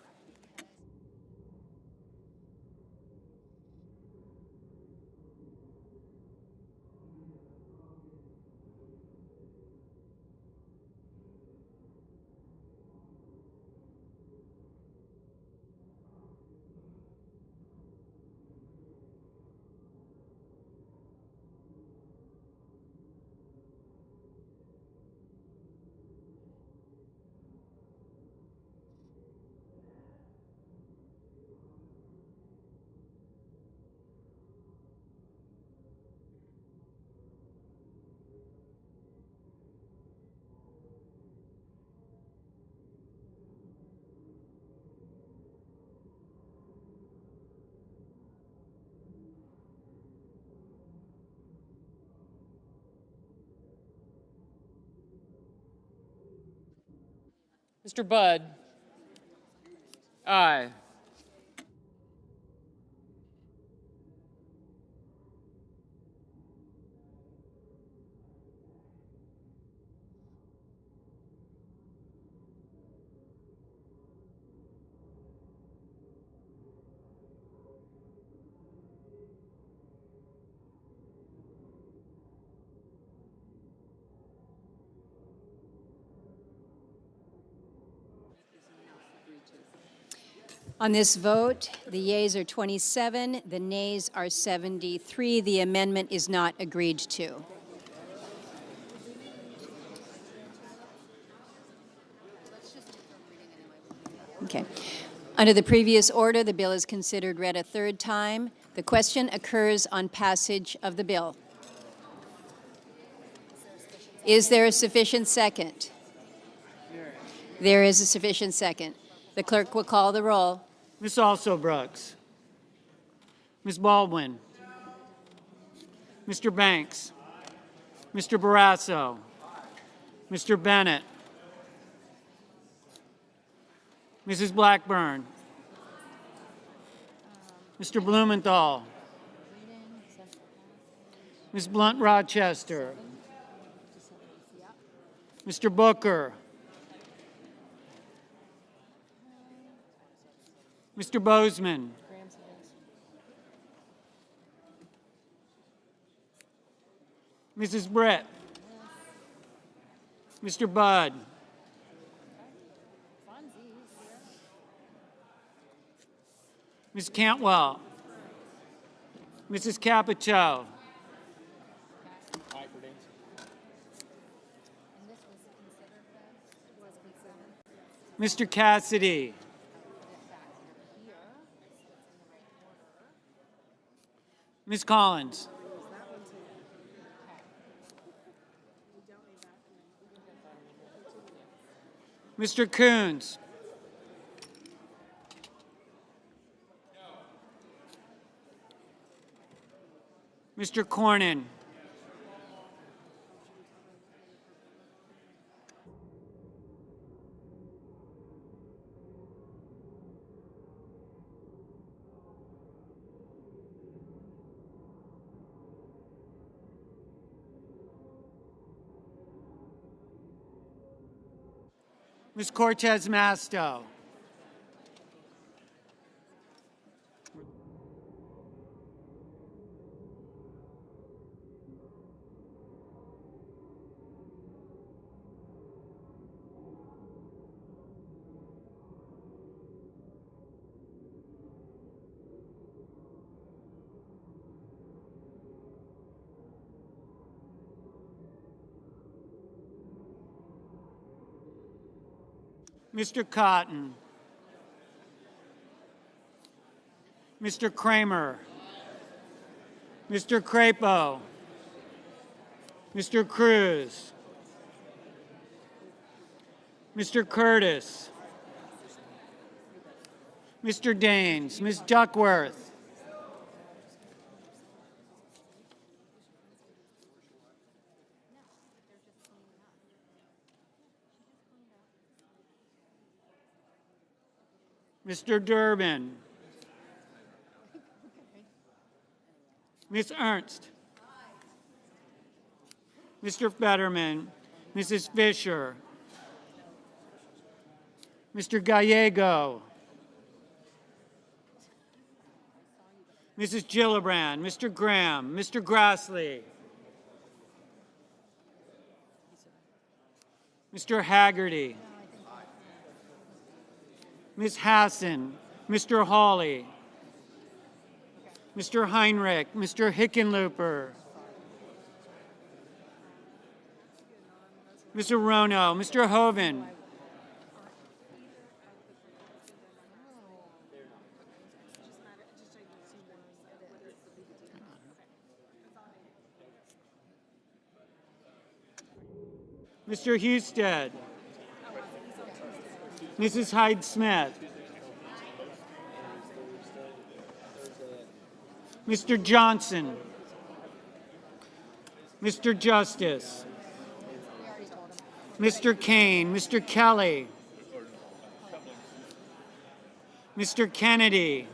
Mr. Budd, aye. On this vote, the yeas are 27, the nays are 73. The amendment is not agreed to. Okay. Under the previous order, the bill is considered read a third time. The question occurs on passage of the bill. Is there a sufficient second? There is a sufficient second. The clerk will call the roll. Ms. Also Brooks. Ms. Baldwin. Mr. Banks. Mr. Barrasso. Mr. Bennett. Mrs. Blackburn. Mr. Blumenthal. Ms. Blunt-Rochester. Mr. Booker. Mr. Bozeman. Mrs. Britt. Mr. Budd. Ms. Cantwell. Mrs. Capito. Mr. Cassidy. Ms. Collins. Mr. Coons. Mr. Cornyn. Ms. Cortez Masto. Mr. Cotton. Mr. Kramer. Mr. Crapo. Mr. Cruz. Mr. Curtis. Mr. Daines. Ms. Duckworth. Mr. Durbin, Ms. Ernst, Mr. Fetterman, Mrs. Fisher, Mr. Gallego, Mrs. Gillibrand, Mr. Graham, Mr. Grassley, Mr. Haggerty, Ms. Hassan, Mr. Hawley, Mr. Heinrich, Mr. Hickenlooper, Mr. Rono, Mr. Hoven, Mr. Husted, Mrs. Hyde-Smith, Mr. Johnson, Mr. Justice, Mr. Kane, Mr. Kelly, Mr. Kennedy,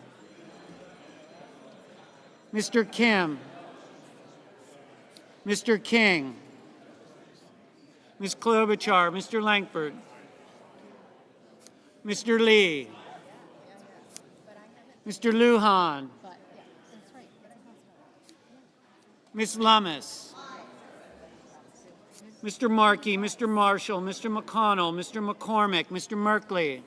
Mr. Kim, Mr. King, Ms. Klobuchar, Mr. Langford, Mr. Lee, Mr. Lujan, Ms. Lummis, Mr. Markey, Mr. Marshall, Mr. McConnell, Mr. McCormick, Mr. Merkley,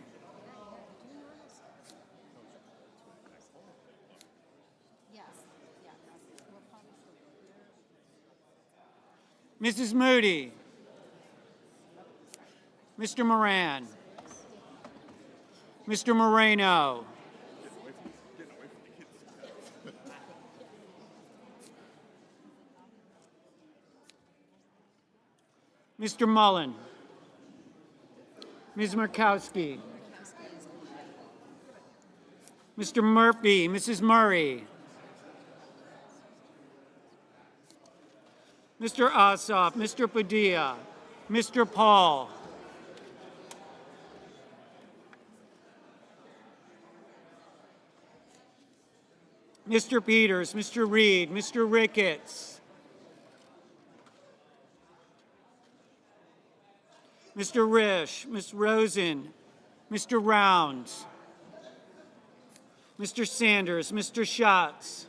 Mrs. Moody, Mr. Moran, Mr. Moreno, Mr. Mullen, Ms. Murkowski, Mr. Murphy, Mrs. Murray, Mr. Ossoff, Mr. Padilla, Mr. Paul, Mr. Peters, Mr. Reed, Mr. Ricketts, Mr. Risch, Ms. Rosen, Mr. Rounds, Mr. Sanders, Mr. Schatz,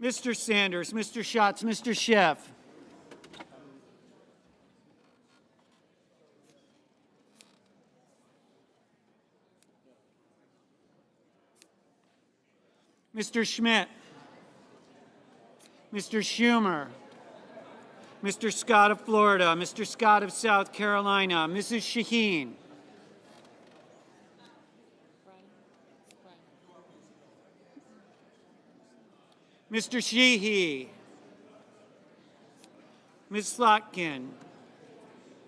Mr. Sanders, Mr. Schatz, Mr. Schiff, Mr. Schmidt, Mr. Schumer, Mr. Scott of Florida, Mr. Scott of South Carolina, Mrs. Shaheen, Mr. Sheehy, Ms. Slotkin,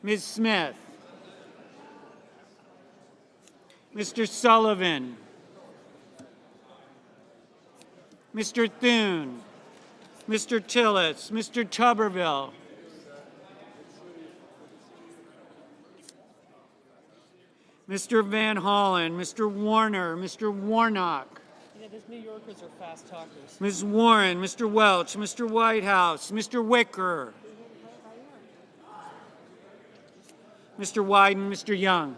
Ms. Smith, Mr. Sullivan, Mr. Thune, Mr. Tillis, Mr. Tuberville, Mr. Van Hollen, Mr. Warner, Mr. Warnock, Yeah, those New Yorkers are fast talkers. Ms. Warren, Mr. Welch, Mr. Whitehouse, Mr. Wicker, Mr. Wyden, Mr. Young.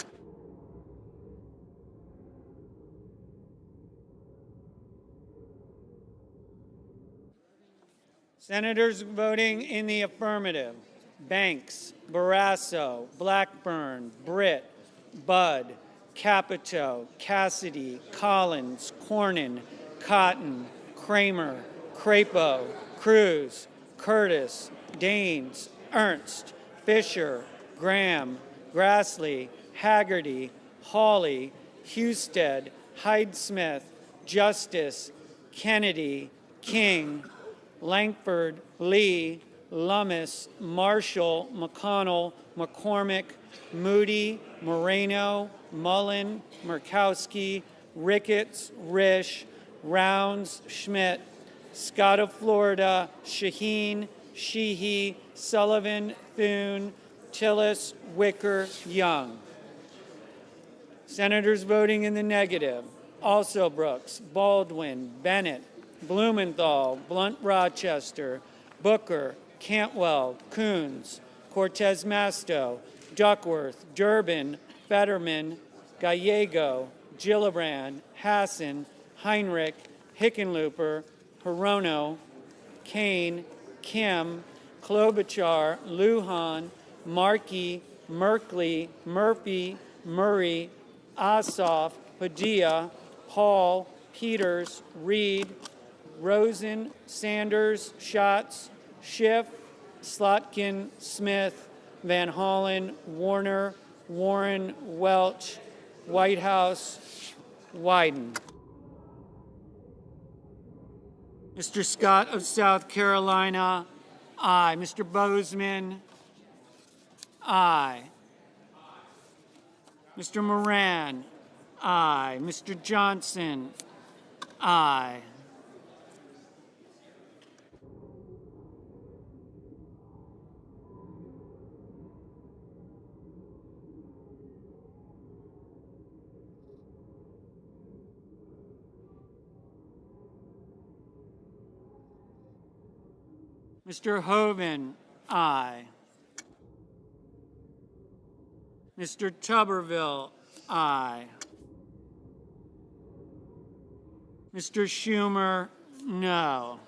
Senators voting in the affirmative: Banks, Barrasso, Blackburn, Britt, Budd, Capito, Cassidy, Collins, Cornyn, Cotton, Kramer, Crapo, Cruz, Curtis, Daines, Ernst, Fisher, Graham, Grassley, Haggerty, Hawley, Husted, Hyde-Smith, Justice, Kennedy, King, Langford, Lee, Lummis, Marshall, McConnell, McCormick, Moody, Moreno, Mullen, Murkowski, Ricketts, Risch, Rounds, Schmidt, Scott of Florida, Shaheen, Sheehy, Sullivan, Thune, Tillis, Wicker, Young. Senators voting in the negative: Also Brooks, Baldwin, Bennett, Blumenthal, Blunt Rochester, Booker, Cantwell, Coons, Cortez Masto, Duckworth, Durbin, Fetterman, Gallego, Gillibrand, Hassan, Heinrich, Hickenlooper, Hirono, Kane, Kim, Klobuchar, Lujan, Markey, Merkley, Murphy, Murray, Ossoff, Padilla, Hall, Peters, Reed, Rosen, Sanders, Schatz, Schiff, Slotkin, Smith, Van Hollen, Warner, Warren, Welch, Whitehouse, Wyden. Mr. Scott of South Carolina, aye. Mr. Bozeman, aye. Mr. Moran, aye. Mr. Johnson, aye. Mr. Hoven, aye. Mr. Tuberville, aye. Mr. Schumer, no.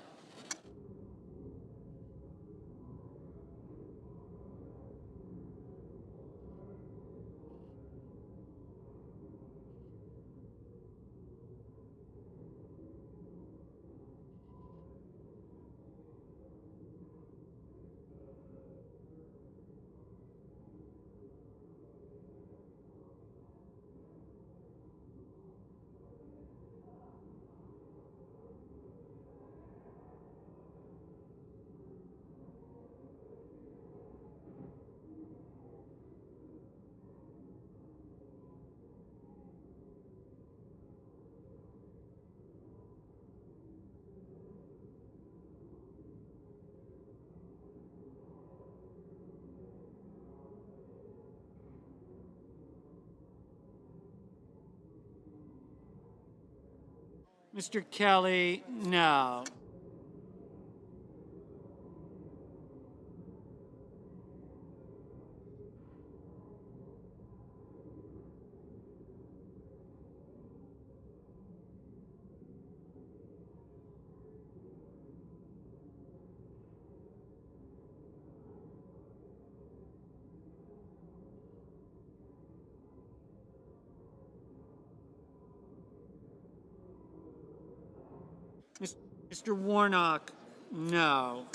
Mr. Kelly, no. Mr. Warnock, no.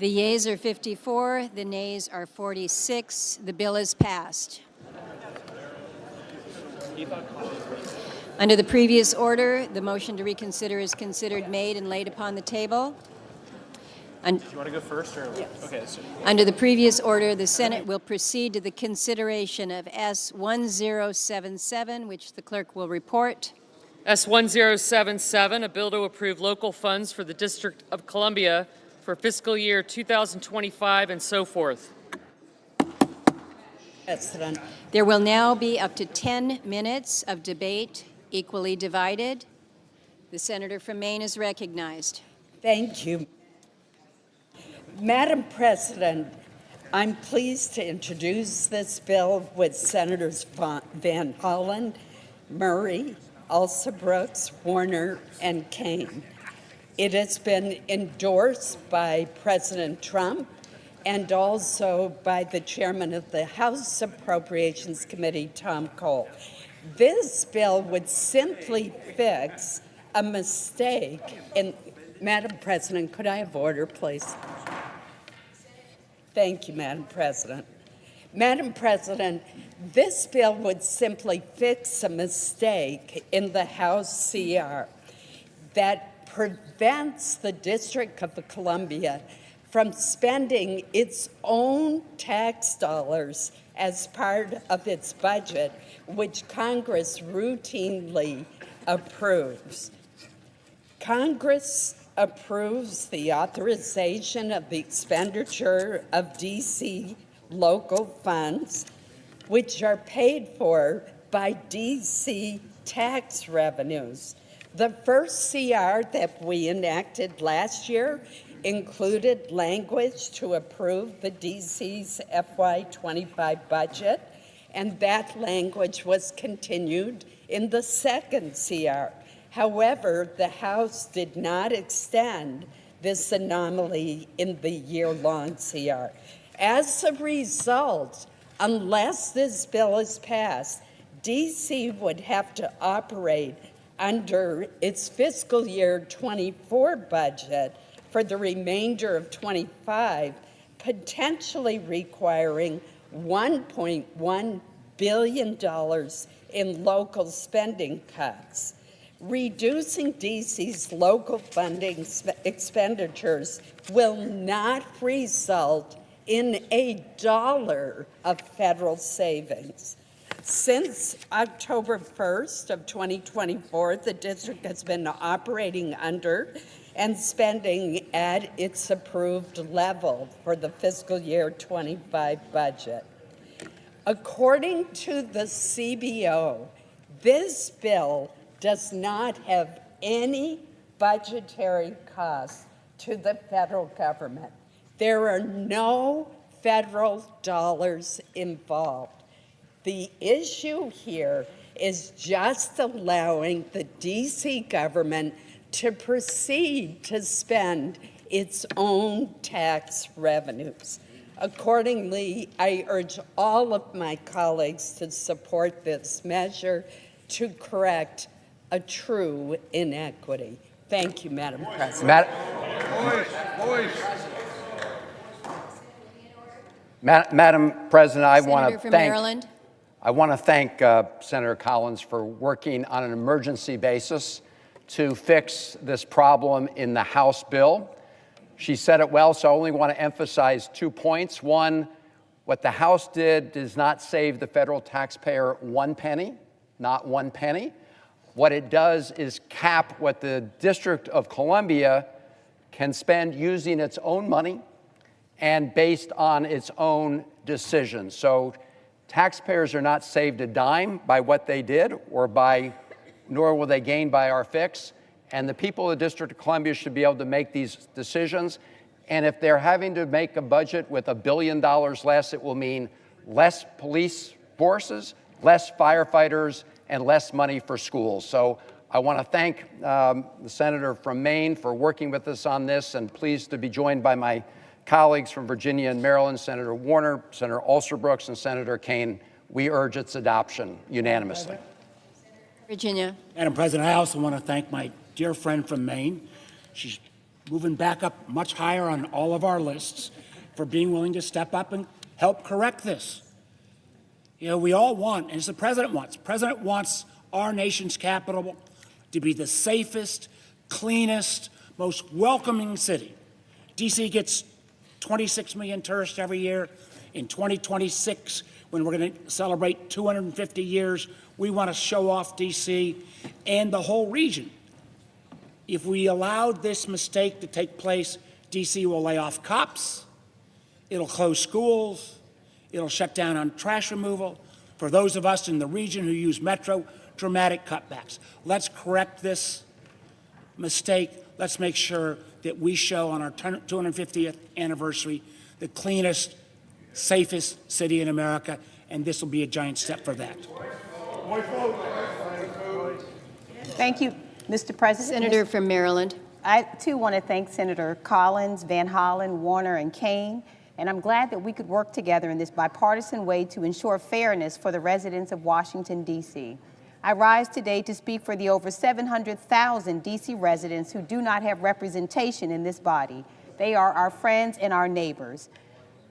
The yeas are 54, the nays are 46. The bill is passed. Under the previous order, the motion to reconsider is considered made and laid upon the table. Do you want to go first? Or? Yes. Okay. So. Under the previous order, the Senate will proceed to the consideration of S-1077, which the clerk will report. S-1077, a bill to approve local funds for the District of Columbia for fiscal year 2025 and so forth. President. There will now be up to 10 minutes of debate, equally divided. The senator from Maine is recognized. Thank you. Madam President, I'm pleased to introduce this bill with Senators Van Hollen, Murray, Alsobrooks, Warner, and Kane. It has been endorsed by President Trump and also by the chairman of the House Appropriations Committee, Tom Cole. This bill would simply fix a mistake in... Madam President, could I have order, please? Thank you, Madam President. Madam President, this bill would simply fix a mistake in the House CR that prevents the District of Columbia from spending its own tax dollars as part of its budget, which Congress routinely approves. Congress approves the authorization of the expenditure of D.C. local funds, which are paid for by D.C. tax revenues. The first CR that we enacted last year included language to approve the D.C.'s FY25 budget, and that language was continued in the second CR. However, the House did not extend this anomaly in the year-long CR. As a result, unless this bill is passed, D.C. would have to operate under its fiscal year 24 budget for the remainder of 25, potentially requiring $1.1 billion in local spending cuts. Reducing D.C.'s local funding expenditures will not result in a dollar of federal savings. Since October 1st of 2024, the district has been operating under and spending at its approved level for the fiscal year 25 budget. According to the CBO, this bill does not have any budgetary costs to the federal government. There are no federal dollars involved. The issue here is just allowing the D.C. government to proceed to spend its own tax revenues. Accordingly, I urge all of my colleagues to support this measure to correct a true inequity. Thank you, Madam President. Madam President, I want to Maryland. thank Senator Collins for working on an emergency basis to fix this problem in the House bill. She said it well, so I only want to emphasize 2 points. One, what the House did does not save the federal taxpayer 1 penny, not 1 penny. What it does is cap what the District of Columbia can spend using its own money and based on its own decisions. So taxpayers are not saved a dime by what they did nor will they gain by our fix. And the people of the District of Columbia should be able to make these decisions. And if they're having to make a budget with $1 billion less, it will mean less police forces, less firefighters, and less money for schools. So I want to thank the senator from Maine for working with us on this, and pleased to be joined by my colleagues from Virginia and Maryland, Senator Warner, Senator Alsobrooks, and Senator Kane. We urge its adoption unanimously. Virginia. Madam President, I also want to thank my dear friend from Maine. She's moving back up much higher on all of our lists, for being willing to step up and help correct this. You know, we all want, as the president wants our nation's capital to be the safest, cleanest, most welcoming city. D.C. gets 26 million tourists every year. In 2026, when we're going to celebrate 250 years, we want to show off D.C. and the whole region. If we allowed this mistake to take place, D.C. will lay off cops, it'll close schools, it'll shut down on trash removal. For those of us in the region who use Metro, dramatic cutbacks. Let's correct this mistake. Let's make sure that we show on our 250th anniversary the cleanest, safest city in America, and this will be a giant step for that. Thank you, Mr. President. Senator from Maryland. I, too, want to thank Senator Collins, Van Hollen, Warner, and Kane, and I'm glad that we could work together in this bipartisan way to ensure fairness for the residents of Washington, D.C. I rise today to speak for the over 700,000 D.C. residents who do not have representation in this body. They are our friends and our neighbors.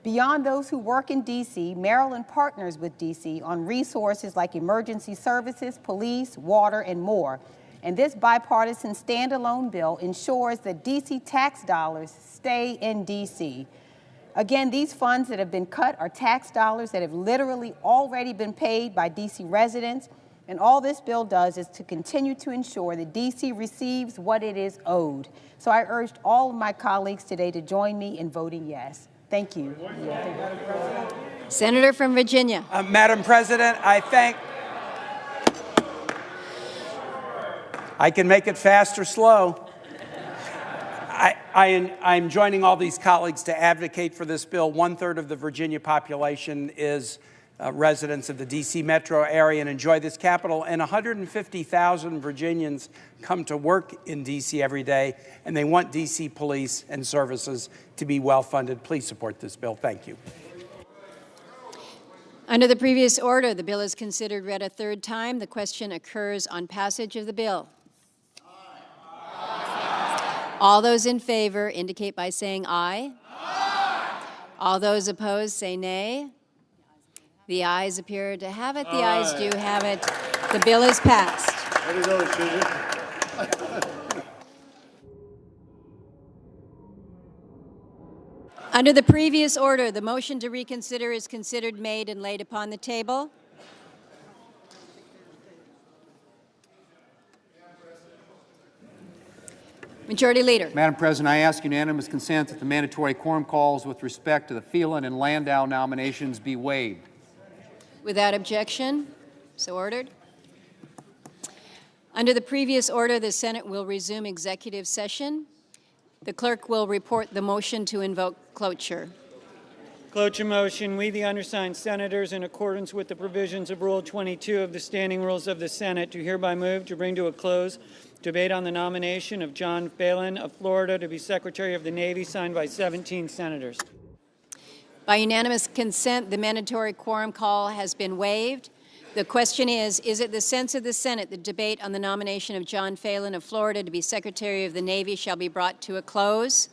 Beyond those who work in D.C., Maryland partners with D.C. on resources like emergency services, police, water, and more. And this bipartisan standalone bill ensures that D.C. tax dollars stay in D.C. Again, these funds that have been cut are tax dollars that have literally already been paid by D.C. residents. And all this bill does is to continue to ensure that D.C. receives what it is owed. So I urged all of my colleagues today to join me in voting yes. Thank you. Senator from Virginia. Madam President, I can make it fast or slow. I'm joining all these colleagues to advocate for this bill. 1/3 of the Virginia population is residents of the D.C. metro area and enjoy this capital, and 150,000 Virginians come to work in D.C. every day, and they want D.C. police and services to be well funded. Please support this bill. Thank you. Under the previous order, the bill is considered read a third time. The question occurs on passage of the bill. All those in favor indicate by saying aye. Aye. All those opposed say nay. The ayes appear to have it. The ayes do have it. The bill is passed. Under the previous order, the motion to reconsider is considered made and laid upon the table. Majority Leader. Madam President, I ask unanimous consent that the mandatory quorum calls with respect to the Phelan and Landau nominations be waived. Without objection, so ordered. Under the previous order, the Senate will resume executive session. The clerk will report the motion to invoke cloture. Cloture motion. We, the undersigned senators, in accordance with the provisions of Rule 22 of the Standing Rules of the Senate, do hereby move to bring to a close debate on the nomination of John Phelan of Florida to be Secretary of the Navy, signed by 17 senators. By unanimous consent, the mandatory quorum call has been waived. The question is it the sense of the Senate that debate on the nomination of John Phelan of Florida to be Secretary of the Navy shall be brought to a close?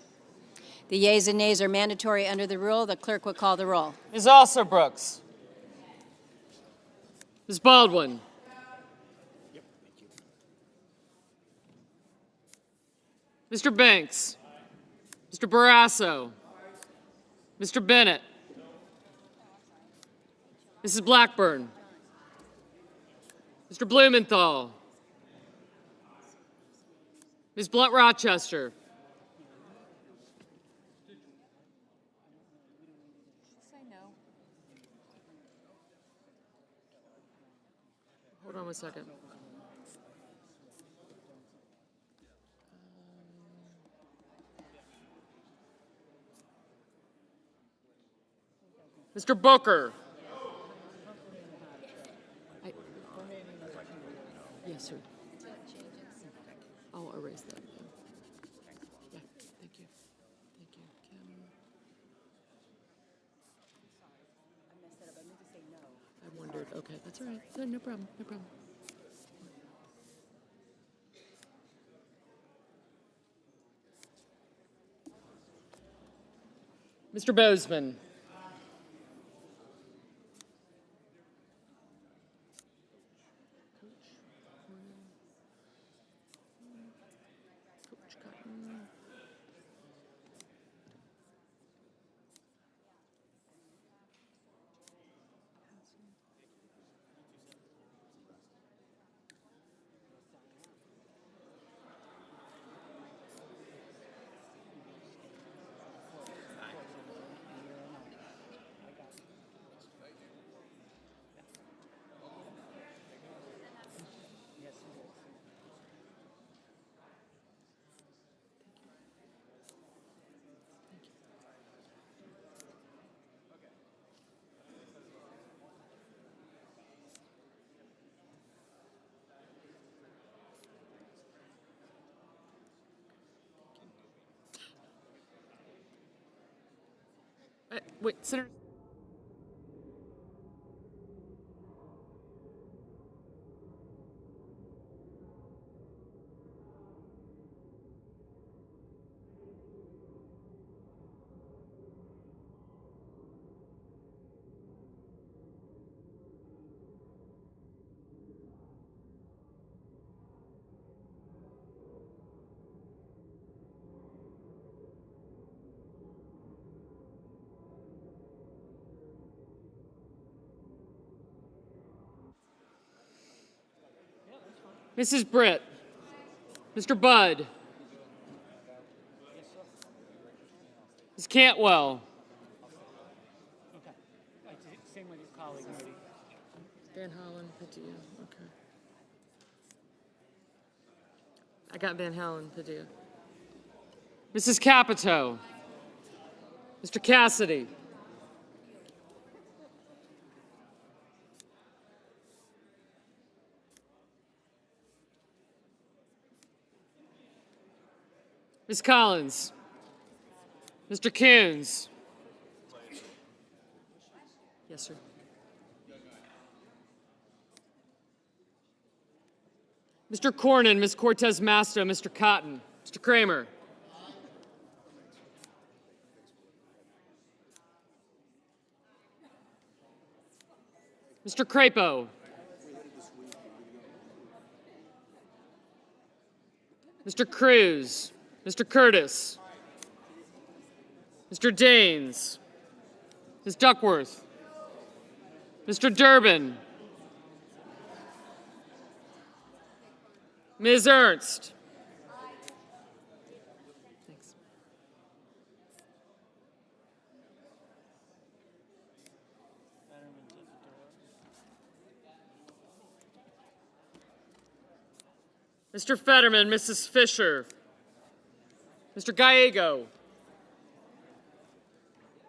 The yeas and nays are mandatory under the rule. The clerk will call the roll. Ms. Alsobrooks. Ms. Baldwin. Mr. Banks. Mr. Barrasso. Mr. Bennett. Mrs. Blackburn. Mr. Blumenthal. Ms. Blunt-Rochester. Hold on 1 second. Mr. Booker. Yes, sir. I'll erase that. Yeah, thank you. Thank you, Kim. I wondered. Okay, that's all right. No problem. No problem. Mr. Bozeman. Wait, Senator. Mrs. Britt. Mr. Budd. Ms. Cantwell. Same with your colleague, Moody. Van Hollen, Padilla. Okay. I got Van Hollen, Padilla. Mrs. Capito. Mr. Cassidy. Ms. Collins. Mr. Coons. Yes, sir. Mr. Cornyn, Ms. Cortez Masto, Mr. Cotton, Mr. Kramer. Mr. Crapo. Mr. Cruz. Mr. Curtis. Mr. Daines. Ms. Duckworth. Mr. Durbin. Ms. Ernst. Thanks. Mr. Fetterman, Mrs. Fisher. Mr. Gallego.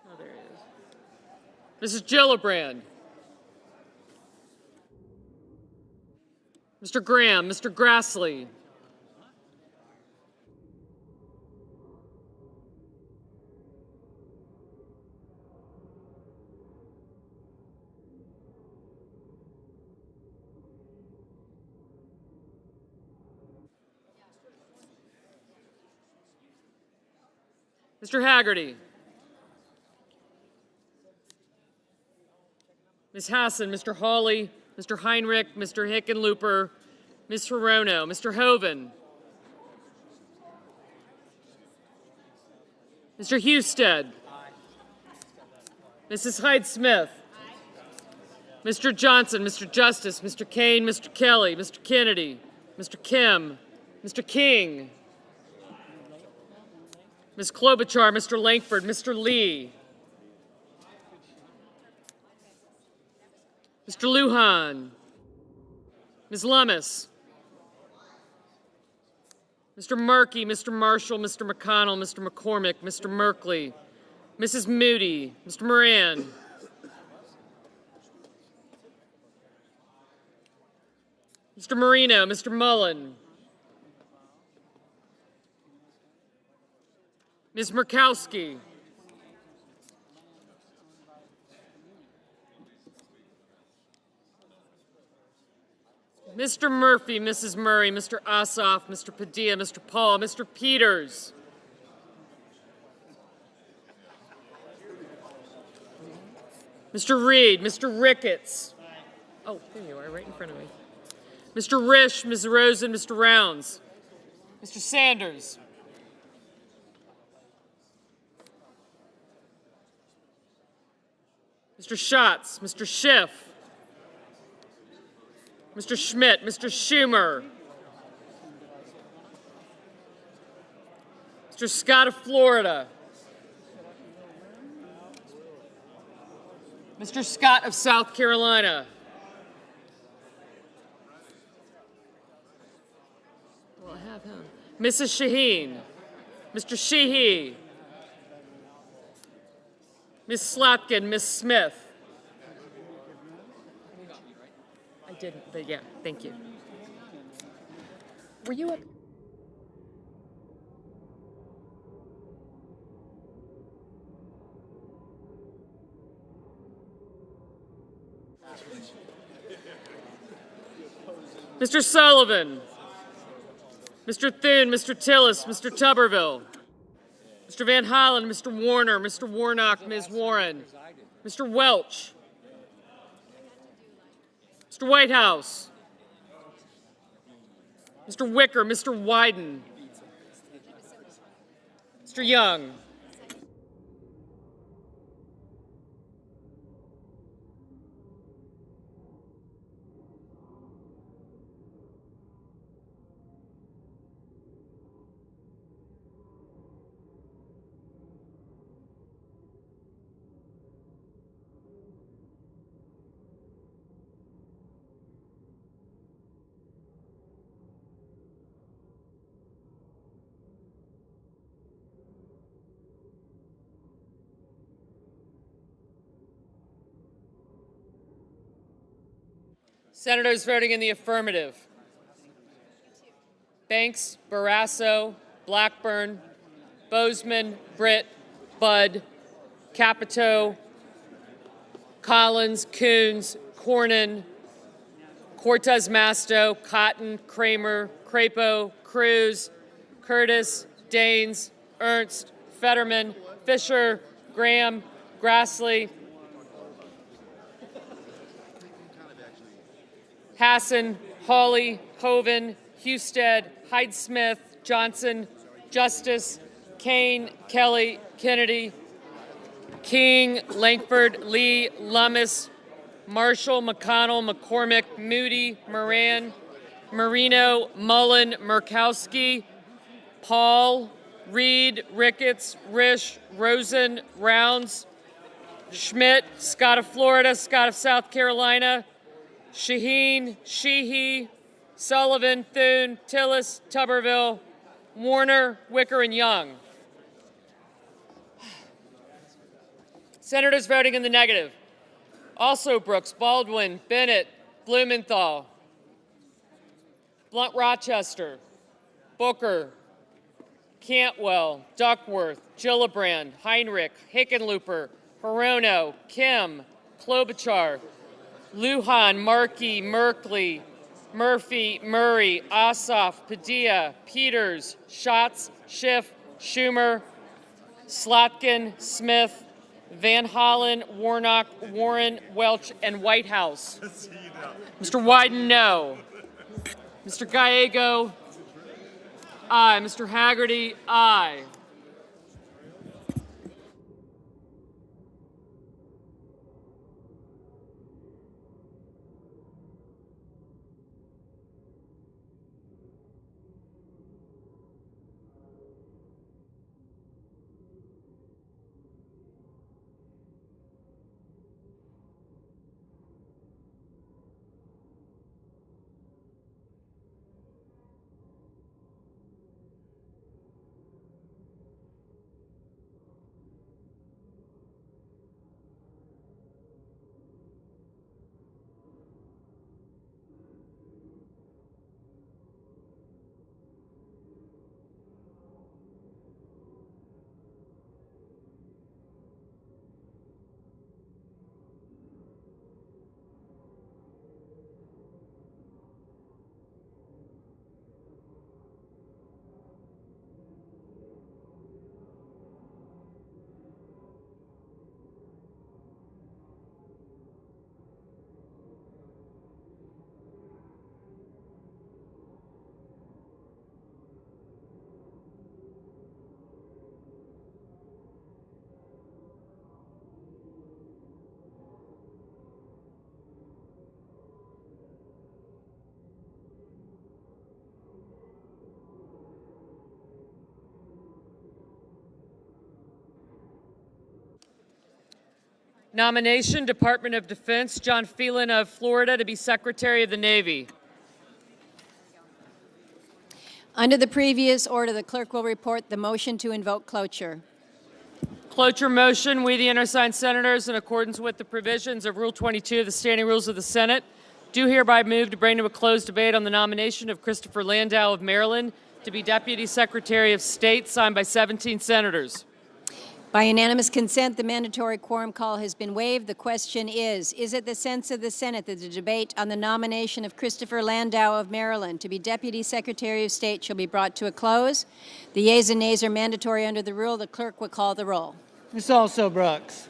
Oh, there he is. Mrs. Gillibrand. Mr. Graham, Mr. Grassley. Mr. Haggerty. Ms. Hassan, Mr. Hawley, Mr. Heinrich, Mr. Hickenlooper, Ms. Hirono, Mr. Hoven, Mr. Husted, Mrs. Hyde-Smith, Mr. Johnson, Mr. Justice, Mr. Kane, Mr. Kelly, Mr. Kennedy, Mr. Kim, Mr. King, Ms. Klobuchar, Mr. Langford, Mr. Lee, Mr. Lujan, Ms. Lummis, Mr. Markey, Mr. Marshall, Mr. McConnell, Mr. McCormick, Mr. Merkley, Mrs. Moody, Mr. Moran, Mr. Marino, Mr. Mullen, Ms. Murkowski, Mr. Murphy, Mrs. Murray, Mr. Ossoff, Mr. Padilla, Mr. Paul, Mr. Peters, Mr. Reed, Mr. Ricketts. Oh, there you are, right in front of me. Mr. Risch, Ms. Rosen, Mr. Rounds. Mr. Sanders. Mr. Schatz, Mr. Schiff. Mr. Schmidt, Mr. Schumer. Mr. Scott of Florida. Mr. Scott of South Carolina. Well, I have him. Mrs. Shaheen. Mr. Sheehy. Ms. Slotkin, Ms. Smith. I didn't, but yeah, thank you. Were you up? Mr. Sullivan, Mr. Thune, Mr. Tillis, Mr. Tuberville, Mr. Van Hollen, Mr. Warner, Mr. Warnock, Ms. Warren, Mr. Welch, Mr. Whitehouse, Mr. Wicker, Mr. Wyden, Mr. Young. Senators voting in the affirmative: Banks, Barrasso, Blackburn, Bozeman, Britt, Budd, Capito, Collins, Coons, Cornyn, Cortez Masto, Cotton, Kramer, Crapo, Cruz, Curtis, Daines, Ernst, Fetterman, Fisher, Graham, Grassley, Hassan, Hawley, Hoven, Husted, Hyde-Smith, Johnson, Justice, Kane, Kelly, Kennedy, King, Langford, Lee, Lummis, Marshall, McConnell, McCormick, Moody, Moran, Marino, Mullen, Murkowski, Paul, Reed, Ricketts, Risch, Rosen, Rounds, Schmidt, Scott of Florida, Scott of South Carolina, Shaheen, Sheehy, Sullivan, Thune, Tillis, Tuberville, Warner, Wicker, and Young. Senators voting in the negative: also Brooks, Baldwin, Bennett, Blumenthal, Blunt Rochester, Booker, Cantwell, Duckworth, Gillibrand, Heinrich, Hickenlooper, Hirono, Kim, Klobuchar, Lujan, Markey, Merkley, Murphy, Murray, Ossoff, Padilla, Peters, Schatz, Schiff, Schumer, Slotkin, Smith, Van Hollen, Warnock, Warren, Welch, and Whitehouse. Mr. Wyden, no. Mr. Gallego, aye. Mr. Haggerty, aye. Nomination, Department of Defense, John Phelan of Florida to be Secretary of the Navy. Under the previous order, the clerk will report the motion to invoke cloture. Cloture motion, we the undersigned senators, in accordance with the provisions of Rule 22 of the Standing Rules of the Senate, do hereby move to bring to a closed debate on the nomination of Christopher Landau of Maryland to be Deputy Secretary of State, signed by 17 senators. By unanimous consent, the mandatory quorum call has been waived. The question is it the sense of the Senate that the debate on the nomination of Christopher Landau of Maryland to be Deputy Secretary of State shall be brought to a close? The yeas and nays are mandatory under the rule. The clerk will call the roll. Ms. Also Brooks.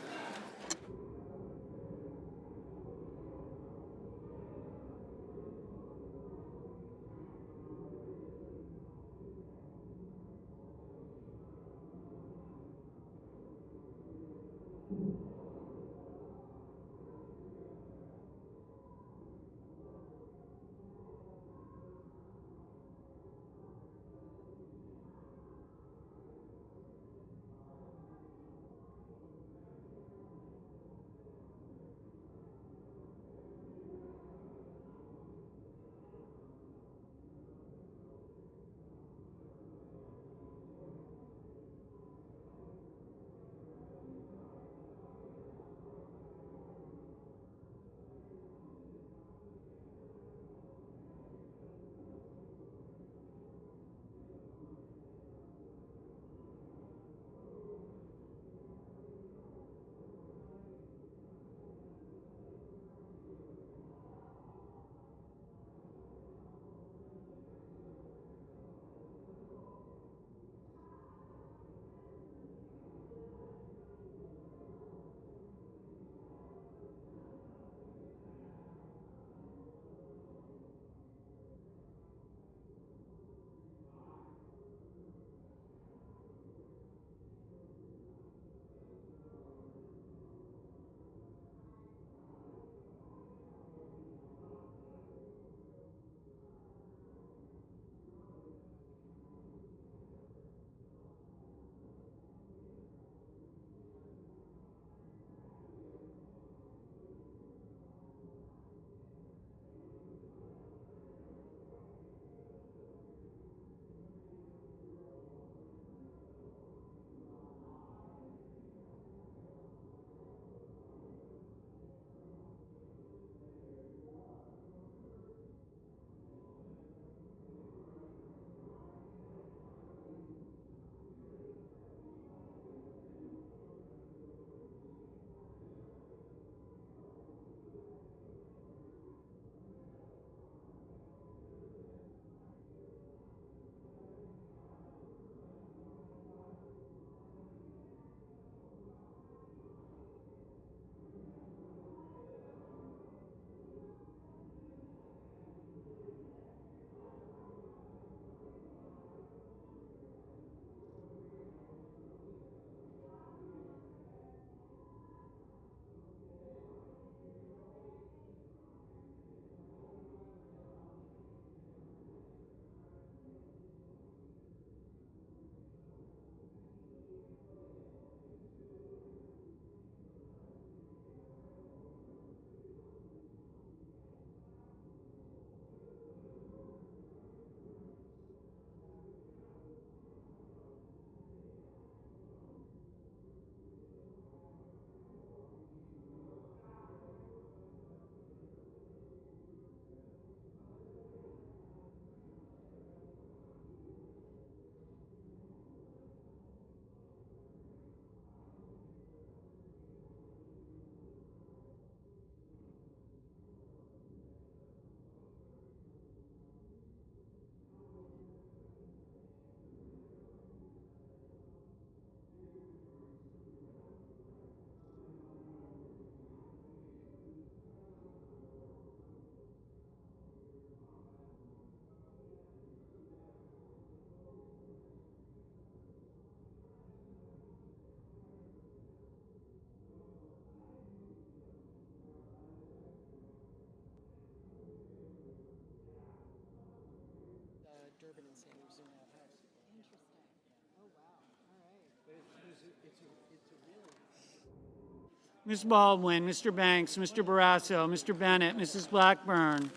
Ms. Baldwin, Mr. Banks, Mr. Barrasso, Mr. Bennett, Mrs. Blackburn,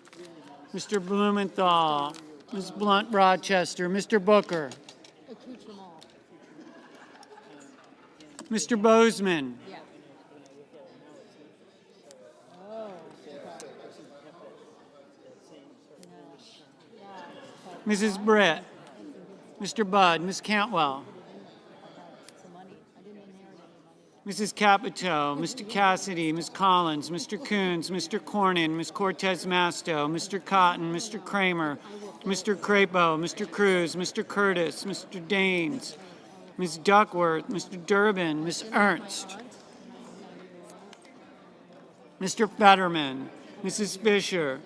Mr. Blumenthal, Ms. Blunt-Rochester, Mr. Booker, Mr. Bozeman, Mrs. Britt, Mr. Budd, Ms. Cantwell, Mrs. Capito, Mr. Cassidy, Ms. Collins, Mr. Coons, Mr. Cornyn, Ms. Cortez Masto, Mr. Cotton, Mr. Kramer, Mr. Crapo, Mr. Cruz, Mr. Curtis, Mr. Daines, Ms. Duckworth, Mr. Durbin, Ms. Ernst, Mr. Fetterman, Mrs. Fisher,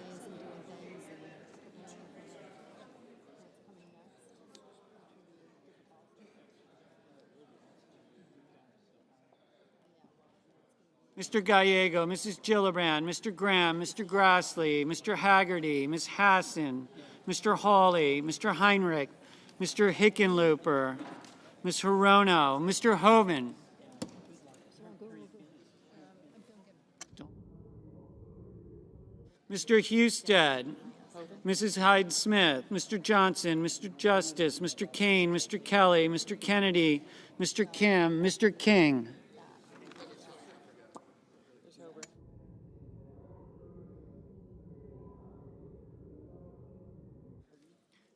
Mr. Gallego, Mrs. Gillibrand, Mr. Graham, Mr. Grassley, Mr. Haggerty, Ms. Hassan, Mr. Hawley, Mr. Heinrich, Mr. Hickenlooper, Ms. Hirono, Mr. Hoven, Mr. Husted, Mrs. Hyde-Smith, Mr. Johnson, Mr. Justice, Mr. Kane, Mr. Kelly, Mr. Kennedy, Mr. Kim, Mr. King.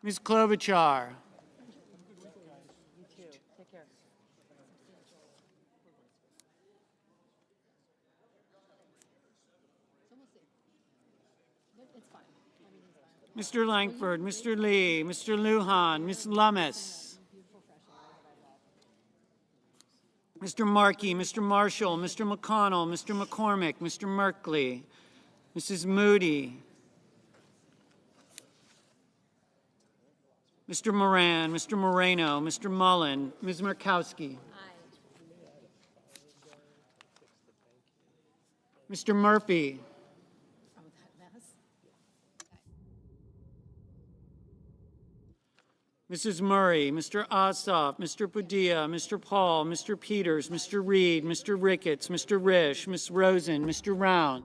Ms. Klobuchar. Mr. Langford, Mr. Lee, Mr. Lujan, Ms. Lummis, Mr. Markey, Mr. Marshall, Mr. McConnell, Mr. McCormick, Mr. Merkley, Mrs. Moody, Mr. Moran, Mr. Moreno, Mr. Mullen, Ms. Murkowski. Mr. Murphy. Mrs. Murray, Mr. Ossoff, Mr. Padilla, Mr. Paul, Mr. Peters, Mr. Reed, Mr. Ricketts, Mr. Risch, Ms. Rosen, Mr. Round.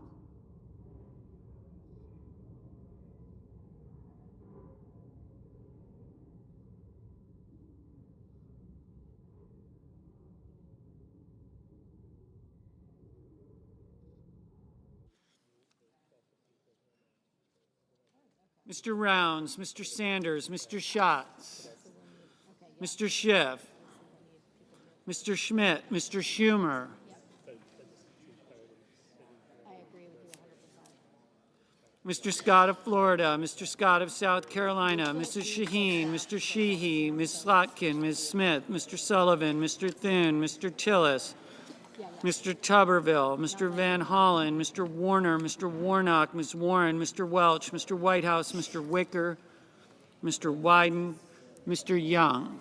Mr. Rounds, Mr. Sanders, Mr. Schatz, Mr. Schiff, Mr. Schmidt, Mr. Schumer, Mr. Scott of Florida, Mr. Scott of South Carolina, Mrs. Shaheen, Mr. Sheehy, Ms. Slotkin, Ms. Smith, Mr. Sullivan, Mr. Thune, Mr. Tillis, Mr. Tuberville, Mr. Van Hollen, Mr. Warner, Mr. Warnock, Ms. Warren, Mr. Welch, Mr. Whitehouse, Mr. Wicker, Mr. Wyden, Mr. Young.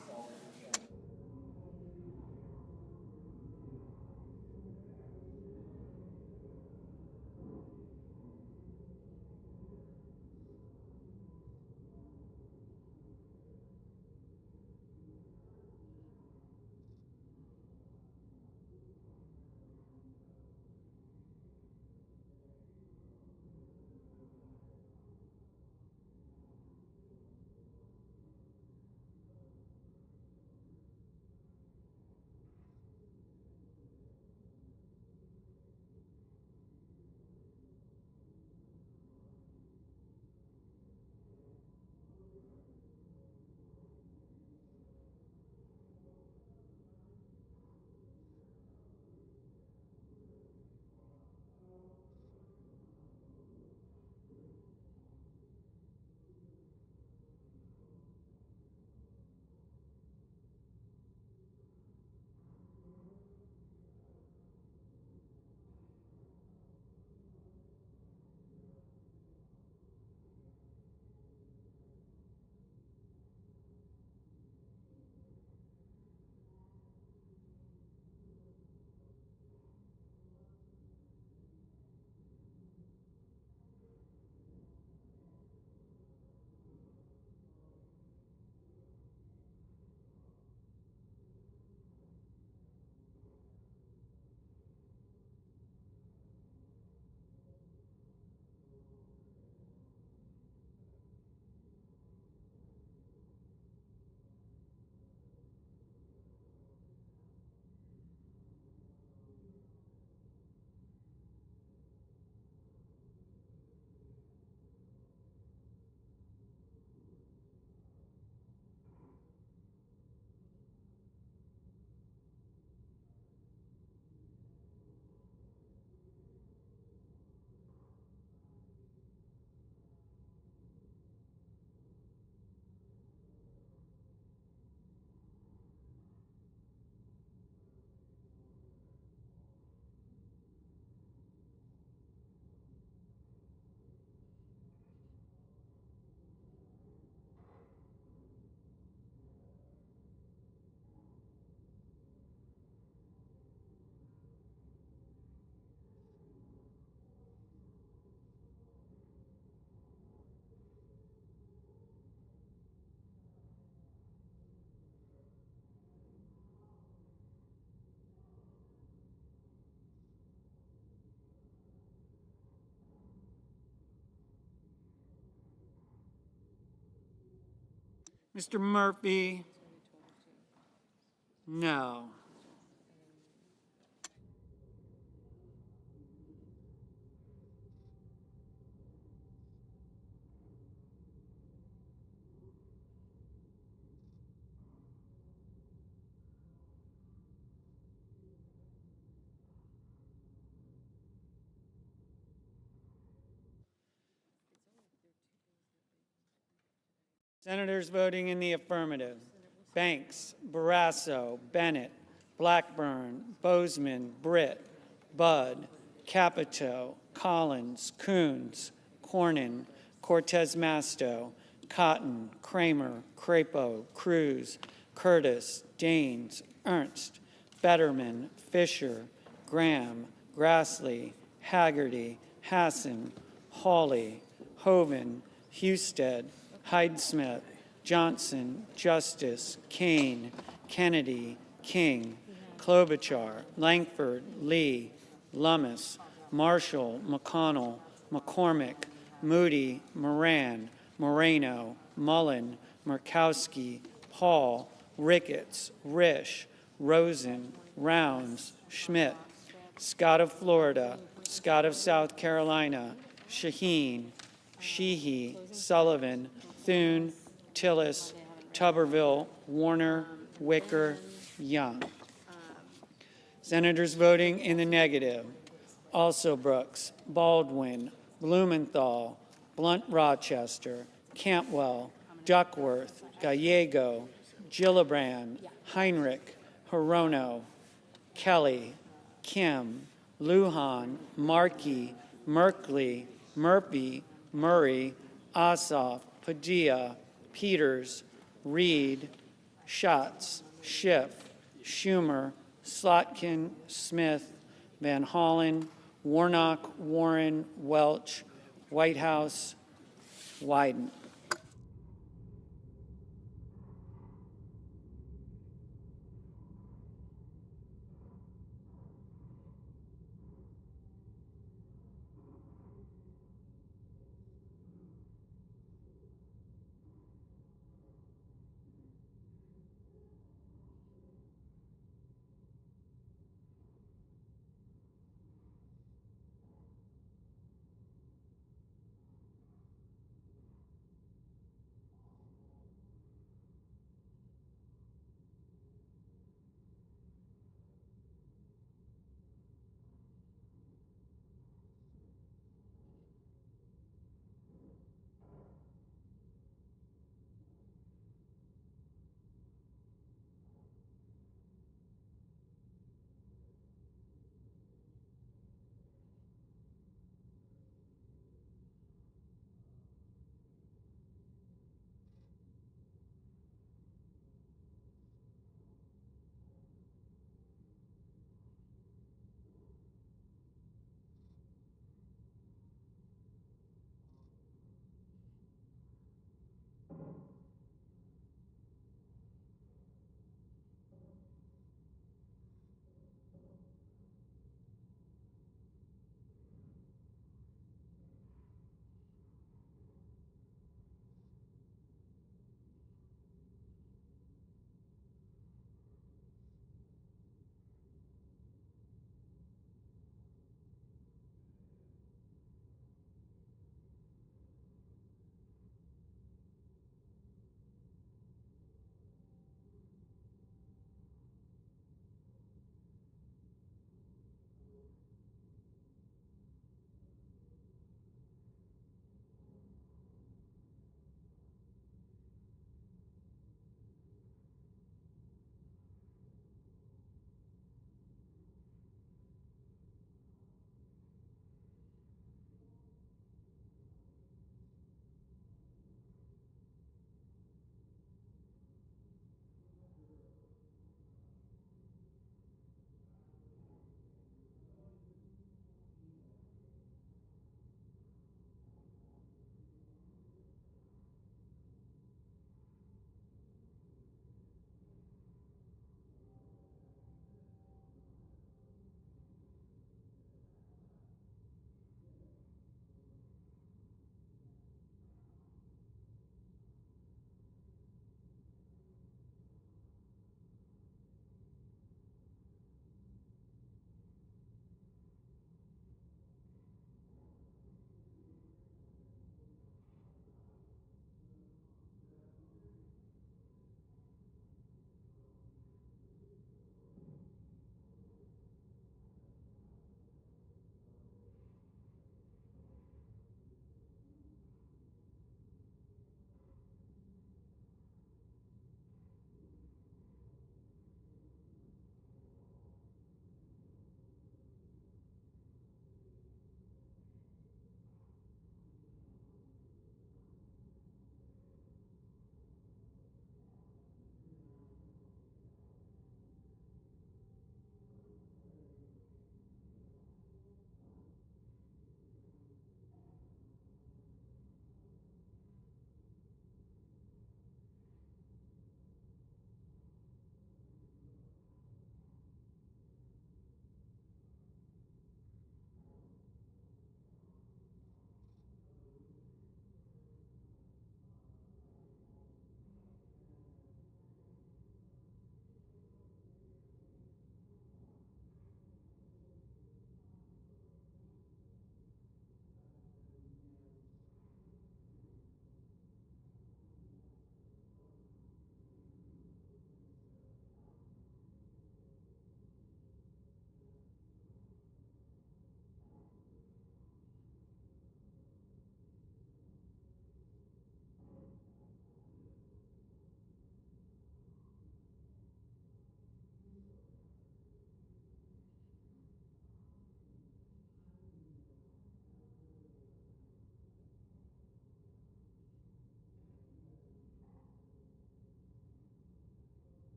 Mr. Murphy? No. Senators voting in the affirmative: Banks, Barrasso, Bennett, Blackburn, Bozeman, Britt, Budd, Capito, Collins, Coons, Cornyn, Cortez Masto, Cotton, Kramer, Crapo, Cruz, Curtis, Daines, Ernst, Betterman, Fisher, Graham, Grassley, Haggerty, Hassan, Hawley, Hoven, Husted, Hyde-Smith, Johnson, Justice, Kane, Kennedy, King, Klobuchar, Langford, Lee, Lummis, Marshall, McConnell, McCormick, Moody, Moran, Moreno, Mullen, Murkowski, Paul, Ricketts, Risch, Rosen, Rounds, Schmidt, Scott of Florida, Scott of South Carolina, Shaheen, Sheehy, Sullivan, Thune, Tillis, Tuberville, Warner, Wicker, Young. Senators voting in the negative: Also Brooks, Baldwin, Blumenthal, Blunt Rochester, Cantwell, Duckworth, Gallego, Gillibrand, Heinrich, Hirono, Kelly, Kim, Lujan, Markey, Merkley, Murphy, Murray, Ossoff, Padilla, Peters, Reed, Schatz, Schiff, Schumer, Slotkin, Smith, Van Hollen, Warnock, Warren, Welch, Whitehouse, Wyden.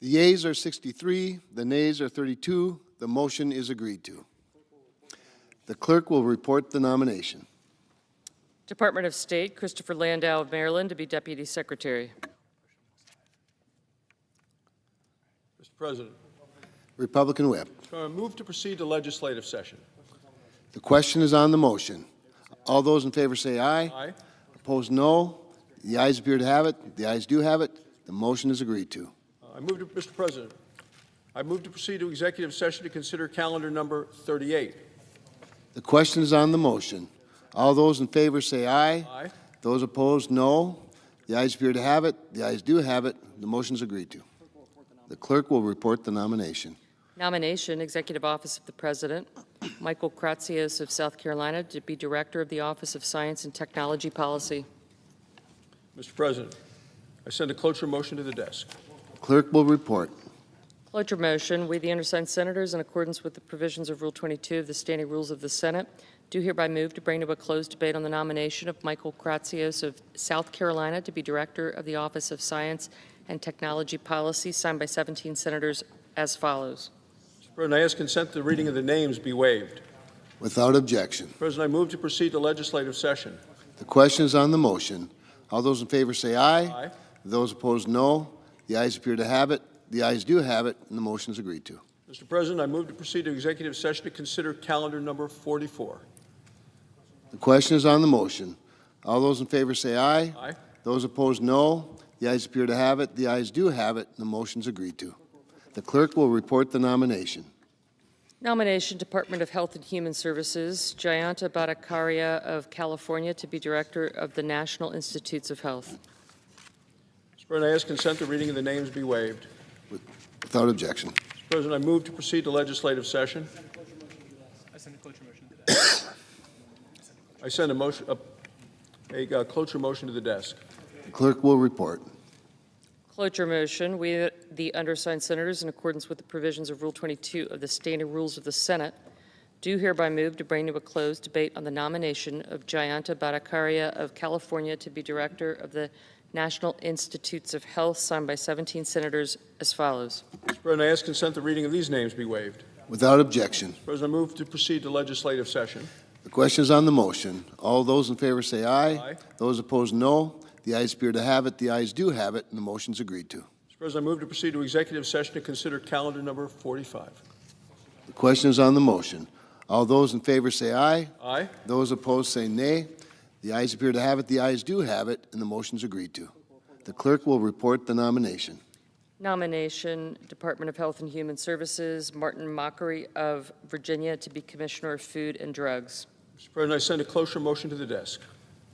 The yeas are 63, the nays are 32. The motion is agreed to. The clerk will report the nomination. Department of State, Christopher Landau of Maryland to be Deputy Secretary. Mr. President, Republican Whip. move to proceed to legislative session. The question is on the motion. All those in favor say aye. Aye. Opposed, no. The ayes appear to have it. The ayes do have it. The motion is agreed to. Mr. President, I move to proceed to executive session to consider calendar number 38. The question is on the motion. All those in favor say aye. Aye. Those opposed, no. The ayes appear to have it. The ayes do have it. The motion is agreed to. The clerk will report the nomination. Nomination, Executive Office of the President, Michael Kratsios of South Carolina to be Director of the Office of Science and Technology Policy. Mr. President, I send a cloture motion to the desk. Clerk will report. Cloture motion, we, the undersigned senators, in accordance with the provisions of Rule 22 of the Standing Rules of the Senate, do hereby move to bring to a closed debate on the nomination of Michael Kratsios of South Carolina to be Director of the Office of Science and Technology Policy, signed by 17 senators as follows. Mr. President, I ask consent that the reading of the names be waived. Without objection. Mr. President, I move to proceed to legislative session. The question is on the motion. All those in favor say aye. Aye. Those opposed, no. The ayes appear to have it. The ayes do have it, and the motion is agreed to. Mr. President, I move to proceed to executive session to consider calendar number 44. The question is on the motion. All those in favor say aye. Aye. Those opposed, no. The ayes appear to have it. The ayes do have it, and the motion is agreed to. The clerk will report the nomination. Nomination, Department of Health and Human Services, Jayanta Bhattacharya of California to be Director of the National Institutes of Health. Mr. President, I ask consent the reading of the names be waived. Without objection. Mr. President, I move to proceed to legislative session. I send a cloture motion to the desk. I send a cloture motion to the desk. The clerk will report. Cloture motion, we, the undersigned senators, in accordance with the provisions of Rule 22 of the Standing Rules of the Senate, do hereby move to bring to a closed debate on the nomination of Jayanta Bhattacharya of California to be Director of the National Institutes of Health, signed by 17 senators as follows. Mr. President, I ask consent the reading of these names be waived. Without objection. Mr. President, I move to proceed to legislative session. The question is on the motion. All those in favor say aye. Aye. Those opposed, no. The ayes appear to have it. The ayes do have it, and the motion is agreed to. Mr. President, I move to proceed to executive session to consider calendar number 45. The question is on the motion. All those in favor say aye. Aye. Those opposed say nay. The ayes appear to have it. The ayes do have it, and the motion is agreed to. The clerk will report the nomination. Nomination, Department of Health and Human Services, Martin Mockery of Virginia to be Commissioner of Food and Drugs. Mr. President, I send a cloture motion to the desk.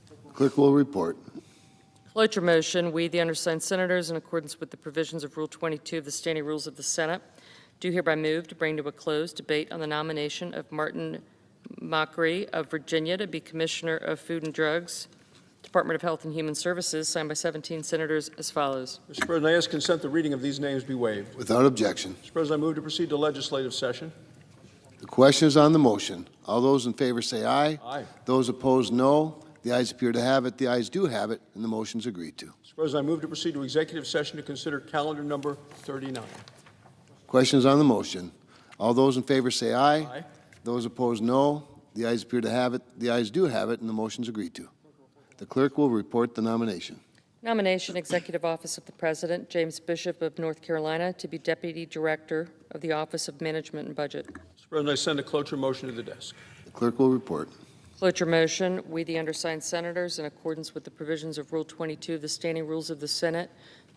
The clerk will report. Cloture motion, we, the undersigned senators, in accordance with the provisions of Rule 22 of the Standing Rules of the Senate, do hereby move to bring to a closed debate on the nomination of Martin Mockery of Virginia to be Commissioner of Food and Drugs, Department of Health and Human Services, signed by 17 senators as follows. Mr. President, I ask consent the reading of these names be waived. Without objection. Mr. President, I move to proceed to legislative session. The question is on the motion. All those in favor say aye. Aye. Those opposed, no. The ayes appear to have it. The ayes do have it, and the motion is agreed to. Mr. President, I move to proceed to executive session to consider calendar number 39. Question is on the motion. All those in favor say aye. Aye. Those opposed, no. The ayes appear to have it. The ayes do have it, and the motion is agreed to. The clerk will report the nomination. Nomination, Executive Office of the President, James Bishop of North Carolina to be Deputy Director of the Office of Management and Budget. Mr. President, I send a cloture motion to the desk. The clerk will report. Cloture motion, we, the undersigned senators, in accordance with the provisions of Rule 22 of the Standing Rules of the Senate,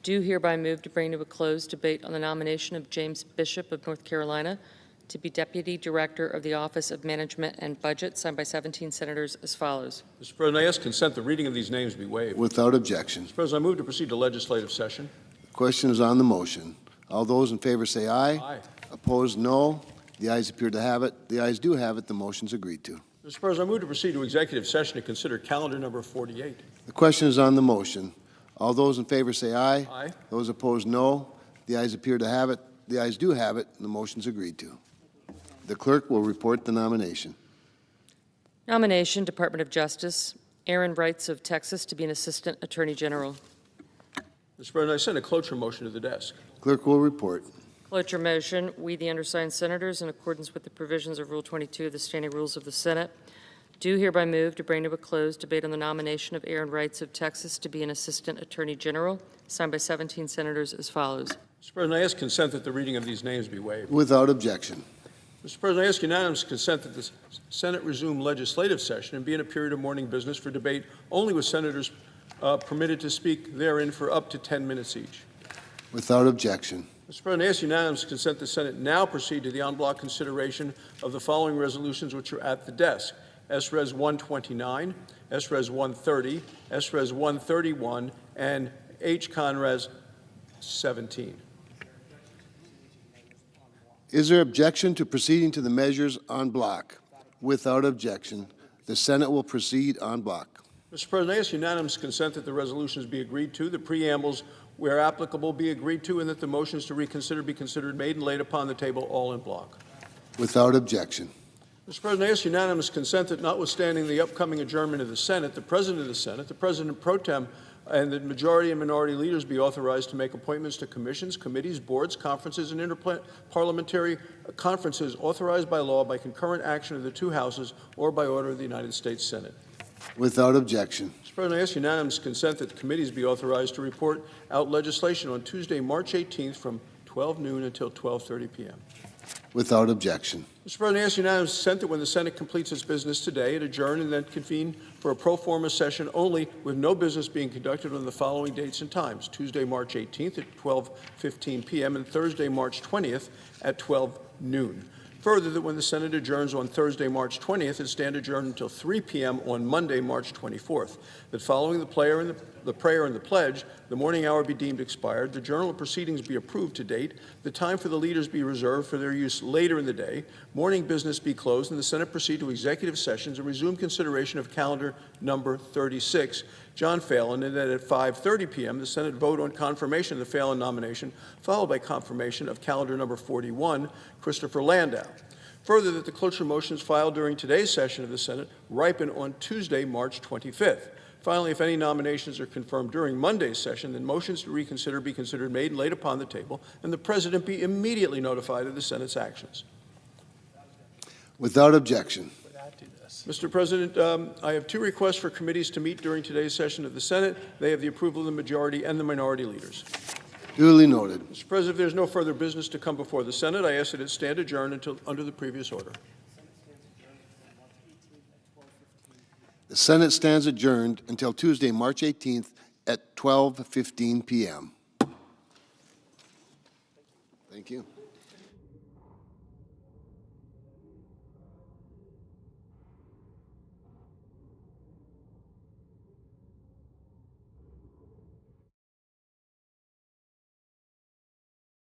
do hereby move to bring to a closed debate on the nomination of James Bishop of North Carolina to be Deputy Director of the Office of Management and Budget, signed by 17 senators as follows. Mr. President, I ask consent the reading of these names be waived. Without objection. Mr. President, I move to proceed to legislative session. The question is on the motion. All those in favor say aye. Aye. Opposed, no. The ayes appear to have it. The ayes do have it. The motion is agreed to. Mr. President, I move to proceed to executive session to consider calendar number 48. The question is on the motion. All those in favor say aye. Aye. Those opposed, no. The ayes appear to have it. The ayes do have it, and the motion is agreed to. The clerk will report the nomination. Nomination, Department of Justice, Aaron Wrights of Texas to be an Assistant Attorney General. Mr. President, I send a cloture motion to the desk. Clerk will report. Cloture motion, we, the undersigned senators, in accordance with the provisions of Rule 22 of the Standing Rules of the Senate, do hereby move to bring to a close debate on the nomination of Aaron Wrights of Texas to be an Assistant Attorney General, signed by 17 senators as follows. Mr. President, I ask consent that the reading of these names be waived. Without objection. Mr. President, I ask unanimous consent that the Senate resume legislative session and be in a period of morning business for debate only with senators permitted to speak therein for up to 10 minutes each. Without objection. Mr. President, I ask unanimous consent the Senate now proceed to the en bloc consideration of the following resolutions which are at the desk. S-Res 129, S-Res 130, S-Res 131, and H-Con-Res 17. Is there objection to proceeding to the measures en bloc? Without objection, the Senate will proceed en bloc. Mr. President, I ask unanimous consent that the resolutions be agreed to, the preambles, where applicable, be agreed to, and that the motions to reconsider be considered made and laid upon the table all in bloc. Without objection. Mr. President, I ask unanimous consent that notwithstanding the upcoming adjournment of the Senate, the President of the Senate, the President pro tem, and the majority and minority leaders be authorized to make appointments to commissions, committees, boards, conferences, and interparliamentary conferences authorized by law by concurrent action of the two houses or by order of the United States Senate. Without objection. Mr. President, I ask unanimous consent that the committees be authorized to report out legislation on Tuesday, March 18th from 12 noon until 12:30 p.m. Without objection. Mr. President, I ask unanimous consent that when the Senate completes its business today, it adjourn and then convene for a pro forma session only with no business being conducted on the following dates and times: Tuesday, March 18th at 12:15 p.m. and Thursday, March 20th at 12 noon. Further, that when the Senate adjourns on Thursday, March 20th, it stand adjourned until 3 p.m. on Monday, March 24th. That following the prayer and the pledge, the morning hour be deemed expired, the journal of proceedings be approved to date, the time for the leaders be reserved for their use later in the day, morning business be closed, and the Senate proceed to executive sessions and resume consideration of calendar number 36, John Phelan, and that at 5:30 p.m. the Senate vote on confirmation of the Phelan nomination, followed by confirmation of calendar number 41, Christopher Landau. Further, that the cloture motions filed during today's session of the Senate ripen on Tuesday, March 25th. Finally, if any nominations are confirmed during Monday's session, then motions to reconsider be considered made and laid upon the table, and the President be immediately notified of the Senate's actions. Without objection. Mr. President, I have two requests for committees to meet during today's session of the Senate. They have the approval of the majority and the minority leaders. Duly noted. Mr. President, if there's no further business to come before the Senate, I ask that it stand adjourned until under the previous order. The Senate stands adjourned until Tuesday, March 18th at 12:15 p.m. Thank you.